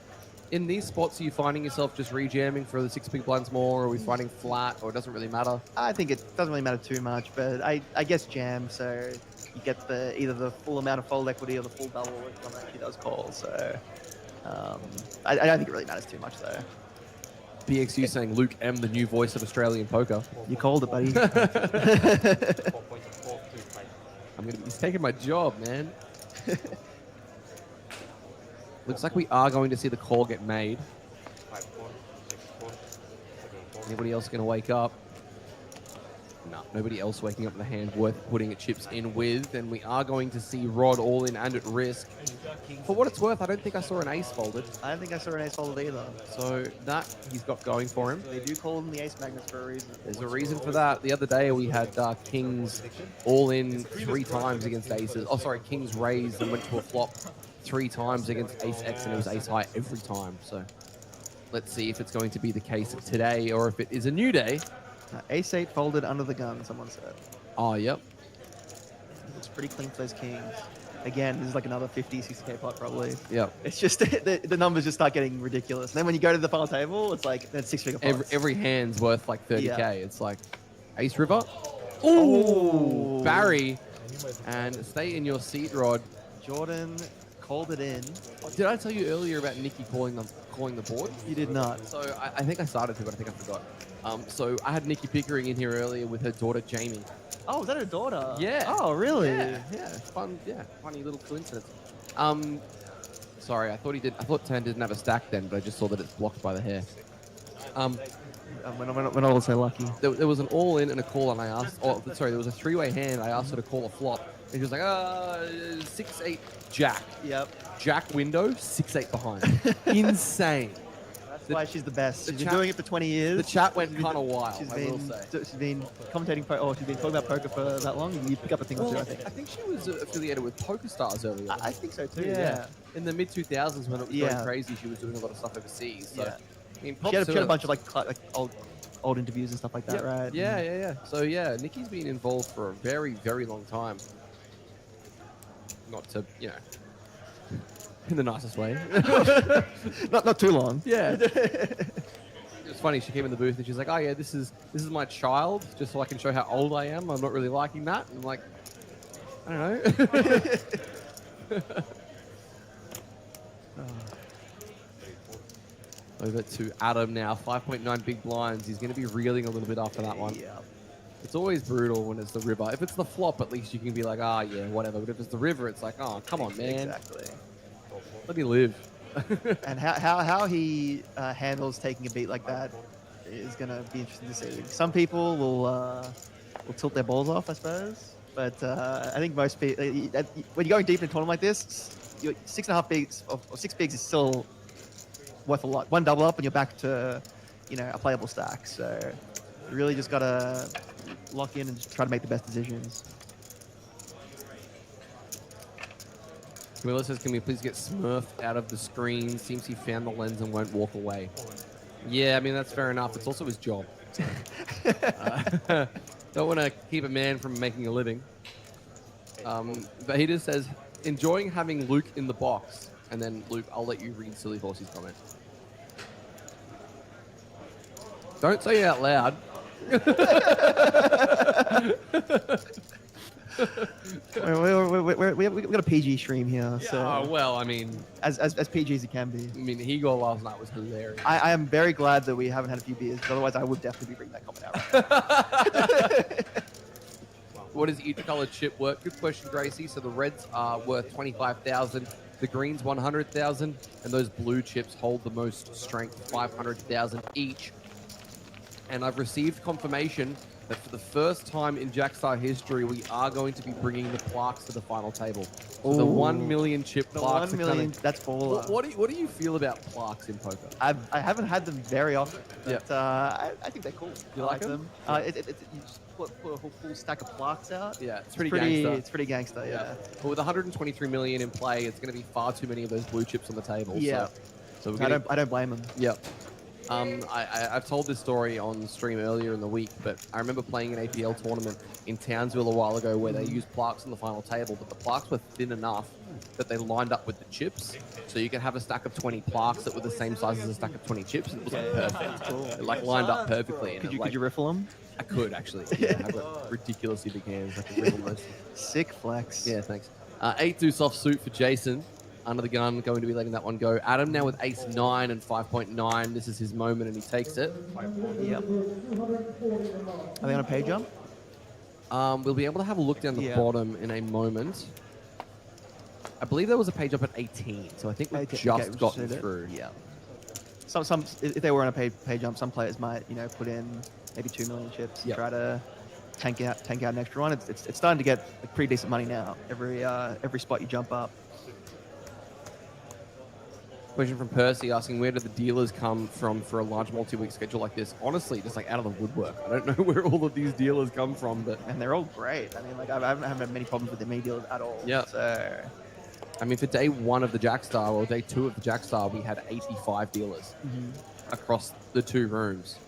Speaker 6: In these spots, are you finding yourself just rejamming for the 6 big blinds more, or are we finding flat, or it doesn't really matter?
Speaker 9: I think it doesn't really matter too much, but I guess jam, so you get either the full amount of fold equity or the full double, which one actually does call, so I don't think it really matters too much, though.
Speaker 6: BXU saying Luke M, the new voice of Australian poker.
Speaker 9: You called it, buddy.
Speaker 6: He's taking my job, man. Looks like we are going to see the call get made. Anybody else going to wake up? No, nobody else waking up with a hand worth putting chips in with. And we are going to see Rod all in and at risk. For what it's worth, I don't think I saw an ace folded.
Speaker 9: I don't think I saw an ace folded either.
Speaker 6: So that he's got going for him.
Speaker 9: They do call them the ace magnets for a reason.
Speaker 6: There's a reason for that. The other day we had kings all in 3 times against aces. Oh, sorry, kings raised and went to a flop 3 times against ace X, and it was ace high every time. So let's see if it's going to be the case today or if it is a new day.
Speaker 9: Ace 8 folded under the gun, someone said.
Speaker 6: Oh, yep.
Speaker 9: Looks pretty clean for those kings. Again, this is like another 50, 60k pot probably.
Speaker 6: Yep.
Speaker 9: It's just, the numbers just start getting ridiculous. And then when you go to the final table, it's like, that's 6-figure pots.
Speaker 6: Every hand's worth like 30k.
Speaker 9: Yeah.
Speaker 6: It's like ace river.
Speaker 9: Ooh.
Speaker 6: Barry. And stay in your seat, Rod.
Speaker 9: Jordan called it in.
Speaker 6: Did I tell you earlier about Nikki calling the board?
Speaker 9: You did not.
Speaker 6: So I think I started to, but I think I forgot. So I had Nikki Pickering in here earlier with her daughter Jamie.
Speaker 9: Oh, was that her daughter?
Speaker 6: Yeah.
Speaker 9: Oh, really?
Speaker 6: Yeah. Fun. Yeah. Funny little coincidence. Sorry, I thought Tan didn't have a stack then, but I just saw that it's blocked by the hair.
Speaker 9: We're not all so lucky.
Speaker 6: There was an all in and a call, and I asked. Oh, sorry, there was a 3-way hand. I asked her to call a flop, and she was like, 6-8 jack.
Speaker 9: Yep.
Speaker 6: Jack window, 6-8 behind. Insane.
Speaker 9: That's why she's the best. She's been
Speaker 6: chat-
Speaker 9: doing it for 20 years.
Speaker 6: The chat went kind of wild,
Speaker 9: She's
Speaker 6: I will say.
Speaker 9: she's been commentating, she's been talking about poker for that long. You pick up a thing or two, I think.
Speaker 6: I think she was affiliated with Poker Stars earlier.
Speaker 9: I think so too,
Speaker 6: Yeah.
Speaker 9: yeah.
Speaker 6: In the mid-2000s when it was
Speaker 9: Yeah.
Speaker 6: going crazy, she was doing a lot of stuff overseas. So,
Speaker 9: Yeah.
Speaker 6: I mean,
Speaker 9: She had
Speaker 6: props
Speaker 9: a
Speaker 6: to
Speaker 9: bunch
Speaker 6: her.
Speaker 9: of like old interviews and stuff like that, right?
Speaker 6: Yeah. So yeah, Nikki's been involved for a very, very long time. Not to, in the nicest way.
Speaker 9: not too long.
Speaker 6: Yeah. It was funny. She came in the booth and she's like, "Oh yeah, this is my child, just so I can show how old I am. I'm not really liking that." And I'm like, I don't know. Over to Adam now, 5.9 big blinds. He's going to be reeling a little bit after that one.
Speaker 9: Yeah.
Speaker 6: It's always brutal when it's the river. If it's the flop, at least you can be like, yeah, whatever. But if it's the river, it's like, oh, come on, man.
Speaker 9: Exactly.
Speaker 6: Let me live.
Speaker 9: And how he handles taking a beat like that is going to be interesting to see. Some people will tilt their balls off, I suppose. But I think most people, when you're going deep in a tournament like this, 6.5 bigs or 6 bigs is still worth a lot. One double up and you're back to, a playable stack. So you really just got to lock in and just try to make the best decisions.
Speaker 6: Camilla says, can we please get Smurfed out of the screen? Seems he found the lens and won't walk away. Yeah, I mean, that's fair enough. It's also his job. Don't want to keep a man from making a living. But he just says, enjoying having Luke in the box. And then, Luke, I'll let you read Silly Horsey's comment. Don't say it out loud.
Speaker 9: We've got a PG stream here, so
Speaker 6: Well, I mean,
Speaker 9: as PG as it can be.
Speaker 6: I mean, Igor last night was hilarious.
Speaker 9: I am very glad that we haven't had a few beers, because otherwise I would definitely be bringing that comment out.
Speaker 6: What does each color chip worth? Good question, Gracie. So the reds are worth 25,000, the greens 100,000, and those blue chips hold the most strength, 500,000 each. And I've received confirmation that for the first time in Jackstar history, we are going to be bringing the plaques to the final table. So the 1 million chip
Speaker 9: The
Speaker 6: plaques.
Speaker 9: 1 million, that's baller.
Speaker 6: What do you feel about plaques in poker?
Speaker 9: I haven't had them very often, but
Speaker 6: Yeah.
Speaker 9: I think they're cool.
Speaker 6: You
Speaker 9: I
Speaker 6: like them?
Speaker 9: You just put a whole full stack of plaques out.
Speaker 6: Yeah, it's pretty gangster.
Speaker 9: It's pretty gangster, yeah.
Speaker 6: But with 123 million in play, it's going to be far too many of those blue chips on the table.
Speaker 9: Yeah.
Speaker 6: So we're
Speaker 9: I
Speaker 6: gonna,
Speaker 9: don't blame them.
Speaker 6: Yep. I've told this story on stream earlier in the week, but I remember playing an APL tournament in Townsville a while ago where they used plaques on the final table, but the plaques were thin enough that they lined up with the chips. So you could have a stack of 20 plaques that were the same size as a stack of 20 chips, and it was perfect.
Speaker 9: Cool.
Speaker 6: It lined up perfectly. And
Speaker 9: Could you riffle them?
Speaker 6: I could, actually. Yeah, I've got ridiculously big hands. I could riffle most.
Speaker 9: Sick flex.
Speaker 6: Yeah, thanks. 8-2 soft suit for Jason. under the gun, going to be letting that one go. Adam now with ace 9 and 5.9. This is his moment, and he takes it.
Speaker 9: Yep. Are they on a pay jump?
Speaker 6: We'll be able to have a look down the bottom in a moment. I believe there was a page up at 18, so I think we've just gotten through.
Speaker 9: Yeah. Some if they were on a pay jump, some players might put in maybe 2 million chips to try to tank out an extra one. It's starting to get like, pretty decent money now. Every spot you jump up.
Speaker 6: Question from Percy asking, where do the dealers come from for a large multi-week schedule like this? Honestly, just like out of the woodwork. I don't know where all of these dealers come from, but
Speaker 9: and they're all great. I mean, like I haven't had many problems with the mini dealers at all.
Speaker 6: Yeah.
Speaker 9: So,
Speaker 6: I mean, for day 1 of the Jackstar or day 2 of the Jackstar, we had 85 dealers across the 2 rooms.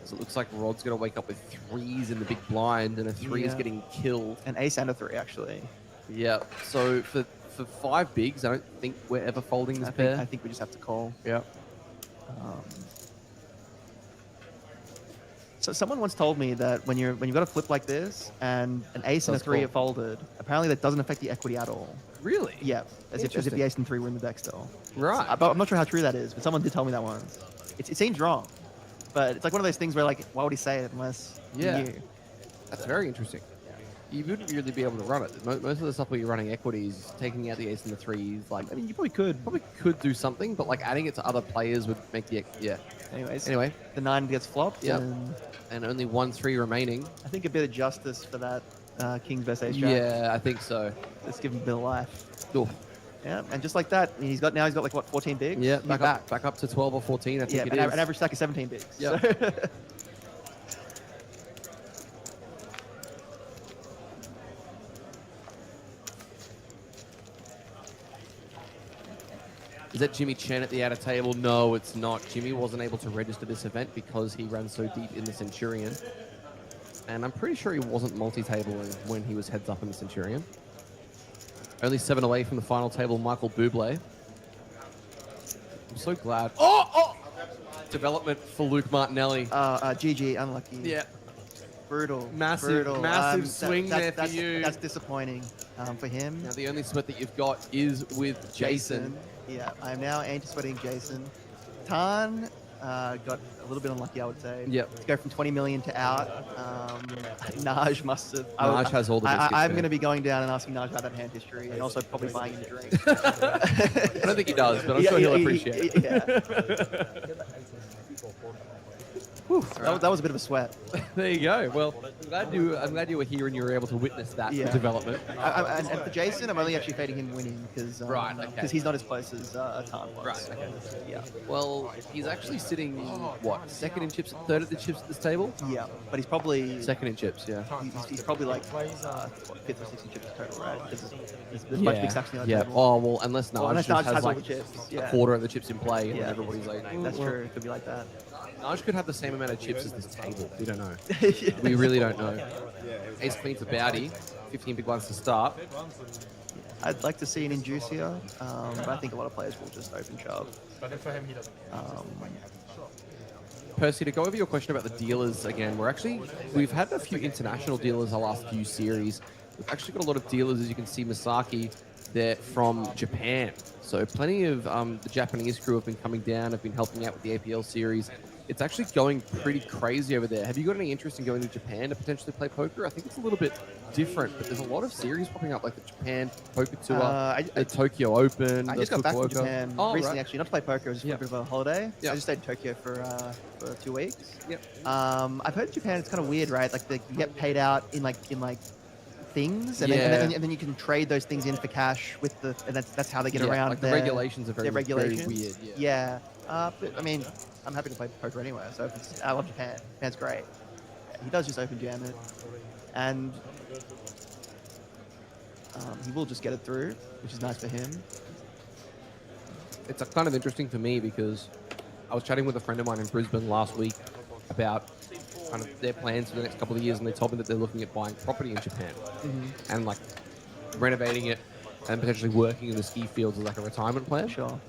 Speaker 6: So it looks like Rod's going to wake up with 3s in the big blind, and a 3 is getting killed.
Speaker 9: An ace and a 3 actually.
Speaker 6: Yeah. So for 5 bigs, I don't think we're ever folding this pair.
Speaker 9: I think we just have to call.
Speaker 6: Yeah.
Speaker 9: So someone once told me that when you've got a flip like this and an ace and a 3 are folded, apparently that doesn't affect the equity at all.
Speaker 6: Really?
Speaker 9: Yeah. As if the ace and 3 were in the deck still.
Speaker 6: Right.
Speaker 9: I'm not sure how true that is, but someone did tell me that once. It seems wrong, but it's like one of those things where like, why would he say it unless he knew?
Speaker 6: That's very interesting. You wouldn't really be able to run it. Most of the stuff where you're running equities, taking out the ace and the 3s, like, I mean, you probably could do something, but like adding it to other players would make the Anyway,
Speaker 9: the 9 gets flopped.
Speaker 6: Yep. And only 1 3 remaining.
Speaker 9: I think a bit of justice for that Kings vs Ace Jack.
Speaker 6: Yeah, I think so.
Speaker 9: Let's give him a bit of life.
Speaker 6: Cool.
Speaker 9: Yeah, and just like that, he's got like what, 14 bigs?
Speaker 6: Yeah, back up to 12 or 14. I think it is.
Speaker 9: An average stack of 17 bigs.
Speaker 6: Yeah.
Speaker 9: So.
Speaker 6: Is that Jimmy Chen at the outer table? No, it's not. Jimmy wasn't able to register this event because he ran so deep in the Centurion. And I'm pretty sure he wasn't multi-tabling when he was heads up in the Centurion. Only 7 away from the final table, Michael Bublé. I'm so glad. Oh! Development for Luke Martinelli.
Speaker 9: GG, unlucky.
Speaker 6: Yeah.
Speaker 9: Brutal.
Speaker 6: Massive swing there for you.
Speaker 9: That's disappointing for him.
Speaker 6: Now, the only sweat that you've got is with Jason.
Speaker 9: Yeah, I'm now anti-sweating Jason. Tan got a little bit unlucky, I would say.
Speaker 6: Yep.
Speaker 9: To go from 20 million to out. Naj must have.
Speaker 6: Naj has all the biscuits.
Speaker 9: I'm going to be going down and asking Naj about that hand history and also probably buying him a drink.
Speaker 6: I don't think he does, but I'm sure he'll appreciate it.
Speaker 9: Yeah. Whew, that was a bit of a sweat.
Speaker 6: There you go. Well, I'm glad you were here and you were able to witness that for development.
Speaker 9: And for Jason, I'm only actually fading him winning because he's not as close as Tan was.
Speaker 6: Right. Okay.
Speaker 9: Yeah.
Speaker 6: Well, he's actually sitting second in chips, third at the chips at this table.
Speaker 9: Yeah, but he's probably
Speaker 6: second in chips. Yeah.
Speaker 9: He's probably like 5th or 6th in chips total, right? There's a bunch of big stacks on the table.
Speaker 6: Oh well, unless Naj has like
Speaker 9: all the chips.
Speaker 6: a quarter of the chips in play, and everybody's like,
Speaker 9: that's true. It could be like that.
Speaker 6: Naj could have the same amount of chips as this table. We don't know. We really don't know. Ace Queen for Bowdy. 15 big ones to start.
Speaker 9: I'd like to see an Inducer, but I think a lot of players will just open shove.
Speaker 4: But then for him, he doesn't.
Speaker 6: Percy, to go over your question about the dealers again, we've had a few international dealers the last few series. We've actually got a lot of dealers, as you can see, Misaki, they're from Japan. So plenty of the Japanese crew have been coming down, have been helping out with the APL series. It's actually going pretty crazy over there. Have you got any interest in going to Japan to potentially play poker? I think it's a little bit different, but there's a lot of series popping up, like the Japan Poker Tour, the Tokyo Open.
Speaker 9: I just got back from Japan recently,
Speaker 6: right.
Speaker 9: actually, not to play poker. It was just a bit of a holiday. I just stayed in Tokyo for 2 weeks.
Speaker 6: Yep.
Speaker 9: I've heard Japan, it's kind of weird, right? Like you get paid out in things, and then you can trade those things in for cash with and that's how they get around.
Speaker 6: Like the regulations are very
Speaker 9: weird.
Speaker 6: Yeah.
Speaker 9: But I mean, I'm happy to play poker anywhere. So I love Japan. Japan's great. He does just open jam it, and he will just get it through, which is nice for him.
Speaker 6: It's kind of interesting for me because I was chatting with a friend of mine in Brisbane last week about kind of their plans for the next couple of years, and they told me that they're looking at buying property in Japan and like renovating it and potentially working in the ski fields as like a retirement plan.
Speaker 9: Sure.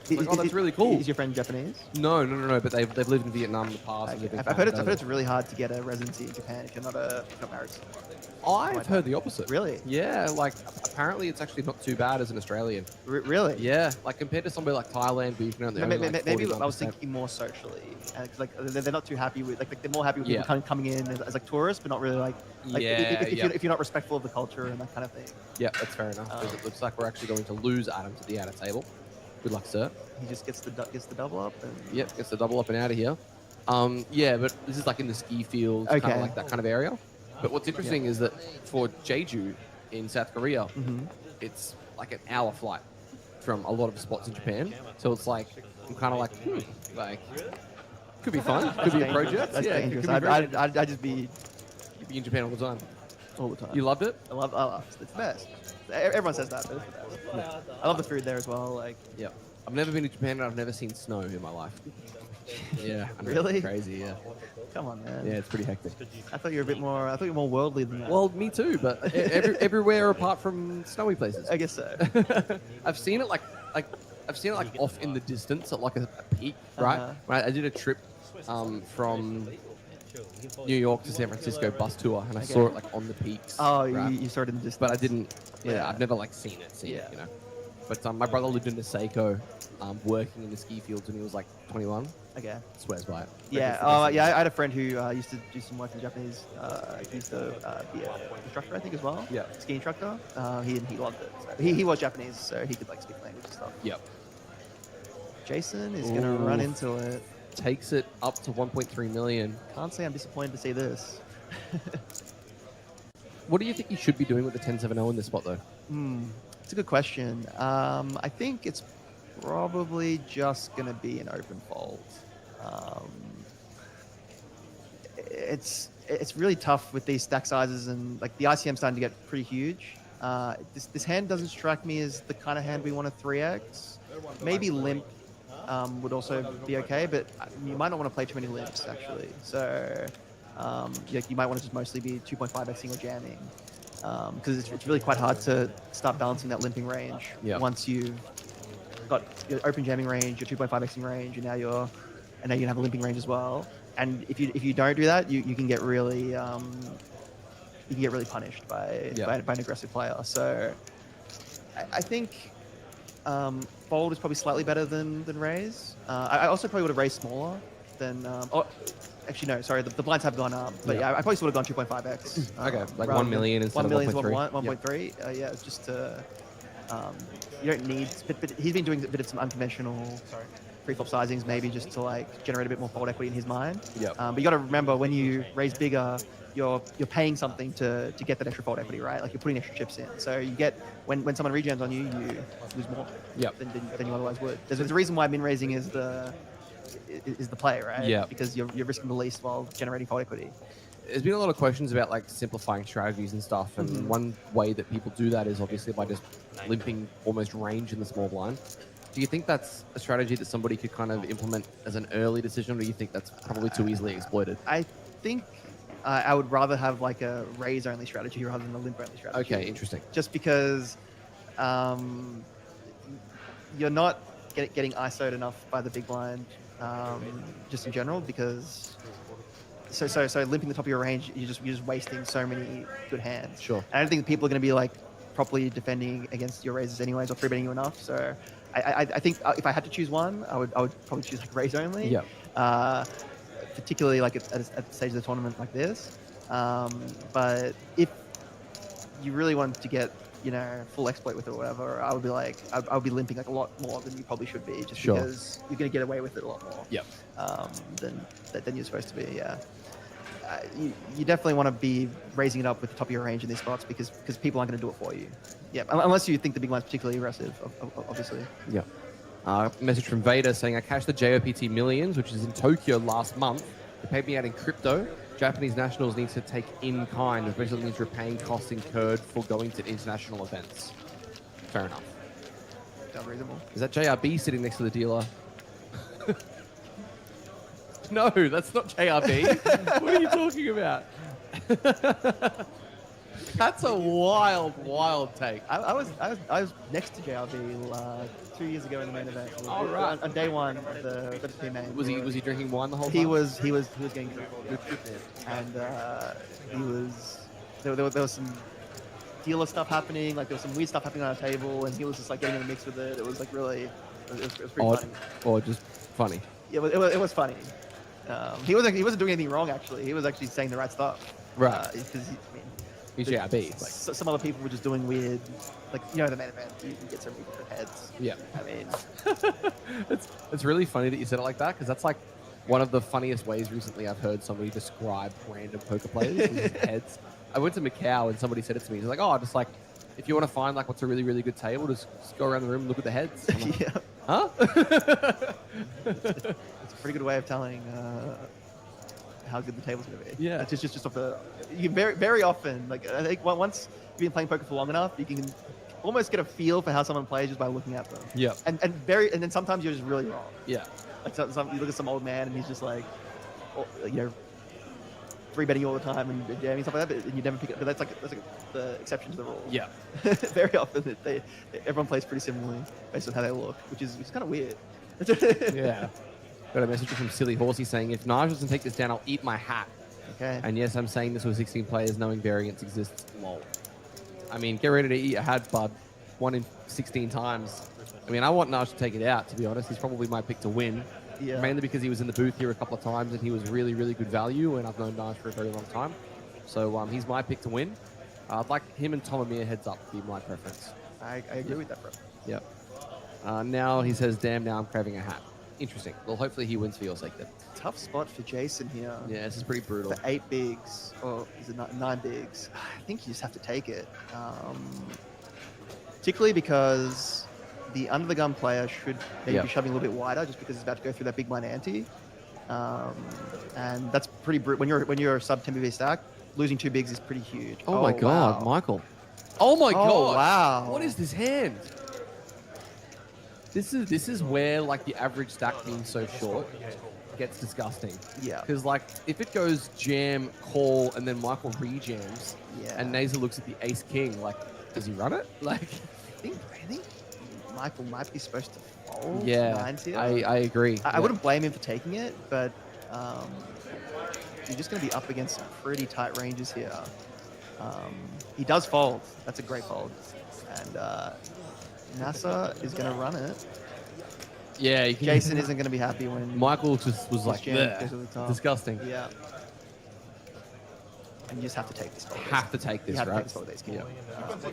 Speaker 6: Like, oh, that's really cool.
Speaker 9: Is your friend Japanese?
Speaker 6: No. But they've lived in Vietnam in the past.
Speaker 9: Okay.
Speaker 6: And
Speaker 9: I've heard it's really hard to get a residency in Japan if you're not married.
Speaker 6: I've heard the opposite.
Speaker 9: Really?
Speaker 6: Yeah, like apparently it's actually not too bad as an Australian.
Speaker 9: Really?
Speaker 6: Yeah, like compared to somewhere like Thailand, where you can only earn like
Speaker 9: Maybe
Speaker 6: 41%.
Speaker 9: I was thinking more socially. Like they're not too happy with they're more happy with people coming in as like tourists, but not really like if you're not respectful of the culture and that kind of thing.
Speaker 6: Yeah, that's fair enough. 'Cause it looks like we're actually going to lose Adam to the outer table. Good luck, sir.
Speaker 9: He just gets the double up. And...
Speaker 6: Yep, gets the double up and out of here. Yeah, but this is like in the ski fields, kind of like that kind of area. But what's interesting is that for Jeju in South Korea, it's like an hour flight from a lot of spots in Japan. So it's like, I'm kind of like, could be fun. Could be a project.
Speaker 9: That's
Speaker 6: yeah,
Speaker 9: dangerous. I'd just be...
Speaker 6: You'd be in Japan all the time.
Speaker 9: All the time.
Speaker 6: You loved it?
Speaker 9: I love it's the best. Everyone says that, but it's the best. I love the food there as well. Like,
Speaker 6: yeah. I've never been to Japan and I've never seen snow in my life. Yeah. I know,
Speaker 9: really?
Speaker 6: It's crazy, yeah.
Speaker 9: Come on, man.
Speaker 6: Yeah, it's pretty hectic.
Speaker 9: I thought you were more worldly than that.
Speaker 6: Well, me too, but everywhere apart from snowy places.
Speaker 9: I guess so.
Speaker 6: I've seen it like off in the distance at like a peak, right? When I did a trip from New York to San Francisco bus tour, and I saw it like on the peaks.
Speaker 9: Oh,
Speaker 6: right?
Speaker 9: you saw it in the distance.
Speaker 6: But I didn't. Yeah, I've never like seen it, you know. But my brother lived in Niseko, working in the ski fields when he was like 21.
Speaker 9: Okay.
Speaker 6: Swears by it.
Speaker 9: Yeah. I had a friend who used to do some work in Japanese. He used to be an instructor, I think, as well.
Speaker 6: Yeah.
Speaker 9: Ski instructor. He loved it. So he was Japanese, so he could like speak language and stuff.
Speaker 6: Yep.
Speaker 9: Jason is gonna run into it.
Speaker 6: Takes it up to 1.3 million.
Speaker 9: Can't say I'm disappointed to see this.
Speaker 6: What do you think you should be doing with the 10-7-0 in this spot, though?
Speaker 9: It's a good question. I think it's probably just going to be an open fold. It's really tough with these stack sizes, and like the ICM starting to get pretty huge. This hand doesn't strike me as the kind of hand we want to 3x. Maybe limp would also be okay, but you might not want to play too many limps actually. So you might want to just mostly be 2.5xing or jamming. Because it's really quite hard to start balancing that limping range once you've got your open jamming range, your 2.5xing range, and now you're gonna have a limping range as well. And if you don't do that, you can get really punished by an aggressive player. So I think fold is probably slightly better than raise. I also probably would have raised smaller than. Actually, no, sorry, the blinds have gone up, but I probably would have gone 2.5x.
Speaker 6: Okay, like 1 million instead of 1.3.
Speaker 9: 1.3. Yeah, it's just to, you don't need, but he's been doing a bit of some unconventional pre-flop sizings, maybe just to like generate a bit more fold equity in his mind. But you got to remember, when you raise bigger, you're paying something to get that extra fold equity, right? Like you're putting extra chips in. So you get, when someone rejams on you, you lose more than you otherwise would. There's a reason why min raising is the play, right?
Speaker 6: Yeah.
Speaker 9: Because you're risking the least while generating fold equity.
Speaker 6: There's been a lot of questions about like simplifying strategies and stuff, and one way that people do that is obviously by just limping almost range in the small blind. Do you think that's a strategy that somebody could kind of implement as an early decision, or do you think that's probably too easily exploited?
Speaker 9: I think I would rather have like a raise only strategy rather than a limp only strategy.
Speaker 6: Okay, interesting.
Speaker 9: Just because you're not getting ISO'd enough by the big blind. Just in general, because so limping the top of your range, you're just wasting so many good hands.
Speaker 6: Sure.
Speaker 9: And I don't think people are going to be like properly defending against your raises anyways, or free betting you enough. So I think if I had to choose one, I would probably choose like raise only.
Speaker 6: Yeah.
Speaker 9: Particularly like at the stage of the tournament like this. But if you really want to get full exploit with it or whatever, I would be like, I would be limping like a lot more than you probably should be, just because you're going to get away with it a lot more.
Speaker 6: Yep.
Speaker 9: Than you're supposed to be. Yeah. You definitely want to be raising it up with the top of your range in these spots because people aren't going to do it for you. Yeah. Unless you think the big blind's particularly aggressive, obviously.
Speaker 6: Yeah. Message from Vader saying, I cashed the JOPT Millions, which is in Tokyo last month. They paid me out in crypto. Japanese nationals need to take in kind, which basically means repaying costs incurred for going to international events. Fair enough.
Speaker 9: Sounds reasonable.
Speaker 6: Is that JRB sitting next to the dealer? No, that's not JRB. What are you talking about? That's a wild take.
Speaker 9: I was next to JRB 2 years ago in the main event.
Speaker 6: All right.
Speaker 9: On day one of the team main.
Speaker 6: Was he drinking wine the whole time?
Speaker 9: He was getting good, and there was some dealer stuff happening. Like there was some weird stuff happening on our table, and he was just like getting in the mix with it. It was like really, it was pretty
Speaker 6: odd,
Speaker 9: funny.
Speaker 6: or just funny.
Speaker 9: Yeah, it was funny. He wasn't doing anything wrong actually. He was actually saying the right stuff.
Speaker 6: Right.
Speaker 9: Because
Speaker 6: He's JRB.
Speaker 9: Like some other people were just doing weird, like the main event. You get so many different heads.
Speaker 6: Yeah.
Speaker 9: I mean,
Speaker 6: it's really funny that you said it like that because that's like one of the funniest ways recently I've heard somebody describe random poker players is heads. I went to Macau and somebody said it to me. He's like, "Oh, just like if you want to find like what's a really really good table, just go around the room and look at the heads." I'm like,
Speaker 9: yeah.
Speaker 6: Huh?
Speaker 9: It's a pretty good way of telling how good the table's going to be.
Speaker 6: Yeah.
Speaker 9: It's just off the. You very often, like I think once you've been playing poker for long enough, you can almost get a feel for how someone plays just by looking at them.
Speaker 6: Yeah.
Speaker 9: And then sometimes you're just really wrong.
Speaker 6: Yeah.
Speaker 9: Like you look at some old man and he's just like, three betting all the time and jamming stuff like that, but you never pick it. But that's like the exception to the rule.
Speaker 6: Yeah.
Speaker 9: Very often everyone plays pretty similarly based on how they look, which is kind of weird.
Speaker 6: Yeah. Got a message from Silly Horsey saying, if Naj doesn't take this down, I'll eat my hat.
Speaker 9: Okay.
Speaker 6: And yes, I'm saying this with 16 players, knowing variance exists. Lol. I mean, get ready to eat your hat, bud. 1 in 16 times. I mean, I want Naj to take it out, to be honest. He's probably my pick to win.
Speaker 9: Yeah.
Speaker 6: Mainly because he was in the booth here a couple of times and he was really, really good value, and I've known Naj for a very long time. So he's my pick to win. I'd like him and Tom Amir heads up to be my preference.
Speaker 9: I agree with that, bro.
Speaker 6: Yep. Now he says, damn, now I'm craving a hat. Interesting. Well, hopefully he wins for your sake then.
Speaker 9: Tough spot for Jason here.
Speaker 6: Yeah, this is pretty brutal.
Speaker 9: For 8 bigs, or is it 9 bigs? I think you just have to take it. Particularly because the under the gun player should maybe be shoving a little bit wider just because he's about to go through that big blind ante. And that's pretty brutal. When you're a sub 10 BB stack, losing 2 bigs is pretty huge.
Speaker 6: Oh my God,
Speaker 9: wow.
Speaker 6: Michael. Oh my God.
Speaker 9: Wow.
Speaker 6: What is this hand? This is where like the average stack being so short gets disgusting.
Speaker 9: Yeah.
Speaker 6: Because like if it goes jam, call, and then Michael re-jams, and Nazer looks at the ace king, like, does he run it? Like,
Speaker 9: I think Michael might be supposed to fold nines here.
Speaker 6: I agree.
Speaker 9: I wouldn't blame him for taking it, but you're just going to be up against some pretty tight ranges here. He does fold. That's a great fold. And NASA is going to run it.
Speaker 6: Yeah,
Speaker 9: Jason isn't going to be happy when
Speaker 6: Michael just was like, disgusting.
Speaker 9: Yeah. And you just have to take this fold.
Speaker 6: Have to take this,
Speaker 9: you have
Speaker 6: right?
Speaker 9: to take this fold with ace king.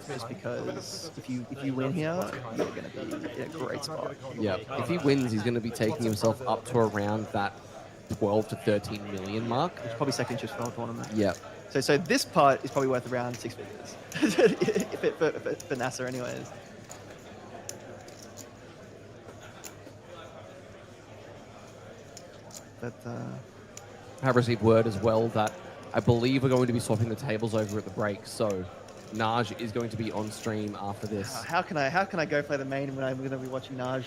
Speaker 9: Just because if you win here, you're going to be in a great spot.
Speaker 6: Yeah. If he wins, he's going to be taking himself up to around that 12 to 13 million mark.
Speaker 9: It's probably second interest for the tournament.
Speaker 6: Yeah.
Speaker 9: So this part is probably worth around 6 figures. for NASA anyways. But
Speaker 6: I have received word as well that I believe we're going to be swapping the tables over at the break. So Naj is going to be on stream after this.
Speaker 9: How can I go play the main when I'm going to be watching Naj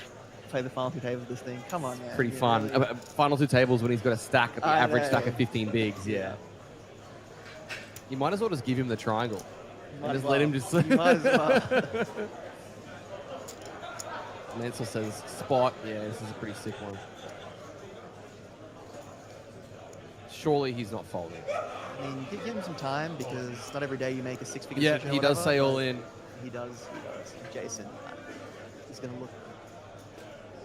Speaker 9: play the final 2 tables of this thing? Come on, man.
Speaker 6: Pretty fun.
Speaker 9: Really?
Speaker 6: Final 2 tables when he's got a stack, the average stack of 15 bigs. Yeah. You might as well just give him the triangle. And just let him just...
Speaker 9: You might as well.
Speaker 6: Mansell says, spot. Yeah, this is a pretty sick one. Surely he's not folding.
Speaker 9: I mean, give him some time because not every day you make a 6-figure
Speaker 6: Yeah,
Speaker 9: decision or
Speaker 6: he does
Speaker 9: whatever,
Speaker 6: say all
Speaker 9: but
Speaker 6: in.
Speaker 9: He does. Jason, he's going to look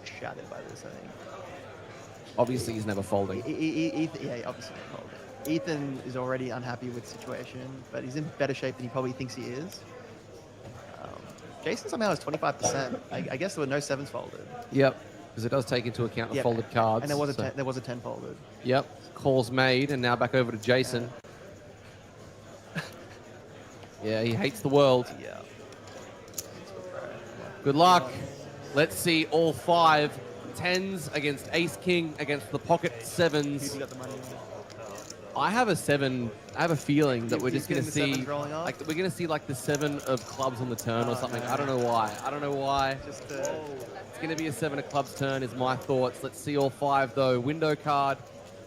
Speaker 9: shattered by this, I think.
Speaker 6: Obviously, he's never folding.
Speaker 9: Yeah, obviously never folding. Ethan is already unhappy with the situation, but he's in better shape than he probably thinks he is. Jason somehow has 25%. I guess there were no 7s folded.
Speaker 6: Yep, because it does take into account the folded cards.
Speaker 9: And there was a 10 folded.
Speaker 6: Yep, calls made, and now back over to Jason. Yeah, he hates the world.
Speaker 9: Yeah.
Speaker 6: Good luck. Let's see all 5 10s against ace king against the pocket 7s.
Speaker 9: Who's got the money?
Speaker 6: I have a 7. I have a feeling that we're
Speaker 9: He's
Speaker 6: just going to
Speaker 9: getting the
Speaker 6: see,
Speaker 9: 7s rolling off?
Speaker 6: like we're going to see like the 7 of clubs on the turn or something.
Speaker 9: No.
Speaker 6: I don't know why.
Speaker 9: Just
Speaker 6: It's going to be a 7 of clubs turn is my thoughts. Let's see all 5 though. Window card.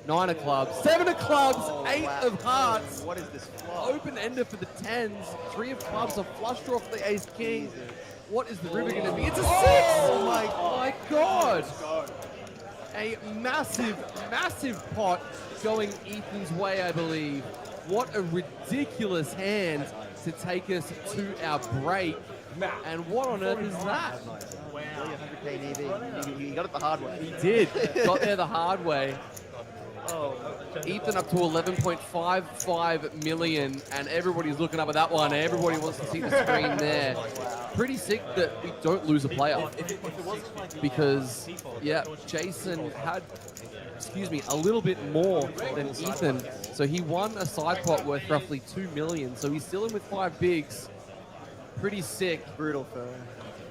Speaker 6: 9 of clubs, 7 of clubs, 8
Speaker 9: wow.
Speaker 6: of hearts.
Speaker 9: What is this flop?
Speaker 6: Open ender for the 10s, 3 of clubs, a flush draw for the ace king. What is the river going to be? It's a 6!
Speaker 9: Oh
Speaker 6: my god! A massive, massive pot going Ethan's way, I believe. What a ridiculous hand to take us to our break. And what on earth is that?
Speaker 9: Wow. 100k EV. He got it the hard way.
Speaker 6: He did. Got there the hard way. Ethan up to 11.55 million, and everybody's looking up at that one. Everybody wants to see the screen there. Pretty sick that we don't lose a player. Because, yeah, Jason had, a little bit more than Ethan. So he won a side pot worth roughly 2 million. So he's still in with 5 bigs. Pretty sick.
Speaker 9: Brutal for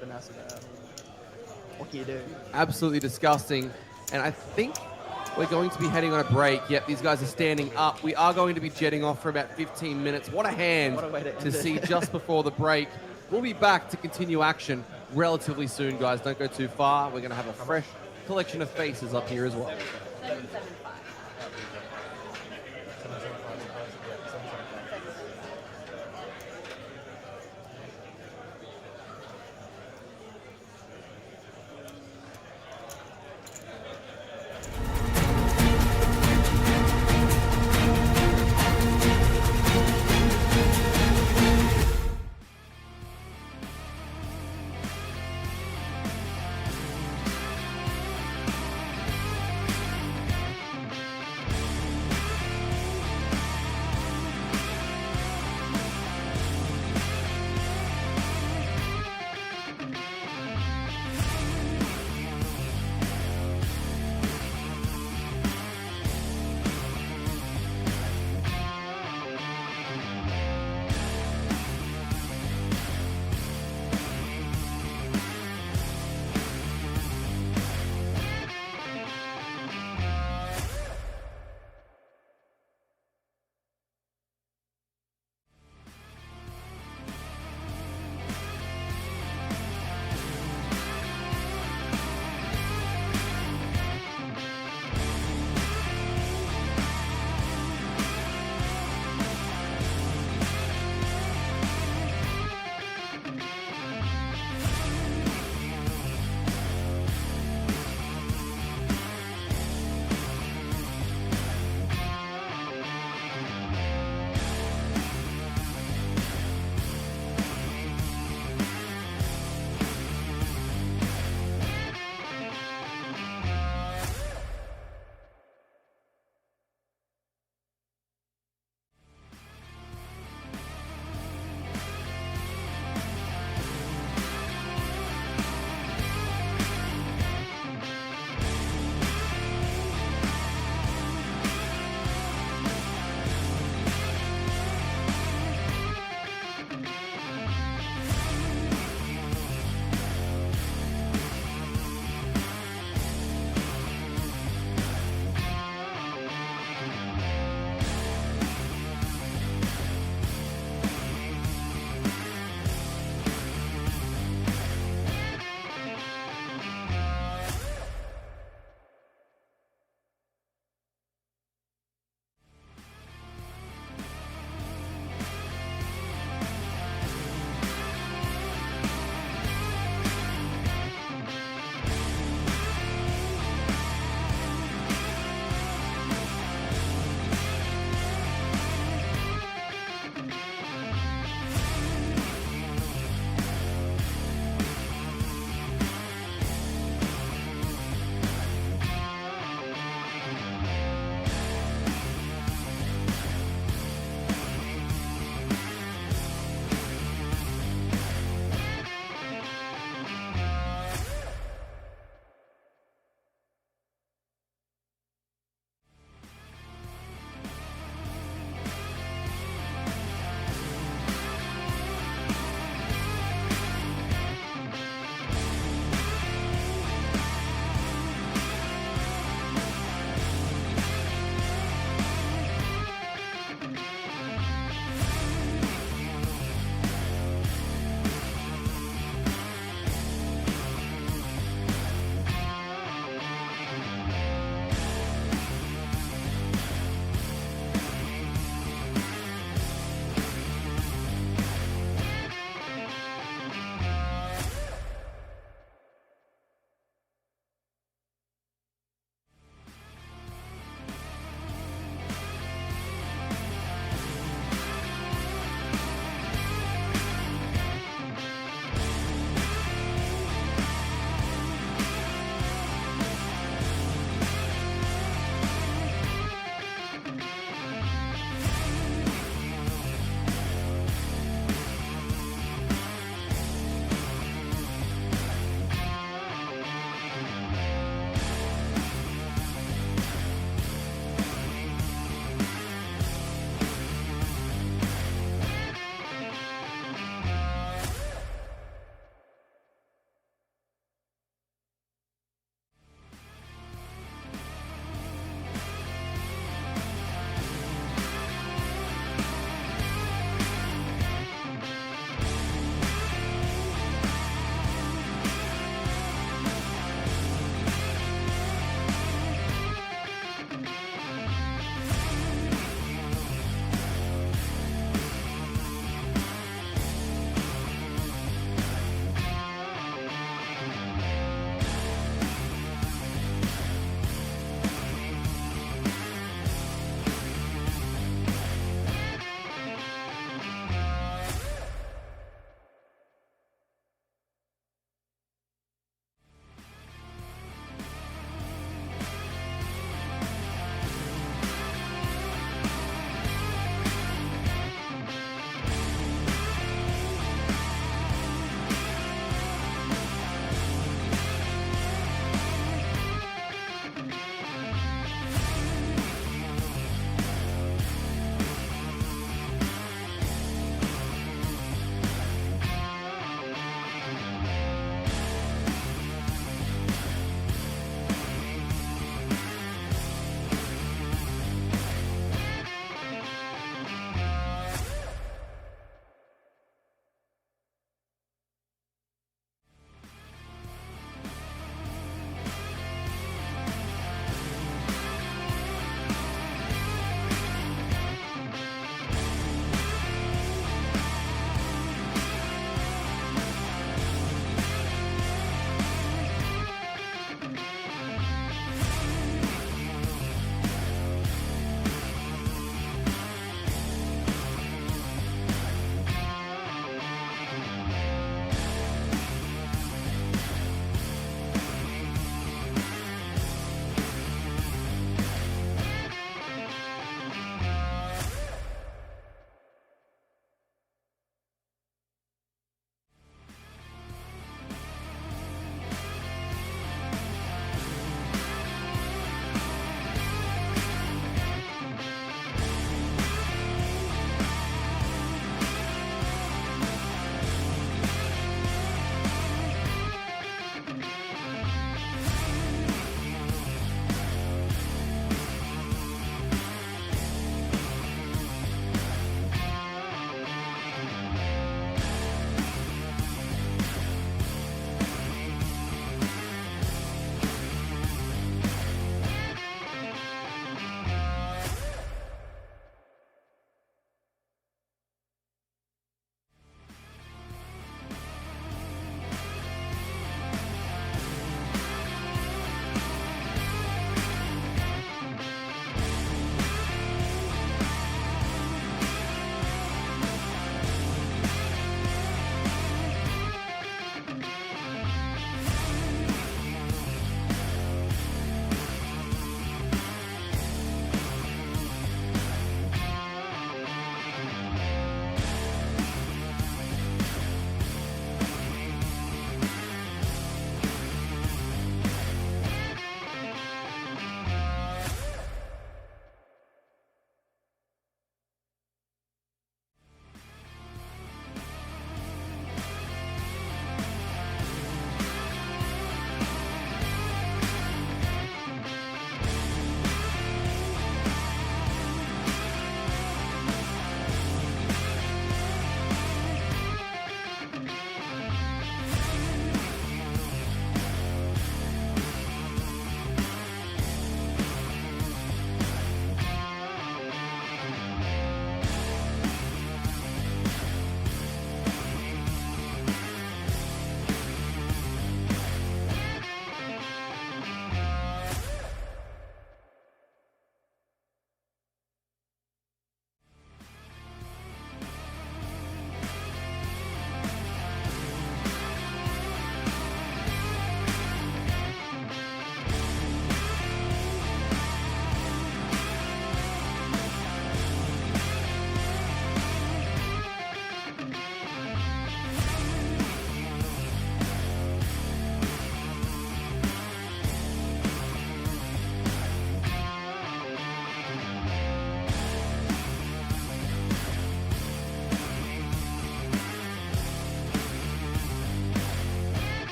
Speaker 9: Vanessa. What can you do?
Speaker 6: Absolutely disgusting. And I think we're going to be heading on a break. Yep, these guys are standing up. We are going to be jetting off for about 15 minutes. What a hand
Speaker 9: What a way to
Speaker 6: see just before the break. We'll be back to continue action relatively soon, guys. Don't go too far. We're going to have a fresh collection of faces up here as well.
Speaker 2: 775.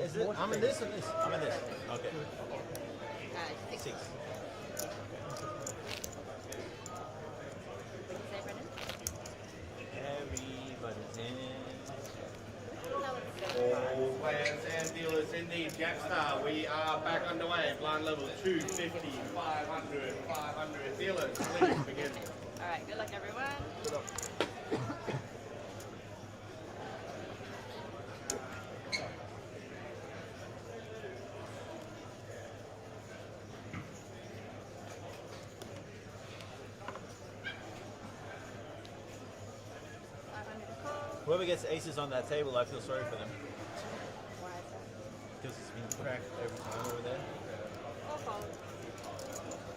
Speaker 7: Is it? I'm in this and this. I'm in this. Okay. 6.
Speaker 1: Everybody's in.
Speaker 5: All players and dealers in the Jackstar, we are back underway. Blind level 250, 500, 500 dealers. Please begin.
Speaker 2: All right, good luck, everyone.
Speaker 3: Good luck.
Speaker 7: Whoever gets aces on that table, I feel sorry for them.
Speaker 2: Why is that?
Speaker 7: Because it's been cracked every time over there.
Speaker 2: Or fold.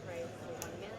Speaker 2: Raise to 1 million.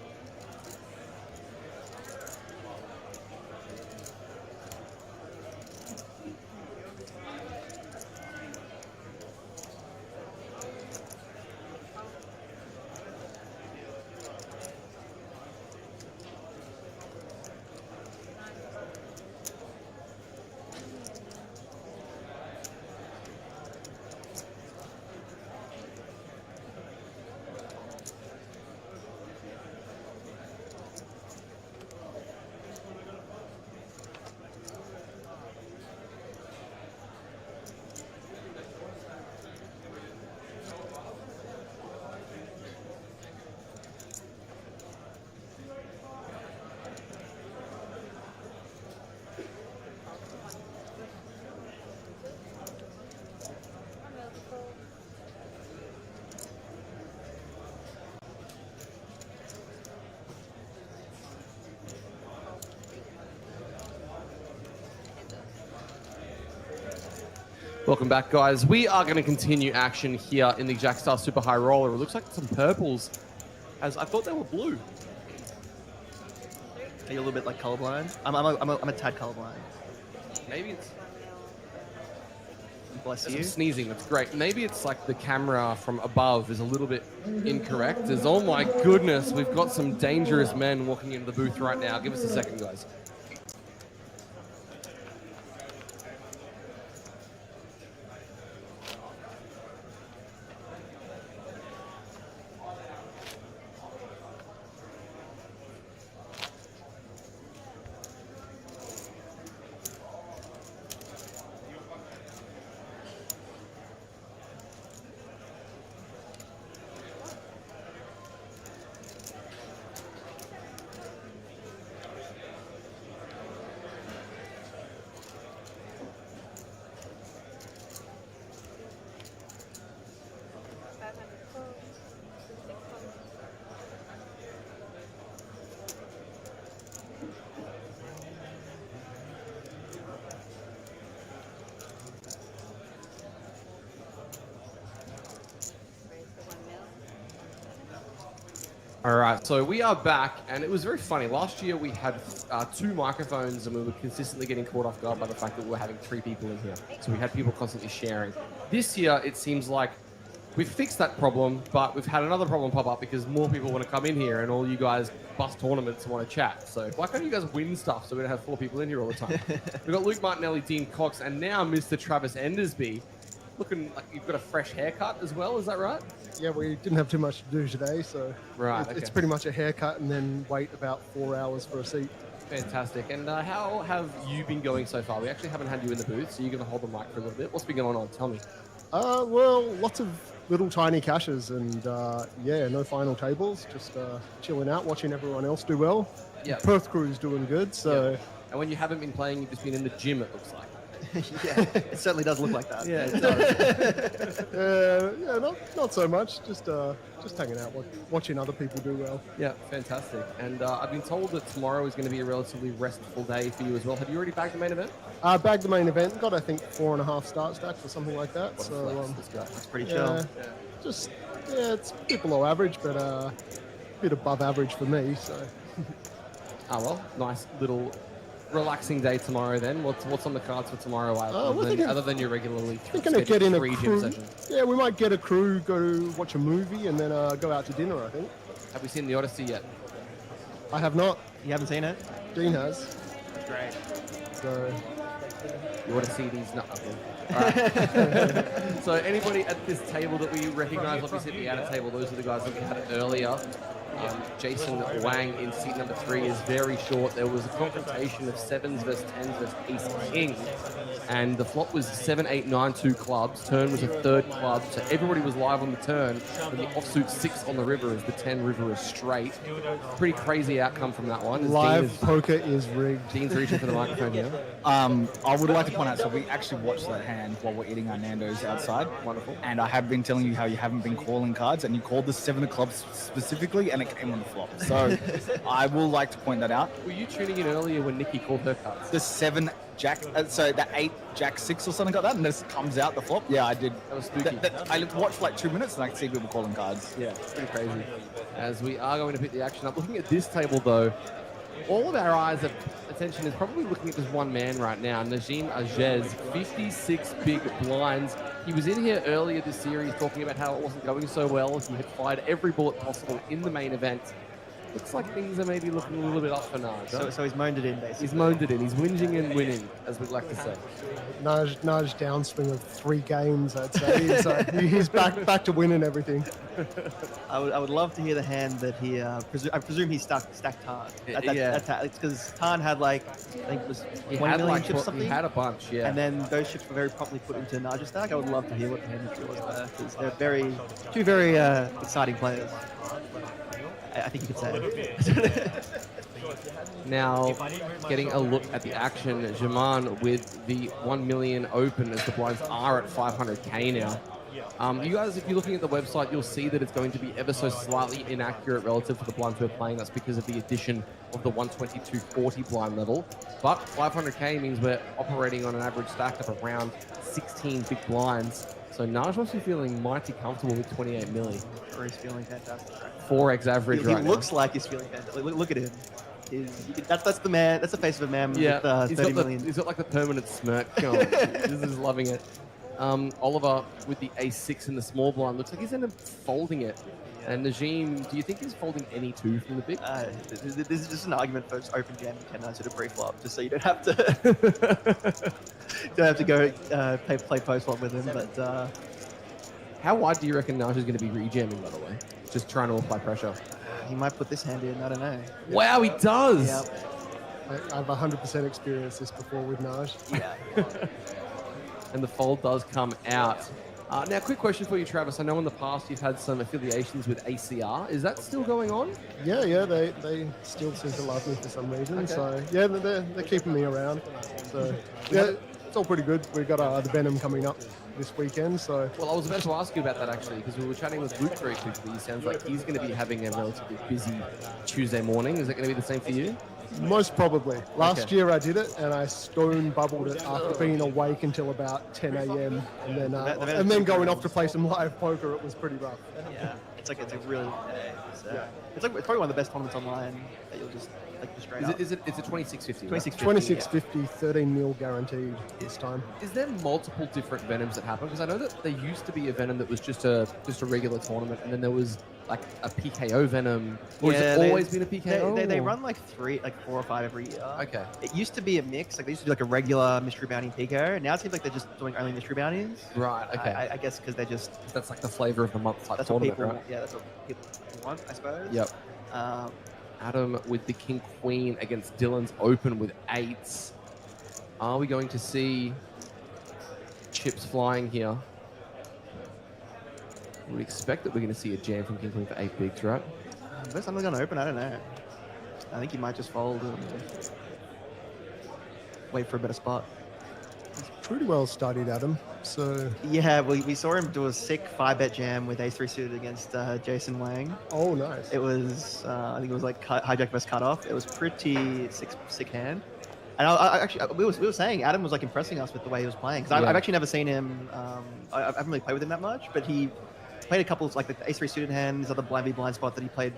Speaker 6: Welcome back, guys. We are going to continue action here in the Jackstar Super High Roller. It looks like some purples, as I thought they were blue.
Speaker 9: Are you a little bit like colorblind? I'm a tad colorblind.
Speaker 6: Maybe it's...
Speaker 9: Bless
Speaker 6: There's
Speaker 9: you.
Speaker 6: some sneezing, that's great. Maybe it's like the camera from above is a little bit incorrect. As, oh my goodness, we've got some dangerous men walking into the booth right now. Give us a second, guys. All right, so we are back, and it was very funny. Last year we had 2 microphones, and we were consistently getting caught off guard by the fact that we were having 3 people in here. So we had people constantly sharing. This year, it seems like we've fixed that problem, but we've had another problem pop up because more people want to come in here, and all you guys bust tournaments and want to chat. So why can't you guys win stuff so we don't have 4 people in here all the time? We've got Luke Martinelli, Dean Cox, and now Mr. Travis Endersby. Looking like you've got a fresh haircut as well, is that right?
Speaker 10: Yeah, we didn't have too much to do today, so it's pretty much a haircut and then wait about 4 hours for a seat.
Speaker 6: Fantastic. And how have you been going so far? We actually haven't had you in the booth, so you're going to hold the mic for a little bit. What's been going on? Tell me.
Speaker 10: Well, lots of little tiny caches and, yeah, no final tables. Just chilling out, watching everyone else do well.
Speaker 6: Yeah.
Speaker 10: Perth crew's doing good, so...
Speaker 6: Yeah. And when you haven't been playing, you've just been in the gym, it looks like.
Speaker 9: Yeah, it certainly does look like that.
Speaker 6: Yeah, it does.
Speaker 10: Yeah, not so much. Just hanging out, watching other people do well.
Speaker 6: Yeah, fantastic. And I've been told that tomorrow is going to be a relatively restful day for you as well. Have you already bagged the main event?
Speaker 10: Bagged the main event. Got, I think, 4.5 start stacks or something like that.
Speaker 6: What a
Speaker 10: So
Speaker 6: flex, this guy.
Speaker 9: That's pretty chill.
Speaker 10: Yeah. It's a bit below average, but a bit above average for me. So.
Speaker 6: Oh well, nice little relaxing day tomorrow then. What's on the cards for tomorrow other than your regularly
Speaker 10: thinking of getting a
Speaker 6: free
Speaker 10: crew.
Speaker 6: gym session?
Speaker 10: Yeah, we might get a crew, go watch a movie, and then go out to dinner, I think.
Speaker 6: Have we seen the Odyssey yet?
Speaker 10: I have not.
Speaker 9: You haven't seen it?
Speaker 10: Dean has.
Speaker 9: Great.
Speaker 10: So
Speaker 6: You want to see these nuts? Right. So anybody at this table that we recognise, obviously at the outer table, those are the guys that we had earlier. Jason Wang in seat number 3 is very short. There was a confrontation of 7s versus 10s versus Ace King. And the flop was 7, 8, 9, 2 clubs. Turn was a 3rd club. So everybody was live on the turn. And the offsuit 6 on the river as the 10 river is straight. Pretty crazy outcome from that one.
Speaker 10: Live poker is rigged.
Speaker 6: Dean's reaching for the microphone here.
Speaker 11: I would like to point out, so we actually watched that hand while we're eating our Nando's outside.
Speaker 6: Wonderful.
Speaker 11: And I have been telling you how you haven't been calling cards, and you called the 7 of clubs specifically, and it came on the flop. So I will like to point that out.
Speaker 6: Were you tuning in earlier when Nikki called her cards?
Speaker 11: The 7 Jack, so the 8 Jack 6 or something like that, and this comes out the flop. Yeah, I did.
Speaker 6: That was spooky.
Speaker 11: I watched for like 2 minutes, and I could see people calling cards.
Speaker 6: Yeah, it's pretty crazy. As we are going to pick the action up. Looking at this table, though, all of our attention is probably looking at this one man right now, Najim Ajez, 56 big blinds. He was in here earlier this series talking about how it wasn't going so well. He had fired every bullet possible in the main event. Looks like things are maybe looking a little bit up for Naj. Huh?
Speaker 9: So he's moaned it in, basically.
Speaker 6: He's moaned it in. He's whinging and winning, as we'd like to say.
Speaker 10: Naj downswing of 3 games, I'd say. So he's back to winning everything.
Speaker 9: I would love to hear the hand that he. I presume he stacked Tarn. It's because Tarn had like, I think it was 20 million chips or something.
Speaker 6: He had a bunch, yeah.
Speaker 9: And then those chips were very promptly put into Naj's stack. I would love to hear what the hand history was there, because they're two very exciting players. I think you could say.
Speaker 6: Now, getting a look at the action, Jaman with the 1 million open as the blinds are at 500k now. You guys, if you're looking at the website, you'll see that it's going to be ever so slightly inaccurate relative to the blinds we're playing. That's because of the addition of the 120-240 blind level. But 500k means we're operating on an average stack of around 16 big blinds. So Naj must be feeling mighty comfortable with 28 milli.
Speaker 9: Or he's feeling fantastic.
Speaker 6: 4x average right now.
Speaker 9: He looks like he's feeling fantastic. Look at him. That's the man. That's the face of a man with 30 million.
Speaker 6: He's got like the permanent smirk going. This is loving it. Oliver with the A6 in the small blind looks like he's ended up folding it. Yeah. And Najim, do you think he's folding any 2 from the big?
Speaker 9: This is just an argument for open jam 10 to the pre-flop, just so you don't have to go play post-flop with him. But
Speaker 6: how wide do you reckon Naj is going to be rejamming, by the way? Just trying to apply pressure.
Speaker 9: He might put this hand in. I don't know.
Speaker 6: Wow, he does.
Speaker 9: Yep.
Speaker 10: I've 100% experienced this before with Naj.
Speaker 9: Yeah.
Speaker 6: And the fold does come out. Now, quick question for you, Travis. I know in the past you've had some affiliations with ACR. Is that still going on?
Speaker 10: Yeah, they still seem to love me for some reason. Okay. So, yeah, they're keeping me around. So, yeah, it's all pretty good. We've got the Venom coming up this weekend, so...
Speaker 6: Well, I was about to ask you about that, actually, because we were chatting with Luke very quickly. He sounds like he's going to be having a relatively busy Tuesday morning. Is that going to be the same for you?
Speaker 10: Most probably. Last year I did it, and I stone bubbled it after being awake until about 10 a.m. and then going off to play some live poker. It was pretty rough.
Speaker 9: Yeah, it's a really it's probably one of the best tournaments online that you'll just straight up.
Speaker 6: It's a 2650.
Speaker 10: 2650, 13 mil guaranteed this time.
Speaker 6: Is there multiple different Venoms that happen? Because I know that there used to be a Venom that was just a regular tournament, and then there was like a PKO Venom. Or has it always been a PKO?
Speaker 9: They run like 4 or 5 every year.
Speaker 6: Okay.
Speaker 9: It used to be a mix. Like they used to do like a regular mystery bounty PKO. Now it seems like they're just doing only mystery bounties.
Speaker 6: Right. Okay.
Speaker 9: I guess because they just
Speaker 6: that's like the flavor of the month type
Speaker 9: that's
Speaker 6: tournament,
Speaker 9: what people,
Speaker 6: right?
Speaker 9: Yeah, that's what people want, I suppose.
Speaker 6: Yep. Adam with the King Queen against Dylan's open with 8s. Are we going to see chips flying here? We expect that we're going to see a jam from King Queen for 8 bigs, right?
Speaker 9: Unless someone's going to open, I don't know. I think he might just fold and wait for a better spot.
Speaker 10: He's pretty well studied, Adam. So
Speaker 9: yeah, we saw him do a sick 5-bet jam with Ace 3 suited against Jason Wang.
Speaker 10: Oh, nice.
Speaker 9: It was I think it was like hijack versus cutoff. It was pretty sick hand. And I actually we were saying Adam was like impressing us with the way he was playing, because I've actually never seen him. I haven't really played with him that much, but he played a couple of like the Ace 3 suited hand, his other blind v blind spot that he played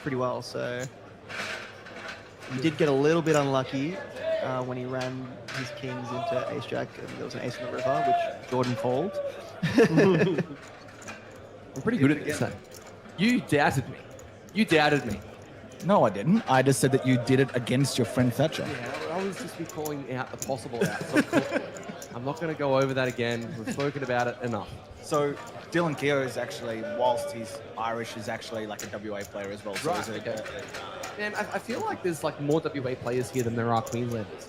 Speaker 9: pretty well. So he did get a little bit unlucky when he ran his kings into Ace Jack, and there was an ace in the river, which Jordan called.
Speaker 6: I'm pretty good at this. You doubted me.
Speaker 11: No, I didn't. I just said that you did it against your friend Thatcher.
Speaker 6: Yeah, I was just calling out the possible out. So I'm not going to go over that again. We've spoken about it enough.
Speaker 11: So Dylan Keogh is actually, whilst he's Irish, is actually like a WA player as well. So
Speaker 6: Right, okay. Man, I feel like there's like more WA players here than there are Queenslanders.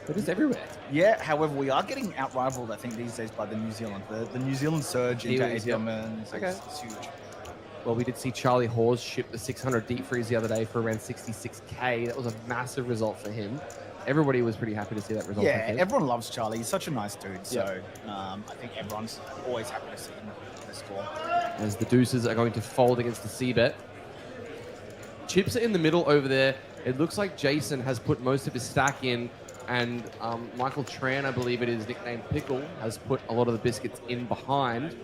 Speaker 6: They're just everywhere.
Speaker 11: Yeah, however, we are getting out-rivaled, I think, these days by the New Zealand. The New Zealand surge into
Speaker 6: Kiwis, yep.
Speaker 11: APM
Speaker 6: Okay.
Speaker 11: is huge.
Speaker 6: Well, we did see Charlie Hawes ship the 600 deep freeze the other day for around 66k. That was a massive result for him. Everybody was pretty happy to see that result.
Speaker 11: Yeah, everyone loves Charlie. He's such a nice dude. So I think everyone's always happy to see him in the score.
Speaker 6: As the deuces are going to fold against the C-bet. Chips are in the middle over there. It looks like Jason has put most of his stack in, and Michael Tran, I believe it is, nicknamed Pickle, has put a lot of the biscuits in behind.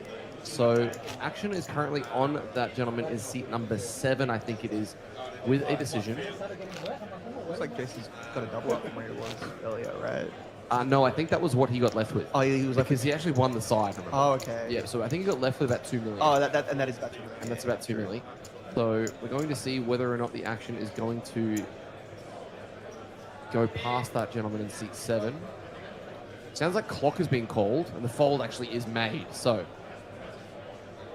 Speaker 6: So action is currently on. That gentleman is seat number 7, I think it is, with a decision.
Speaker 9: Looks like Jason's got a double up from where he was earlier, right?
Speaker 6: No, I think that was what he got left with.
Speaker 9: Oh, he was
Speaker 6: because he actually won the side. Remember?
Speaker 9: Oh, okay.
Speaker 6: Yeah, so I think he got left with about 2 million.
Speaker 9: Oh, that is about 2 million.
Speaker 6: And that's about 2 million. So we're going to see whether or not the action is going to go past that gentleman in seat 7. Sounds like clock has been called, and the fold actually is made. So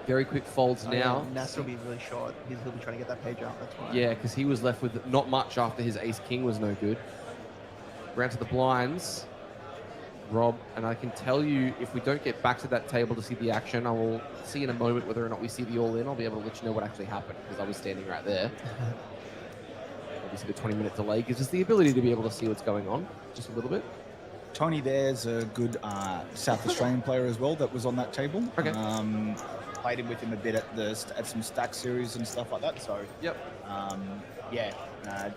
Speaker 6: very quick folds now.
Speaker 9: Nass will be really short. He'll be trying to get that page up. That's why.
Speaker 6: Yeah, because he was left with not much after his ace-king was no good. Round to the blinds. Rob, and I can tell you, if we don't get back to that table to see the action, I will see in a moment whether or not we see the all-in. I'll be able to let you know what actually happened, because I was standing right there. Obviously, the 20-minute delay gives us the ability to be able to see what's going on, just a little bit.
Speaker 11: Tony there's a good South Australian player as well that was on that table.
Speaker 6: Okay.
Speaker 11: Played him with him a bit at some stack series and stuff like that. So
Speaker 6: yep.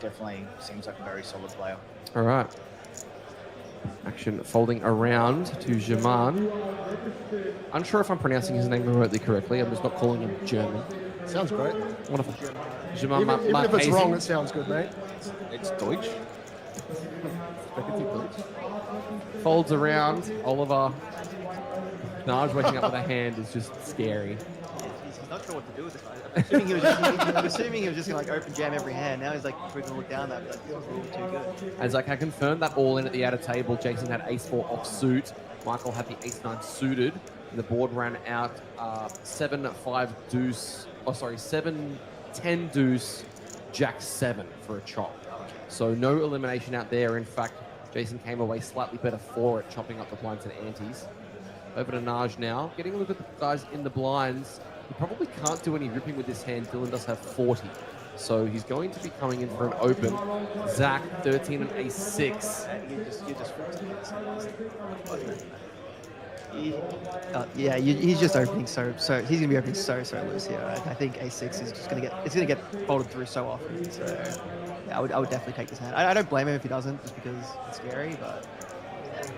Speaker 11: Definitely seems like a very solid player.
Speaker 6: All right. Action folding around to Jaman. Unsure if I'm pronouncing his name remotely correctly. I'm just not calling him German.
Speaker 10: Sounds great.
Speaker 6: Wonderful. Jaman
Speaker 10: Even if it's wrong, it sounds good, mate.
Speaker 11: It's Deutsch.
Speaker 6: Folds around. Oliver. Naj waking up with a hand is just scary.
Speaker 9: He's not sure what to do with this. I'm assuming he was just going to like open jam every hand. Now he's like, we're going to look down that, but this is a little too good.
Speaker 6: As I can confirm that all in at the outer table, Jason had ace-4 off suit. Michael had the ace-9 suited. The board ran out 7-5 deuce. Oh, sorry, 7-10 deuce, Jack-7 for a chop. So no elimination out there. In fact, Jason came away slightly better for it, chopping up the blinds and antes. Over to Naj now. Getting a look at the guys in the blinds. He probably can't do any ripping with this hand. Dylan does have 40. So he's going to be coming in for an open. Zach, 13 and ace-6.
Speaker 9: He's just opening so he's going to be opening so loose here. I think ace-6 is just going to get folded through so often. So yeah, I would definitely take this hand. I don't blame him if he doesn't, just because it's scary, but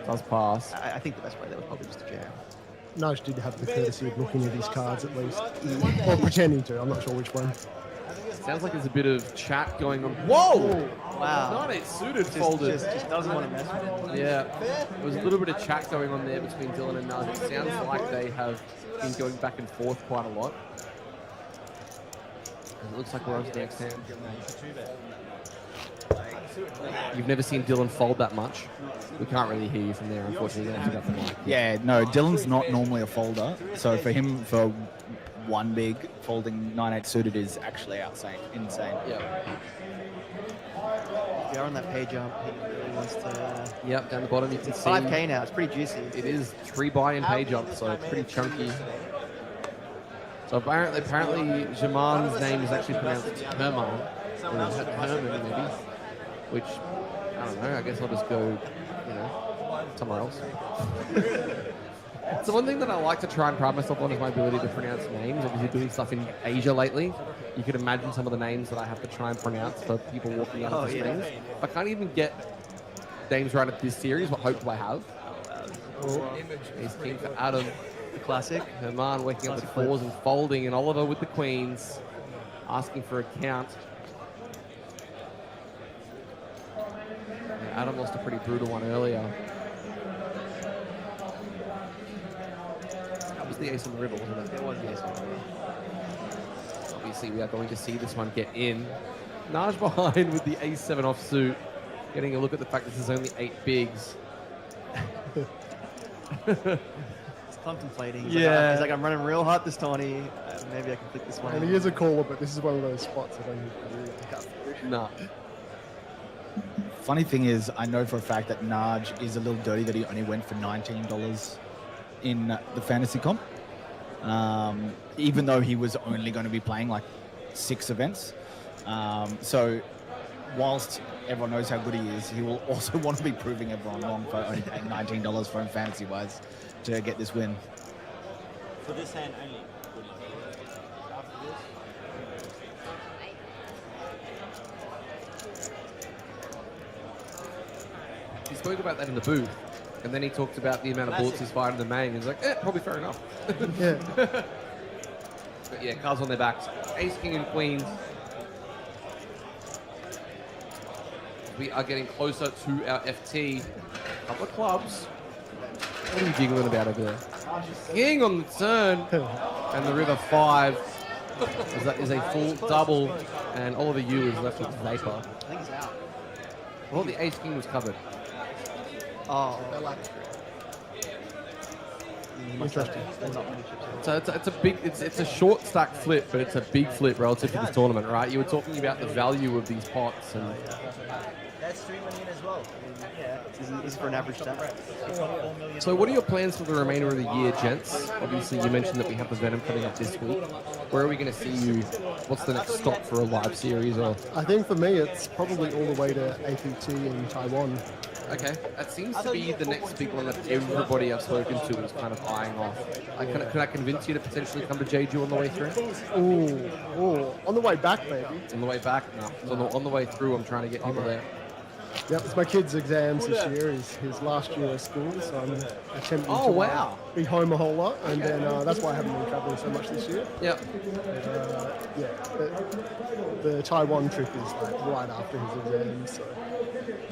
Speaker 6: does pass.
Speaker 9: I think the best way there was probably just a jam.
Speaker 10: Naj did have the courtesy of looking at his cards at least. Or pretending to, I'm not sure which one.
Speaker 6: Sounds like there's a bit of chat going on. Whoa!
Speaker 9: Wow.
Speaker 6: Not a suited folded.
Speaker 9: Just doesn't want to mess with it.
Speaker 6: Yeah. There was a little bit of chat going on there between Dylan and Naj. It sounds like they have been going back and forth quite a lot. It looks like we're on to the next hand. You've never seen Dylan fold that much. We can't really hear you from there, unfortunately. You're going to have to pick up the mic.
Speaker 11: Yeah, no, Dylan's not normally a folder. So for him, for one big, folding 9-8 suited is actually insane.
Speaker 6: Yeah.
Speaker 9: If you're on that pay jump, he really wants to...
Speaker 6: Yep, down the bottom you can see...
Speaker 9: 5k now, it's pretty juicy.
Speaker 6: It is 3 buy-in pay jump, so it's pretty chunky. So apparently Jaman's name is actually pronounced Herman. Or Herman, maybe. Which, I don't know, I guess I'll just go, somewhere else. So one thing that I like to try and pride myself on is my ability to pronounce names. Obviously doing stuff in Asia lately, you could imagine some of the names that I have to try and pronounce for people walking out of the screens. If I can't even get names right at this series, what hope do I have? He's king for Adam.
Speaker 9: The classic.
Speaker 6: Herman waking up with 4s and folding, and Oliver with the queens, asking for a count. Yeah, Adam lost a pretty brutal one earlier. That was the ace on the river, wasn't it? It was the ace on the river. Obviously, we are going to see this one get in. Naj behind with the ace-7 offsuit. Getting a look at the fact this is only 8 bigs.
Speaker 9: He's contemplating. He's
Speaker 6: Yeah.
Speaker 9: He's like, I'm running real hot this tourney. Maybe I can flick this one.
Speaker 10: And he is a caller, but this is one of those spots I don't really have to do.
Speaker 6: No.
Speaker 11: Funny thing is, I know for a fact that Naj is a little dirty that he only went for $19 in the fantasy comp. Even though he was only going to be playing like 6 events. So whilst everyone knows how good he is, he will also want to be proving everyone wrong for only paying $19 for him fantasy-wise to get this win.
Speaker 7: For this hand only. After this.
Speaker 6: He spoke about that in the booth, and then he talked about the amount of bullets he's fired in the main. He's like, probably fair enough.
Speaker 10: Yeah.
Speaker 6: But yeah, cards on their backs. Ace, king, and queens. We are getting closer to our FT. Couple of clubs. What are you giggling about over there? King on the turn, and the river 5 is a full double, and Oliver Yu is left with vapor.
Speaker 9: I think he's out.
Speaker 6: Well, the ace king was covered.
Speaker 9: Oh.
Speaker 10: Interesting.
Speaker 6: So it's a big, it's a short stack flip, but it's a big flip relative to this tournament, right? You were talking about the value of these pots, and
Speaker 7: That's 3 million as well.
Speaker 9: Yeah, easy for an average stack.
Speaker 6: so what are your plans for the remainder of the year, gents? Obviously, you mentioned that we have the Venom coming up this week. Where are we going to see you? What's the next stop for a live series? Or
Speaker 10: I think for me, it's probably all the way to APT in Taiwan.
Speaker 6: okay, that seems to be the next big one that everybody I've spoken to is kind of eyeing off. Can I convince you to potentially come to Jeju on the way through?
Speaker 10: Ooh, on the way back, maybe.
Speaker 6: On the way back? No. On the way through, I'm trying to get people there.
Speaker 10: Yep, it's my kid's exams this year. His last year of school, so I'm attempting to be home a whole lot, and then that's why I haven't been traveling so much this year.
Speaker 6: Yep.
Speaker 10: The Taiwan trip is like right after his exams, so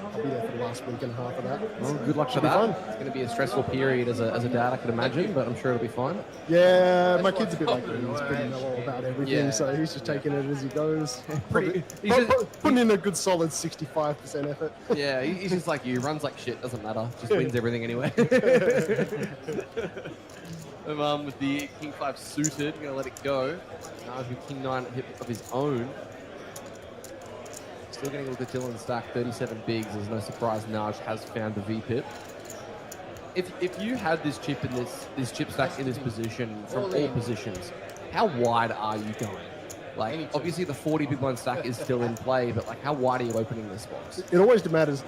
Speaker 10: I'll be there for the last week and a half of that.
Speaker 6: Well, good luck for that. It's going to be a stressful period as a dad, I could imagine, but I'm sure it'll be fine.
Speaker 10: Yeah, my kid's a bit like me. He's pretty mellow about everything, so he's just taking it as he goes. Putting in a good solid 65% effort.
Speaker 6: Yeah, he's just like you. Runs like shit. Doesn't matter. Just wins everything anyway. With the King 5 suited, gonna let it go. Now with King 9 hit of his own. Still getting a look at Dylan's stack. 37 bigs. There's no surprise Naj has found the V-pip. If you had this chip in this chip stack in this position from all positions, how wide are you going? Like, obviously the 40 big blind stack is still in play, but like, how wide are you opening this box?
Speaker 10: It always matters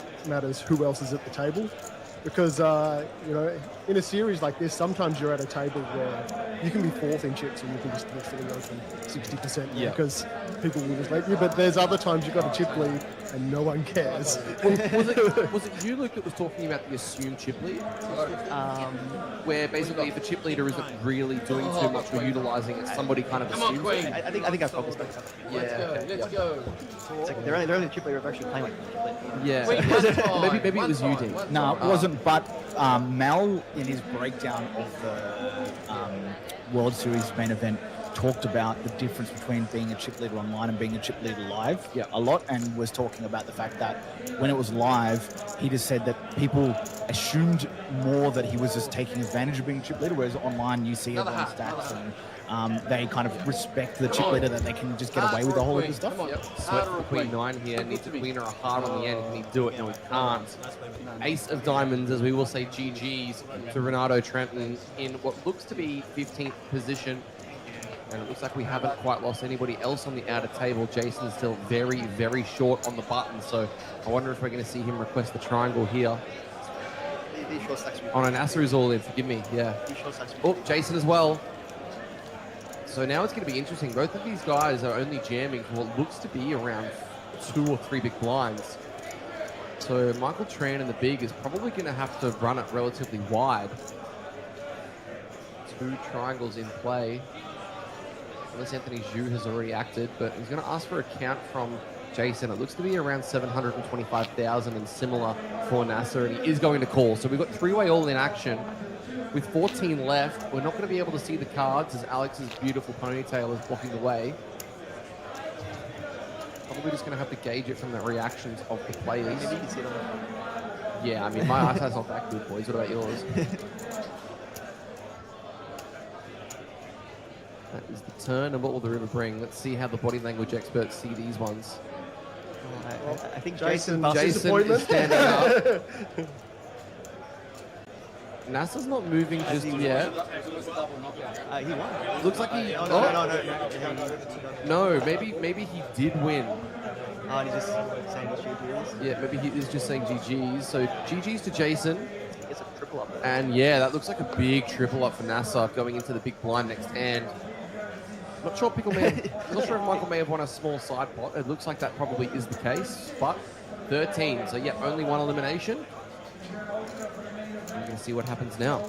Speaker 10: who else is at the table, because you know, in a series like this, sometimes you're at a table where you can be fourth in chips and you can just literally open 60% because people will just let you. But there's other times you've got a chip lead and no one cares.
Speaker 6: Was it you, Luke, that was talking about the assumed chip lead? Where basically if a chip leader isn't really doing too much or utilising it, somebody kind of assumes it.
Speaker 9: I think I focused on that.
Speaker 6: Yeah.
Speaker 5: Let's go.
Speaker 9: It's like they're only the chip leader actually playing like chip leader.
Speaker 6: Yeah. maybe it was you, Dean.
Speaker 11: No, it wasn't. But Mel, in his breakdown of the World Series main event, talked about the difference between being a chip leader online and being a chip leader live a lot, and was talking about the fact that when it was live, he just said that people assumed more that he was just taking advantage of being a chip leader, whereas online you see everyone stats and they kind of respect the chip leader that they can just get away with the whole of this stuff.
Speaker 6: Sweat for Queen 9 here, needs a queen or a heart on the end. Can he do it? No, he can't. Ace of diamonds, as we will say GG's to Renato Trenton in what looks to be 15th position. And it looks like we haven't quite lost anybody else on the outer table. Jason's still very, very short on the button, so I wonder if we're going to see him request the triangle here. On an Asa is all in, forgive me, yeah. Oh, Jason as well. So now it's going to be interesting. Both of these guys are only jamming for what looks to be around 2 or 3 big blinds. So Michael Tran in the big is probably going to have to run it relatively wide. 2 triangles in play. Unless Anthony Zhu has already acted, but he's going to ask for a count from Jason. It looks to be around 725,000 and similar for Nasser, and he is going to call. So we've got 3-way all in action. With 14 left, we're not going to be able to see the cards as Alex's beautiful ponytail is blocking the way. probably just going to have to gauge it from the reactions of the players.
Speaker 9: Maybe you can see it on the phone.
Speaker 6: Yeah, I mean, my eyesight's not that good, boys. What about yours? That is the turn, and what will the river bring? Let's see how the body language experts see these ones.
Speaker 9: I think
Speaker 10: Jason
Speaker 6: Jason is standing up. NASA's not moving just yet.
Speaker 9: He won.
Speaker 6: Looks like he. No, maybe he did win.
Speaker 9: Oh, and he's just saying GG's.
Speaker 6: Yeah, maybe he is just saying GG's. So GG's to Jason.
Speaker 9: He gets a triple up there.
Speaker 6: And yeah, that looks like a big triple up for NASA going into the big blind next hand. Not sure not sure if Michael may have won a small side pot. It looks like that probably is the case, but 13. So yeah, only one elimination. We're going to see what happens now.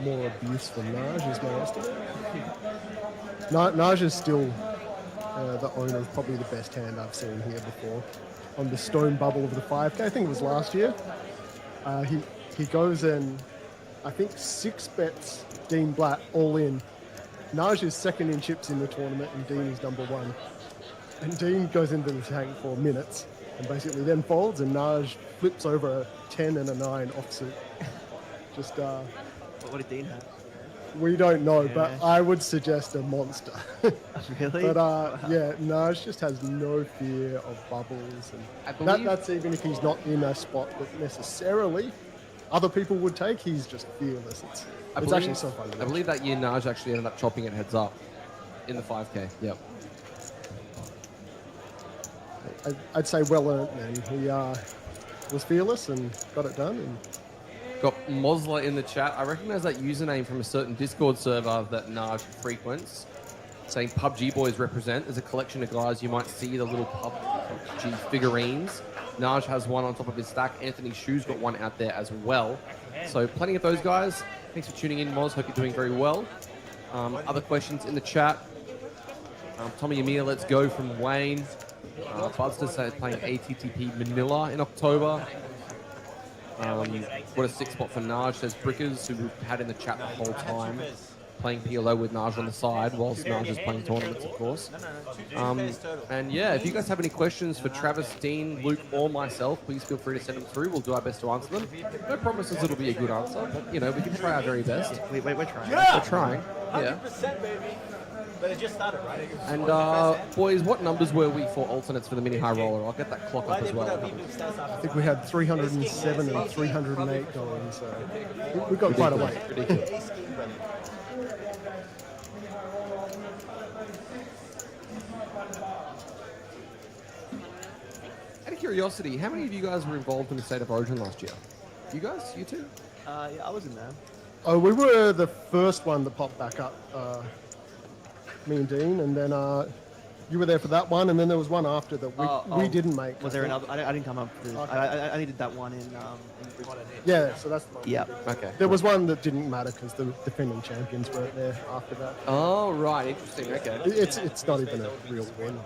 Speaker 10: More abuse from Naj is my estimate. Naj is still the owner of probably the best hand I've seen here before. On the stone bubble of the 5K, I think it was last year. He goes in, I think 6 bets, Dean Blatt, all in. Naj is second in chips in the tournament and Dean is number 1. And Dean goes into the tank for minutes and basically then folds, and Naj flips over a 10 and a 9 offsuit. Just,
Speaker 9: what did Dean have?
Speaker 10: We don't know, but I would suggest a monster.
Speaker 9: Really?
Speaker 10: But yeah, Naj just has no fear of bubbles, and that's even if he's not in a spot that necessarily other people would take. He's just fearless. It's actually so fun.
Speaker 6: I believe that year Naj actually ended up chopping it heads up in the 5K. Yep.
Speaker 10: I'd say well earned, man. He was fearless and got it done. And
Speaker 6: got Mosler in the chat. I recognize that username from a certain Discord server that Naj frequents, saying PUBG boys represent. There's a collection of guys you might see, the little PUBG figurines. Naj has one on top of his stack. Anthony Shu's got one out there as well. So plenty of those guys. Thanks for tuning in, Moz. Hope you're doing very well. Other questions in the chat. Tommy Amir, let's go from Wayne. Budster says playing ATTP Manila in October. What a 6 spot for Naj, says Brickers, who we've had in the chat the whole time, playing PLO with Naj on the side, whilst Naj is playing tournaments, of course. And yeah, if you guys have any questions for Travis, Dean, Luke, or myself, please feel free to send them through. We'll do our best to answer them. No promises it'll be a good answer, but you know, we can try our very best.
Speaker 9: We're trying.
Speaker 6: Yeah! We're trying, yeah.
Speaker 3: 100%, baby. But it just started, right?
Speaker 6: And boys, what numbers were we for alternates for the mini high roller? I'll get that clock up as well.
Speaker 10: I think we had 307 and 308 going, so we got quite a way.
Speaker 6: Ridiculous. Out of curiosity, how many of you guys were involved in the State of Origin last year? You guys? You two?
Speaker 9: Yeah, I was in there.
Speaker 10: Oh, we were the first one that popped back up. Me and Dean, and then you were there for that one, and then there was one after that we didn't make.
Speaker 9: Was there another? I didn't come up. I needed that one in Brisbane.
Speaker 10: Yeah, so that's the one.
Speaker 9: Yeah.
Speaker 6: Okay.
Speaker 10: There was one that didn't matter because the defending champions weren't there after that.
Speaker 6: Oh, right. Interesting. Okay.
Speaker 10: It's not even a real win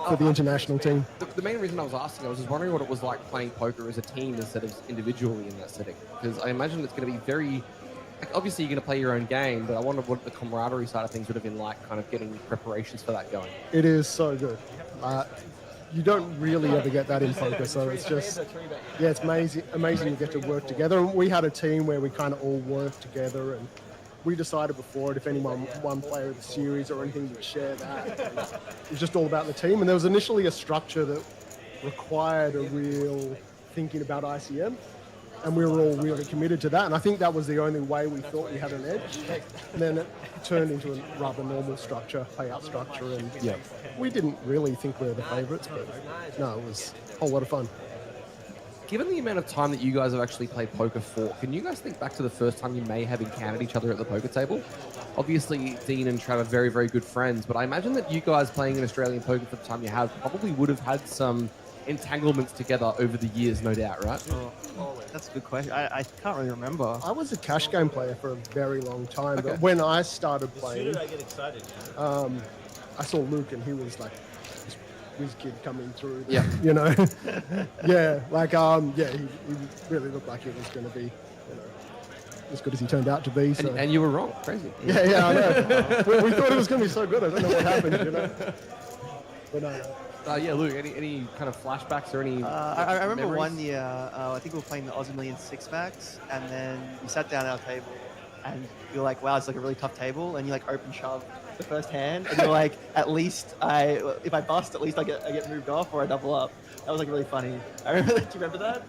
Speaker 10: for the international team.
Speaker 6: The main reason I was asking, I was just wondering what it was like playing poker as a team instead of individually in that setting, because I imagine it's going to be very. Like, obviously, you're going to play your own game, but I wonder what the camaraderie side of things would have been like, kind of getting preparations for that going.
Speaker 10: It is so good. You don't really ever get that in poker, so it's just, yeah, it's amazing you get to work together. And we had a team where we kind of all worked together, and we decided before it, if anyone won player of the series or anything, we'd share that. And it was just all about the team. And there was initially a structure that required a real thinking about ICM. And we were all really committed to that. And I think that was the only way we thought we had an edge. And then it turned into a rather normal structure, payout structure. And yeah, we didn't really think we were the favourites, but no, it was a whole lot of fun.
Speaker 6: Given the amount of time that you guys have actually played poker for, can you guys think back to the first time you may have encountered each other at the poker table? Obviously, Dean and Trav are very, very good friends, but I imagine that you guys playing in Australian poker for the time you have probably would have had some entanglements together over the years, no doubt, right?
Speaker 9: That's a good question. I can't really remember.
Speaker 10: I was a cash game player for a very long time,
Speaker 6: Okay.
Speaker 10: but when I started playing,
Speaker 3: I get excited.
Speaker 10: I saw Luke and he was like this whiz kid coming through.
Speaker 6: Yeah.
Speaker 10: You know? Yeah, like, yeah, he really looked like he was going to be, you know, as good as he turned out to be. So.
Speaker 6: And you were wrong. Crazy.
Speaker 10: Yeah, I know. we thought it was going to be so good. I don't know what happened, you know? But no.
Speaker 6: Yeah, Luke, any kind of flashbacks or any
Speaker 9: I remember
Speaker 6: memories?
Speaker 9: one year, I think we were playing the Aussie Million six-packs, and then you sat down at our table, and you're like, wow, it's like a really tough table, and you like open shove the first hand, and you're like, at least if I bust, at least I get moved off or I double up. That was like really funny. I remember that. Do you remember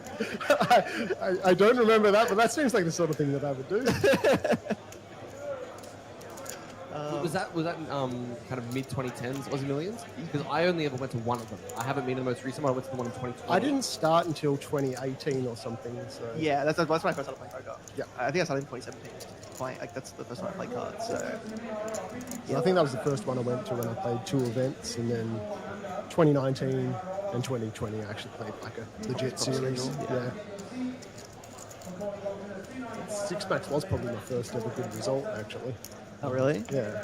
Speaker 9: that?
Speaker 10: I don't remember that, but that seems like the sort of thing that I would do.
Speaker 6: Was that kind of mid 2010s Aussie Millions? Because I only ever went to one of them. I haven't been to the most recent one. I went to the one in 2020.
Speaker 10: I didn't start until 2018 or something. So
Speaker 9: Yeah, that's when I first started playing poker.
Speaker 10: Yeah.
Speaker 9: I think I started in 2017. That's the first time I played cards. So
Speaker 10: yeah, I think that was the first one I went to when I played 2 events, and then 2019 and 2020 I actually played like a legit series. Yeah. Six-packs was probably my first ever good result, actually.
Speaker 9: Oh, really?
Speaker 10: Yeah.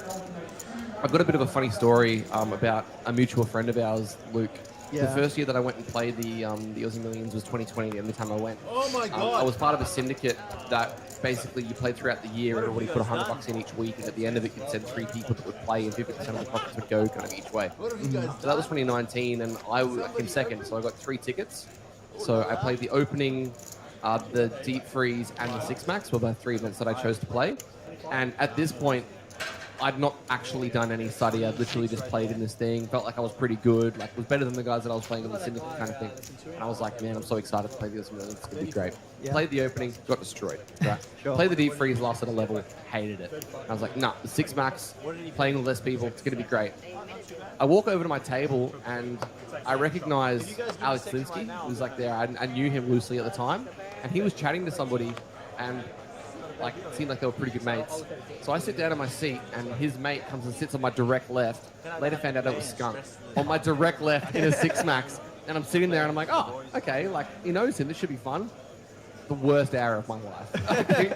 Speaker 6: I've got a bit of a funny story about a mutual friend of ours, Luke.
Speaker 9: Yeah.
Speaker 6: The first year that I went and played the Aussie Millions was 2020, the only time I went.
Speaker 3: Oh my God.
Speaker 6: I was part of a syndicate that basically you played throughout the year, everybody put $100 in each week, and at the end of it you'd send 3 people that would play, and 50% of the profits would go kind of each way. So that was 2019, and I came second, so I got 3 tickets. So I played the opening, the deep freeze, and the six max were both 3 events that I chose to play. And at this point, I'd not actually done any study. I'd literally just played in this thing. Felt like I was pretty good. Like, was better than the guys that I was playing in the syndicate kind of thing. And I was like, man, I'm so excited to play this. It's going to be great.
Speaker 9: Yeah.
Speaker 6: Played the opening, got destroyed. Right?
Speaker 9: Sure.
Speaker 6: Played the deep freeze, last at a level, hated it. And I was like, nah, the six max, playing with less people, it's going to be great. I walk over to my table and I recognize Alex Linsky, who's like there. I knew him loosely at the time. And he was chatting to somebody and like it seemed like they were pretty good mates. So I sit down in my seat and his mate comes and sits on my direct left. Later found out it was Skunk. On my direct left in a six max. And I'm sitting there and I'm like, oh, okay, like he knows him, this should be fun. The worst hour of my life. I think.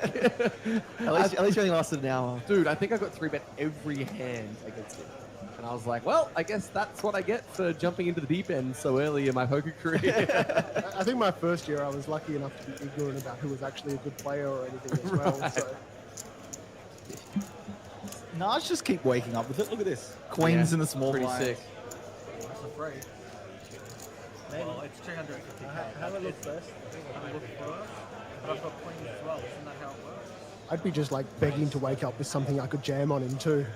Speaker 9: At least you only lasted an hour.
Speaker 6: Dude, I think I got 3-bet every hand against him. And I was like, well, I guess that's what I get for jumping into the deep end so early in my poker career.
Speaker 10: I think my first year I was lucky enough to be ignorant about who was actually a good player or anything as well.
Speaker 6: Right.
Speaker 10: So.
Speaker 11: No, let's just keep waking up with it. Look at this. Queens in the small
Speaker 6: Pretty
Speaker 11: blind.
Speaker 6: sick.
Speaker 3: That's afraid. Well, it's 250k. Have a look first. Have a look first. But I've got queens as well. Isn't that how it works?
Speaker 10: I'd be just like begging to wake up with something I could jam on him too.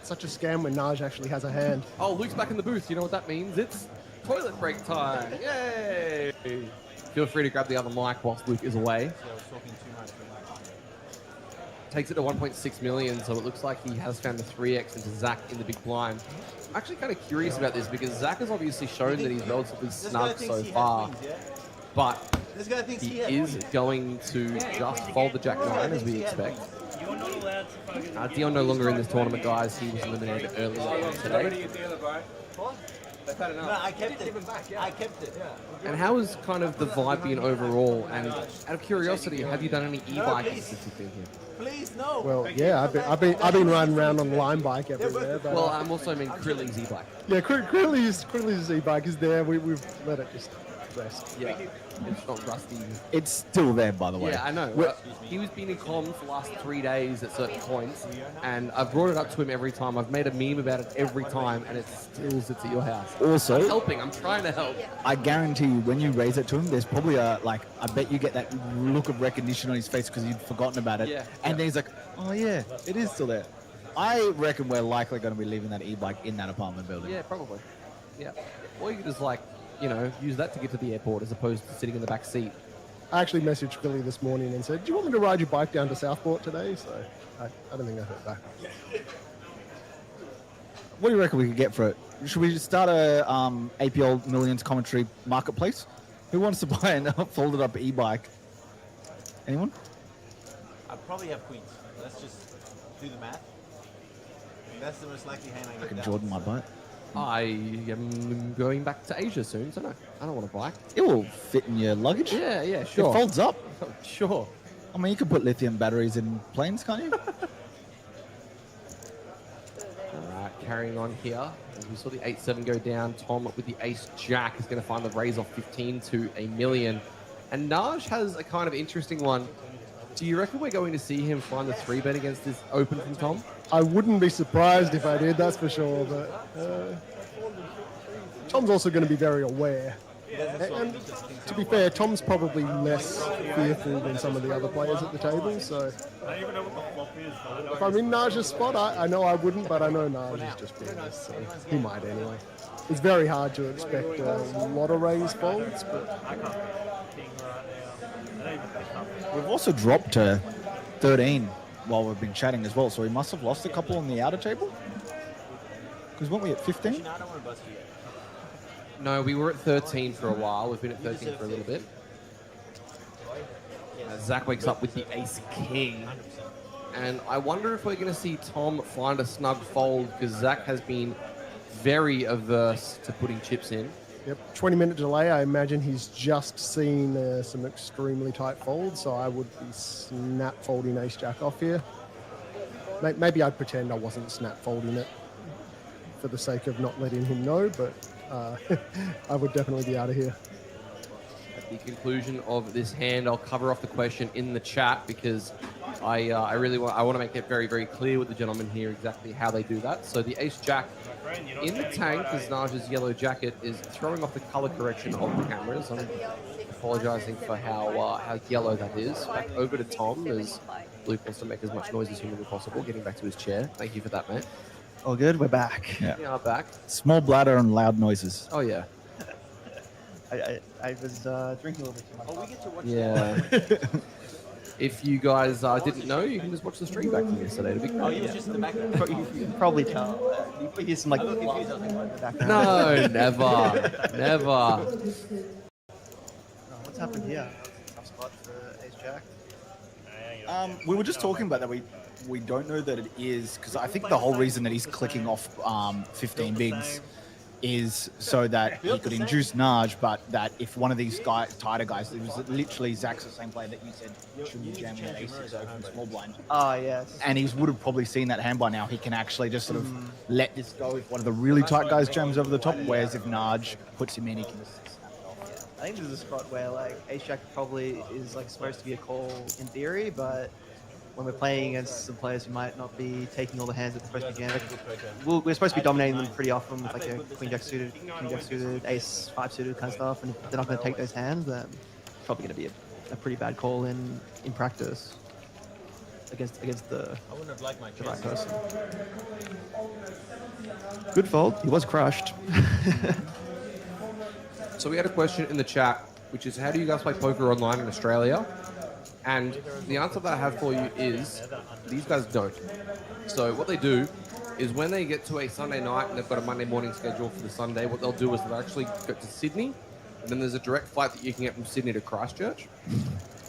Speaker 10: Such a scam when Naj actually has a hand.
Speaker 6: Oh, Luke's back in the booth. You know what that means? It's toilet break time. Yay! Feel free to grab the other mic whilst Luke is away. Takes it to 1.6 million, so it looks like he has found a 3x into Zach in the big blind. I'm actually kind of curious about this because Zach has obviously shown that he's relatively snug so far, but he is going to just fold the Jack 9 as we expect. Dion no longer in this tournament, guys. He was eliminated earlier today.
Speaker 3: No, I kept it. I kept it.
Speaker 6: And how has kind of the vibe been overall? And out of curiosity, have you done any e-biking since you've been here?
Speaker 3: Please, no.
Speaker 10: Well, yeah, I've been riding around on the Lime bike everywhere. But,
Speaker 6: Well, I'm also mean Krilly's e-bike.
Speaker 10: yeah, Krilly's e-bike is there. We've let it just rest.
Speaker 6: Yeah, it's not rusty.
Speaker 11: It's still there, by the way.
Speaker 6: Yeah, I know. He was being in comms for the last 3 days at certain points, and I've brought it up to him every time. I've made a meme about it every time, and it still sits at your house.
Speaker 11: Also,
Speaker 6: I'm helping. I'm trying to help.
Speaker 11: I guarantee you, when you raise it to him, there's probably I bet you get that look of recognition on his face because you'd forgotten about it.
Speaker 6: Yeah.
Speaker 11: And then he's like, oh yeah, it is still there. I reckon we're likely going to be leaving that e-bike in that apartment building.
Speaker 6: Yeah, probably. Yeah. Or you could just use that to get to the airport as opposed to sitting in the back seat.
Speaker 10: I actually messaged Krilly this morning and said, do you want me to ride your bike down to Southport today? So I don't think I heard back.
Speaker 11: What do you reckon we could get for it? Should we start a APL Millions commentary marketplace? Who wants to buy a folded up e-bike? Anyone?
Speaker 3: I'd probably have queens. Let's just do the math. That's the most likely hand I
Speaker 11: I
Speaker 3: get
Speaker 11: reckon
Speaker 3: down.
Speaker 11: Jordan might buy it.
Speaker 6: I am going back to Asia soon, so no, I don't want to buy.
Speaker 11: It will fit in your luggage.
Speaker 6: Yeah, sure.
Speaker 11: It folds up.
Speaker 6: Sure.
Speaker 11: I mean, you can put lithium batteries in planes, can't you?
Speaker 6: Alright, carrying on here. As we saw the 8-7 go down, Tom with the ace-jack is going to find the raise off 15 to a million. And Naj has a kind of interesting one. Do you reckon we're going to see him find the 3-bet against this open from Tom?
Speaker 10: I wouldn't be surprised if I did, that's for sure. But Tom's also going to be very aware. And to be fair, Tom's probably less fearful than some of the other players at the table. So
Speaker 3: I don't even know what the flop is. Though.
Speaker 10: if I'm in Naj's spot, I know I wouldn't, but I know Naj is just fearless, so he might anyway. It's very hard to expect a lot of raise folds, but
Speaker 3: I can't king right now. I don't even think I'm.
Speaker 11: We've also dropped to 13 while we've been chatting as well, so we must have lost a couple on the outer table. Because weren't we at 15?
Speaker 6: No, we were at 13 for a while. We've been at 13 for a little bit. Zach wakes up with the ace king. And I wonder if we're going to see Tom find a snug fold, because Zach has been very averse to putting chips in.
Speaker 10: yep, 20-minute delay. I imagine he's just seen some extremely tight folds, so I would be snap folding ace jack off here. Maybe I'd pretend I wasn't snap folding it for the sake of not letting him know, but I would definitely be out of here.
Speaker 6: At the conclusion of this hand, I'll cover off the question in the chat, because I really want to make it very, very clear with the gentlemen here exactly how they do that. So the ace jack in the tank, as Naj's yellow jacket is throwing off the color correction of the cameras. I'm apologizing for how yellow that is. Back over to Tom, as Luke wants to make as much noise as humanly possible, getting back to his chair. Thank you for that, mate.
Speaker 9: All good. We're back.
Speaker 11: Yeah.
Speaker 6: We are back.
Speaker 11: Small bladder and loud noises.
Speaker 6: Oh, yeah.
Speaker 9: I was drinking a little bit too much. Oh, we get to watch.
Speaker 6: Yeah. If you guys didn't know, you can just watch the stream back from yesterday.
Speaker 9: You was just in the back. You can probably tell. You hear some like.
Speaker 6: No, never, never.
Speaker 9: What's happened here? Tough spot for ace jack.
Speaker 11: We were just talking about that. We don't know that it is, because I think the whole reason that he's clicking off 15 bigs is so that he could induce Naj, but that if one of these tighter guys, it was literally Zach's the same player that you said should be jamming at ace from small blind.
Speaker 9: Oh, yes.
Speaker 11: And he would have probably seen that hand by now. He can actually just sort of let this go if one of the really tight guys jams over the top, whereas if Naj puts him in, he can just snap it off.
Speaker 9: I think this is a spot where like ace jack probably is like supposed to be a call in theory, but when we're playing against some players who might not be taking all the hands that they're supposed to be jamming, we're supposed to be dominating them pretty often with like a queen jack suited, ace 5 suited kind of stuff, and if they're not going to take those hands, then it's probably going to be a pretty bad call in practice against the right person. Good fold. He was crushed.
Speaker 6: So we had a question in the chat, which is, how do you guys play poker online in Australia? And the answer that I have for you is, these guys don't. So what they do is, when they get to a Sunday night and they've got a Monday morning schedule for the Sunday, what they'll do is they'll actually go to Sydney, and then there's a direct flight that you can get from Sydney to Christchurch,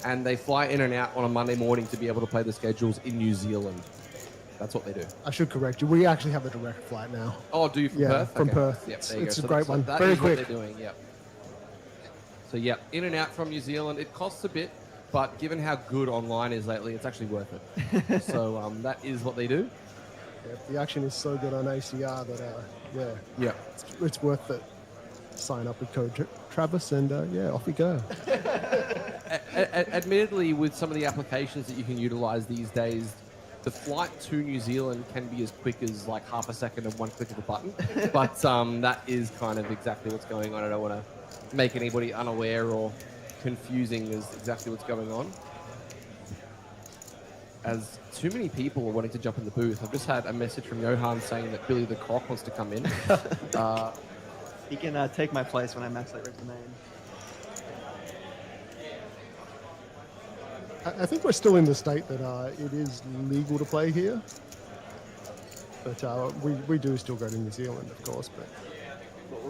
Speaker 6: and they fly in and out on a Monday morning to be able to play the schedules in New Zealand. That's what they do.
Speaker 10: I should correct you. We actually have a direct flight now.
Speaker 6: Oh, do you from Perth?
Speaker 10: From
Speaker 6: Okay.
Speaker 10: Perth.
Speaker 6: Yep, there you
Speaker 10: It's
Speaker 6: go.
Speaker 10: a great one.
Speaker 6: That
Speaker 10: Very
Speaker 6: is
Speaker 10: quick.
Speaker 6: what they're doing, yep. So, yeah, in and out from New Zealand. It costs a bit, but given how good online is lately, it's actually worth it. So that is what they do.
Speaker 10: Yeah, the action is so good on ACR that, it's worth it. Sign up with code Travis and, off you go.
Speaker 6: Admittedly, with some of the applications that you can utilize these days, the flight to New Zealand can be as quick as like half a second of one click of a button. But that is kind of exactly what's going on. I don't want to make anybody unaware or confusing as exactly what's going on. As too many people are wanting to jump in the booth. I've just had a message from Johan saying that Billy the Croc wants to come in.
Speaker 9: He can take my place when I max out Red Domain.
Speaker 10: I think we're still in the state that it is legal to play here, but we do still go to New Zealand, of course. But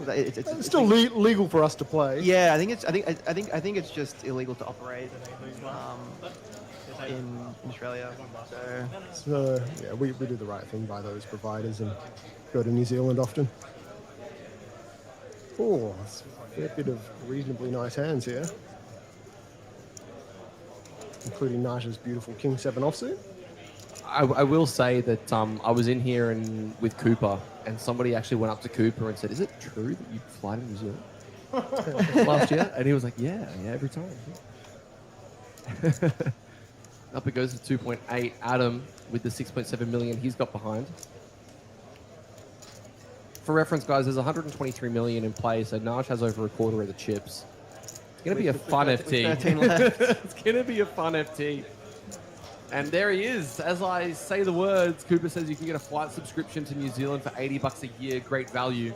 Speaker 10: it's still legal for us to play.
Speaker 9: Yeah, I think it's just illegal to operate in Australia.
Speaker 10: So yeah, we do the right thing by those providers and go to New Zealand often. Oh, it's a fair bit of reasonably nice hands here, including Naj's beautiful King 7 offsuit.
Speaker 6: I will say that I was in here with Cooper, and somebody actually went up to Cooper and said, "Is it true that you fly to New Zealand last year?" And he was like, "Yeah, every time." Up it goes to 2.8. Adam with the 6.7 million he's got behind. for reference, guys, there's 123 million in play, so Naj has over a quarter of the chips. It's going to be a fun FT. It's going to be a fun FT. And there he is. As I say the words, Cooper says you can get a flight subscription to New Zealand for $80 a year. Great value.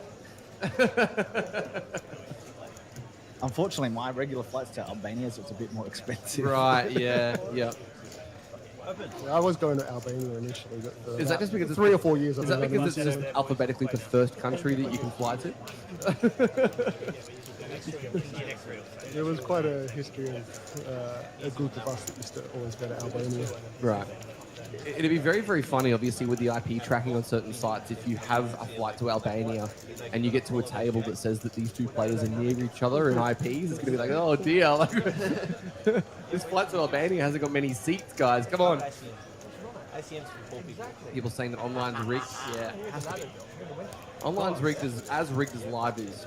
Speaker 11: Unfortunately, my regular flights to Albania, so it's a bit more expensive.
Speaker 6: Right, yeah, yeah.
Speaker 10: I was going to Albania initially, but for
Speaker 6: Is that just because it's
Speaker 10: 3 or 4 years?
Speaker 6: Is that because it's just alphabetically the first country that you can fly to?
Speaker 10: There was quite a history of a group of us that used to always go to Albania.
Speaker 6: Right. It'd be very, very funny, obviously, with the IP tracking on certain sites, if you have a flight to Albania and you get to a table that says that these two players are near each other in IPs, it's going to be like, oh dear, like, this flight to Albania hasn't got many seats, guys. Come on. People saying that online's rigged. Yeah. Online's rigged as rigged as live is.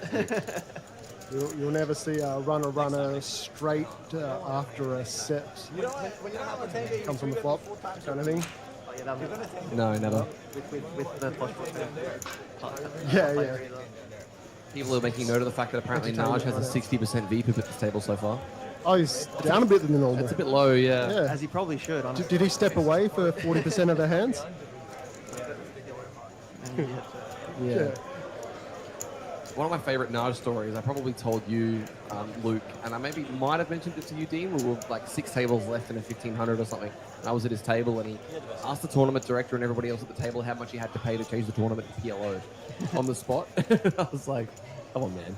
Speaker 10: You'll never see a runner straight after a set. Come from the flop, kind of thing.
Speaker 6: No, never.
Speaker 9: With the flush
Speaker 10: Yeah.
Speaker 6: People are making note of the fact that apparently Naj has a 60% VPIP at this table so far.
Speaker 10: Oh, he's down a bit than normal.
Speaker 6: That's a bit low, yeah.
Speaker 9: As he probably should.
Speaker 10: Did he step away for 40% of the hands?
Speaker 6: Yeah. One of my favorite Naj stories, I probably told you, Luke, and I maybe might have mentioned it to you, Dean. We were like 6 tables left in a 1500 or something. And I was at his table, and he asked the tournament director and everybody else at the table how much he had to pay to change the tournament to PLO on the spot. I was like, come on, man.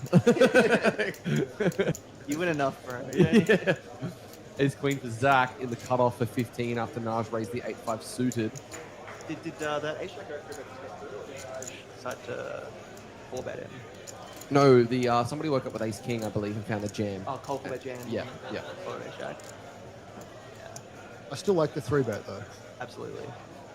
Speaker 9: You win enough, bro.
Speaker 6: Yeah. Ace Queen for Zach in the cutoff for 15 after Naj raised the 8-5 suited.
Speaker 9: Did that ace go such a 4-bet in?
Speaker 6: No, somebody woke up with Ace King, I believe, and found a jam.
Speaker 9: Oh, cold bet jam.
Speaker 6: Yeah.
Speaker 10: I still like the 3-bet though.
Speaker 9: Absolutely.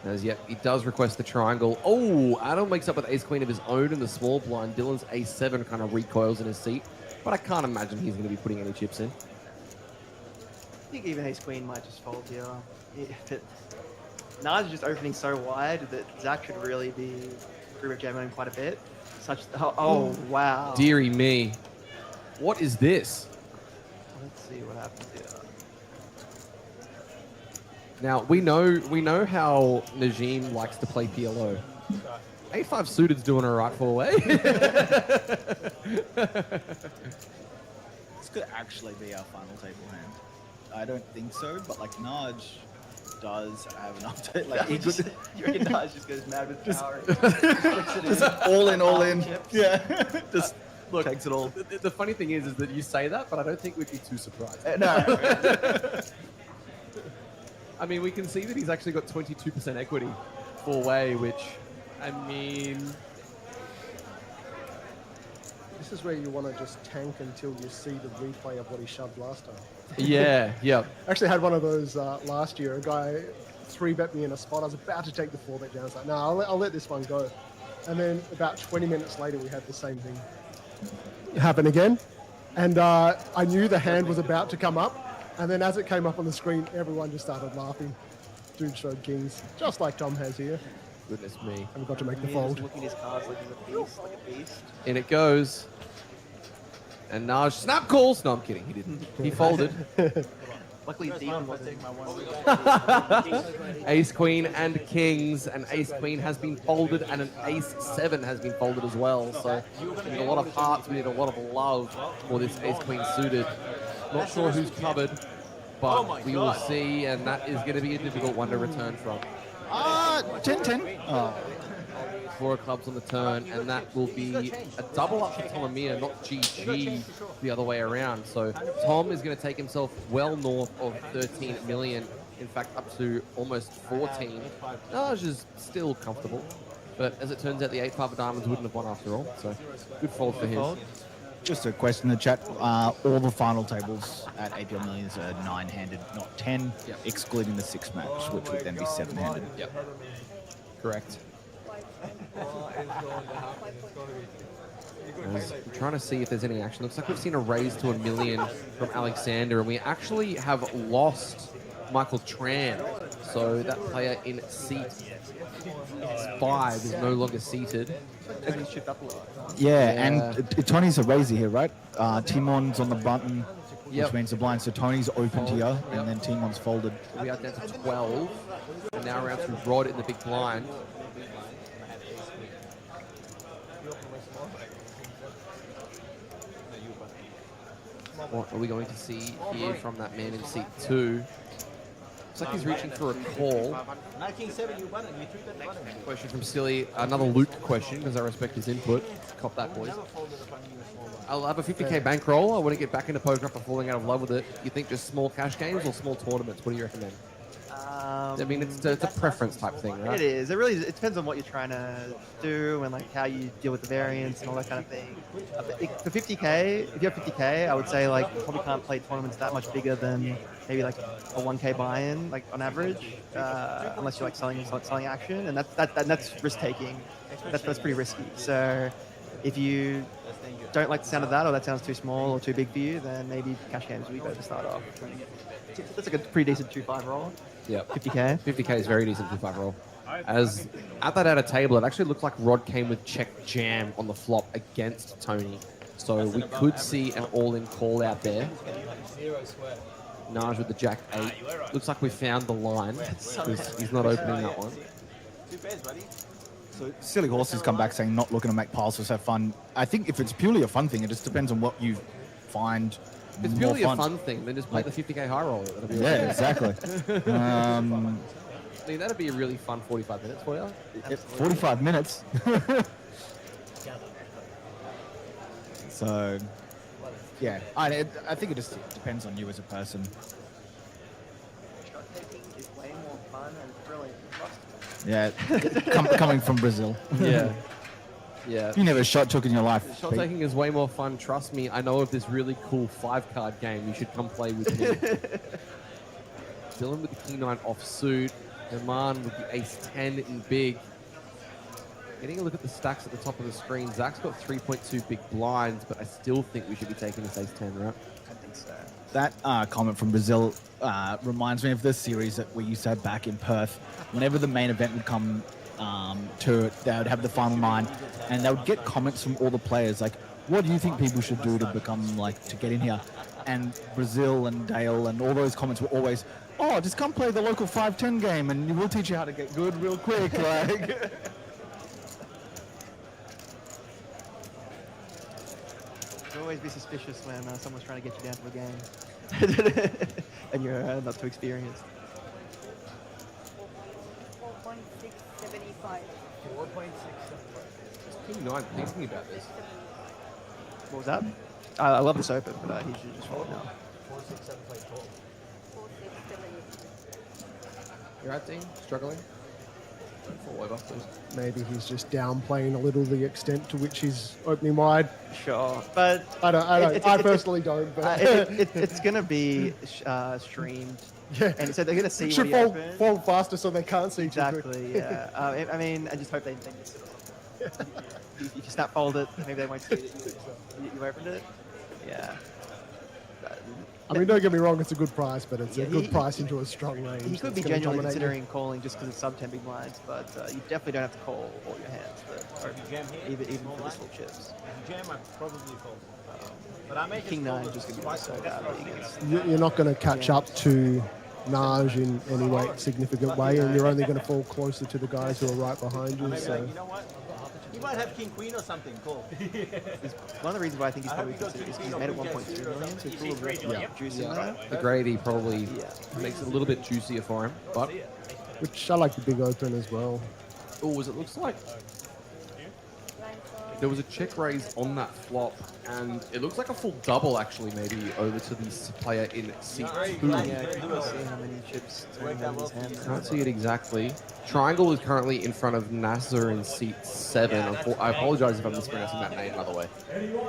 Speaker 6: As yet, he does request the triangle. Oh, Adam wakes up with Ace Queen of his own in the small blind. Dylan's Ace 7 kind of recoils in his seat, but I can't imagine he's going to be putting any chips in.
Speaker 9: I think even Ace Queen might just fold here. Naj is just opening so wide that Zach should really be 3-bet jamming quite a bit. Oh, wow.
Speaker 6: Deary me. What is this?
Speaker 9: Let's see what happens here.
Speaker 6: Now, we know how Najim likes to play PLO. 8-5 suited's doing all right for away.
Speaker 11: This could actually be our final table hand. I don't think so, but like Naj does have an update. Like he just,
Speaker 9: you reckon Naj just goes mad with power?
Speaker 11: just all in. Yeah. Just
Speaker 6: look,
Speaker 11: takes it all.
Speaker 6: The funny thing is that you say that, but I don't think we'd be too surprised.
Speaker 9: No.
Speaker 6: I mean, we can see that he's actually got 22% equity four-way, which, I mean...
Speaker 10: This is where you want to just tank until you see the replay of what he shoved last time.
Speaker 6: Yeah.
Speaker 10: Actually had one of those last year. A guy 3-bet me in a spot. I was about to take the 4-bet down. I was like, no, I'll let this one go. And then about 20 minutes later, we had the same thing happen again. And I knew the hand was about to come up. And then as it came up on the screen, everyone just started laughing. Dude showed kings, just like Tom has here.
Speaker 6: Goodness me.
Speaker 10: And we got to make the fold.
Speaker 9: Looking at his cards like a beast.
Speaker 6: In it goes. And Naj snap calls. No, I'm kidding. He didn't. He folded.
Speaker 9: Luckily, Demon wasn't.
Speaker 6: Ace Queen and Kings, and Ace Queen has been folded, and an Ace 7 has been folded as well. So we need a lot of hearts, we need a lot of love for this Ace Queen suited. Not sure who's covered, but we will see, and that is going to be a difficult one to return from.
Speaker 11: 10-10. Oh.
Speaker 6: 4 of clubs on the turn, and that will be a double up for Tomamia, not GG the other way around. So Tom is going to take himself well north of 13 million, in fact up to almost 14. Naj is still comfortable, but as it turns out the 8-5 of diamonds wouldn't have won after all, so good fold for him.
Speaker 11: Just a question in the chat. All the final tables at APL Millions are 9-handed, not 10, excluding the 6 match, which would then be 7-handed.
Speaker 6: Yep. Correct. I'm trying to see if there's any action. Looks like we've seen a raise to $1 million from Alexander, and we actually have lost Michael Tran. So that player in seat 5 is no longer seated.
Speaker 9: Tony's shipped up a lot.
Speaker 11: Yeah, and Tony's a raiser here, right? Timon's on the button, which means the blind. So Tony's opened here, and then Timon's folded.
Speaker 6: We are down to 12, and now around to Rod in the big blind. What are we going to see here from that man in seat 2? Looks like he's reaching for a call.
Speaker 3: 1970, you won it. You took that button.
Speaker 6: Question from Silly. Another Luke question, because I respect his input. Cop that, boys. I'll have a 50k bankroll. I want to get back into poker after falling out of love with it. You think just small cash games or small tournaments? What do you recommend? I mean, it's a preference type thing, right?
Speaker 9: It is. It depends on what you're trying to do and like how you deal with the variance and all that kind of thing. For 50k, if you have 50k, I would say like you probably can't play tournaments that much bigger than maybe like a 1k buy-in, like on average, unless you're like selling action, and that's risk taking. That's pretty risky. So if you don't like the sound of that, or that sounds too small or too big for you, then maybe cash games would be better to start off. That's like a pretty decent 2-5 roll.
Speaker 6: Yeah,
Speaker 9: 50k.
Speaker 6: 50k is very decent for 5 roll. As at that outer table, it actually looked like Rod came with check jam on the flop against Tony. So we could see an all-in call out there. Naj with the Jack 8. Looks like we found the line, because he's not opening that one.
Speaker 11: So Silly Horse has come back saying not looking to make piles for so fun. I think if it's purely a fun thing, it just depends on what you find.
Speaker 6: If it's purely a fun thing, then just play the 50k high roll.
Speaker 11: Yeah, exactly.
Speaker 6: I mean, that'd be a really fun 45 minutes for you.
Speaker 11: 45 minutes. So, yeah, I think it just depends on you as a person.
Speaker 9: It's way more fun and thrilling.
Speaker 11: Yeah, coming from Brazil.
Speaker 6: Yeah. Yeah.
Speaker 11: You never shot took in your life.
Speaker 6: Shot taking is way more fun. Trust me, I know of this really cool 5-card game. You should come play with me. Dylan with the King 9 offsuit. Herman with the Ace 10 in big. Getting a look at the stacks at the top of the screen. Zach's got 3.2 big blinds, but I still think we should be taking this Ace 10, right?
Speaker 9: I think so.
Speaker 11: That comment from Brazil reminds me of the series that we used to have back in Perth. Whenever the main event would come to it, they would have the final 9, and they would get comments from all the players like, what do you think people should do to become like to get in here? And Brazil and Dale and all those comments were always, oh, just come play the local 5-10 game and we'll teach you how to get good real quick. Like,
Speaker 9: always be suspicious when someone's trying to get you down to a game and you're not too experienced.
Speaker 2: 4.675.
Speaker 9: 4.675.
Speaker 6: King 9 thinking about this.
Speaker 9: What was that? I love this open, but he should just fold now.
Speaker 2: 4.675.
Speaker 6: You're out, Dean? Struggling? Don't fall over, please.
Speaker 10: Maybe he's just downplaying a little the extent to which he's opening wide.
Speaker 9: Sure, but
Speaker 10: I personally don't. But
Speaker 9: it's going to be streamed.
Speaker 10: Yeah,
Speaker 9: and so they're going to see
Speaker 10: should
Speaker 9: what you open.
Speaker 10: Fold faster so they can't see
Speaker 9: exactly.
Speaker 10: too quick.
Speaker 9: Yeah, I mean, I just hope they miss it. If you snap fold it, maybe they won't see that you opened it. Yeah.
Speaker 10: I mean, don't get me wrong, it's a good price, but it's a good price into a strong range.
Speaker 9: He could be genuinely considering calling just because it's sub 10 big blinds, but you definitely don't have to call all your hands. Even for the small chips.
Speaker 3: Jam, I probably fold. But I
Speaker 9: King 9 is just going to be so badly against.
Speaker 10: You're not going to catch up to Naj in any way, significant way, and you're only going to fall closer to the guys who are right behind you. So.
Speaker 3: You know what? He might have King Queen or something. Cool.
Speaker 9: One of the reasons why I think he's probably considered is he's made it 1.2 million, so it's a little bit juicy in there.
Speaker 6: The gravy probably makes it a little bit juicier for him, but
Speaker 10: which I like the big open as well.
Speaker 6: Oh, as it looks like there was a check raise on that flop, and it looks like a full double actually, maybe over to the player in seat 2.
Speaker 9: Yeah, can you see how many chips turn down his hand?
Speaker 6: Can't see it exactly. Triangle is currently in front of Nasser in seat 7. I apologize if I'm mispronouncing that name, by the way.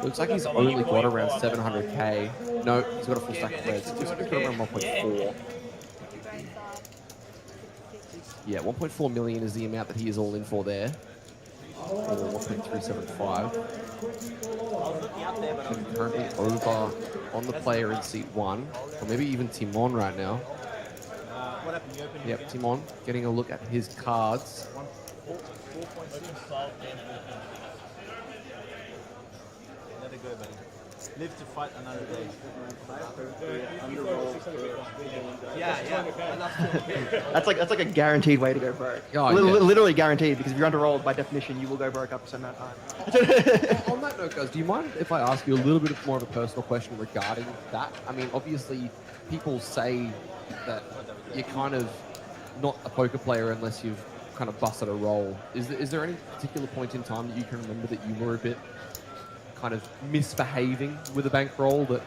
Speaker 6: Looks like he's only got around 700k. No, he's got a full stack of reds. Looks like he's got around 1.4. Yeah, 1.4 million is the amount that he is all in for there. Or 1.375. Currently over on the player in seat 1, or maybe even Timon right now.
Speaker 3: What happened? You opened
Speaker 6: Yep, Timon getting a look at his cards.
Speaker 3: 4.6. Let it go, buddy. Live to fight another day.
Speaker 9: That's like a guaranteed way to go broke.
Speaker 6: Oh,
Speaker 9: Literally guaranteed, because if you're underrolled, by definition, you will go broke up a certain amount of time.
Speaker 6: On that note, guys, do you mind if I ask you a little bit more of a personal question regarding that? I mean, obviously, people say that you're kind of not a poker player unless you've kind of busted a roll. Is there any particular point in time that you can remember that you were a bit kind of misbehaving with a bankroll, that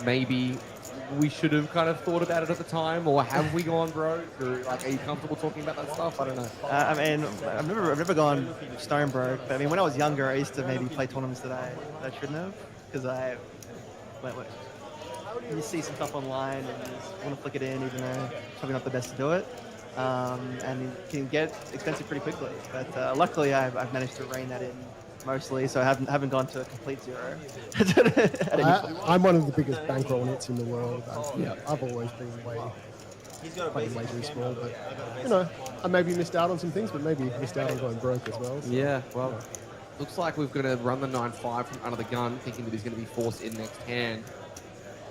Speaker 6: maybe we should have kind of thought about it at the time, or have we gone broke, or like, are you comfortable talking about that stuff? I don't know.
Speaker 9: I mean, I've never gone stone broke, but I mean, when I was younger, I used to maybe play tournaments that I shouldn't have, because you see some stuff online and you just want to flick it in, even though it's probably not the best to do it, and it can get expensive pretty quickly. But luckily, I've managed to rein that in mostly, so I haven't gone to a complete zero.
Speaker 10: I'm one of the biggest bankroll nets in the world. I've always been playing way too small, but you know, I maybe missed out on some things, but maybe missed out on going broke as well. So.
Speaker 6: Yeah, well, looks like we're going to run the 9-5 from under the gun, thinking that he's going to be forced in next hand,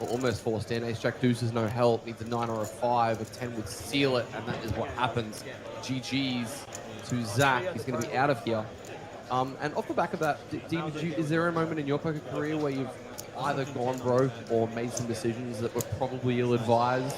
Speaker 6: or almost forced in. Ace Jack Deuce is no help, needs a 9 or a 5, a 10 would seal it, and that is what happens. GG's to Zach. He's going to be out of here. And off the back of that, Dean, is there a moment in your poker career where you've either gone broke or made some decisions that were probably ill-advised?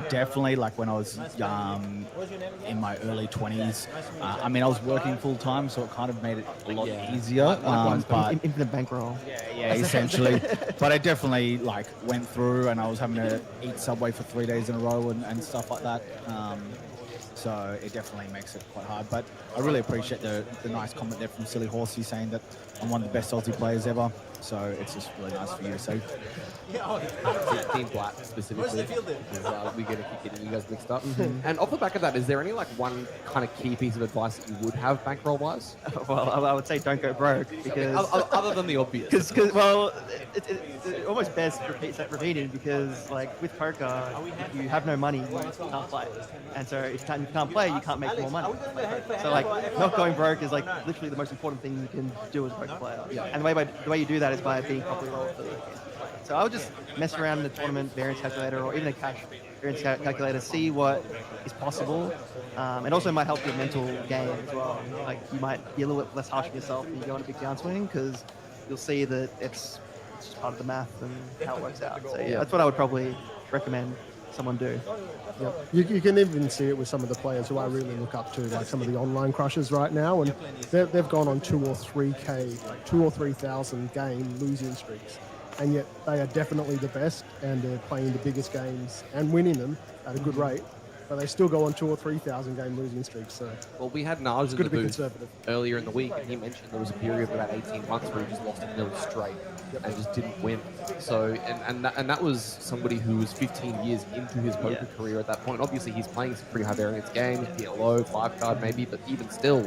Speaker 11: Definitely. Like when I was in my early 20s. I mean, I was working full-time, so it kind of made it a lot easier.
Speaker 9: But infinite bankroll.
Speaker 11: Yeah, essentially. But I definitely went through, and I was having to eat Subway for 3 days in a row and stuff like that. So it definitely makes it quite hard. But I really appreciate the nice comment there from Silly Horsey saying that I'm one of the best Aussie players ever. So it's just really nice for you to say.
Speaker 6: Team Black specifically. We're going to keep getting you guys mixed up. And off the back of that, is there any one kind of key piece of advice that you would have bankroll-wise?
Speaker 9: Well, I would say don't go broke, because
Speaker 6: other than the obvious.
Speaker 9: Because it almost bears repeating, because with poker, if you have no money, you can't play, and so if you can't play, you can't make more money. So not going broke is literally the most important thing you can do as a poker player. And the way you do that is by being properly rolled for the weekend. So I would just mess around in the tournament variance calculator, or even a cash variance calculator, see what is possible. And also might help your mental game as well. You might be a little bit less harsh on yourself when you go on a big downswing, because you'll see that it's just part of the math and how it works out. So that's what I would probably recommend someone do.
Speaker 10: Yep. You can even see it with some of the players who I really look up to, like some of the online crushers right now, and they've gone on 2 or 3K, 2 or 3,000 game losing streaks, and yet they are definitely the best, and they're playing the biggest games and winning them at a good rate. But they still go on 2 or 3,000 game losing streaks. So
Speaker 6: well, we had Naj in the booth earlier in the week, and he mentioned there was a period of about 18 months where he just lost a nil straight and just didn't win. So and that was somebody who was 15 years into his poker career at that point. Obviously, he's playing some pretty high variance games, PLO, 5-card maybe, but even still,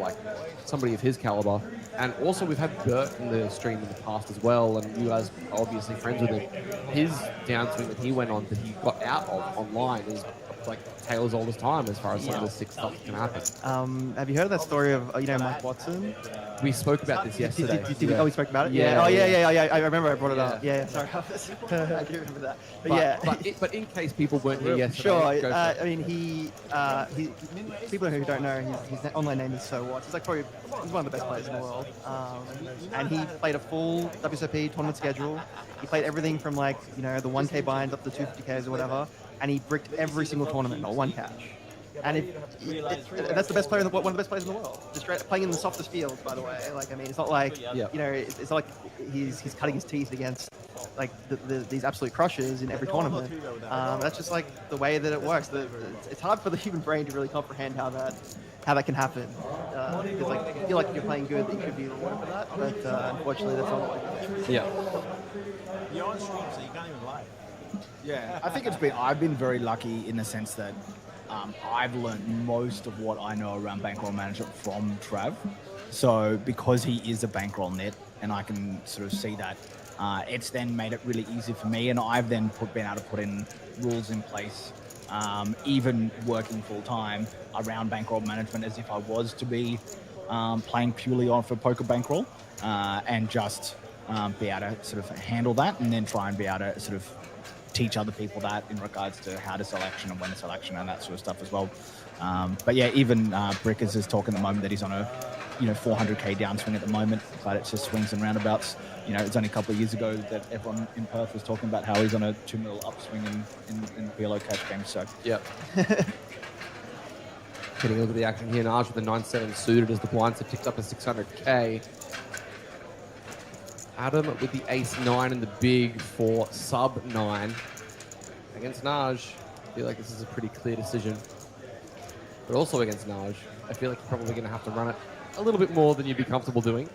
Speaker 6: somebody of his caliber. And also, we've had Bert in the stream in the past as well, and you guys are obviously friends with him. His downswing that he went on, that he got out of online, is tale as old as time as far as some of the sick stuff that can happen.
Speaker 9: Have you heard that story of Mike Watson?
Speaker 6: We spoke about this yesterday.
Speaker 9: Oh, we spoke about it?
Speaker 6: Yeah.
Speaker 9: Yeah. I remember I brought it up. Yeah, sorry. I do remember that. But
Speaker 6: in case people weren't here yesterday.
Speaker 9: Sure. I mean, he people who don't know, his online name is So What. He's one of the best players in the world. And he played a full WSOP tournament schedule. He played everything from the 1K binds up to 250Ks or whatever. And he bricked every single tournament, not one catch. And that's the best player, one of the best players in the world. Just playing in the softest fields, by the way. It's not it's not like he's cutting his teeth against these absolute crushers in every tournament. That's just the way that it works. It's hard for the human brain to really comprehend how that can happen. Because you feel like if you're playing good, that you should be rewarded for that. But unfortunately, that's not what
Speaker 6: Yeah.
Speaker 3: You're on stream, so you can't even lie.
Speaker 11: Yeah, I think I've been very lucky in the sense that I've learned most of what I know around bankroll management from Trav. So because he is a bankroll net, and I can sort of see that, it's then made it really easy for me, and I've then been able to put in rules in place even working full time around bankroll management as if I was to be playing purely on for poker bankroll, and just be able to sort of handle that, and then try and be able to sort of teach other people that in regards to how to selection and when to selection and that sort of stuff as well. But yeah, even Brickers is talking at the moment that he's on a 400k downswing at the moment, but it's just swings and roundabouts. It's only a couple of years ago that everyone in Perth was talking about how he's on a 2 mil upswing in PLO cash games. So
Speaker 6: yep. Getting a look at the action here. Naj with the 9-7 suited as the blinds have ticked up to 600k. Adam with the ace-9 and the big for sub-9 against Naj. I feel like this is a pretty clear decision. But also against Naj, I feel like you're probably going to have to run it a little bit more than you'd be comfortable doing.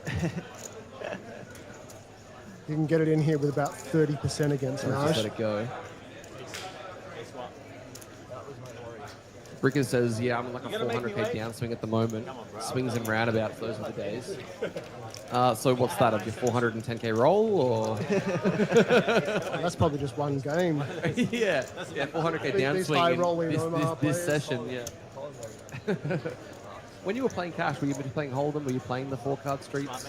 Speaker 10: You can get it in here with about 30% against Naj.
Speaker 6: Just let it go. Brickers says, yeah, I'm like a 400k downswing at the moment. Swings and roundabouts, those are the days. So what's that, of your 410k roll, or?
Speaker 10: That's probably just one game.
Speaker 6: yeah, 400k downswing this session, yeah. When you were playing cash, were you playing Hold'em? Were you playing the 4-card streets?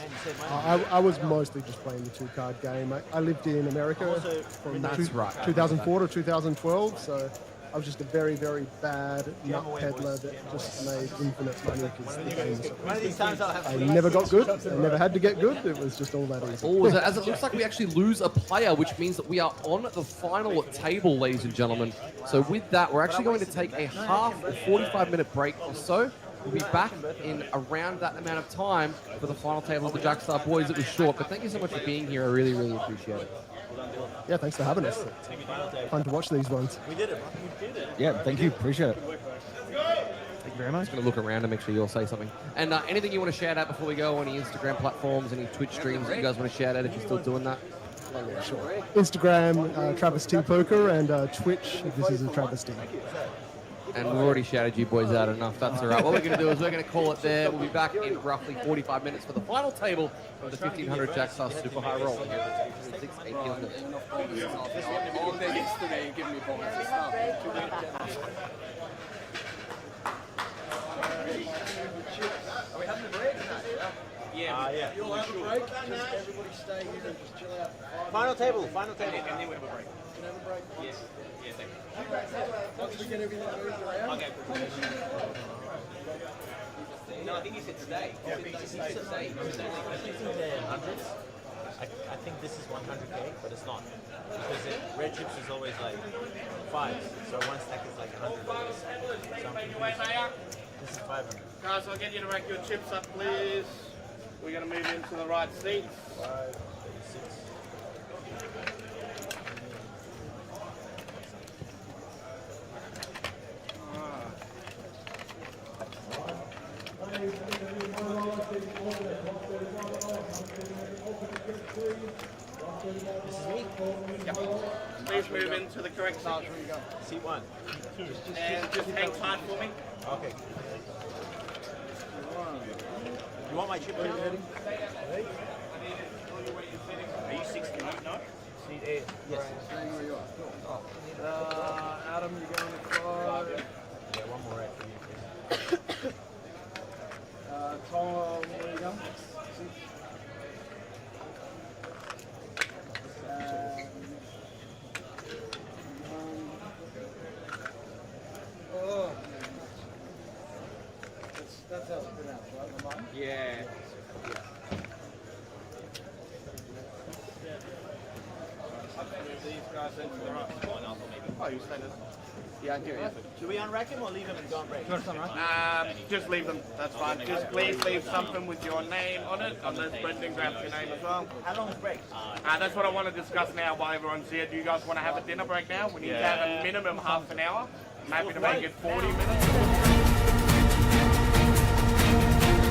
Speaker 10: I was mostly just playing the 2-card game. I lived in America from 2004 to 2012, so I was just a very, very bad nut peddler that just made infinite money because the games. I never got good. I never had to get good. It was just all that easy.
Speaker 6: Oh, as it looks like we actually lose a player, which means that we are on the final table, ladies and gentlemen. So with that, we're actually going to take a half or 45-minute break or so. We'll be back in around that amount of time for the final table of the Jackstar boys. It was short, but thank you so much for being here. I really, really appreciate it.
Speaker 10: Yeah, thanks for having us. Fun to watch these ones.
Speaker 3: We did it. We did it.
Speaker 11: Yeah, thank you. Appreciate it.
Speaker 6: Thank you very much. Just going to look around and make sure you all say something. And anything you want to shout out before we go? Any Instagram platforms, any Twitch streams that you guys want to shout out if you're still doing that?
Speaker 10: Oh, yeah, sure. Instagram, Travis T. Poker, and Twitch, this is a Travis T.
Speaker 6: And we've already shouted you boys out enough. That's all right. What we're going to do is we're going to call it there. We'll be back in roughly 45 minutes for the final table of the 1500 Jackstar Super High Roll here at the 6 8
Speaker 3: Are we having a break? Yeah. You'll have a break? Everybody stay here and just chill out. Final table. And then we have a break. Can have a break? Yes. Yeah, thank you. Once we get everything moved around. Okay. No, I think he said today. Yeah, he said today. Hundreds. I think this is 100k, but it's not. Because red chips is always like 5s. So one stack is like 100. This is 500.
Speaker 5: Guys, I'll get you to rack your chips up, please. We're going to move into the right seats.
Speaker 3: 5, 6.
Speaker 5: This is me? Yep. Please move into the correct seat.
Speaker 3: Seat 1.
Speaker 5: And just hang tight for me.
Speaker 3: Okay. You want my chip count? Are you 60? No? Seat 8. Yes.
Speaker 10: Adam, you're going to 5.
Speaker 3: Yeah, one more right for you, please.
Speaker 10: Tom, where are you going? 6. That's how it's pronounced, right? Lamont?
Speaker 5: Yeah. These guys into the right. Oh, you say this? Yeah, I do, yeah.
Speaker 3: Should we unrack him or leave him and go on break?
Speaker 5: Just leave them, that's fine. Just please leave something with your name on it, unless Brendan grabs your name as well.
Speaker 3: How long is break?
Speaker 5: That's what I want to discuss now while everyone's here. Do you guys want to have a dinner break now? We need to have a minimum half an hour. I'm happy to make it 40 minutes.